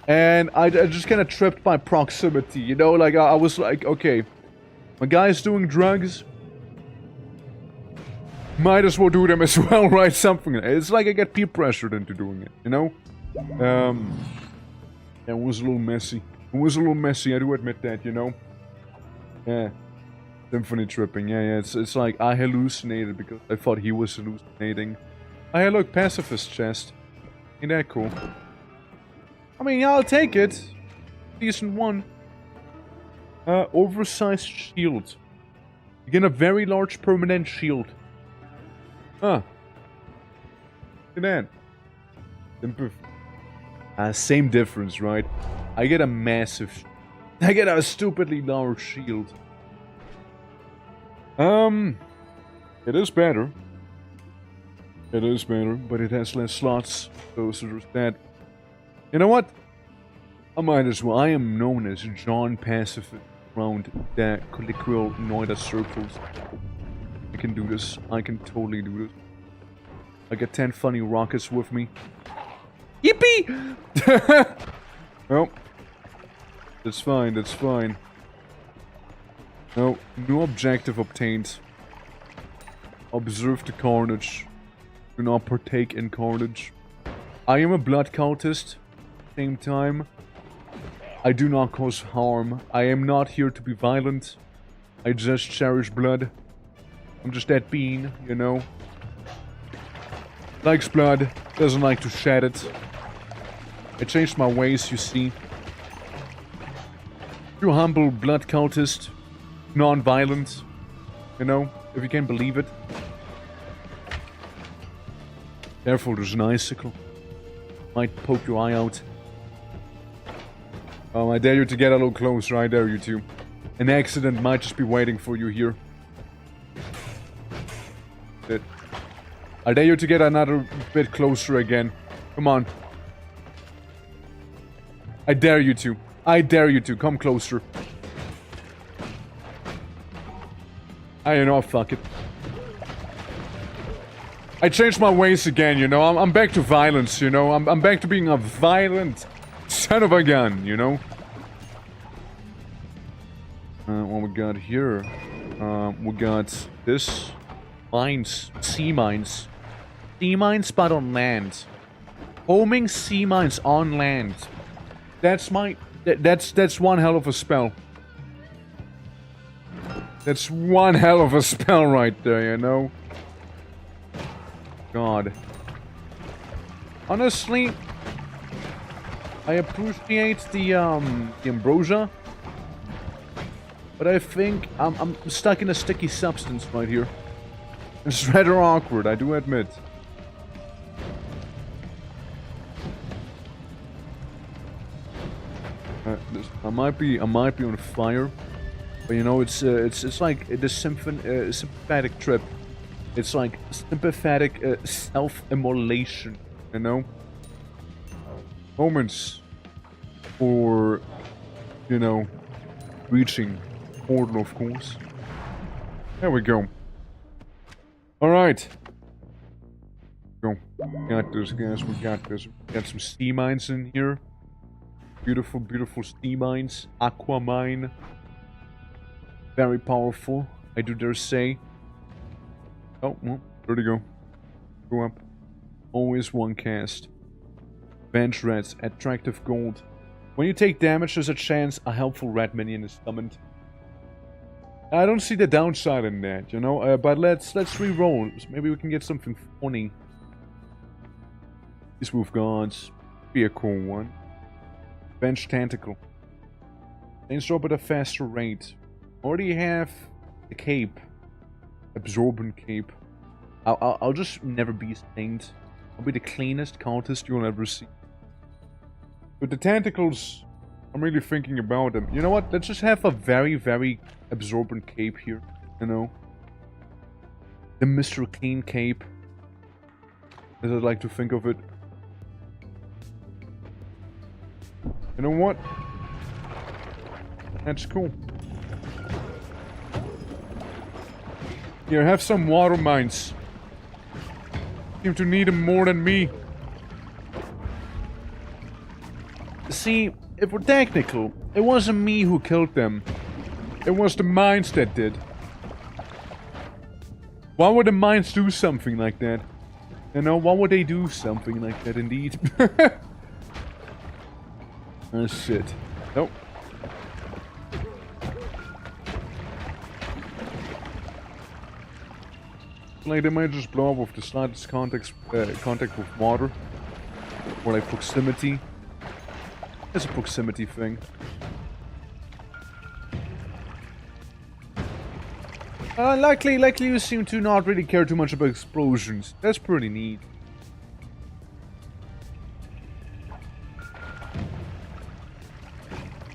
And I just kind of tripped by proximity. You know, like I was like, okay. My guy's doing drugs. Might as well do them as well, right? Something. It's like I get peer pressured into doing it, you know? It was a little messy. It was a little messy, I do admit that, you know? Yeah. Symphony tripping, yeah. It's like I hallucinated because I thought he was hallucinating. Oh, hey, look, pacifist chest. Ain't that cool? I mean, yeah, I'll take it. Decent one. Oversized shield. You get a very large permanent shield. Huh. Look at that. Same difference, right? I get a massive... I get a stupidly large shield. It is better. It is better, but it has less slots. So there's that. You know what? I might as well. I am known as John Pacifist around the colloquial MOITA circles. I can do this. I can totally do this. I got 10 funny rockets with me. Yippee! Well, that's fine, that's fine. No, new objective obtained. Observe the carnage. Do not partake in carnage. I am a blood cultist. Same time, I do not cause harm. I am not here to be violent. I just cherish blood. I'm just that being, you know. Likes blood, doesn't like to shed it. I changed my ways, you see. You humble blood cultist, non-violent, you know, if you can believe it. Careful, there's an icicle. Might poke your eye out. I dare you to get a little closer, I dare you to. An accident might just be waiting for you here. Good. I dare you to get another bit closer again. Come on. I dare you to. I dare you to. Come closer. You know, fuck it. I changed my ways again, you know. I'm back to violence, you know. I'm back to being a violent son of a gun, you know. What we got here? We got this. Mines. Sea mines. Sea mines, but on land. Homing sea mines on land. That's my... That's one hell of a spell. That's one hell of a spell right there, you know? God. Honestly, I appreciate the ambrosia. But I think I'm stuck in a sticky substance right here. It's rather awkward, I do admit. I might be on fire, but you know it's like the sympathetic trip. It's like sympathetic self-immolation, you know. Moments for, you know, reaching portal, of course. There we go. All right. Go. We got this, guys. We got this. We got some sea mines in here. Beautiful, beautiful sea mines. Aqua mine. Very powerful, I do dare say. Oh, well, there we go. Go up. Always one cast. Bench reds. Attractive gold. When you take damage, there's a chance a helpful red minion is summoned. I don't see the downside in that, you know. But let's re-roll. Maybe we can get something funny. These move gods. Be a cool one. Bench tentacle. Stains drop at a faster rate. Already have the cape. Absorbent cape. I'll just never be stained. I'll be the cleanest cultist you'll ever see. But the tentacles, I'm really thinking about them. You know what? Let's just have a very, very absorbent cape here. You know? The Mr. Clean cape. As I'd like to think of it. You know what? That's cool. Here, have some water mines. Seem to need them more than me. See, if we're technical, it wasn't me who killed them. It was the mines that did. Why would the mines do something like that? You know, why would they do something like that indeed? Oh shit. Nope. Like they might just blow up with the slightest contact with water. Or like proximity. It's a proximity thing. Likely you seem to not really care too much about explosions. That's pretty neat.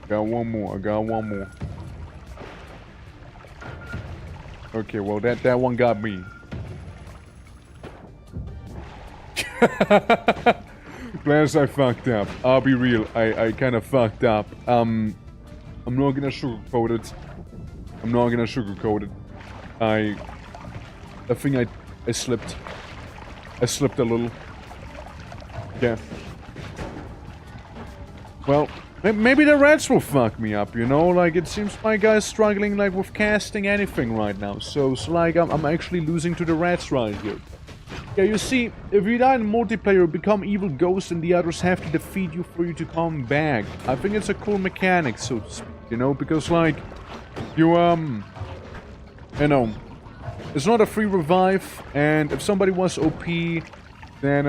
Got one more, I got one more. Okay, well that one got me. Plans I fucked up. I'll be real, I kinda fucked up. I'm not gonna sugarcoat it. I'm not gonna sugarcoat it. I think I slipped. I slipped a little. Yeah. Well, maybe the rats will fuck me up, you know? Like, it seems my guy's struggling, like, with casting anything right now. So like, I'm actually losing to the rats right here. Yeah, you see, if you die in multiplayer, become evil ghosts and the others have to defeat you for you to come back. I think it's a cool mechanic, so to speak, you know? Because, like, you you know, it's not a free revive, and if somebody wants OP, then,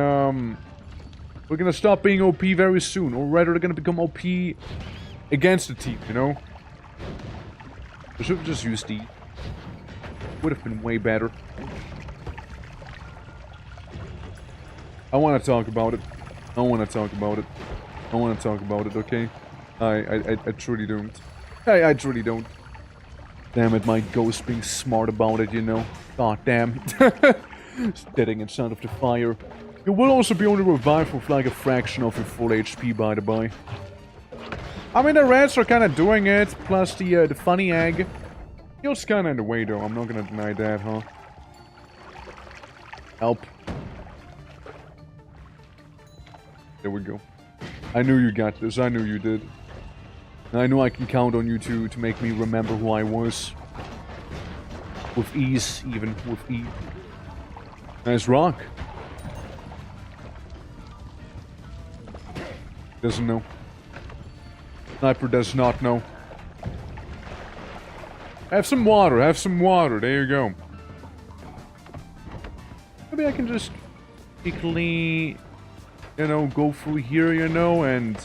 we're gonna stop being OP very soon, or rather, they're gonna become OP against the team, you know? I should have just used D. Would have been way better. I want to talk about it. I want to talk about it. I want to talk about it, okay? I truly don't. I truly don't. Damn it, my ghost being smart about it, you know? God damn. Sitting in front of the fire. You will also be only revived with like a fraction of your full HP, by the by. I mean, the rats are kind of doing it, plus the funny egg. Feels kind of in the way, though. I'm not gonna deny that, huh? Help. There we go. I knew you got this. I knew you did. I know I can count on you to make me remember who I was. With ease, even. With ease. Nice rock. Doesn't know. Sniper does not know. Have some water. Have some water. There you go. Maybe I can just quickly, you know, go through here, you know, and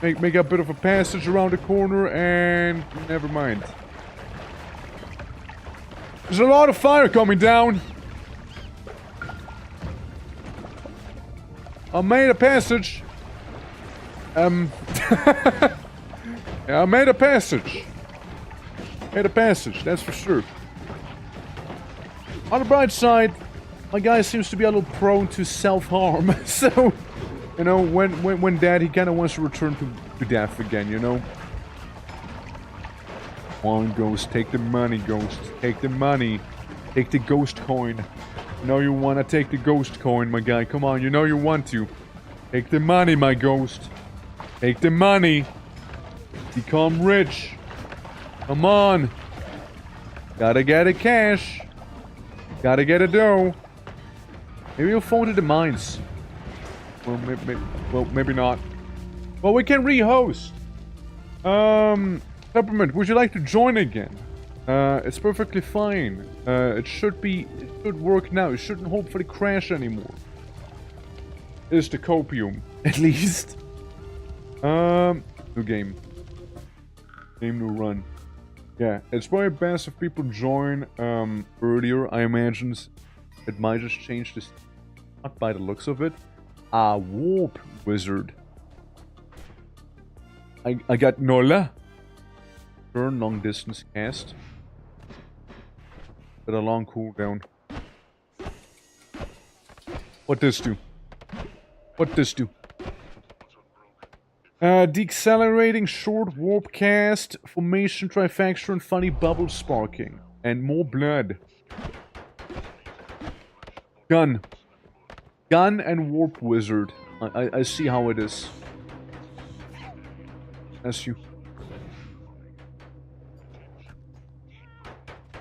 make a bit of a passage around the corner, and never mind. There's a lot of fire coming down. I made a passage. Yeah, I made a passage. Made a passage, that's for sure. On the bright side, my guy seems to be a little prone to self-harm, so, you know, when dead, he kind of wants to return to death again, you know? Come on, Ghost, take the money, Ghost. Take the money. Take the ghost coin. You know you want to take the ghost coin, my guy. Come on, you know you want to. Take the money, my ghost. Take the money. Become rich. Come on. Gotta get a cash. Gotta get a dough. Maybe you'll fall to the mines. Well, maybe not. Well, we can re-host. Peppermint, would you like to join again? It's perfectly fine. It should work now. It shouldn't hopefully crash anymore. It's the copium, at least. New game. Game, new run. Yeah, it's probably best if people join, earlier, I imagine. It might just change this. not by the looks of it. A warp wizard. I got Nola. Turn long distance cast. With a long cooldown. What this do? What this do? Decelerating short warp cast, formation trifecta and funny bubble sparking. And more blood. Gun. Gun and warp wizard. I see how it is. That's you.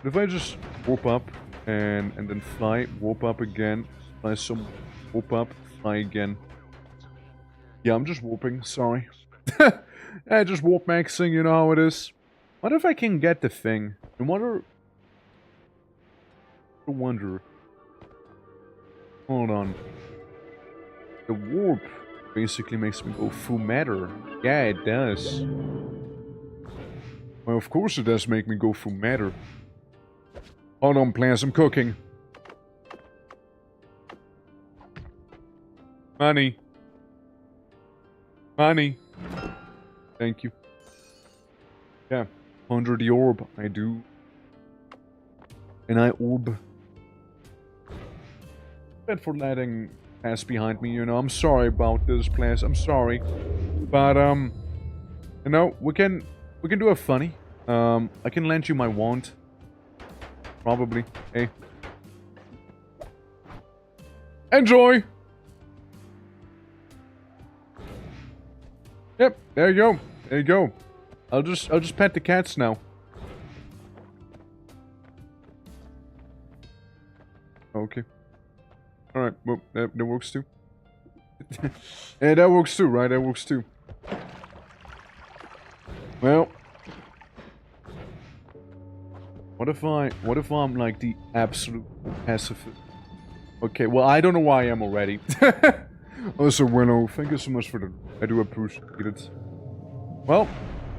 But if I just warp up and then fly, warp up again, fly some, warp up, fly again. Yeah, I'm just warping, sorry. Yeah, just warp maxing, you know how it is. What if I can get the thing? I wonder. Hold on. The warp basically makes me go full matter. Yeah, it does. Well, of course it does make me go full matter. Hold on, plants, I'm cooking. Money. Money. Thank you. Yeah, 100 the orb, I do. And I orb. Bad for letting pass behind me, you know. I'm sorry about this, plants. I'm sorry. But, you know, we can do a funny. I can lend you my wand. Probably. Hey. Enjoy! Yep, there you go. There you go. I'll just pet the cats now. Okay. Alright, well, that works too. Yeah, that works too, right? That works too. Well. What if I'm like the absolute pacifist? Okay, well, I don't know why I am already. Also, Willow, thank you so much for the... I do appreciate it. Well,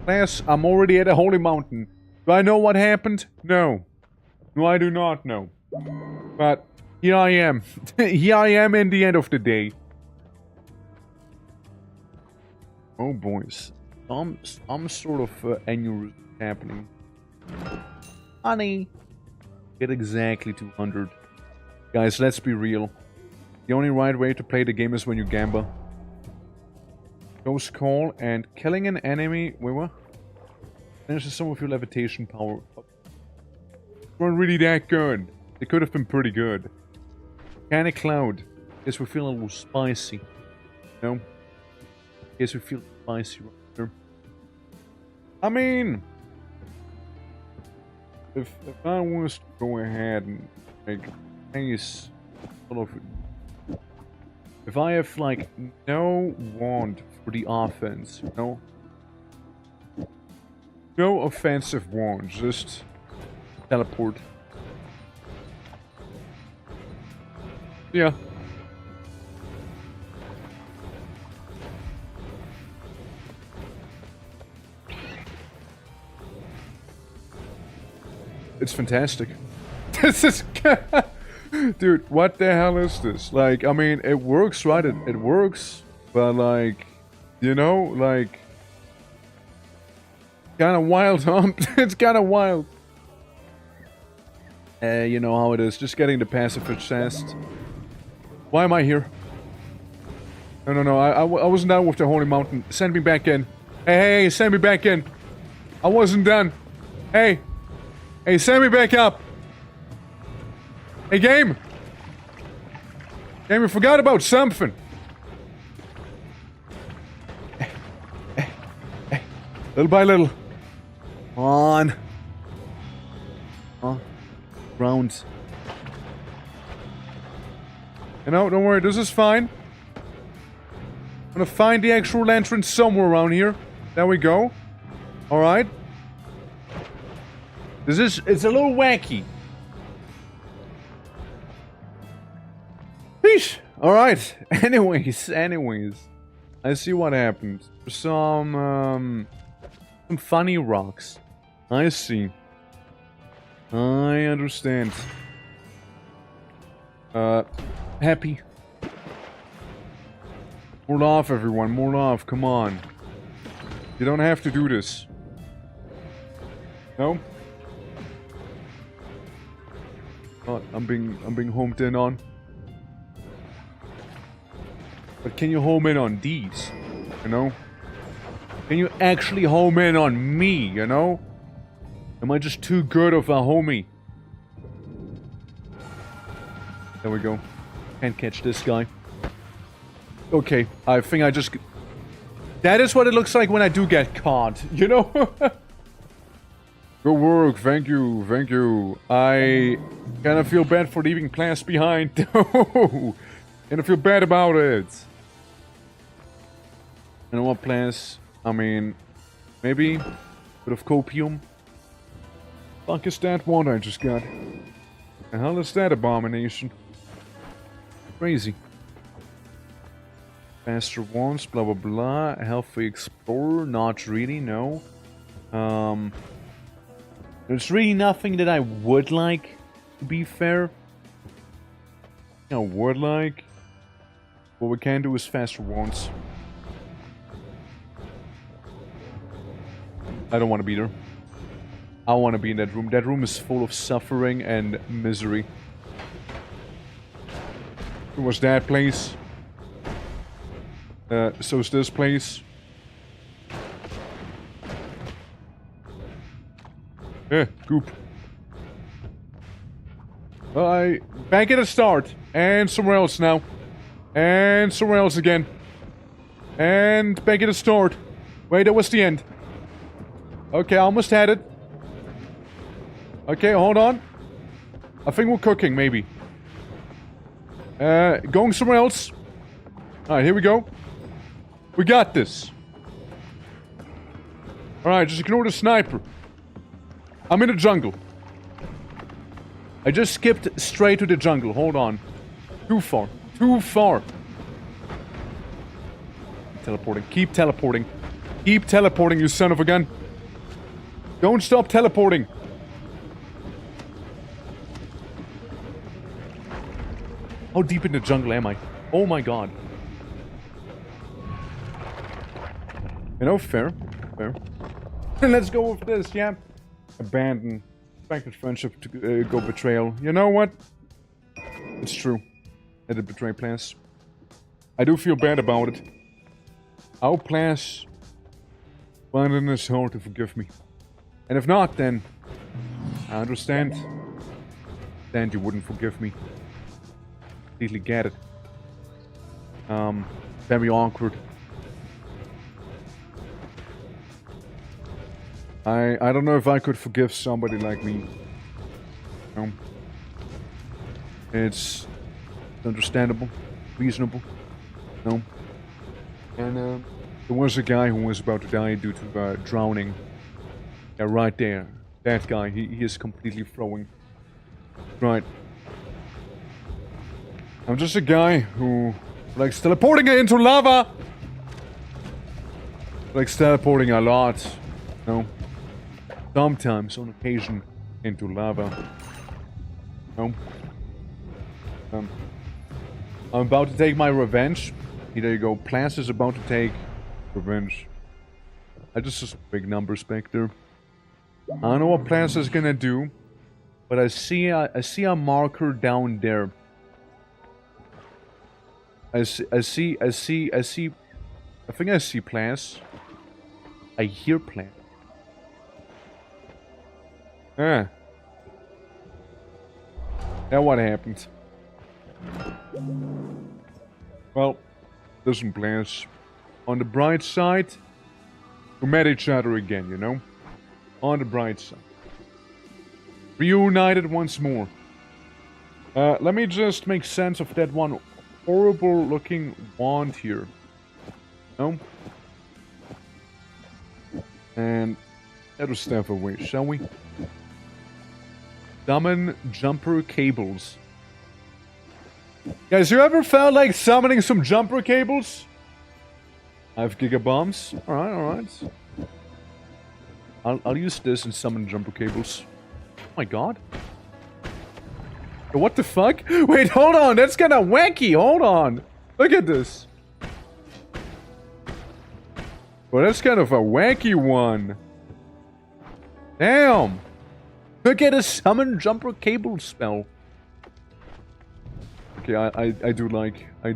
class, I'm already at a holy mountain. Do I know what happened? No. No, I do not know. But here I am. Here I am in the end of the day. Oh, boys. Some sort of aneurysm happening. Honey. Get exactly 200. Guys, let's be real. The only right way to play the game is when you gamble. Ghost Call and killing an enemy. Wait, what? Finishes some of your levitation power. Weren't really that good. They could have been pretty good. Volcanic Cloud. Guess we're feeling a little spicy. No? Guess we feel spicy right there. I mean, if I was to go ahead and make a case full of... If I have, like, no wand for the offense, you know? No offensive wand, just teleport. Yeah. It's fantastic. This is... Dude, what the hell is this? Like, I mean, it works, right? It works, but like, you know, like, kind of wild, huh? It's kind of wild. You know how it is, just getting the pacifist chest. Why am I here? No, I wasn't done with the Holy Mountain. Send me back in. Hey, send me back in. I wasn't done. Hey, send me back up. Hey, game! Game, you forgot about something. Little by little. On. Rounds. You know, don't worry, this is fine. I'm gonna find the actual entrance somewhere around here. There we go. Alright. It's a little wacky. Alright, anyways, I see what happened. Some funny rocks. I see. I understand. Happy. More love, everyone. More love. Come on. You don't have to do this. No? Oh, I'm being homed in on. But can you home in on these? You know? Can you actually home in on me, you know? Am I just too good of a homie? There we go. Can't catch this guy. Okay, I think I just... That is what it looks like when I do get caught, you know? Good work, thank you, thank you. I kind of feel bad for leaving plants behind. Kind of feel bad about it. You know what, plants? I mean, maybe a bit of copium. Fuck is that one I just got? The hell is that abomination? Crazy. Faster ones, blah blah blah. Healthy explorer, not really, no. There's really nothing that I would like, to be fair. You know, would like. What we can do is faster ones. I don't want to be there. I want to be in that room. That room is full of suffering and misery. It was that place. So's this place. Goop. Well, back at the start. And somewhere else now. And somewhere else again. And back at the start. Wait, that was the end. Okay, I almost had it. Okay, hold on. I think we're cooking, maybe. Going somewhere else. Alright, here we go. We got this. Alright, just ignore the sniper. I'm in the jungle. I just skipped straight to the jungle. Hold on. Too far. Too far. Teleporting. Keep teleporting. Keep teleporting, you son of a gun. Don't stop teleporting. How deep in the jungle am I? Oh my god. You know, fair. Fair. Let's go with this, yeah. Abandon. Expected friendship to go betrayal. You know what? It's true. I did betray plans. I do feel bad about it. Our plans find it in his heart to forgive me. And if not, then I understand. Then you wouldn't forgive me. Completely get it. Very awkward. I don't know if I could forgive somebody like me. It's understandable, reasonable. No. And there was a guy who was about to die due to drowning. Yeah, right there. That guy, he is completely throwing. Right. I'm just a guy who likes teleporting into lava! Likes teleporting a lot. No. Sometimes, on occasion, into lava. No. I'm about to take my revenge. There you go. Plants is about to take revenge. I just saw big numbers back there. I don't know what Plants is gonna do, but I see a marker down there. I think I see Plants. I hear Plants. Ah. Now what happened? Well, listen, Plants. On the bright side, we met each other again, you know? On the bright side. Reunited once more. Let me just make sense of that one horrible looking wand here. No? And let us step away, shall we? Summon jumper cables. Guys, you ever felt like summoning some jumper cables? I have gigabombs. Alright, alright. I'll use this and summon jumper cables. Oh my god. What the fuck? Wait, hold on. That's kinda wacky. Hold on. Look at this. Well, that's kind of a wacky one. Damn. Look at a summon jumper cable spell. Okay, I do like. I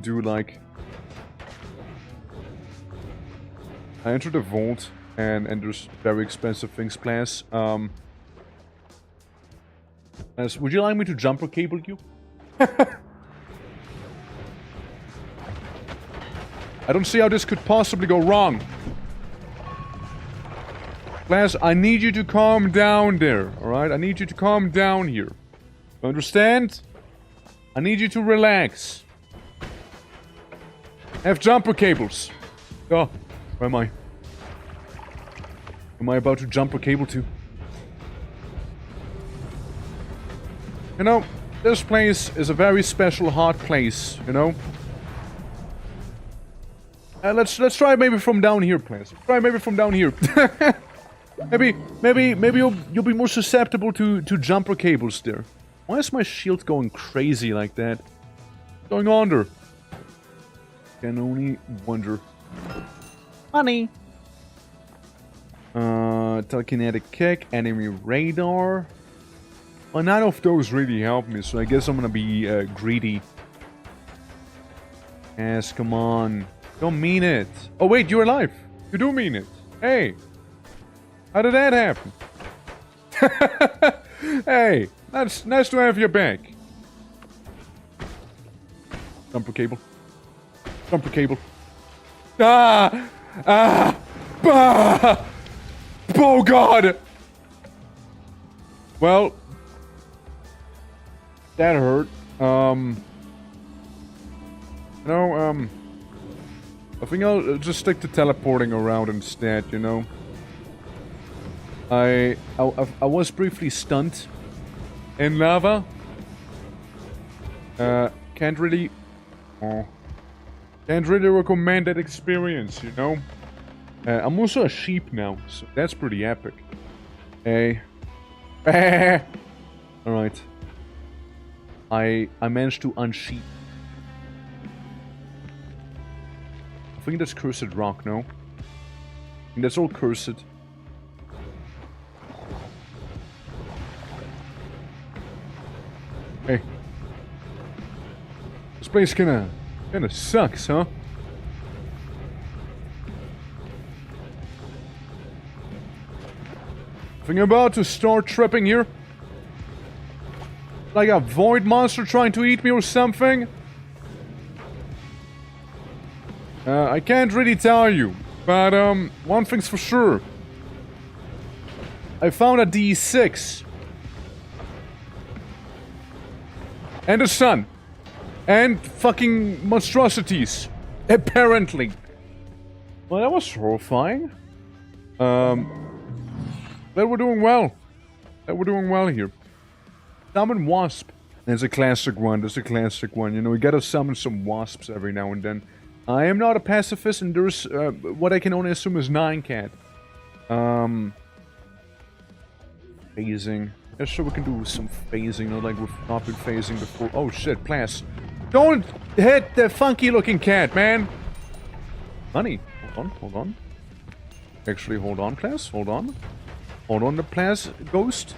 entered the vault, and there's very expensive things, class. Would you like me to jumper cable you? I don't see how this could possibly go wrong. Class, I need you to calm down there, alright? I need you to calm down here. You understand? I need you to relax. I have jumper cables. Oh, where am I? Am I about to jumper cable to? You know, this place is a very special, hard place, you know? Let's try maybe from down here, please. Try maybe from down here. maybe you'll be more susceptible to jumper cables there. Why is my shield going crazy like that? What's going on there? Can only wonder. Funny. Telekinetic kick, enemy radar. Well, none of those really help me, so I guess I'm gonna be greedy. Yes, come on. Don't mean it. Oh wait, you're alive. You do mean it. Hey. How did that happen? Hey, that's nice to have you back. Jumper cable. Jumper cable. Ah! Ah! Ah! Oh god! Well, that hurt. I think I'll just stick to teleporting around instead, you know. I was briefly stunned in lava. Can't really recommend that experience, you know. I'm also a sheep now, so that's pretty epic. Hey. Alright. I managed to unsheep. I think that's cursed rock, no? I think that's all cursed. Hey. This place kinda sucks, huh? I think I'm about to start tripping here. Like a void monster trying to eat me or something. I can't really tell you, but one thing's for sure. I found a D6. And a sun. And fucking monstrosities. Apparently. Well, that was horrifying. But we're doing well. We're doing well here. Summon wasp. That's a classic one. That's a classic one. You know, we gotta summon some wasps every now and then. I am not a pacifist, and there's what I can only assume is 9-cat. Phasing. Just so we can do some phasing, not like we've not been phasing before. Oh shit, Plas. Don't hit the funky looking cat, man! Honey, hold on. Actually, hold on, Plas, hold on. Hold on, the Plas ghost.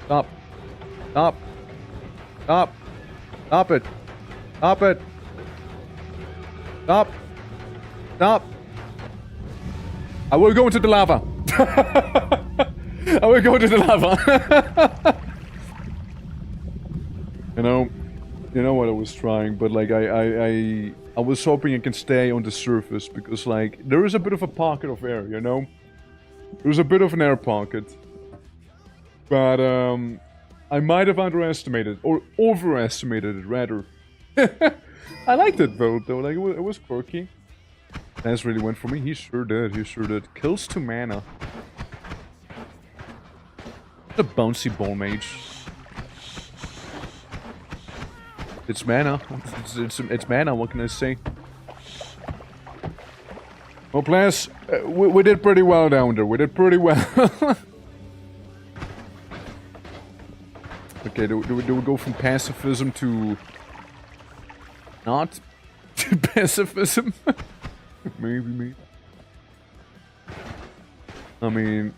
Stop. Stop. Stop. Stop it. Stop it. Stop. Stop. I will go into the lava. I will go into the lava. You know what I was trying, but like I was hoping I can stay on the surface because like there is a bit of a pocket of air, you know? There's a bit of an air pocket. But I might have underestimated or overestimated it rather. I liked it though, like it was quirky. That's really went for me. He sure did. He sure did. Kills 2 mana. The bouncy ball mage. It's mana. It's mana. What can I say? Well, Plas, we did pretty well down there. We did pretty well. Okay, do we go from pacifism to not to pacifism? Maybe. I mean,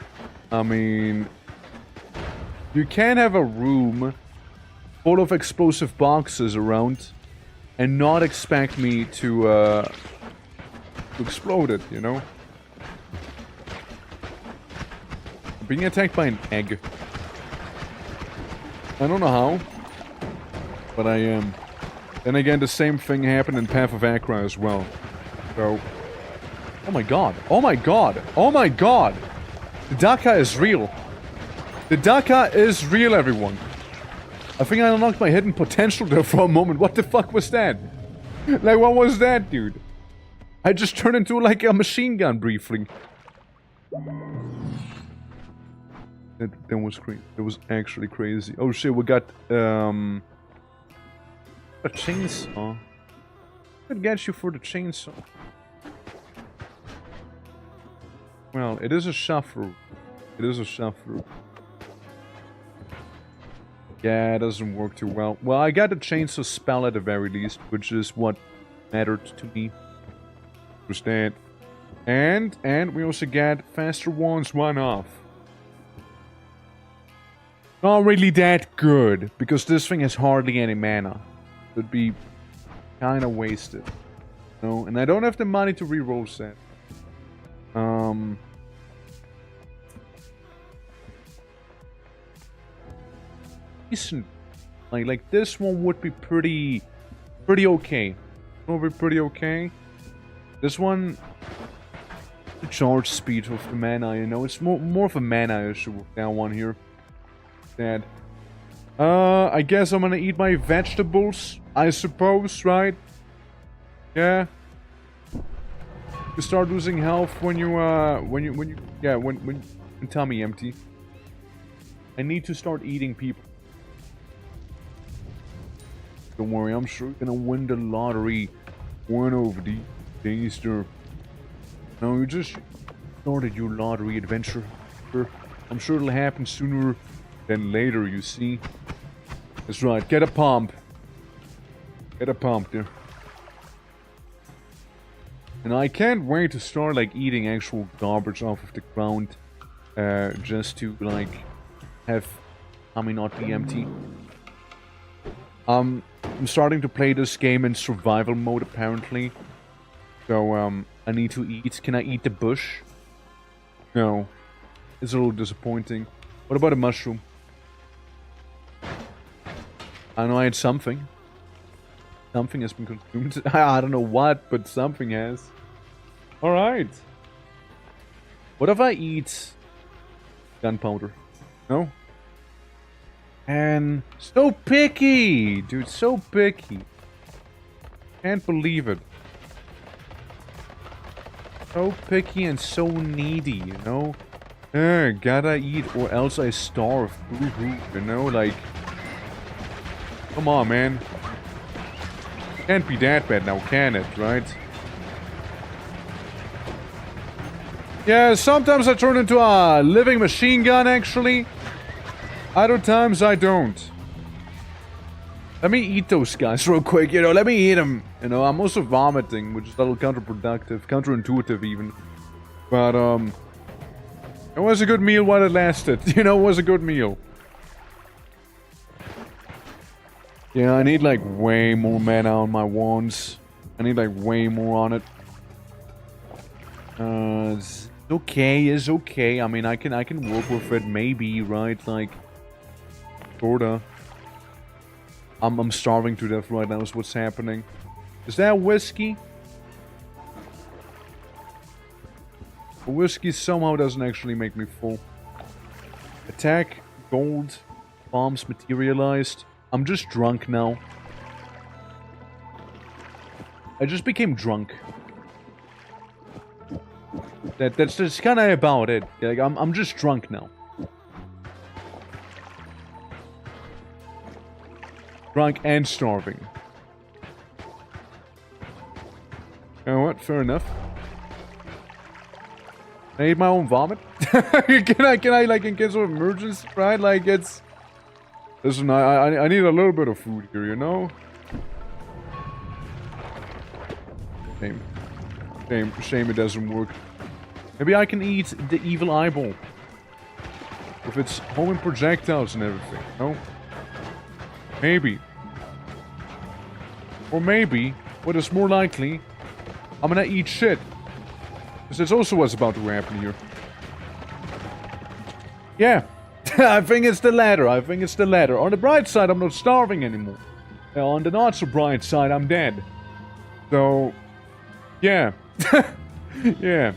you can't have a room full of explosive boxes around and not expect me to explode it, you know? I'm being attacked by an egg. I don't know how, but I am. Then again, the same thing happened in Path of Acra as well. So, oh my god! Oh my god! Oh my god! The Daka is real. The Daka is real, everyone. I think I unlocked my hidden potential there for a moment. What the fuck was that? Like, what was that, dude? I just turned into, like, a machine gun briefly. That was crazy. That was actually crazy. Oh shit, we got, a chainsaw. What gets you for the chainsaw? Well, it is a shuffle. It is a shuffle. Yeah, it doesn't work too well. Well, I got a chainsaw spell at the very least, which is what mattered to me. Was that. And we also get faster wands 1 off. Not really that good, because this thing has hardly any mana. It'd be kind of wasted. No, and I don't have the money to reroll that. Decent. Like this one would be pretty okay. It would be pretty okay. This one, the charge speed of the mana, you know, it's more of a mana issue with that one here. That. I guess I'm gonna eat my vegetables, I suppose, right? Yeah. You start losing health when you tummy empty. I need to start eating people. Don't worry, I'm sure you're gonna win the lottery one of the days there. No, you just started your lottery adventure. I'm sure it'll happen sooner than later, you see. That's right, get a pump. Get a pump there. And I can't wait to start, like, eating actual garbage off of the ground. Just to, like, have tummy not be empty. I'm starting to play this game in survival mode, apparently. So, I need to eat. Can I eat the bush? No. It's a little disappointing. What about a mushroom? I know I had something. Something has been consumed. I don't know what, but something has. Alright. What if I eat gunpowder? No? And so picky! Dude, so picky. Can't believe it. So picky and so needy, you know? Gotta eat or else I starve. Boo-hoo, you know? Like... Come on, man. Can't be that bad now, can it, right? Yeah, sometimes I turn into a living machine gun, actually. Other times I don't. Let me eat those guys real quick, you know, let me eat them. You know, I'm also vomiting, which is a little counterproductive, counterintuitive even. But, it was a good meal while it lasted. You know, it was a good meal. Yeah, I need, like, way more mana on my wands. I need, like, way more on it. It's okay, it's okay. I mean, I can work with it, maybe, right? Like, sorta. I'm starving to death right now is what's happening. Is that whiskey? Whiskey somehow doesn't actually make me full. Attack, gold, bombs materialized. I'm just drunk now. I just became drunk. That's just kind of about it. Like, I'm just drunk now. Drunk and starving. You know what? Fair enough. I eat my own vomit? can I, like, in case of emergency, right? Like, it's... Listen, I need a little bit of food here, you know? Shame it doesn't work. Maybe I can eat the evil eyeball. With its homing projectiles and everything, no? Maybe. Or maybe, what is more likely, I'm gonna eat shit. Because that's also what's about to happen here. Yeah. I think it's the latter. I think it's the latter. On the bright side, I'm not starving anymore. On the not so bright side, I'm dead. So, yeah. Yeah.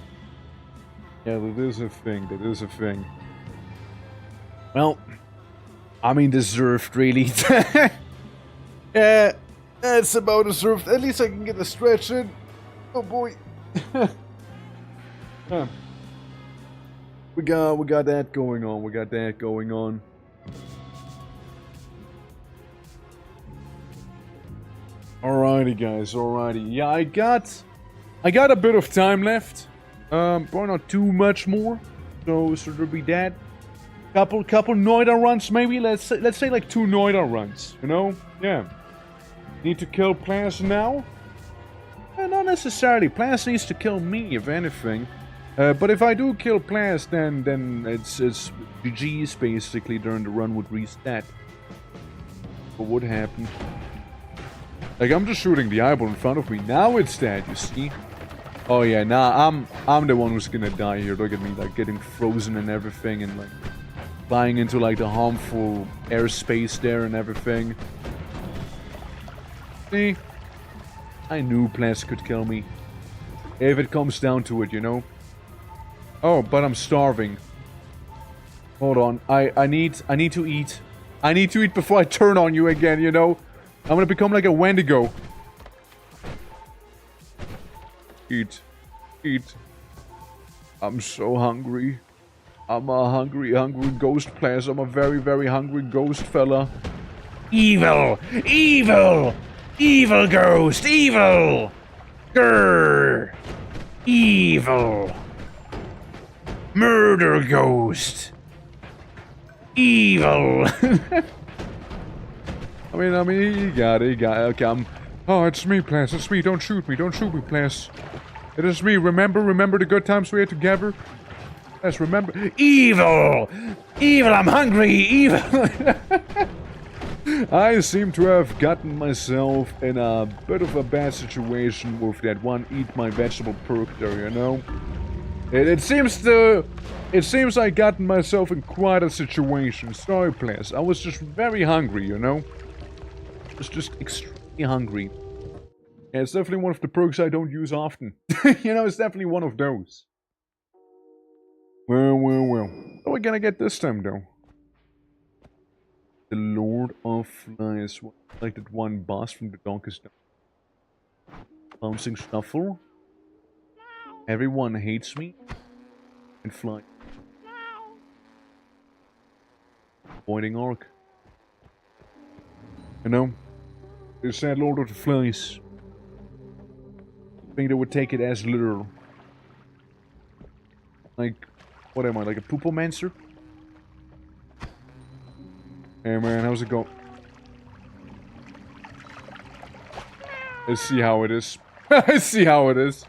Yeah, that is a thing. That is a thing. Well, I mean, deserved, really. Yeah, it's about deserved. At least I can get a stretch in. Oh boy. Yeah. We got that going on. We got that going on. Alrighty, guys. Alrighty. Yeah, I got a bit of time left. Probably not too much more. So there'll be that. Couple Noida runs, maybe. Let's say like 2 Noida runs. You know? Yeah. Need to kill players now? Not necessarily. Players needs to kill me, if anything. But if I do kill players, then it's GG's basically. During the run would reset. What would happen? Like, I'm just shooting the eyeball in front of me. Now it's dead, you see? Oh yeah, nah, I'm the one who's gonna die here. Look at me, like, getting frozen and everything, and like flying into like the harmful airspace there and everything. See? I knew plants could kill me. If it comes down to it, you know? Oh, but I'm starving. Hold on, I need to eat. I need to eat before I turn on you again, you know? I'm gonna become like a Wendigo. Eat. Eat. I'm so hungry. I'm a hungry ghost player. I'm a very, very hungry ghost fella. Evil! Evil! Evil ghost! Evil! GER! Evil! Murder ghost! Evil! I mean, you got it, okay, oh, it's me, Plants, it's me, don't shoot me, Plants. It is me, remember the good times we had together? Yes, remember. Evil! Evil, I'm hungry, evil! I seem to have gotten myself in a bit of a bad situation with that one eat my vegetable perk there, you know? It seems I gotten myself in quite a situation. Sorry, Plants, I was just very hungry, you know? Just extremely hungry. Yeah, it's definitely one of the perks I don't use often. You know, it's definitely one of those. Well. What are we gonna get this time, though? The Lord of Flies. Like that one boss from the Donkey's Down. Bouncing Shuffle. Everyone hates me. And fly. Avoiding Arc. You know? The sad Lord of the Flies. I think they would take it as literal. Like, what am I, like a poopomancer? Hey man, how's it going? I see how it is. I see how it is.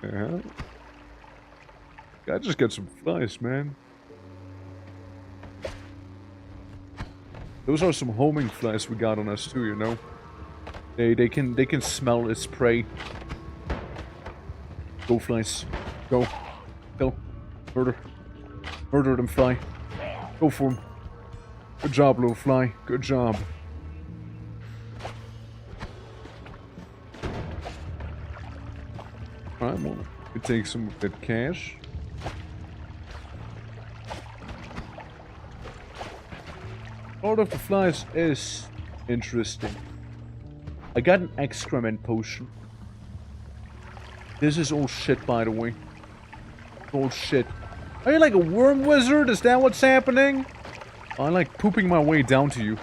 Yeah. Gotta just get some flies, man. Those are some homing flies we got on us too, you know. They can smell its prey. Go flies. Go. Kill. Murder. Murder them, fly. Go for them. Good job, little fly. Good job. Alright, well, we take some of that cash. Lord of the Flies is interesting. I got an excrement potion. This is all shit, by the way. All shit. Are you like a worm wizard? Is that what's happening? I like pooping my way down to you.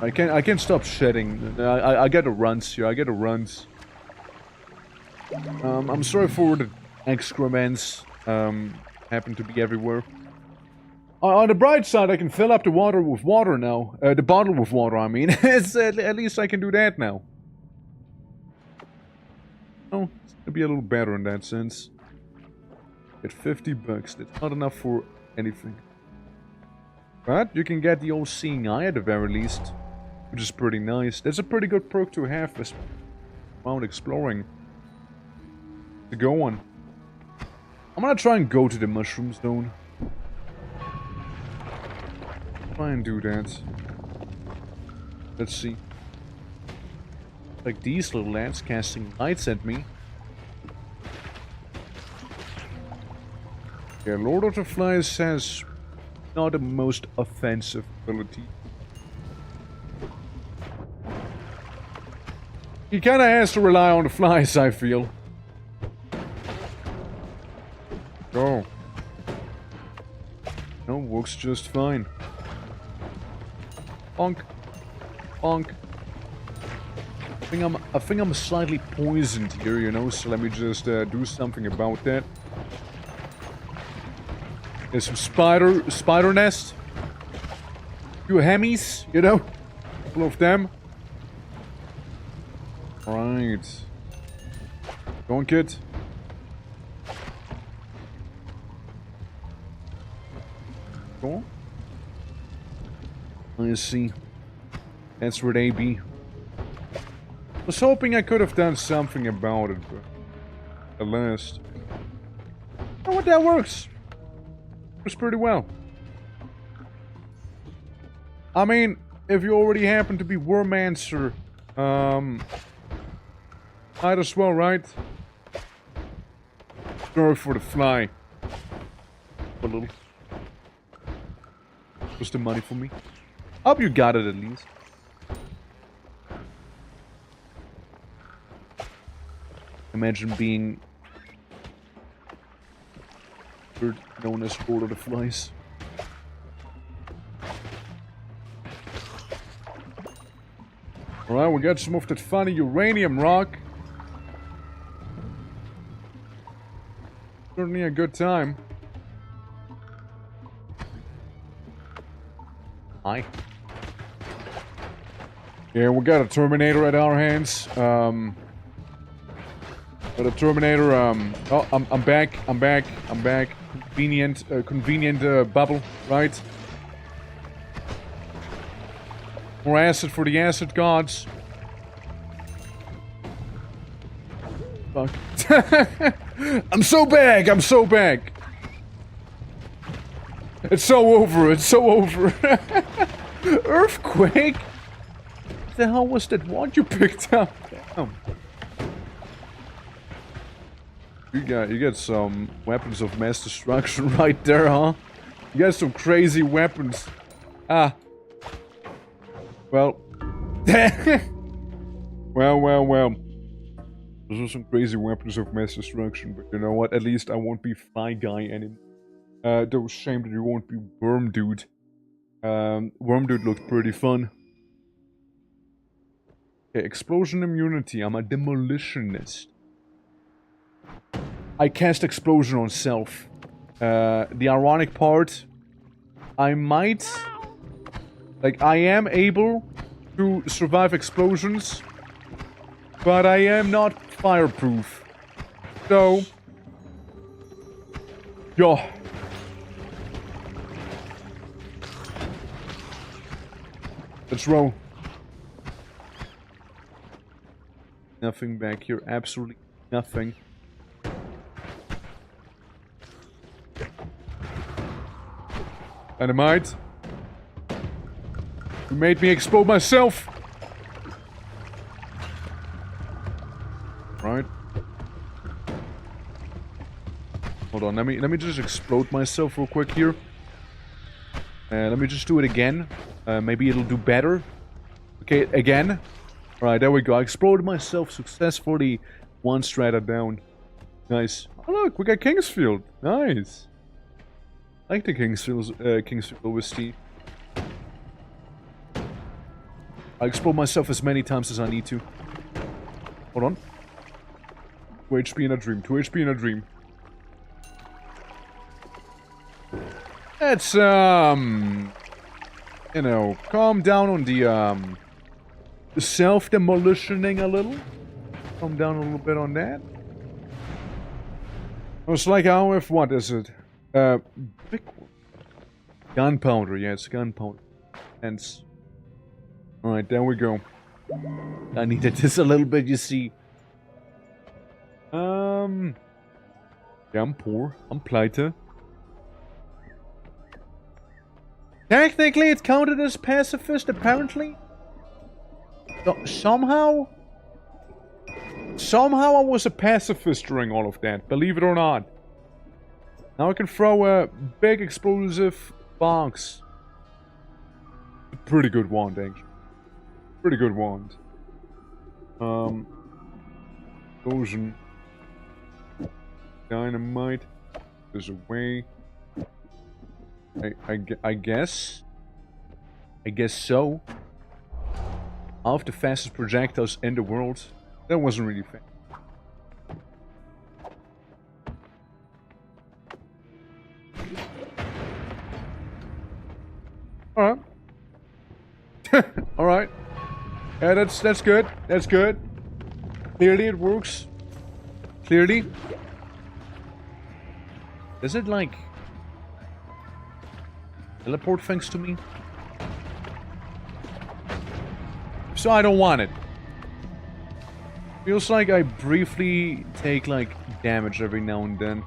I can't stop shedding. I get a runs here. I get a runs. I'm sorry for the excrements. Happen to be everywhere. On the bright side, I can fill up the water with water now. The bottle with water, I mean. At least I can do that now. Oh, it's gonna be a little better in that sense. Get 50 bucks. That's not enough for anything. But you can get the old seeing eye at the very least, which is pretty nice. That's a pretty good perk to have as around exploring. To go on. I'm gonna try and go to the mushroom zone. Try and do that. Let's see. Like these little lads casting lights at me. Yeah, Lord of the Flies has not the most offensive ability. He kinda has to rely on the flies, I feel. Go. No, works just fine. Bonk. Bonk. I think I'm slightly poisoned here, you know, so let me just do something about that. There's some spider nest. Few hemis, you know? Full of them. Right. Go on, kid. Go on. I see. That's where they be. I was hoping I could have done something about it, but at last. Oh, what that works. Works pretty well. I mean, if you already happen to be Wormancer, might as well, right? Sorry for the fly. A little. Just the money for me. Hope you got it at least. Imagine being known as Lord of the Flies. Alright, we got some of that funny uranium rock. Certainly a good time. Hi. Yeah, we got a Terminator at our hands. But a Terminator, oh, I'm back. Convenient bubble, right? More acid for the acid gods. Fuck. I'm so back. It's so over. Earthquake? What the hell was that one you picked up? Damn. You got some weapons of mass destruction right there, huh? You got some crazy weapons. Ah. Well. well. Those are some crazy weapons of mass destruction, but you know what? At least I won't be Fly Guy anymore. Though shame that you won't be Worm Dude. Worm Dude looked pretty fun. Okay, explosion immunity. I'm a demolitionist. I cast explosion on self. The ironic part, I might... Like, I am able to survive explosions, but I am not fireproof. So... Yo. Let's roll. Nothing back here. Absolutely nothing. Dynamite. You made me explode myself. Right. Hold on. Let me just explode myself real quick here. Let me just do it again. Maybe it'll do better. Okay, again. Alright, there we go. I exploded myself successfully. One strata down. Nice. Oh look, we got Kingsfield. Nice. I like the Kingsfield OST. I explode myself as many times as I need to. Hold on. 2 HP in a dream. 2 HP in a dream. Let's, you know, calm down on the self-demolitioning a little. Calm down a little bit on that. It's like how if what is it? Big one. Gunpowder, yes, gunpowder. Hence. Alright, there we go. I needed this a little bit, you see. Yeah, I'm poor. I'm pleite. Technically, it counted as pacifist, apparently. So, somehow I was a pacifist during all of that, believe it or not. Now I can throw a big explosive box. A pretty good wand, actually. Pretty good wand. Explosion. Dynamite. There's a way. I guess. I guess so. Half the fastest projectiles in the world. That wasn't really fast. Alright. Alright. Yeah, that's good. That's good. Clearly it works. Clearly. Does it like teleport things to me? So I don't want it. Feels like I briefly take like damage every now and then.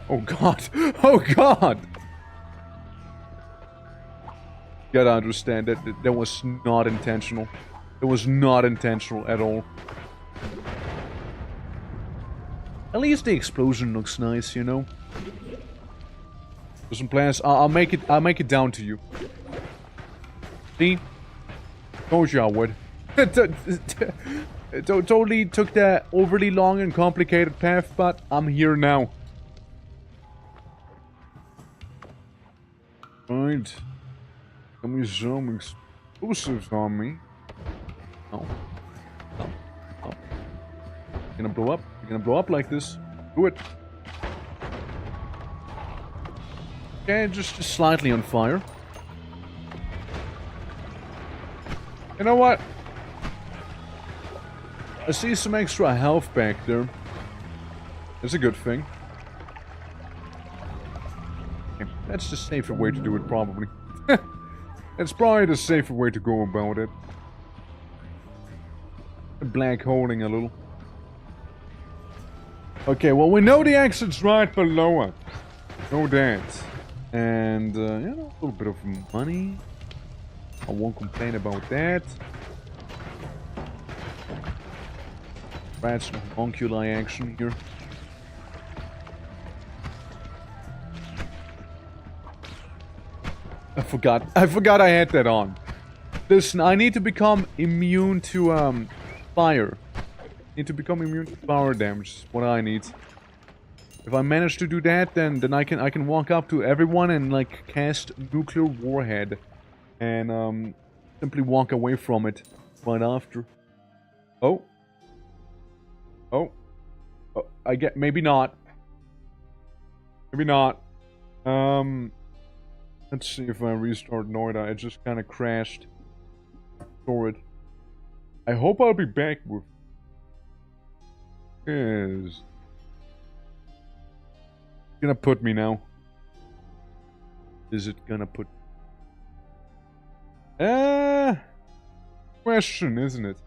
Oh god. Oh god. You gotta understand that that was not intentional. It was not intentional at all. At least the explosion looks nice, you know. There's some plans. I'll make it down to you. See? Told you I would. Totally took that overly long and complicated path, but I'm here now. Right. Got me some explosives on me. Oh. Oh. Oh. You're gonna blow up? You're gonna blow up like this? Do it. Okay, just slightly on fire. You know what? I see some extra health back there. That's a good thing. Okay, that's the safer way to do it, probably. That's probably the safer way to go about it. Black holing a little. Okay, well, we know the exit's right below us. Know that. And, you know, a little bit of money. I won't complain about that. Right, some homunculi action here. I forgot I had that on. Listen, I need to become immune to, fire. Need to become immune to power damage, is what I need. If I manage to do that, then I can walk up to everyone and, like, cast nuclear warhead. And, simply walk away from it right after. Oh. Oh. Oh, I get, maybe not. Maybe not. Let's see if I restart MOITA. It just kind of crashed. Store it. I hope I'll be back with... Yes. Gonna put me now. Is it gonna put... Question, isn't it?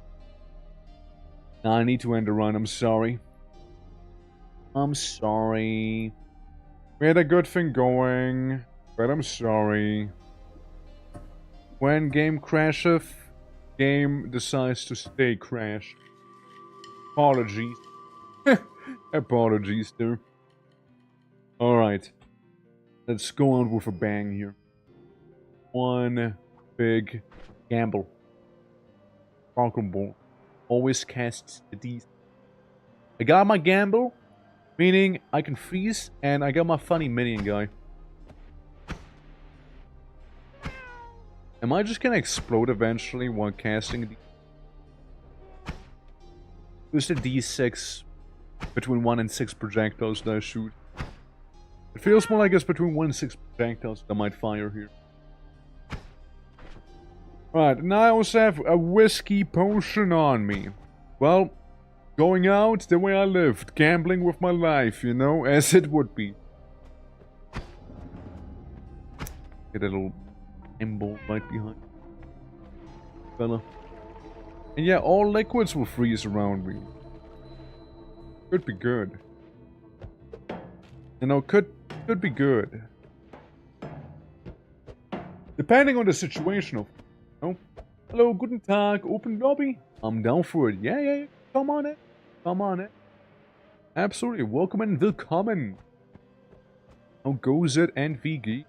Now I need to end the run, I'm sorry. I'm sorry. We had a good thing going, but I'm sorry. When game crasheth, game decides to stay crashed. Apologies. Apologies there. Alright. Let's go on with a bang here. One big gamble. Sparkle ball. Always casts the D. I got my gamble, meaning I can freeze, and I got my funny minion guy. Am I just gonna explode eventually while casting the... Who's the D6 between 1 and 6 projectiles that I shoot? It feels more like it's between 1 and 6 projectiles that I might fire here. Right, and I also have a whiskey potion on me. Well, going out the way I lived, gambling with my life, you know, as it would be. Get a little ball right behind fella. And yeah, all liquids will freeze around me. Could be good. You know, could be good. Depending on the situation of, you know. Hello, guten Tag, open lobby. I'm down for it. Yeah. Come on in. Come on in. Absolutely. Welcome and willkommen. How goes it, NVG?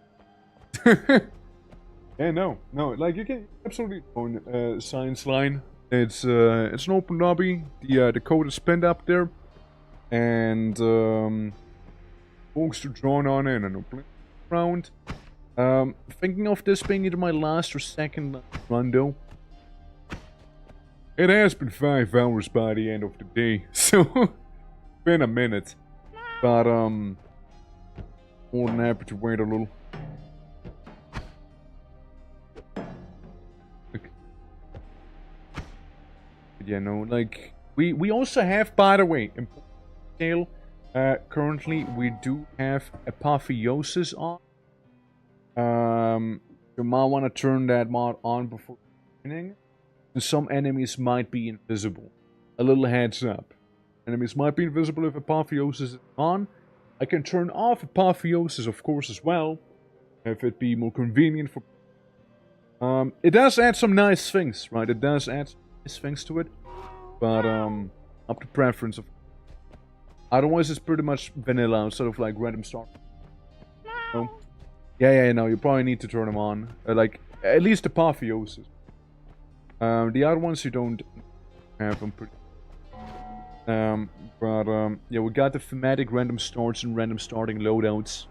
Yeah, no, like you can absolutely own science line. It's an open lobby. The code is pinned up there, and folks to join on in and play around. Thinking of this being either my last or second run though. It has been 5 hours by the end of the day, so been a minute, but more than happy to wait a little. Yeah, no, like, we also have, by the way, important scale, currently we do have Apotheosis on. You might want to turn that mod on before beginning. Some enemies might be invisible. A little heads up. Enemies might be invisible if Apotheosis is on. I can turn off Apotheosis, of course, as well, if it be more convenient for... it does add some nice things, right? It does add some nice things to it. But, up to preference of... Otherwise, it's pretty much vanilla, instead of, like, random start. No? Yeah, no, you probably need to turn them on. Like, at least Apotheosis. The other ones you don't have them pretty... yeah, we got the thematic random starts and random starting loadouts.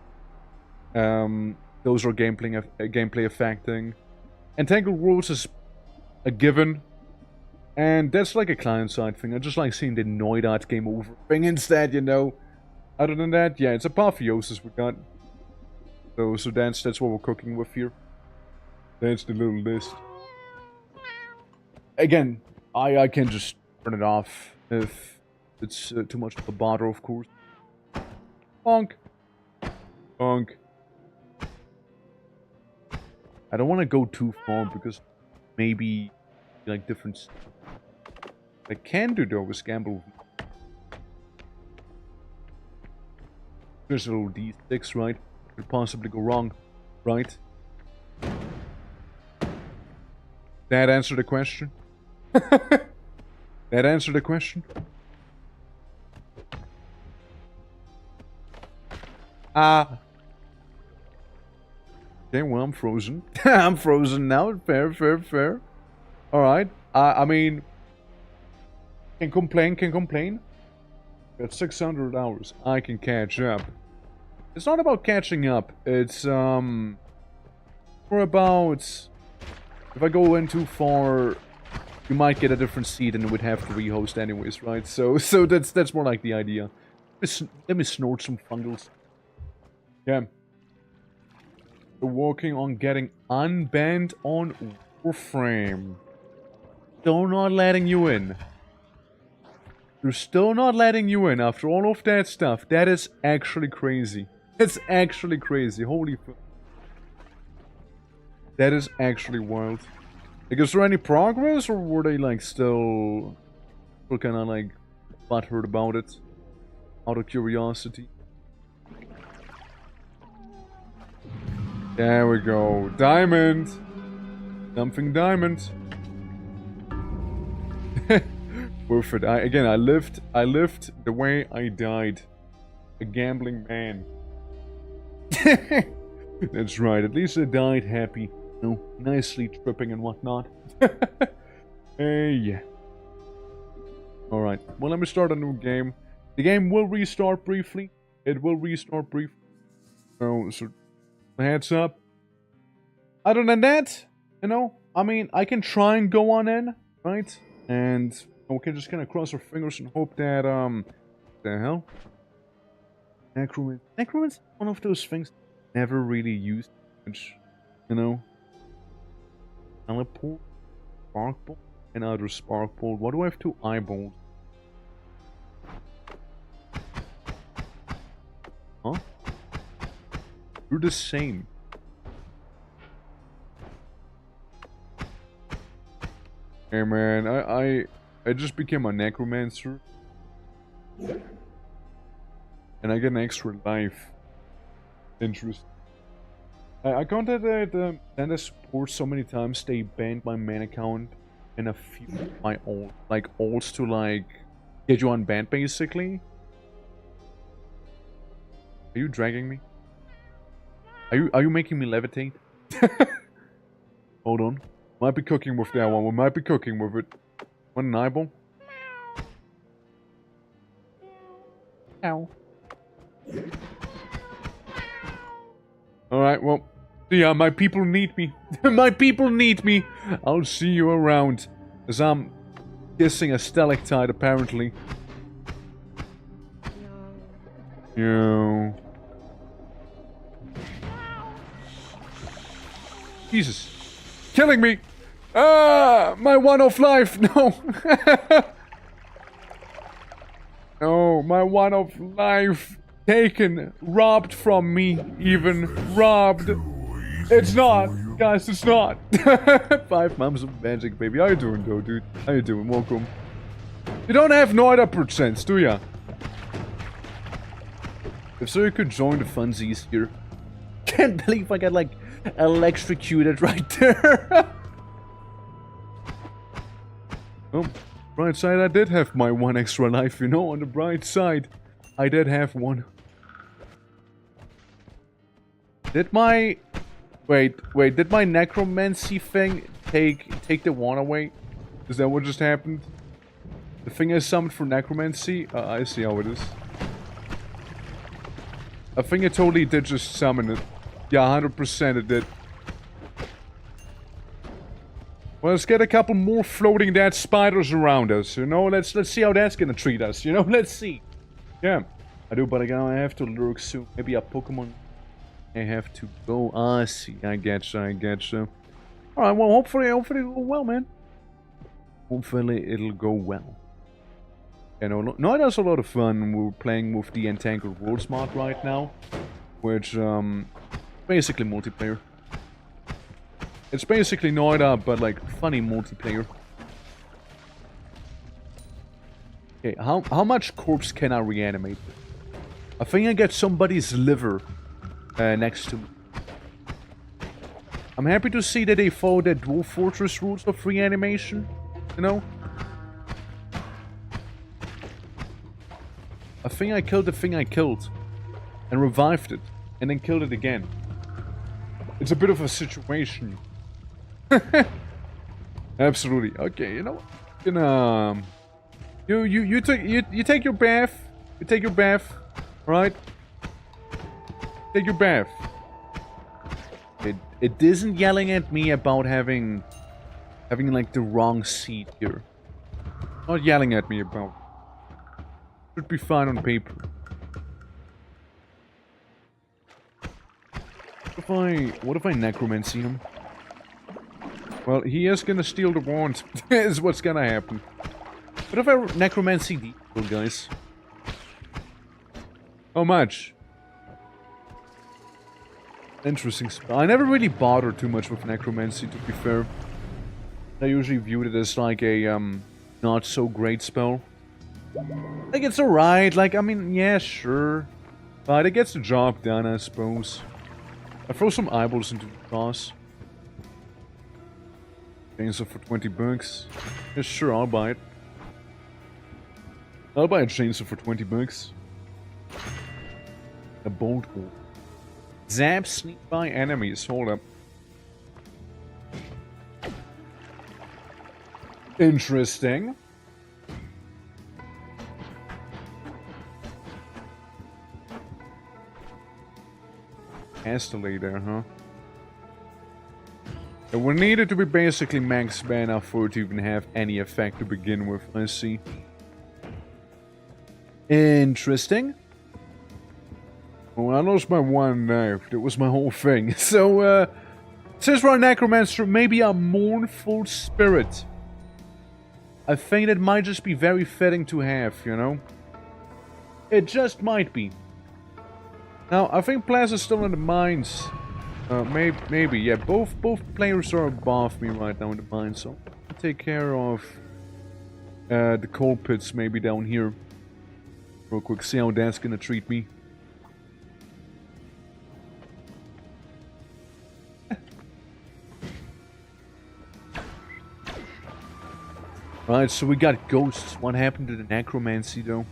Those are gameplay affecting. Entangled rules is a given. And that's like a client-side thing. I just like seeing the MOITA game over thing instead, you know. Other than that, yeah, it's Apotheosis we got. So that's what we're cooking with here. That's the little list. Again, I can just turn it off if it's too much of a bother, of course. Bonk. Bonk. I don't want to go too far because maybe like different... I can do though is gamble. There's a little D6, right? Could possibly go wrong, right? That answered the question. That answered the question. Okay, well, I'm frozen. I'm frozen now. Fair. Alright. I mean... Can complain. Got 600 hours. I can catch up. It's not about catching up. It's, more about... If I go in too far, you might get a different seed and we'd have to rehost anyways, right? So that's more like the idea. Let me snort some fungals. Yeah. We're working on getting unbanned on Warframe. Still not letting you in. They're still not letting you in after all of that stuff. That is actually crazy. It's actually crazy. Holy fuck. That is actually wild. Like, is there any progress, or were they, like, still kind of, like, butthurt about it? Out of curiosity. There we go. Diamond! Something diamond. Worth it. Again, I lived the way I died. A gambling man. That's right. At least I died happy. You know, nicely tripping and whatnot. Yeah. Alright. Well, let me start a new game. The game will restart briefly. It will restart briefly. So heads up. Other than that, you know, I mean, I can try and go on in, right? And we can just kind of cross our fingers and hope that, the hell? Necromancy. Necromancy, one of those things never really used much, you know? Teleport, Spark Bolt, another Spark Bolt. What do I have to eyeball? Huh? You're the same. Hey man, I just became a necromancer. And I get an extra life. Interesting. I contacted Santa support so many times they banned my main account and a few of my old ults to like get you unbanned basically. Are you dragging me? Are you making me levitate? Hold on. Might be cooking with that one. We might be cooking with it. Want an eyeball? Ow. Alright, well. Yeah, my people need me. My people need me. I'll see you around. As I'm kissing a stalactite, apparently. Yo. Jesus. Killing me! Ah! My one of life! No! No, my one of life taken. Robbed from me, even. Robbed. It's not! Guys, it's not! 5 months of magic, baby. How you doing, though, dude? How you doing? Welcome. You don't have MOITA %, do ya? If so, you could join the funsies here. Can't believe I got, like, electrocuted right there. Oh, bright side, I did have my 1 extra life, you know, on the bright side. I did have one. Did my... Wait, did my necromancy thing take the 1 away? Is that what just happened? The thing I summoned for necromancy? I see how it is. I think it totally did just summon it. Yeah, 100% it did. Well, let's get a couple more floating dead spiders around us, you know? Let's see how that's gonna treat us, you know? Let's see. Yeah, I do, but again, I have to lurk soon. Maybe a Pokemon. I have to go. I see. I get you. Alright, well, hopefully it'll go well, man. Hopefully it'll go well. You know, no, that's a lot of fun. We're playing with the Entangled Worlds mod right now. Which, basically multiplayer. It's basically MOITA, but like funny multiplayer. Okay, how much corpse can I reanimate? I think I get somebody's liver next to me. I'm happy to see that they follow the Dwarf Fortress rules of reanimation. You know? I think I killed the thing I killed. And revived it. And then killed it again. It's a bit of a situation. Absolutely. Okay, you know what? You take your bath. You take your bath. Right? Take your bath. It isn't yelling at me about having like the wrong seat here. Not yelling at me about. Should be fine on paper. What if I necromancy him? Well, he is gonna steal the wand. Is what's gonna happen. What if I necromancy the evil guys? How much? Interesting spell. I never really bothered too much with necromancy, to be fair. I usually viewed it as like a not so great spell. Like it's alright. Like I mean, yeah, sure, but it gets the job done, I suppose. I throw some eyeballs into the toss. Chainsaw for 20 bucks. Yeah, sure, I'll buy it. I'll buy a chainsaw for 20 bucks. A bolt hole. Zap sneak by enemies. Hold up. Interesting. Castellator, huh? It would need it to be basically max mana for it to even have any effect to begin with, I see. Interesting. Well, I lost my one knife. That was my whole thing. So, It says for a necromancer, maybe a mournful spirit. I think it might just be very fitting to have, you know? It just might be. Now, I think Plaz is still in the mines. Maybe, yeah. Both players are above me right now in the mines, so I'll take care of the coal pits maybe down here. Real quick, see how that's gonna treat me. Right, so we got ghosts. What happened to the necromancy, though?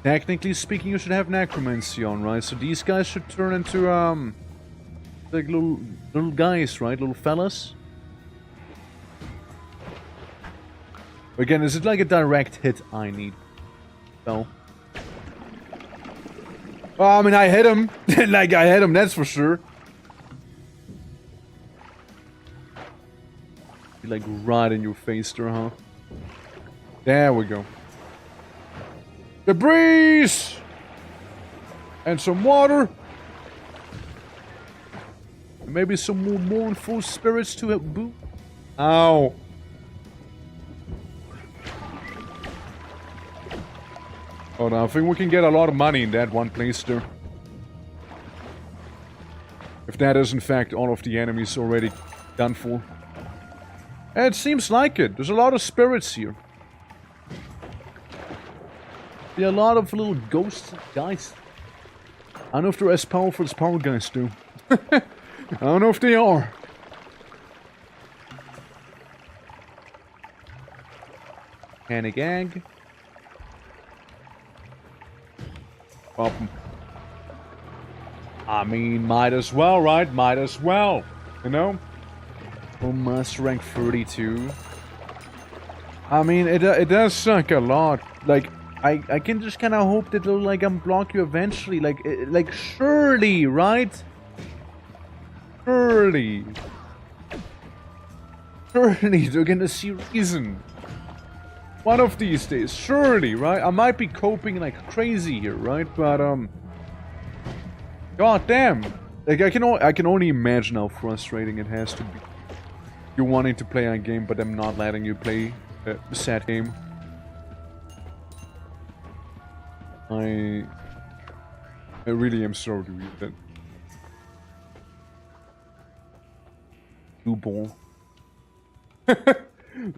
Technically speaking, you should have necromancy on, right? So these guys should turn into, like little guys, right? Little fellas. Again, is it like a direct hit I need? No. Well, I mean, I hit him. Like, I hit him, that's for sure. Like right in your face there, huh? There we go. The breeze! And some water. And maybe some more mournful spirits to help boo. Ow. Oh no, I think we can get a lot of money in that one place there. If that is in fact all of the enemies already done for. It seems like it. There's a lot of spirits here. There are a lot of little ghosts guys. I don't know if they're as powerful as power guys do. I don't know if they are. Panic egg. Pop 'em. I mean, might as well, right? Might as well. You know? Almost rank 32. I mean, it does suck a lot. Like, I can just kind of hope that they'll, like, unblock you eventually. Like, surely, right? Surely. Surely they're gonna see reason. One of these days, surely, right? I might be coping like crazy here, right? But, god damn. Like, I can only imagine how frustrating it has to be. You wanting to play a game, but them not letting you play a sad game. I really am sorry to read that. Glue ball.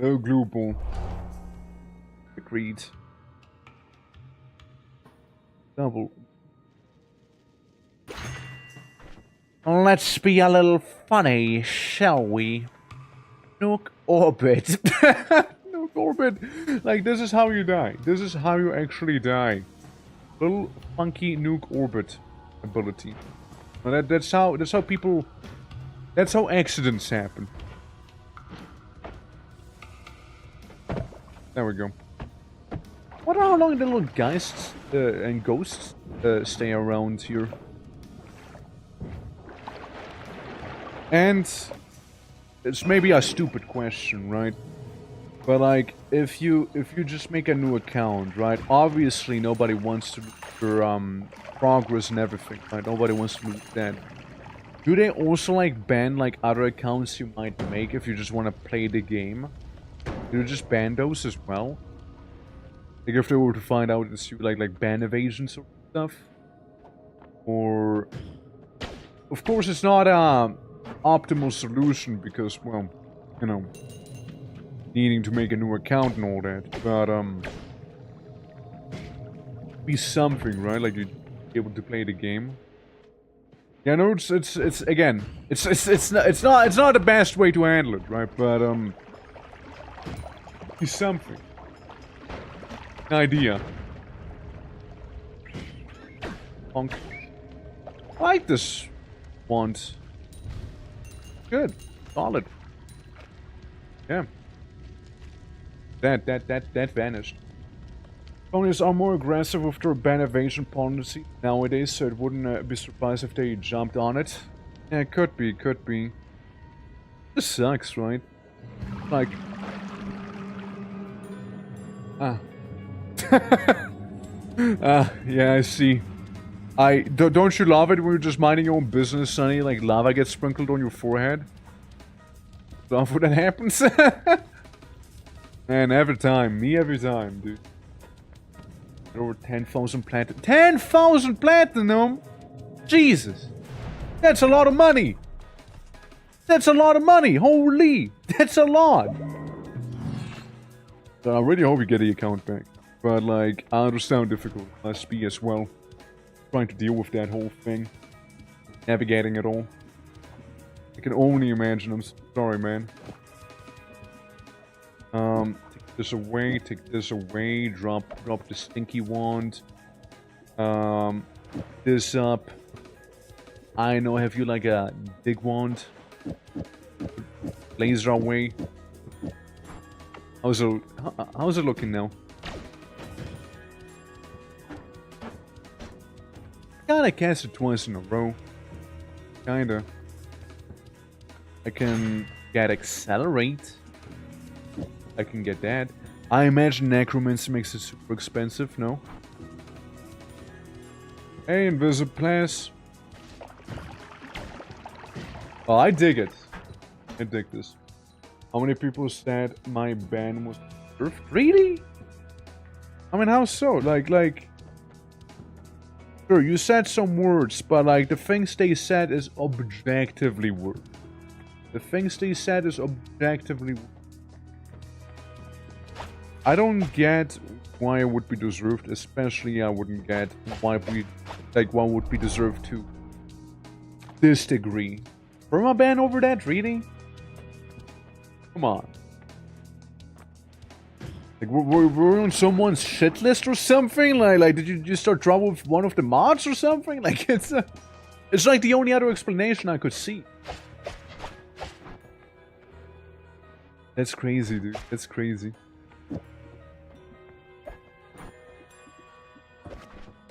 Oh, glue ball. Agreed. Double. Let's be a little funny, shall we? Nuke orbit. Nuke orbit. Like, this is how you die. This is how you actually die. Little funky nuke orbit ability. Well, that's how people. That's how accidents happen. There we go. Wonder how long the little geists and ghosts stay around here. And it's maybe a stupid question, right? But like, if you just make a new account, right? Obviously, nobody wants to lose your progress and everything, right? Nobody wants to lose that. Do they also like ban like other accounts you might make if you just want to play the game? Do they just ban those as well? Like if they were to find out it's like ban evasions or stuff? Or of course it's not a optimal solution because, well, you know, needing to make a new account and all that, but be something, right? Like you'd be able to play the game. Yeah, no, it's again, it's not the best way to handle it, right? But be something. An idea. Punk. I like this wand. Good. Solid. Yeah. That vanished. Ponies are more aggressive with their ban evasion policy nowadays, so it wouldn't be surprised if they jumped on it. Yeah, could be. This sucks, right? Like... Ah. Ah, yeah, I see. Don't you love it when you're just minding your own business, Sonny? Like lava gets sprinkled on your forehead? Love when that happens? Man, every time. Me every time, dude. Over 10,000 platinum. 10,000 platinum? Jesus. That's a lot of money. That's a lot of money. Holy. That's a lot. So I really hope you get the account back. But, like, I understand how difficult it must be as well. Trying to deal with that whole thing. Navigating it all. I can only imagine. I'm sorry, man. Take this away, drop the stinky wand. This up. I know, have you like a big wand? Laser away. How's it looking now? Kinda cast it twice in a row. Kinda. I can get accelerate. I can get that. I imagine necromancy makes it super expensive, no? Hey, Invisiplace. Oh, I dig it. I dig this. How many people said my ban was nerfed? Really? I mean, how so? Like... Sure, you said some words, but like, the things they said is objectively worse. The things they said is objectively worse. I don't get why it would be deserved, especially I wouldn't get why one would be deserved to this degree. From a ban over that, really? Come on. Like, we're on someone's shit list or something? Like, did you just start trouble with one of the mods or something? Like, it's like the only other explanation I could see. That's crazy, dude. That's crazy.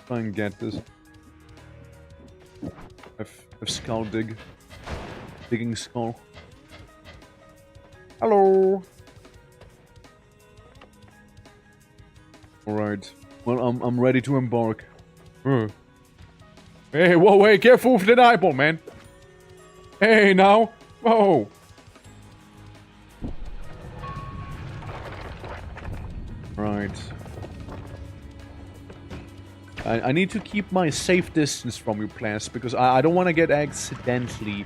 Try and get this. I've skull dig. Digging skull. Hello! Alright. Well, I'm ready to embark. Hey, whoa, hey, careful with that eyeball, man! Hey, now! Whoa! Right. I need to keep my safe distance from you, Plants, because I don't want to get accidentally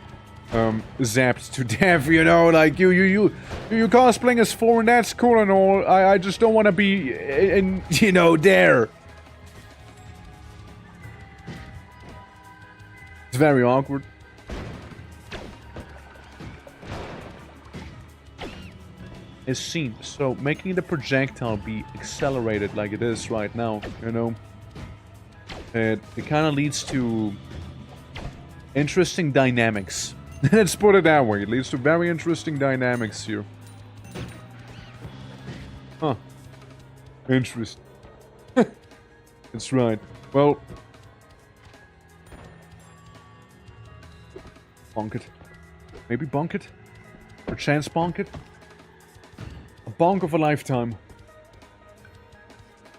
zapped to death, you know, like you cosplaying as foreign, that's cool and all. I just don't want to be in, you know, there. It's very awkward. It seems so. Making the projectile be accelerated like it is right now, you know, it kind of leads to interesting dynamics. Let's put it that way. It leads to very interesting dynamics here. Huh. Interesting. That's right. Well. Bonk it. Maybe bonk it? Or chance bonk it? A bonk of a lifetime.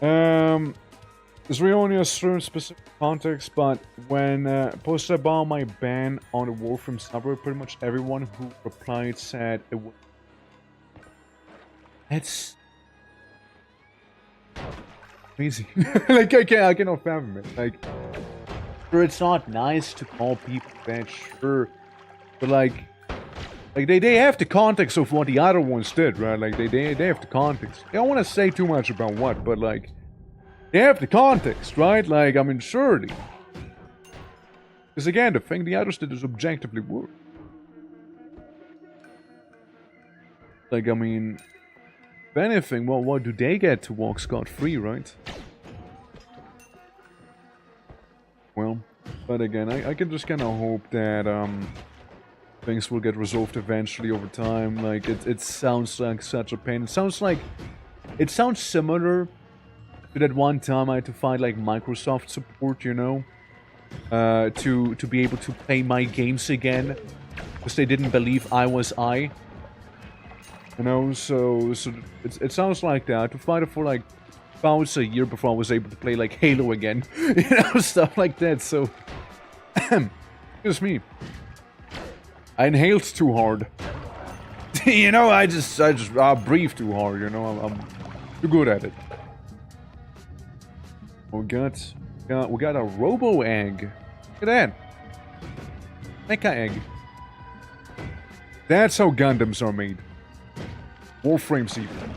This really only a certain specific context, but when posted about my ban on the Warframe subreddit, pretty much everyone who replied said it was... That's... crazy. Like, I cannot fathom it. Like, sure, it's not nice to call people that, sure, but like they have the context of what the other ones did, right? Like, they have the context. I don't want to say too much about what, but like, they have the context, right? Like, I mean, surely. Because again, the thing the others did is objectively worse. Like, I mean, if anything, well, what do they get to walk scot-free, right? Well, but again, I can just kind of hope that, things will get resolved eventually over time. Like, it sounds like such a pain. It sounds similar to that one time I had to find, like, Microsoft support, you know? To be able to play my games again. Because they didn't believe I was I. You know, so it sounds like that. To fight it for, like, bouts a year before I was able to play like Halo again. You know, stuff like that. So, excuse me. I inhaled too hard. You know, I just breathe too hard. You know, I'm too good at it. We got a Robo Egg. Look at that. Mecha Egg. That's how Gundams are made. Warframes even.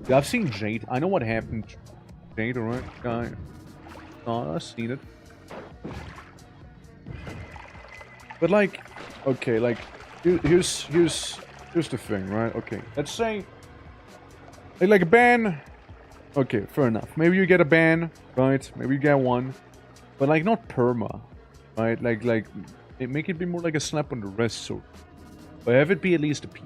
Yeah, I've seen Jade. I know what happened. Jade, alright? I've seen it. But like, okay, like, here's the thing, right? Okay, let's say, like a ban. Okay, fair enough. Maybe you get a ban, right? Maybe you get one, but like not perma, right? Like, make it be more like a slap on the wrist, so, but have it be at least a piece.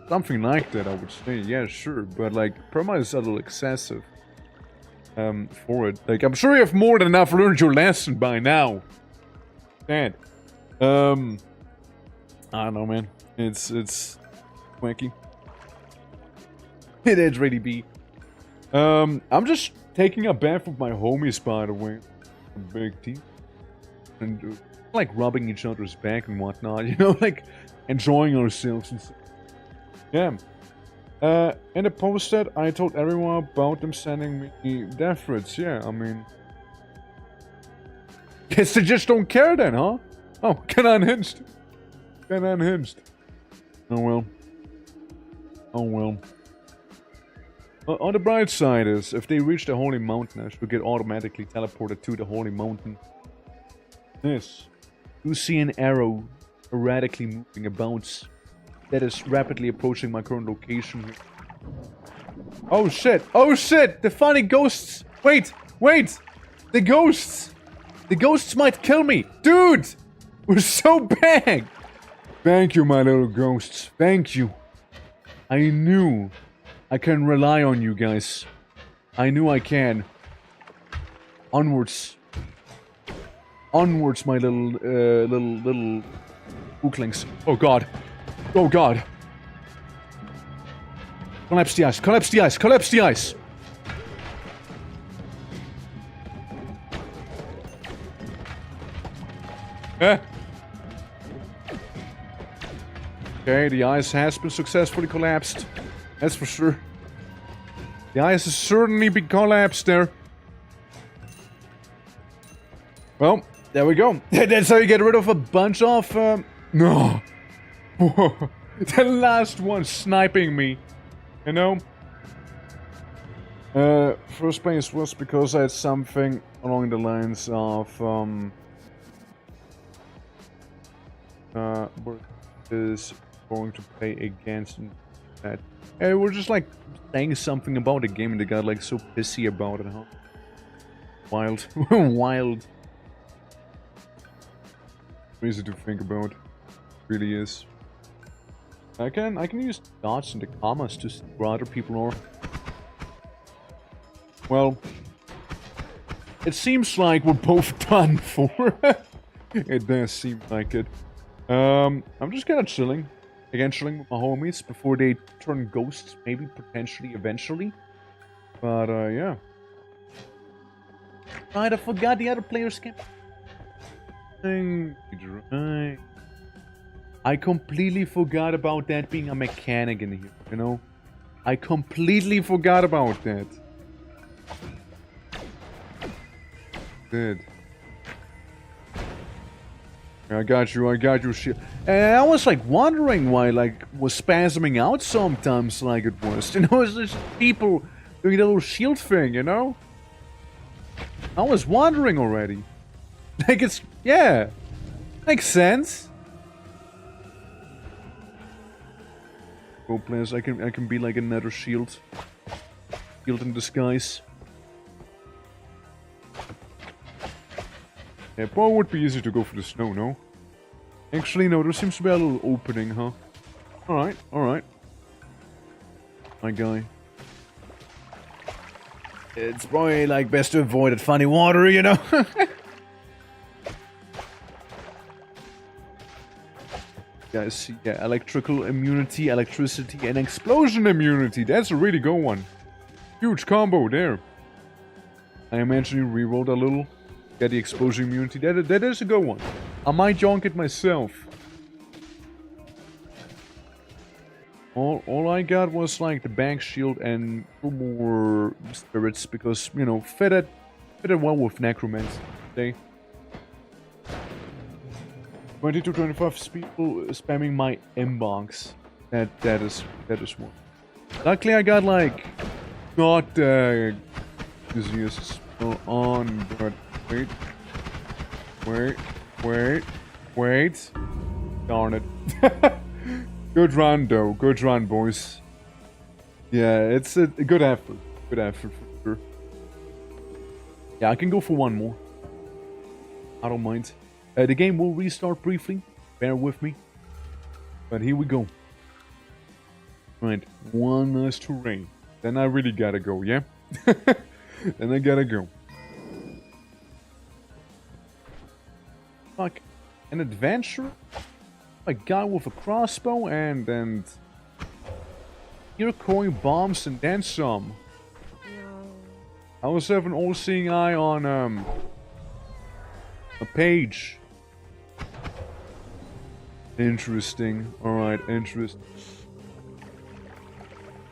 Something like that, I would say. Yeah, sure, but like perma is a little excessive. For it. Like, I'm sure you have more than enough learned your lesson by now. Man. I don't know, man. It's wacky. It is really be. I'm just taking a bath with my homies, by the way. A big team. And like rubbing each other's back and whatnot, you know, like enjoying ourselves and stuff. Yeah. In the post that I told everyone about them sending me death threats. Yeah, I mean, guess they just don't care then, huh? Oh, kinda unhinged. Kinda unhinged. Oh well. Oh well. On the bright side is, if they reach the Holy Mountain, I should get automatically teleported to the Holy Mountain. This. You see an arrow erratically moving about that is rapidly approaching my current location. Oh shit! Oh shit! The funny ghosts! Wait! Wait! The ghosts! The ghosts might kill me! Dude! We're so bad! Thank you, my little ghosts. Thank you. I knew I can rely on you guys. I knew I can. Onwards. Onwards, my little booklings. Oh god. Oh god. Collapse the ice, collapse the ice, collapse the ice! Eh? Okay, the ice has been successfully collapsed. That's for sure. The ice has certainly been collapsed there. Well, there we go. That's how you get rid of a bunch of, No! The last one sniping me. You know? First place was because I had something along the lines of, is going to play against that. We're just like saying something about the game and they got like so pissy about it, huh? Wild. Wild. Crazy to think about. Really is. I can use dots and the commas to see where other people are. Well, it seems like we're both done for. It does seem like it. I'm just kind of chilling. Again, chilling with my homies before they turn ghosts, maybe, potentially, eventually. But, yeah. Right, I forgot the other players can... Right. I completely forgot about that being a mechanic in here, you know? I completely forgot about that. Good. I got you, shit. And I was like wondering why, like, was spasming out sometimes like it was. You know, it's just people doing the little shield thing, you know? I was wondering already. Like, it's, yeah. Makes sense. Go players, I can be like another shield. Shield in disguise. Yeah, probably would be easy to go for the snow, no? Actually, no, there seems to be a little opening, huh? Alright, alright. My guy. It's probably, like, best to avoid it funny water, you know? Guys, yeah, electrical immunity, electricity, and explosion immunity. That's a really good one. Huge combo there. I imagine you rerolled a little. Get the explosion immunity. That is a good one. I might yonk it myself. All I got was like the bank shield and 2 more spirits because, you know, fitted well with necromancy. They 20 to 25 people spamming my inbox. That is one. Luckily I got like not disease on, but wait. Darn it. Good run, though. Good run, boys. Yeah, it's a good effort. Good effort, for sure. Yeah, I can go for one more. I don't mind. The game will restart briefly. Bear with me. But here we go. Right, one nice terrain. Then I really gotta go, yeah? Then I gotta go. Like an adventure? A guy with a crossbow and you're throwing bombs and then some. No. I also have an all-seeing eye on a page. Interesting. Alright, interesting.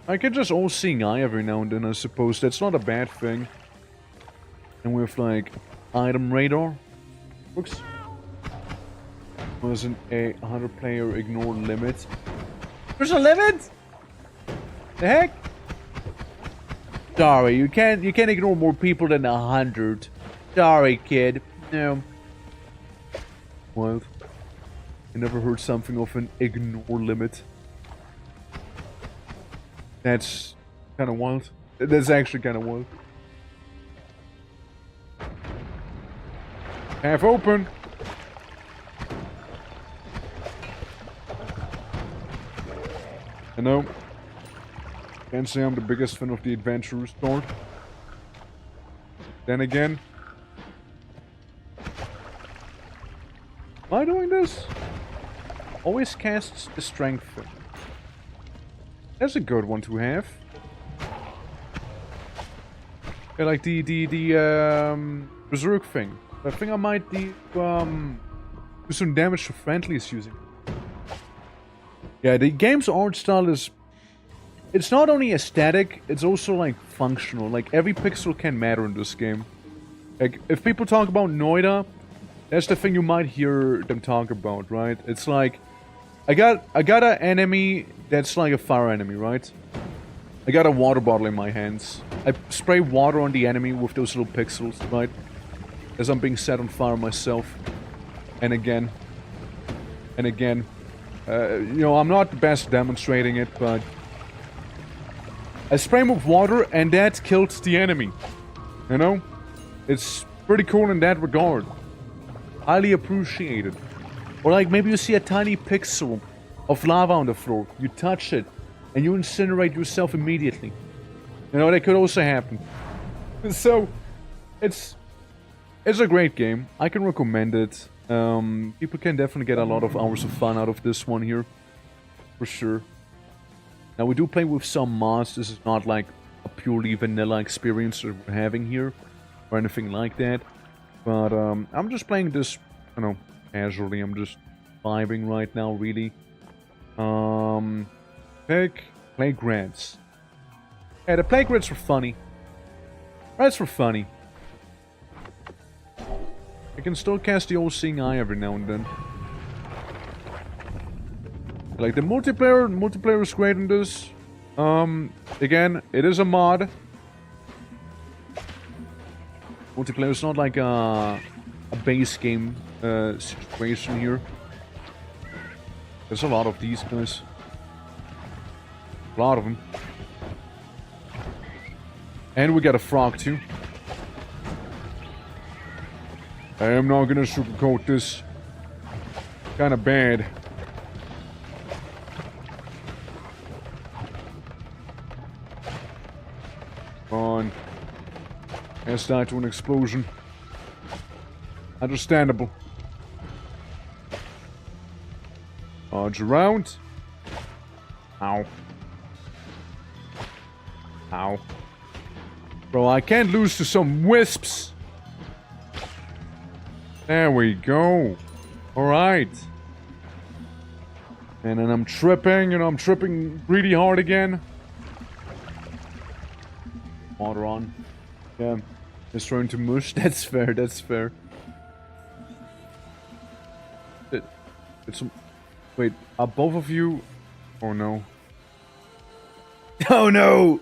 I can just all-seeing eye every now and then, I suppose. That's not a bad thing. And with like item radar. Looks. Wasn't a 100-player ignore limit. There's a limit? The heck? Sorry, you can't ignore more people than 100. Sorry, kid. No. Wild. I never heard something of an ignore limit. That's kind of wild. That's actually kind of wild. Half open. I know. Can't say I'm the biggest fan of the adventurous sword. Then again, am I doing this? Always casts the strength thing. That's a good one to have. Yeah, like the berserk thing. I think I might do some damage to friendlies using it. Yeah, the game's art style is... It's not only aesthetic, it's also, like, functional. Like, every pixel can matter in this game. Like, if people talk about MOITA, that's the thing you might hear them talk about, right? It's like... I got an enemy that's like a fire enemy, right? I got a water bottle in my hands. I spray water on the enemy with those little pixels, right? As I'm being set on fire myself. And again. And again. You know, I'm not the best demonstrating it, but... I spray him with water, and that killed the enemy. You know? It's pretty cool in that regard. Highly appreciated. Or like, maybe you see a tiny pixel of lava on the floor. You touch it, and you incinerate yourself immediately. You know, that could also happen. So, it's a great game. I can recommend it. People can definitely get a lot of hours of fun out of this one here. For sure. Now, we do play with some mods. This is not like a purely vanilla experience that we're having here. Or anything like that. But, I'm just playing this, you know, casually. I'm just vibing right now, really. Pick playgrounds. Yeah, the playgrounds were funny. That's for funny. I can still cast the all-seeing eye every now and then. Like, the multiplayer is great in this. Again, it is a mod. Multiplayer is not like a base game situation here. There's a lot of these guys. A lot of them. And we got a frog too. I am not gonna sugarcoat this. Kinda bad. Come on. Has died to an explosion. Understandable. Dodge around. Ow. Ow. Bro, I can't lose to some wisps. There we go. Alright. And then I'm tripping, you know, I'm tripping really hard again. Water on. Yeah. It's trying to mush. That's fair, that's fair. It's some... Wait, are both of you... Oh no. Oh no!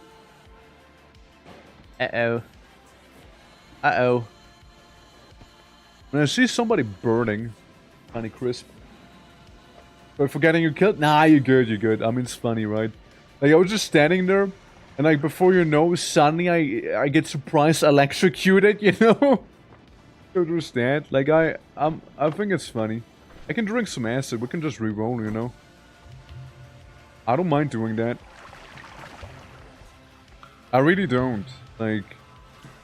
Uh-oh. Uh-oh. When I see somebody burning, kinda crisp. But forgetting you killed? Nah, you're good, you're good. I mean, it's funny, right? Like, I was just standing there, and like, before you know, suddenly I get surprise electrocuted, you know? You understand? Like, I think it's funny. I can drink some acid, we can just re-roll, you know? I don't mind doing that. I really don't. Like,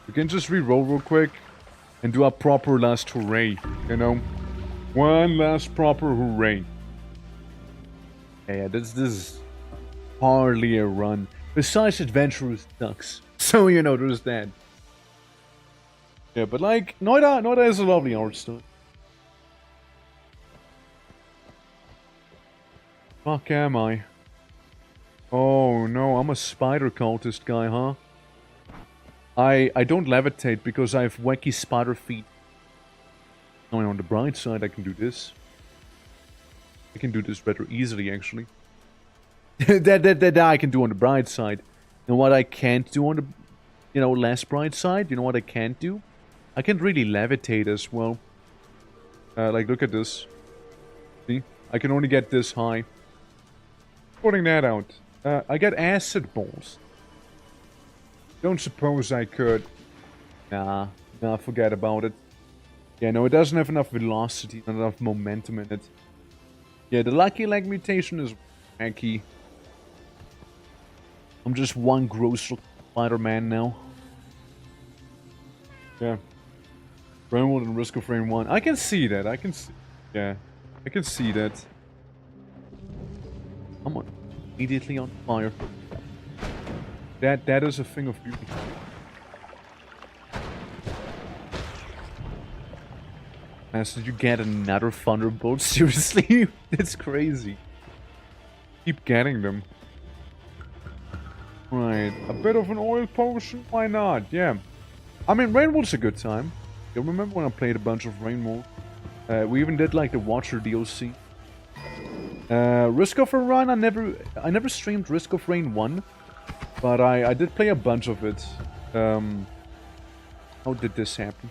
we can just re-roll real quick and do a proper last hooray, you know? One last proper hooray. Yeah, this is hardly a run. Besides, Adventurous sucks. So, you know, there's that. Yeah, but like, MOITA is a lovely art style. Fuck am I? Oh no, I'm a spider cultist guy, huh? I don't levitate because I have wacky spider feet. Oh, on the bright side, I can do this. I can do this rather easily, actually. that I can do on the bright side. And what I can't do on the, you know, less bright side, you know what I can't do? I can't really levitate as well. Like, look at this. See? I can only get this high. Putting that out. I get acid balls. Don't suppose I could. Nah, forget about it. Yeah, no, it doesn't have enough velocity, not enough momentum in it. Yeah, the lucky leg mutation is wacky. I'm just one gross Spider-Man now. Yeah. Rainwood and Risk of Rain 1. I can see that, I can see... Yeah, I can see that. I'm on. Immediately on fire. That is a thing of beauty. As did you get another Thunderbolt? Seriously? That's crazy. Keep getting them. Right, a bit of an oil potion? Why not? Yeah. I mean, Rainwald's a good time. You remember when I played a bunch of Rainwald? We even did like the Watcher DLC. Risk of a Run, I never streamed Risk of Rain 1. But I did play a bunch of it. How did this happen?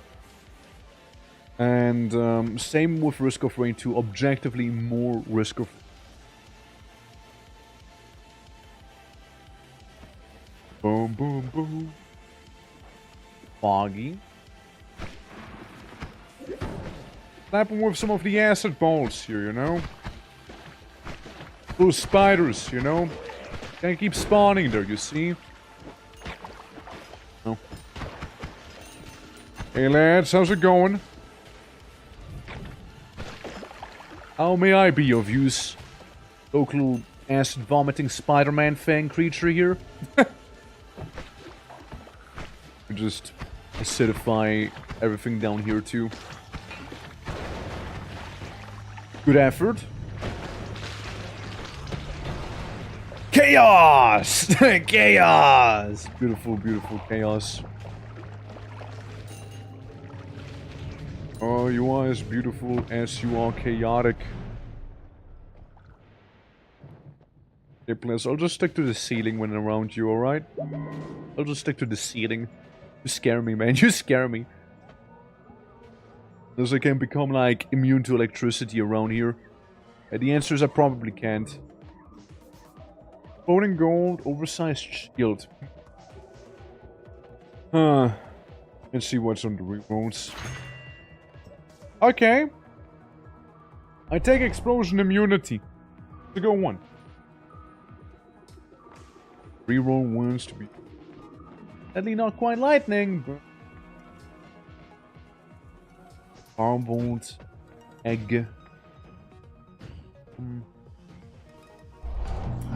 And same with Risk of Rain 2. Objectively more Risk of... Boom, boom, boom. Foggy. Slap him with some of the acid balls here, you know? Those spiders, you know? Can't keep spawning there, you see? Oh. Hey lads, how's it going? How may I be of use? Local acid vomiting Spider-Man fan creature here? Just acidify everything down here too. Good effort. Chaos! Chaos! Beautiful, beautiful chaos. Oh, you are as beautiful as you are chaotic. Okay, please, I'll just stick to the ceiling when around you, alright? I'll just stick to the ceiling. You scare me, man. You scare me. Unless I can become, like, immune to electricity around here. The answer is I probably can't. Floating gold, oversized shield. Let's see what's on the rerolls. Okay. I take explosion immunity. To go one. Reroll wounds to be... Sadly not quite lightning, but... Firebolt. Egg.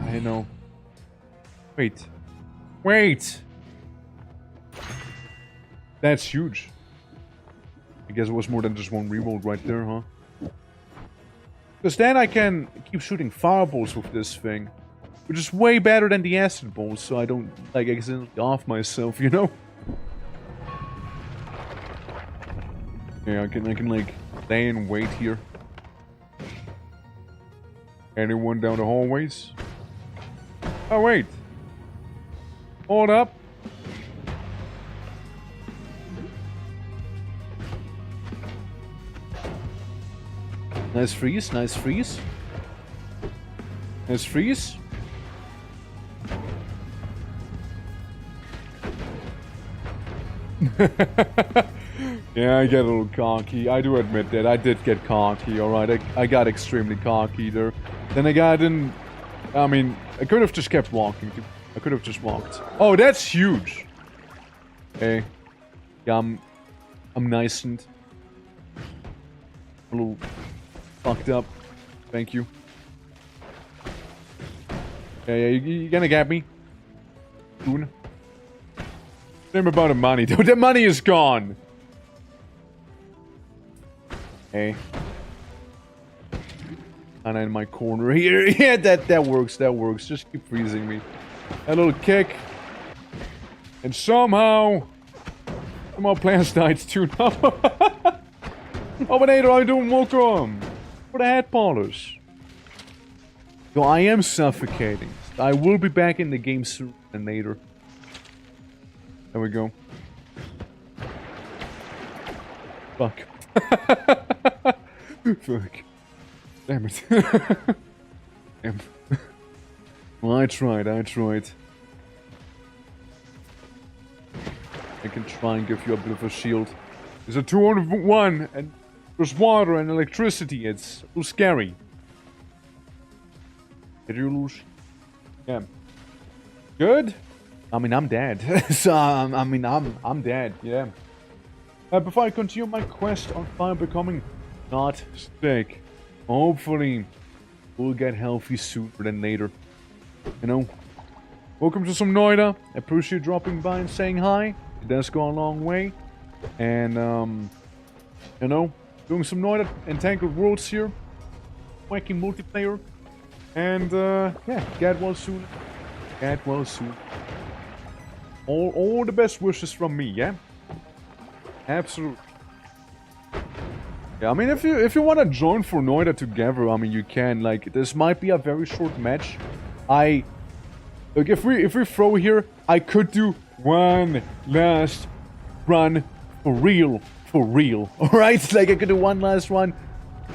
I know. Wait. Wait! That's huge. I guess it was more than just one reroll right there, huh? Because then I can keep shooting fireballs with this thing. Which is way better than the acid balls, so I don't, like, accidentally off myself, you know? Yeah, I can like, lay in wait here. Anyone down the hallways? Oh, wait. Hold up. Nice freeze, nice freeze. Nice freeze. Yeah, I get a little cocky. I do admit that. I did get cocky, alright. I got extremely cocky there. Then again, I didn't... I mean, I could have just kept walking. I could have just walked. Oh, that's huge! Okay. Yeah, I'm nice and... a little... fucked up. Thank you. Yeah, you gonna get me? Soon. Same about the money, though. The money is gone! Hey. Kinda in my corner here. Yeah, that works, that works. Just keep freezing me. A little kick. And somehow... plants died too now. Oh, but Ada, how you doing? Welcome! For the head polish. So I am suffocating. I will be back in the game soon and later. There we go. Fuck. Fuck. Damn it. Damn. Well, I tried. I can try and give you a bit of a shield. There's a 2-on-1 and there's water and electricity. It's a little scary. Did you lose? Yeah. Good? I mean, I'm dead. So, I mean, I'm dead, yeah. Before I continue my quest on fire becoming not sick, hopefully we'll get healthy sooner than later. You know? Welcome to some MOITA. I appreciate you dropping by and saying hi. It does go a long way. And, you know, doing some MOITA Entangled Worlds here. Wacky multiplayer. And, yeah, get well soon. Get well soon. All the best wishes from me, yeah? Absolutely. Yeah, I mean, if you want to join for MOITA together, I mean, you can. Like, this might be a very short match. Look, if we throw here, I could do one last run for real. Alright? Like, I could do one last run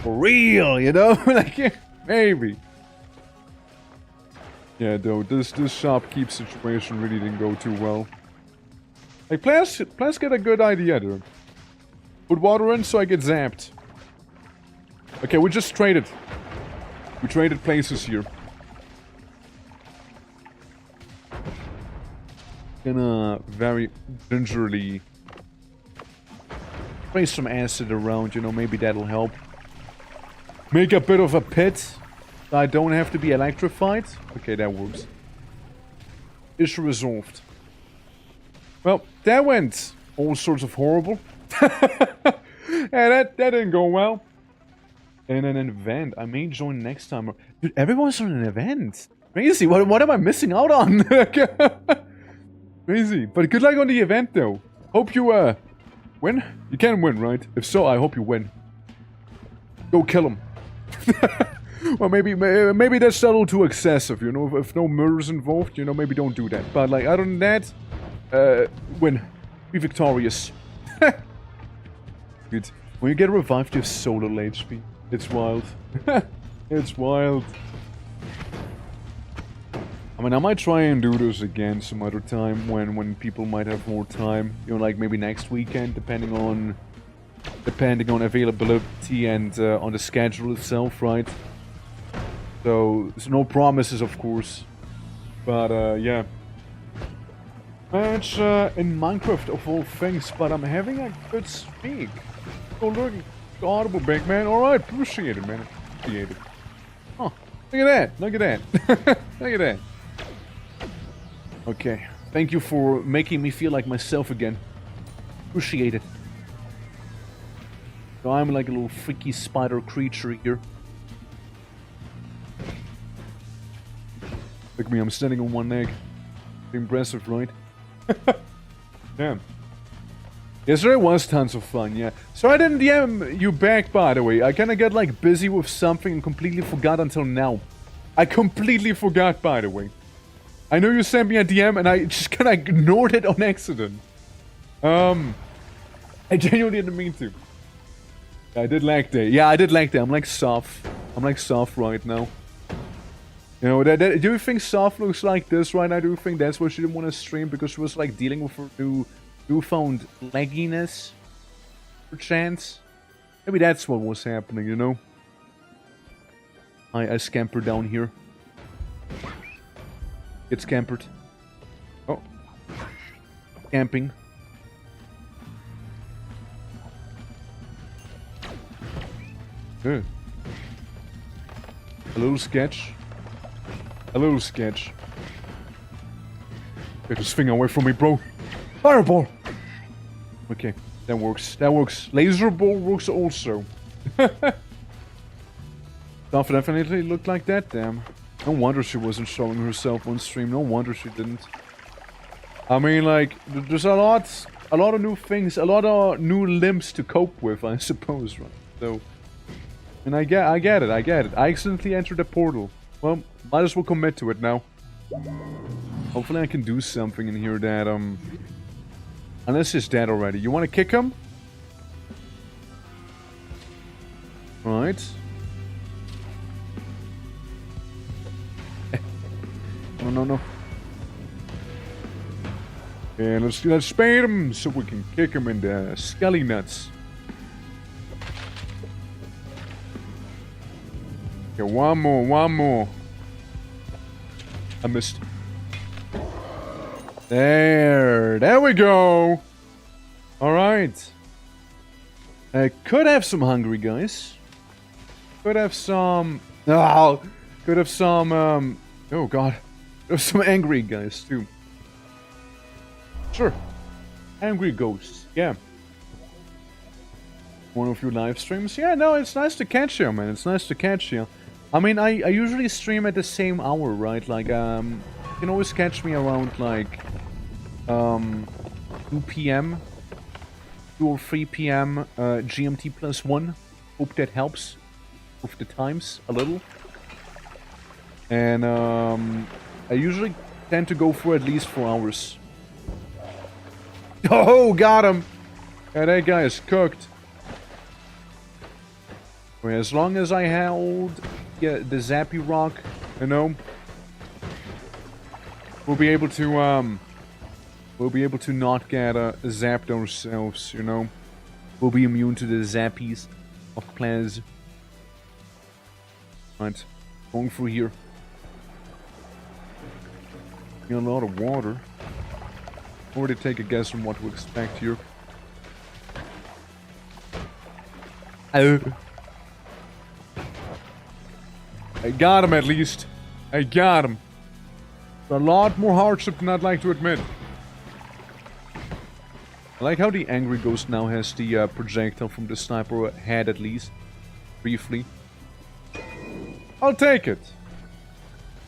for real, you know? Like, maybe. Yeah, though, this shopkeep situation really didn't go too well. Like, players get a good idea there. Put water in so I get zapped. Okay, we just traded. We traded places here. Gonna very gingerly spray some acid around, you know, maybe that'll help. Make a bit of a pit. I don't have to be electrified. Okay, that works. Issue resolved. Well, that went all sorts of horrible. Yeah, that didn't go well. And an event. I may join next time. Dude, everyone's on an event. Crazy. What am I missing out on? Crazy. But good luck on the event, though. Hope you, win? You can win, right? If so, I hope you win. Go kill him. Well, maybe that's a little too excessive, you know? If no murders involved, you know, maybe don't do that. But, like, other than that, win. Be victorious. Good. When you get revived, you have so little HP. It's wild. It's wild. I mean, I might try and do this again some other time when people might have more time. You know, like maybe next weekend, depending on availability and on the schedule itself, right? So, there's no promises, of course. But, yeah. Match in Minecraft, of all things, but I'm having a good streak. Oh, look. Audible, big man. Alright, appreciate it, man. Appreciate it. Oh, look at that. Look at that. Look at that. Okay. Thank you for making me feel like myself again. Appreciate it. So I'm like a little freaky spider creature here. Look at me, I'm standing on one leg. Impressive, right? Damn. Yesterday was tons of fun, yeah. So I didn't DM you back, by the way. I kinda got like busy with something and completely forgot until now. I completely forgot, by the way. I know you sent me a DM and I just kinda ignored it on accident. I genuinely didn't mean to. I did lag day. Yeah, I did lag day. I'm like soft. I'm like soft right now. You know, do you think soft looks like this right now? Do you think that's why she didn't want to stream? Because she was like dealing with her newfound lagginess? Perchance? Maybe that's what was happening, you know? I scamper down here. Get scampered. Oh. Camping. Good. A little sketch. A little sketch. Get this thing away from me, bro. Fireball! Okay, that works. That works. Laser ball works also. Stuff definitely looked like that, damn. No wonder she wasn't showing herself on stream. No wonder she didn't. I mean, like, there's a lot of new things, a lot of new limbs to cope with, I suppose, right? So, and I get it. I accidentally entered a portal. Well, might as well commit to it now. Hopefully I can do something in here that, unless he's dead already. You want to kick him? Right. No. And let's spade him so we can kick him in the skelly nuts. Okay, one more. I missed. There we go. All right. I could have some hungry guys. Could have some. Oh, could have some. Oh God, there's some angry guys too. Sure, angry ghosts. Yeah. One of your live streams. Yeah, no, it's nice to catch you, man. It's nice to catch you. I mean, I usually stream at the same hour, right? Like, you can always catch me around, like, 2 p.m. 2 or 3 p.m. GMT +1. Hope that helps with the times a little. And, I usually tend to go for at least 4 hours. Oh, got him! Yeah, that guy is cooked. As long as I held the zappy rock, you know, we'll be able to not get zapped ourselves, you know. We'll be immune to the zappies of plans. Right, going through here. A lot of water. Already take a guess on what to expect here. Oh. I got him at least. I got him. It's a lot more hardship than I'd like to admit. I like how the angry ghost now has the projectile from the sniper head at least. Briefly. I'll take it.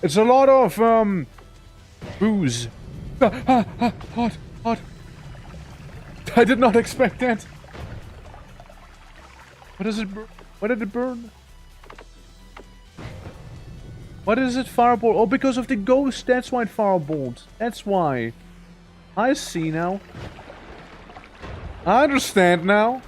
It's a lot of booze. Hot. I did not expect that. What does it burn? What did it burn? What is it fireball? Oh, because of the ghost. That's why it fireballed. That's why. I see now. I understand now.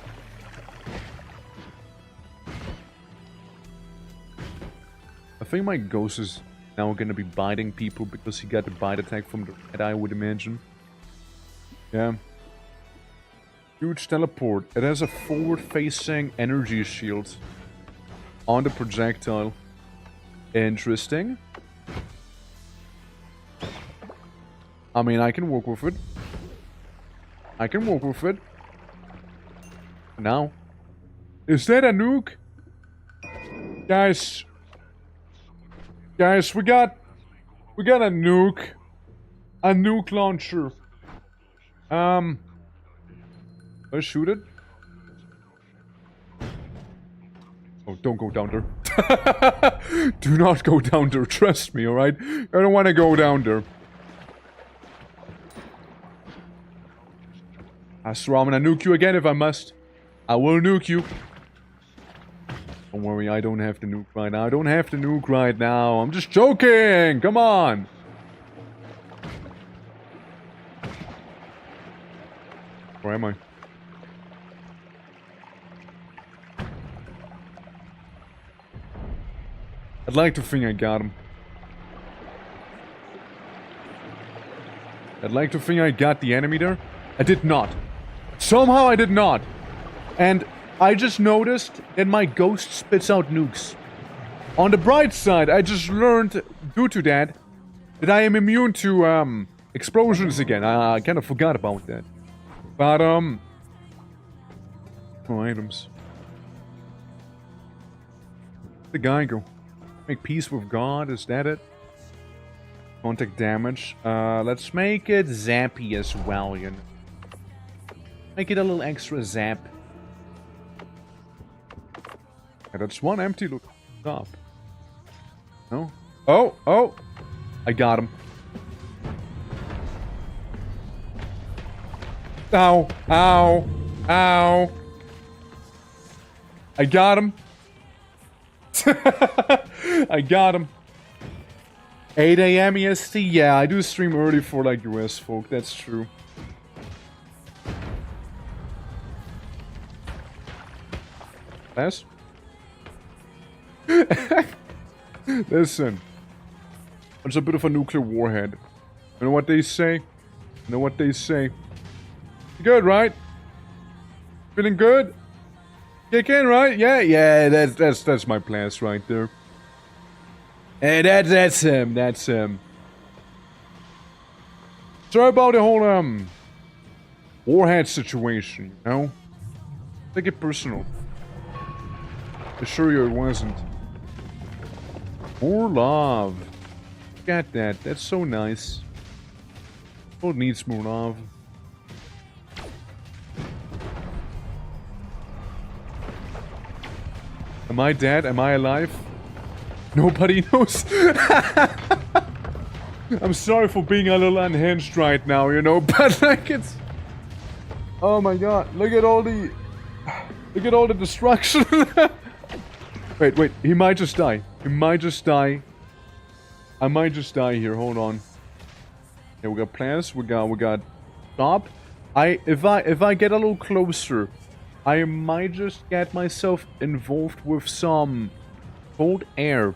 I think my ghost is now gonna be biting people because he got the bite attack from the red eye, I would imagine. Yeah. Huge teleport. It has a forward-facing energy shield on the projectile. Interesting. I mean, I can work with it. Now. Is that a nuke? Guys, we got a nuke. A nuke launcher. I shoot it? Oh, don't go down there. Do not go down there, trust me, alright? I don't want to go down there. I swear I'm gonna nuke you again if I must. I will nuke you. Don't worry, I don't have to nuke right now. I don't have to nuke right now. I'm just joking! Come on! Where am I? I'd like to think I got him. I'd like to think I got the enemy there. I did not. Somehow I did not. And I just noticed that my ghost spits out nukes. On the bright side, I just learned, due to that I am immune to, explosions again. I kind of forgot about that. But, oh, items. Where'd the guy go? Make peace with God, is that it? Contact damage. Let's make it zappy as well, you know. Make it a little extra zap. Yeah, that's one empty look up. No? Oh, oh! I got him. Ow, ow, ow. I got him. I got him. 8 AM EST? Yeah, I do stream early for like US folk, that's true. Yes? Listen. It's a bit of a nuclear warhead. You know what they say? You know what they say? Good, right? Feeling good? Kick in, right? Yeah, yeah, that's my plans right there. Hey, that's him, that's him. Sorry about the whole, warhead situation, you know? Take it personal. I assure you it wasn't. More love. Look at that, that's so nice. World needs more love. Am I dead? Am I alive? Nobody knows. I'm sorry for being a little unhinged right now, you know, but like it's... Oh my god, look at all the... Look at all the destruction. Wait, wait, he might just die. He might just die. I might just die here, hold on. Yeah, we got plans, we got stop. If I get a little closer, I might just get myself involved with some cold air.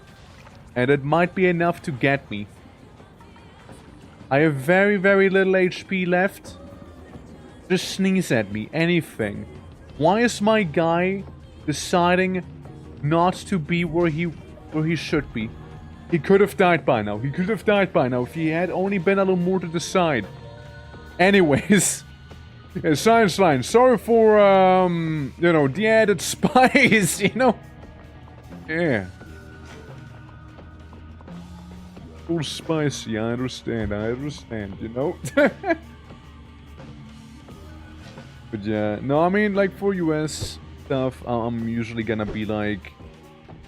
And it might be enough to get me. I have very, very little HP left. Just sneeze at me, anything. Why is my guy deciding not to be where he should be? He could have died by now. He could have died by now if he had only been a little more to the side. Anyways. Yeah, Science Line, sorry for, you know, the added spice, you know? Yeah. All spicy, I understand, you know? But yeah, no, I mean, like, for US stuff, I'm usually gonna be, like,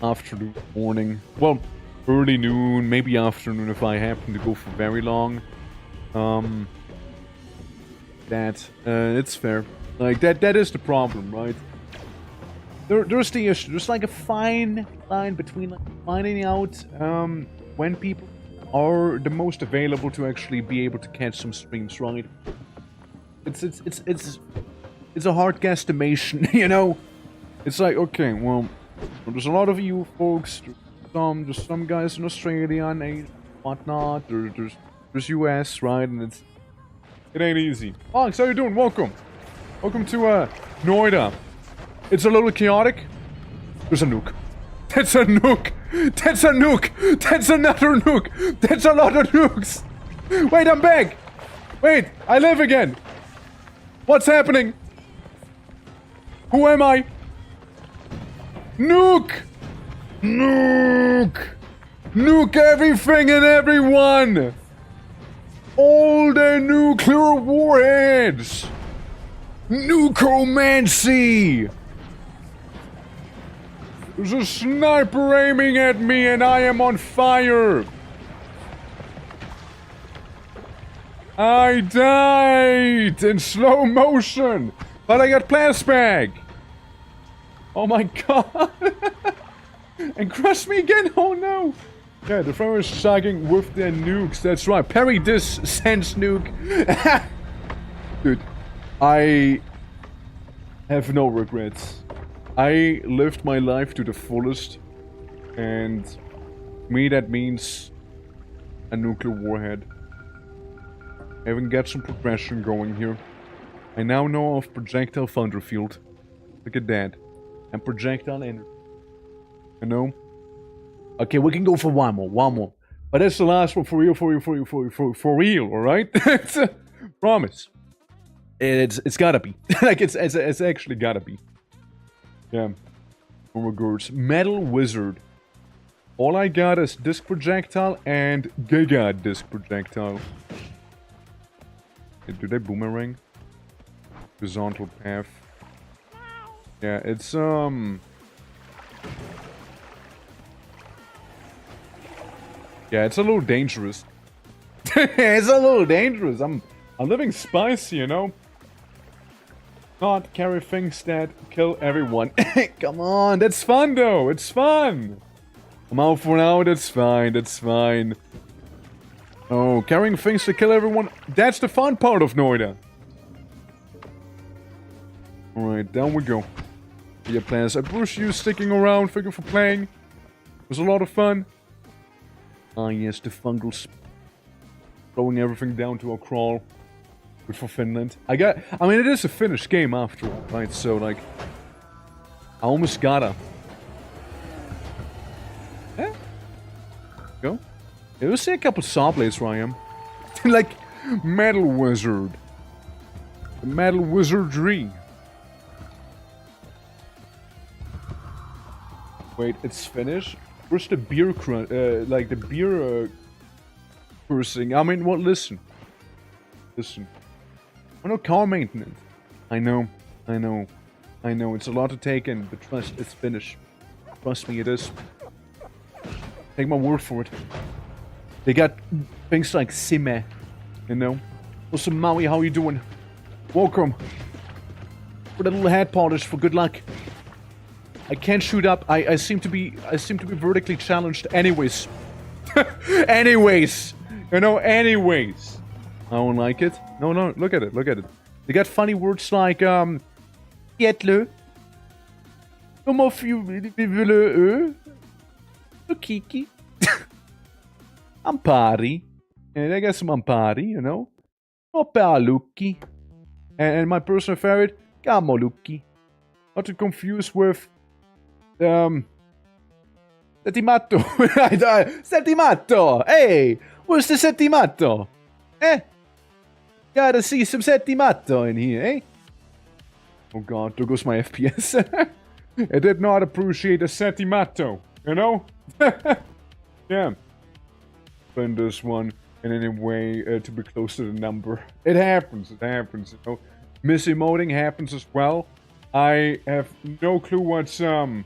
afternoon, morning. Well, early noon, maybe afternoon if I happen to go for very long. It's fair. Like, that is the problem, right? There's the issue. There's, like, a fine line between, like, finding out, when people are the most available to actually be able to catch some streams, right? It's a hard guesstimation, you know? It's like, okay, well, there's a lot of you folks, there's some guys in Australia and Asia, whatnot, there's US, right? And it ain't easy. Alex, how you doing? Welcome. Welcome to, MOITA. It's a little chaotic. There's a nuke. That's a nuke! That's a nuke! That's another nuke! That's a lot of nukes! Wait, I'm back! Wait, I live again! What's happening? Who am I? Nuke! Nuke! Nuke everything and everyone! All the nuclear warheads! Nucomancy! There's a sniper aiming at me and I am on fire! I died in slow motion, but I got plasmag! Oh my god! And crush me again? Oh no! Yeah, the front is sagging with their nukes, that's right. Parry this sense nuke! Dude, I have no regrets. I lived my life to the fullest, and me that means a nuclear warhead. I even got some progression going here. I now know of projectile thunder field. Look at that. And projectile energy. You know? Okay, we can go for one more. But that's the last one for real, for real, alright? Promise. It's gotta be. Like, it's actually gotta be. Yeah. Oh my gosh. Metal Wizard. All I got is disc projectile and giga disc projectile. Do they boomerang? Horizontal path. Yeah, it's yeah, it's a little dangerous. It's a little dangerous. I'm living spicy, you know? Not carry things that kill everyone. Come on, that's fun though. It's fun. I'm out for now. That's fine. That's fine. Oh, carrying things to kill everyone. That's the fun part of MOITA. Alright, down we go. Yeah, plans. I appreciate you sticking around. Thank you for playing. It was a lot of fun. Ah, yes, the fungals. Throwing everything down to a crawl. Good for Finland. I mean, it is a Finnish game after all, right? So, like, I almost gotta. Yeah. Go. Yeah, we'll see a couple saw blades where I am. Like, Metal Wizard. The Metal Wizardry. Wait, it's Finnish? Where's the beer like the beer cursing? I mean, what? Listen. Listen. Oh no, car maintenance. I know. It's a lot to take in, but trust, it's Finnish. Trust me, it is. Take my word for it. They got things like Sime, you know? Also, Maui, how you doing? Welcome. For the little head polish, for good luck. I can't shoot up. I seem to be vertically challenged anyways. Anyways. You know, anyways. I don't like it. No, look at it. They got funny words like, Pietle. Some of you willen Kiki. Ampari. And I got some Ampari, you know. Opaluki. And my personal favorite, Gamoluki. Not to confuse with Settimato. Settimato! Hey! Where's the Settimato? Eh? Gotta see some Settimato in here, eh? Oh god, there goes my FPS. I did not appreciate the Settimato, you know? Yeah. Spend this one in any way to be close to the number. It happens, you know? Misemoting happens as well. I have no clue what's, The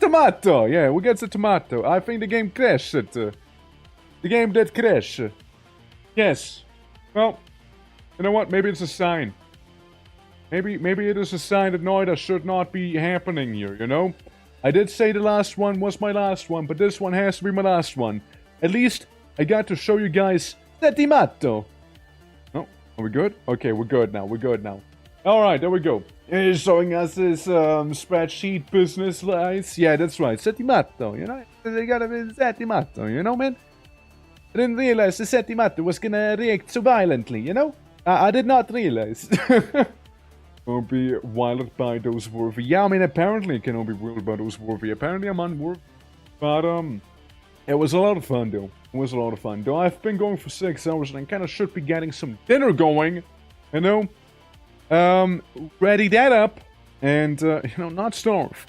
tomato! Yeah, we get the tomato. I think the game crashed. The game did crash. Yes. Well, you know what? Maybe it's a sign. Maybe it is a sign that MOITA should not be happening here, you know? I did say the last one was my last one, but this one has to be my last one. At least, I got to show you guys the tomato. Oh, are we good? Okay, we're good now. Alright, there we go. He's showing us his spreadsheet business lies. Yeah, that's right. Settimato, you know? They gotta be Settimato, you know, man? I didn't realize the Settimato was gonna react so violently, you know? I did not realize. Don't be wilded by those worthy. Yeah, I mean, apparently I cannot be wilded by those worthy. Apparently I'm unworthy. But, it was a lot of fun, though. It was a lot of fun. Though I've been going for 6 hours and I kind of should be getting some dinner going, you know? Ready that up and, you know, not starve.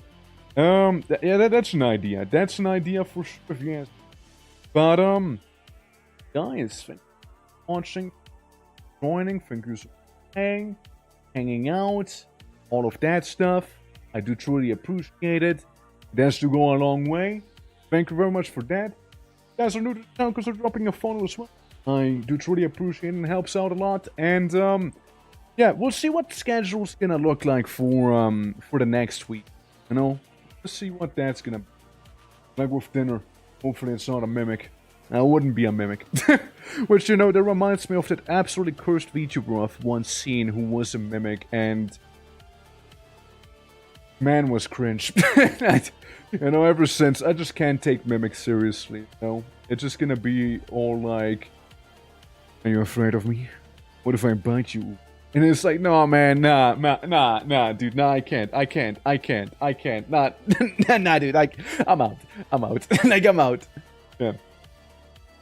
Yeah, that's an idea. That's an idea for sure, if you ask. But, guys, thank you for watching, joining, thank you for playing, hanging out, all of that stuff. I do truly appreciate it. It has to go a long way. Thank you very much for that. You guys are new to the channel, consider dropping a follow as well. I do truly appreciate it and it helps out a lot. And yeah, we'll see what the schedule's gonna look like for the next week. You know, let's see what that's gonna be like with dinner. Hopefully it's not a mimic. I wouldn't be a mimic. Which, you know, that reminds me of that absolutely cursed VTuber I've once seen who was a mimic, and man, was cringe. You know, ever since, I just can't take mimics seriously, you know? It's just gonna be all like, are you afraid of me? What if I bite you? And it's like, no, man, nah, dude, nah, I can't, nah, nah, dude, I'm out, like, I'm out.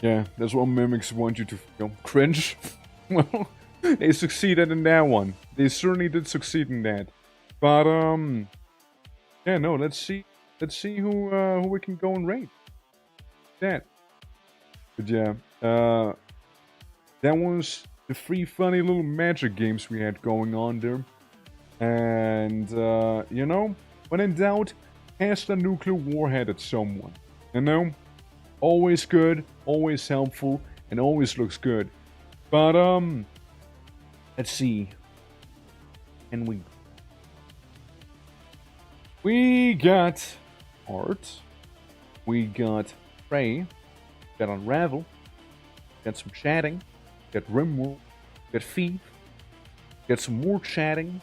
Yeah, that's what mimics want you to feel. Cringe? Well, they succeeded in that one. They certainly did succeed in that. But, yeah, no, let's see who we can go and raid. That. But yeah, that was the 3 funny little magic games we had going on there. And, you know, when in doubt, cast a nuclear warhead at someone. You know? Always good, always helpful, and always looks good. But, let's see. And we got art. We got pray. Got unravel. Got some chatting. Got rimworld. Got thief. Got some more chatting.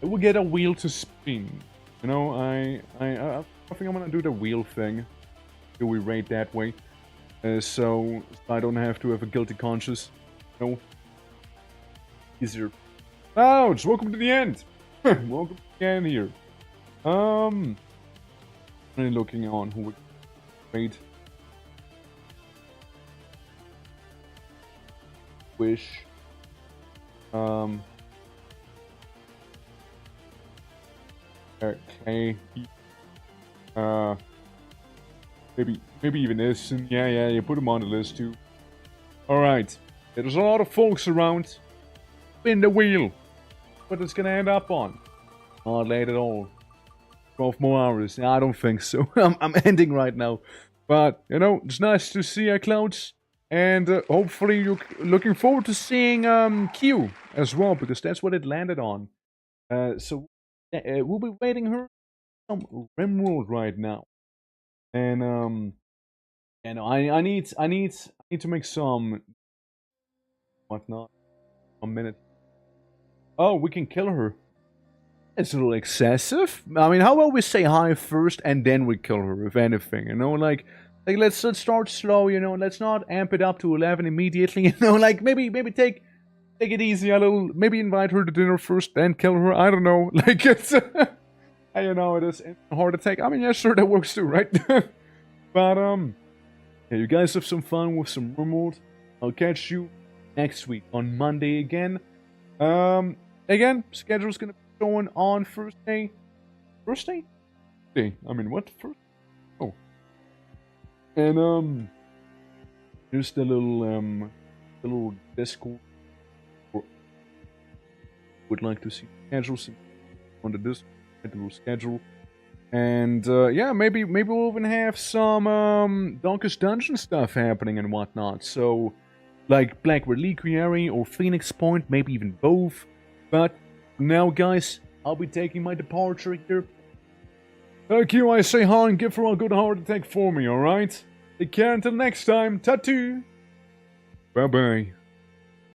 And we get a wheel to spin. You know, I think I'm gonna do the wheel thing. Do we rate that way? So I don't have to have a guilty conscience. No. Easier. Ouch! Welcome to the end! Welcome to the end here. Really looking on who we rate. Wish. Okay. Maybe even this, and yeah, you put them on the list too. Alright, there's a lot of folks around. Spin the wheel. What it's gonna end up on? Not late at all. 12 more hours. I don't think so. I'm ending right now. But, you know, it's nice to see you, Clouds. And hopefully you're looking forward to seeing Q as well, because that's what it landed on. So we'll be waiting her some Rimworld right now. And you know, I need to make some whatnot. 1 minute. Oh, we can kill her. It's a little excessive. I mean, how about we say hi first and then we kill her, if anything, you know, like let's start slow, you know, let's not amp it up to 11 immediately, you know, like maybe take it easy a little, maybe invite her to dinner first, then kill her, I don't know, like it's, you know, it is hard to take. I mean, yeah, sure, that works too, right? But, yeah, you guys have some fun with some Rimworld. I'll catch you next week on Monday again. Again, schedule's gonna be going on Thursday. Thursday? Hey, I mean, what? First? Oh. And, just a little Discord. Would like to see schedules on the Discord, a little schedule. And, yeah, maybe we'll even have some, Donkey's Dungeon stuff happening and whatnot. So, like Black Reliquary or Phoenix Point, maybe even both. But, now, guys, I'll be taking my departure here. Thank you, I say hi and give her a good heart attack for me, alright? Take care until next time. Tattoo! Bye-bye.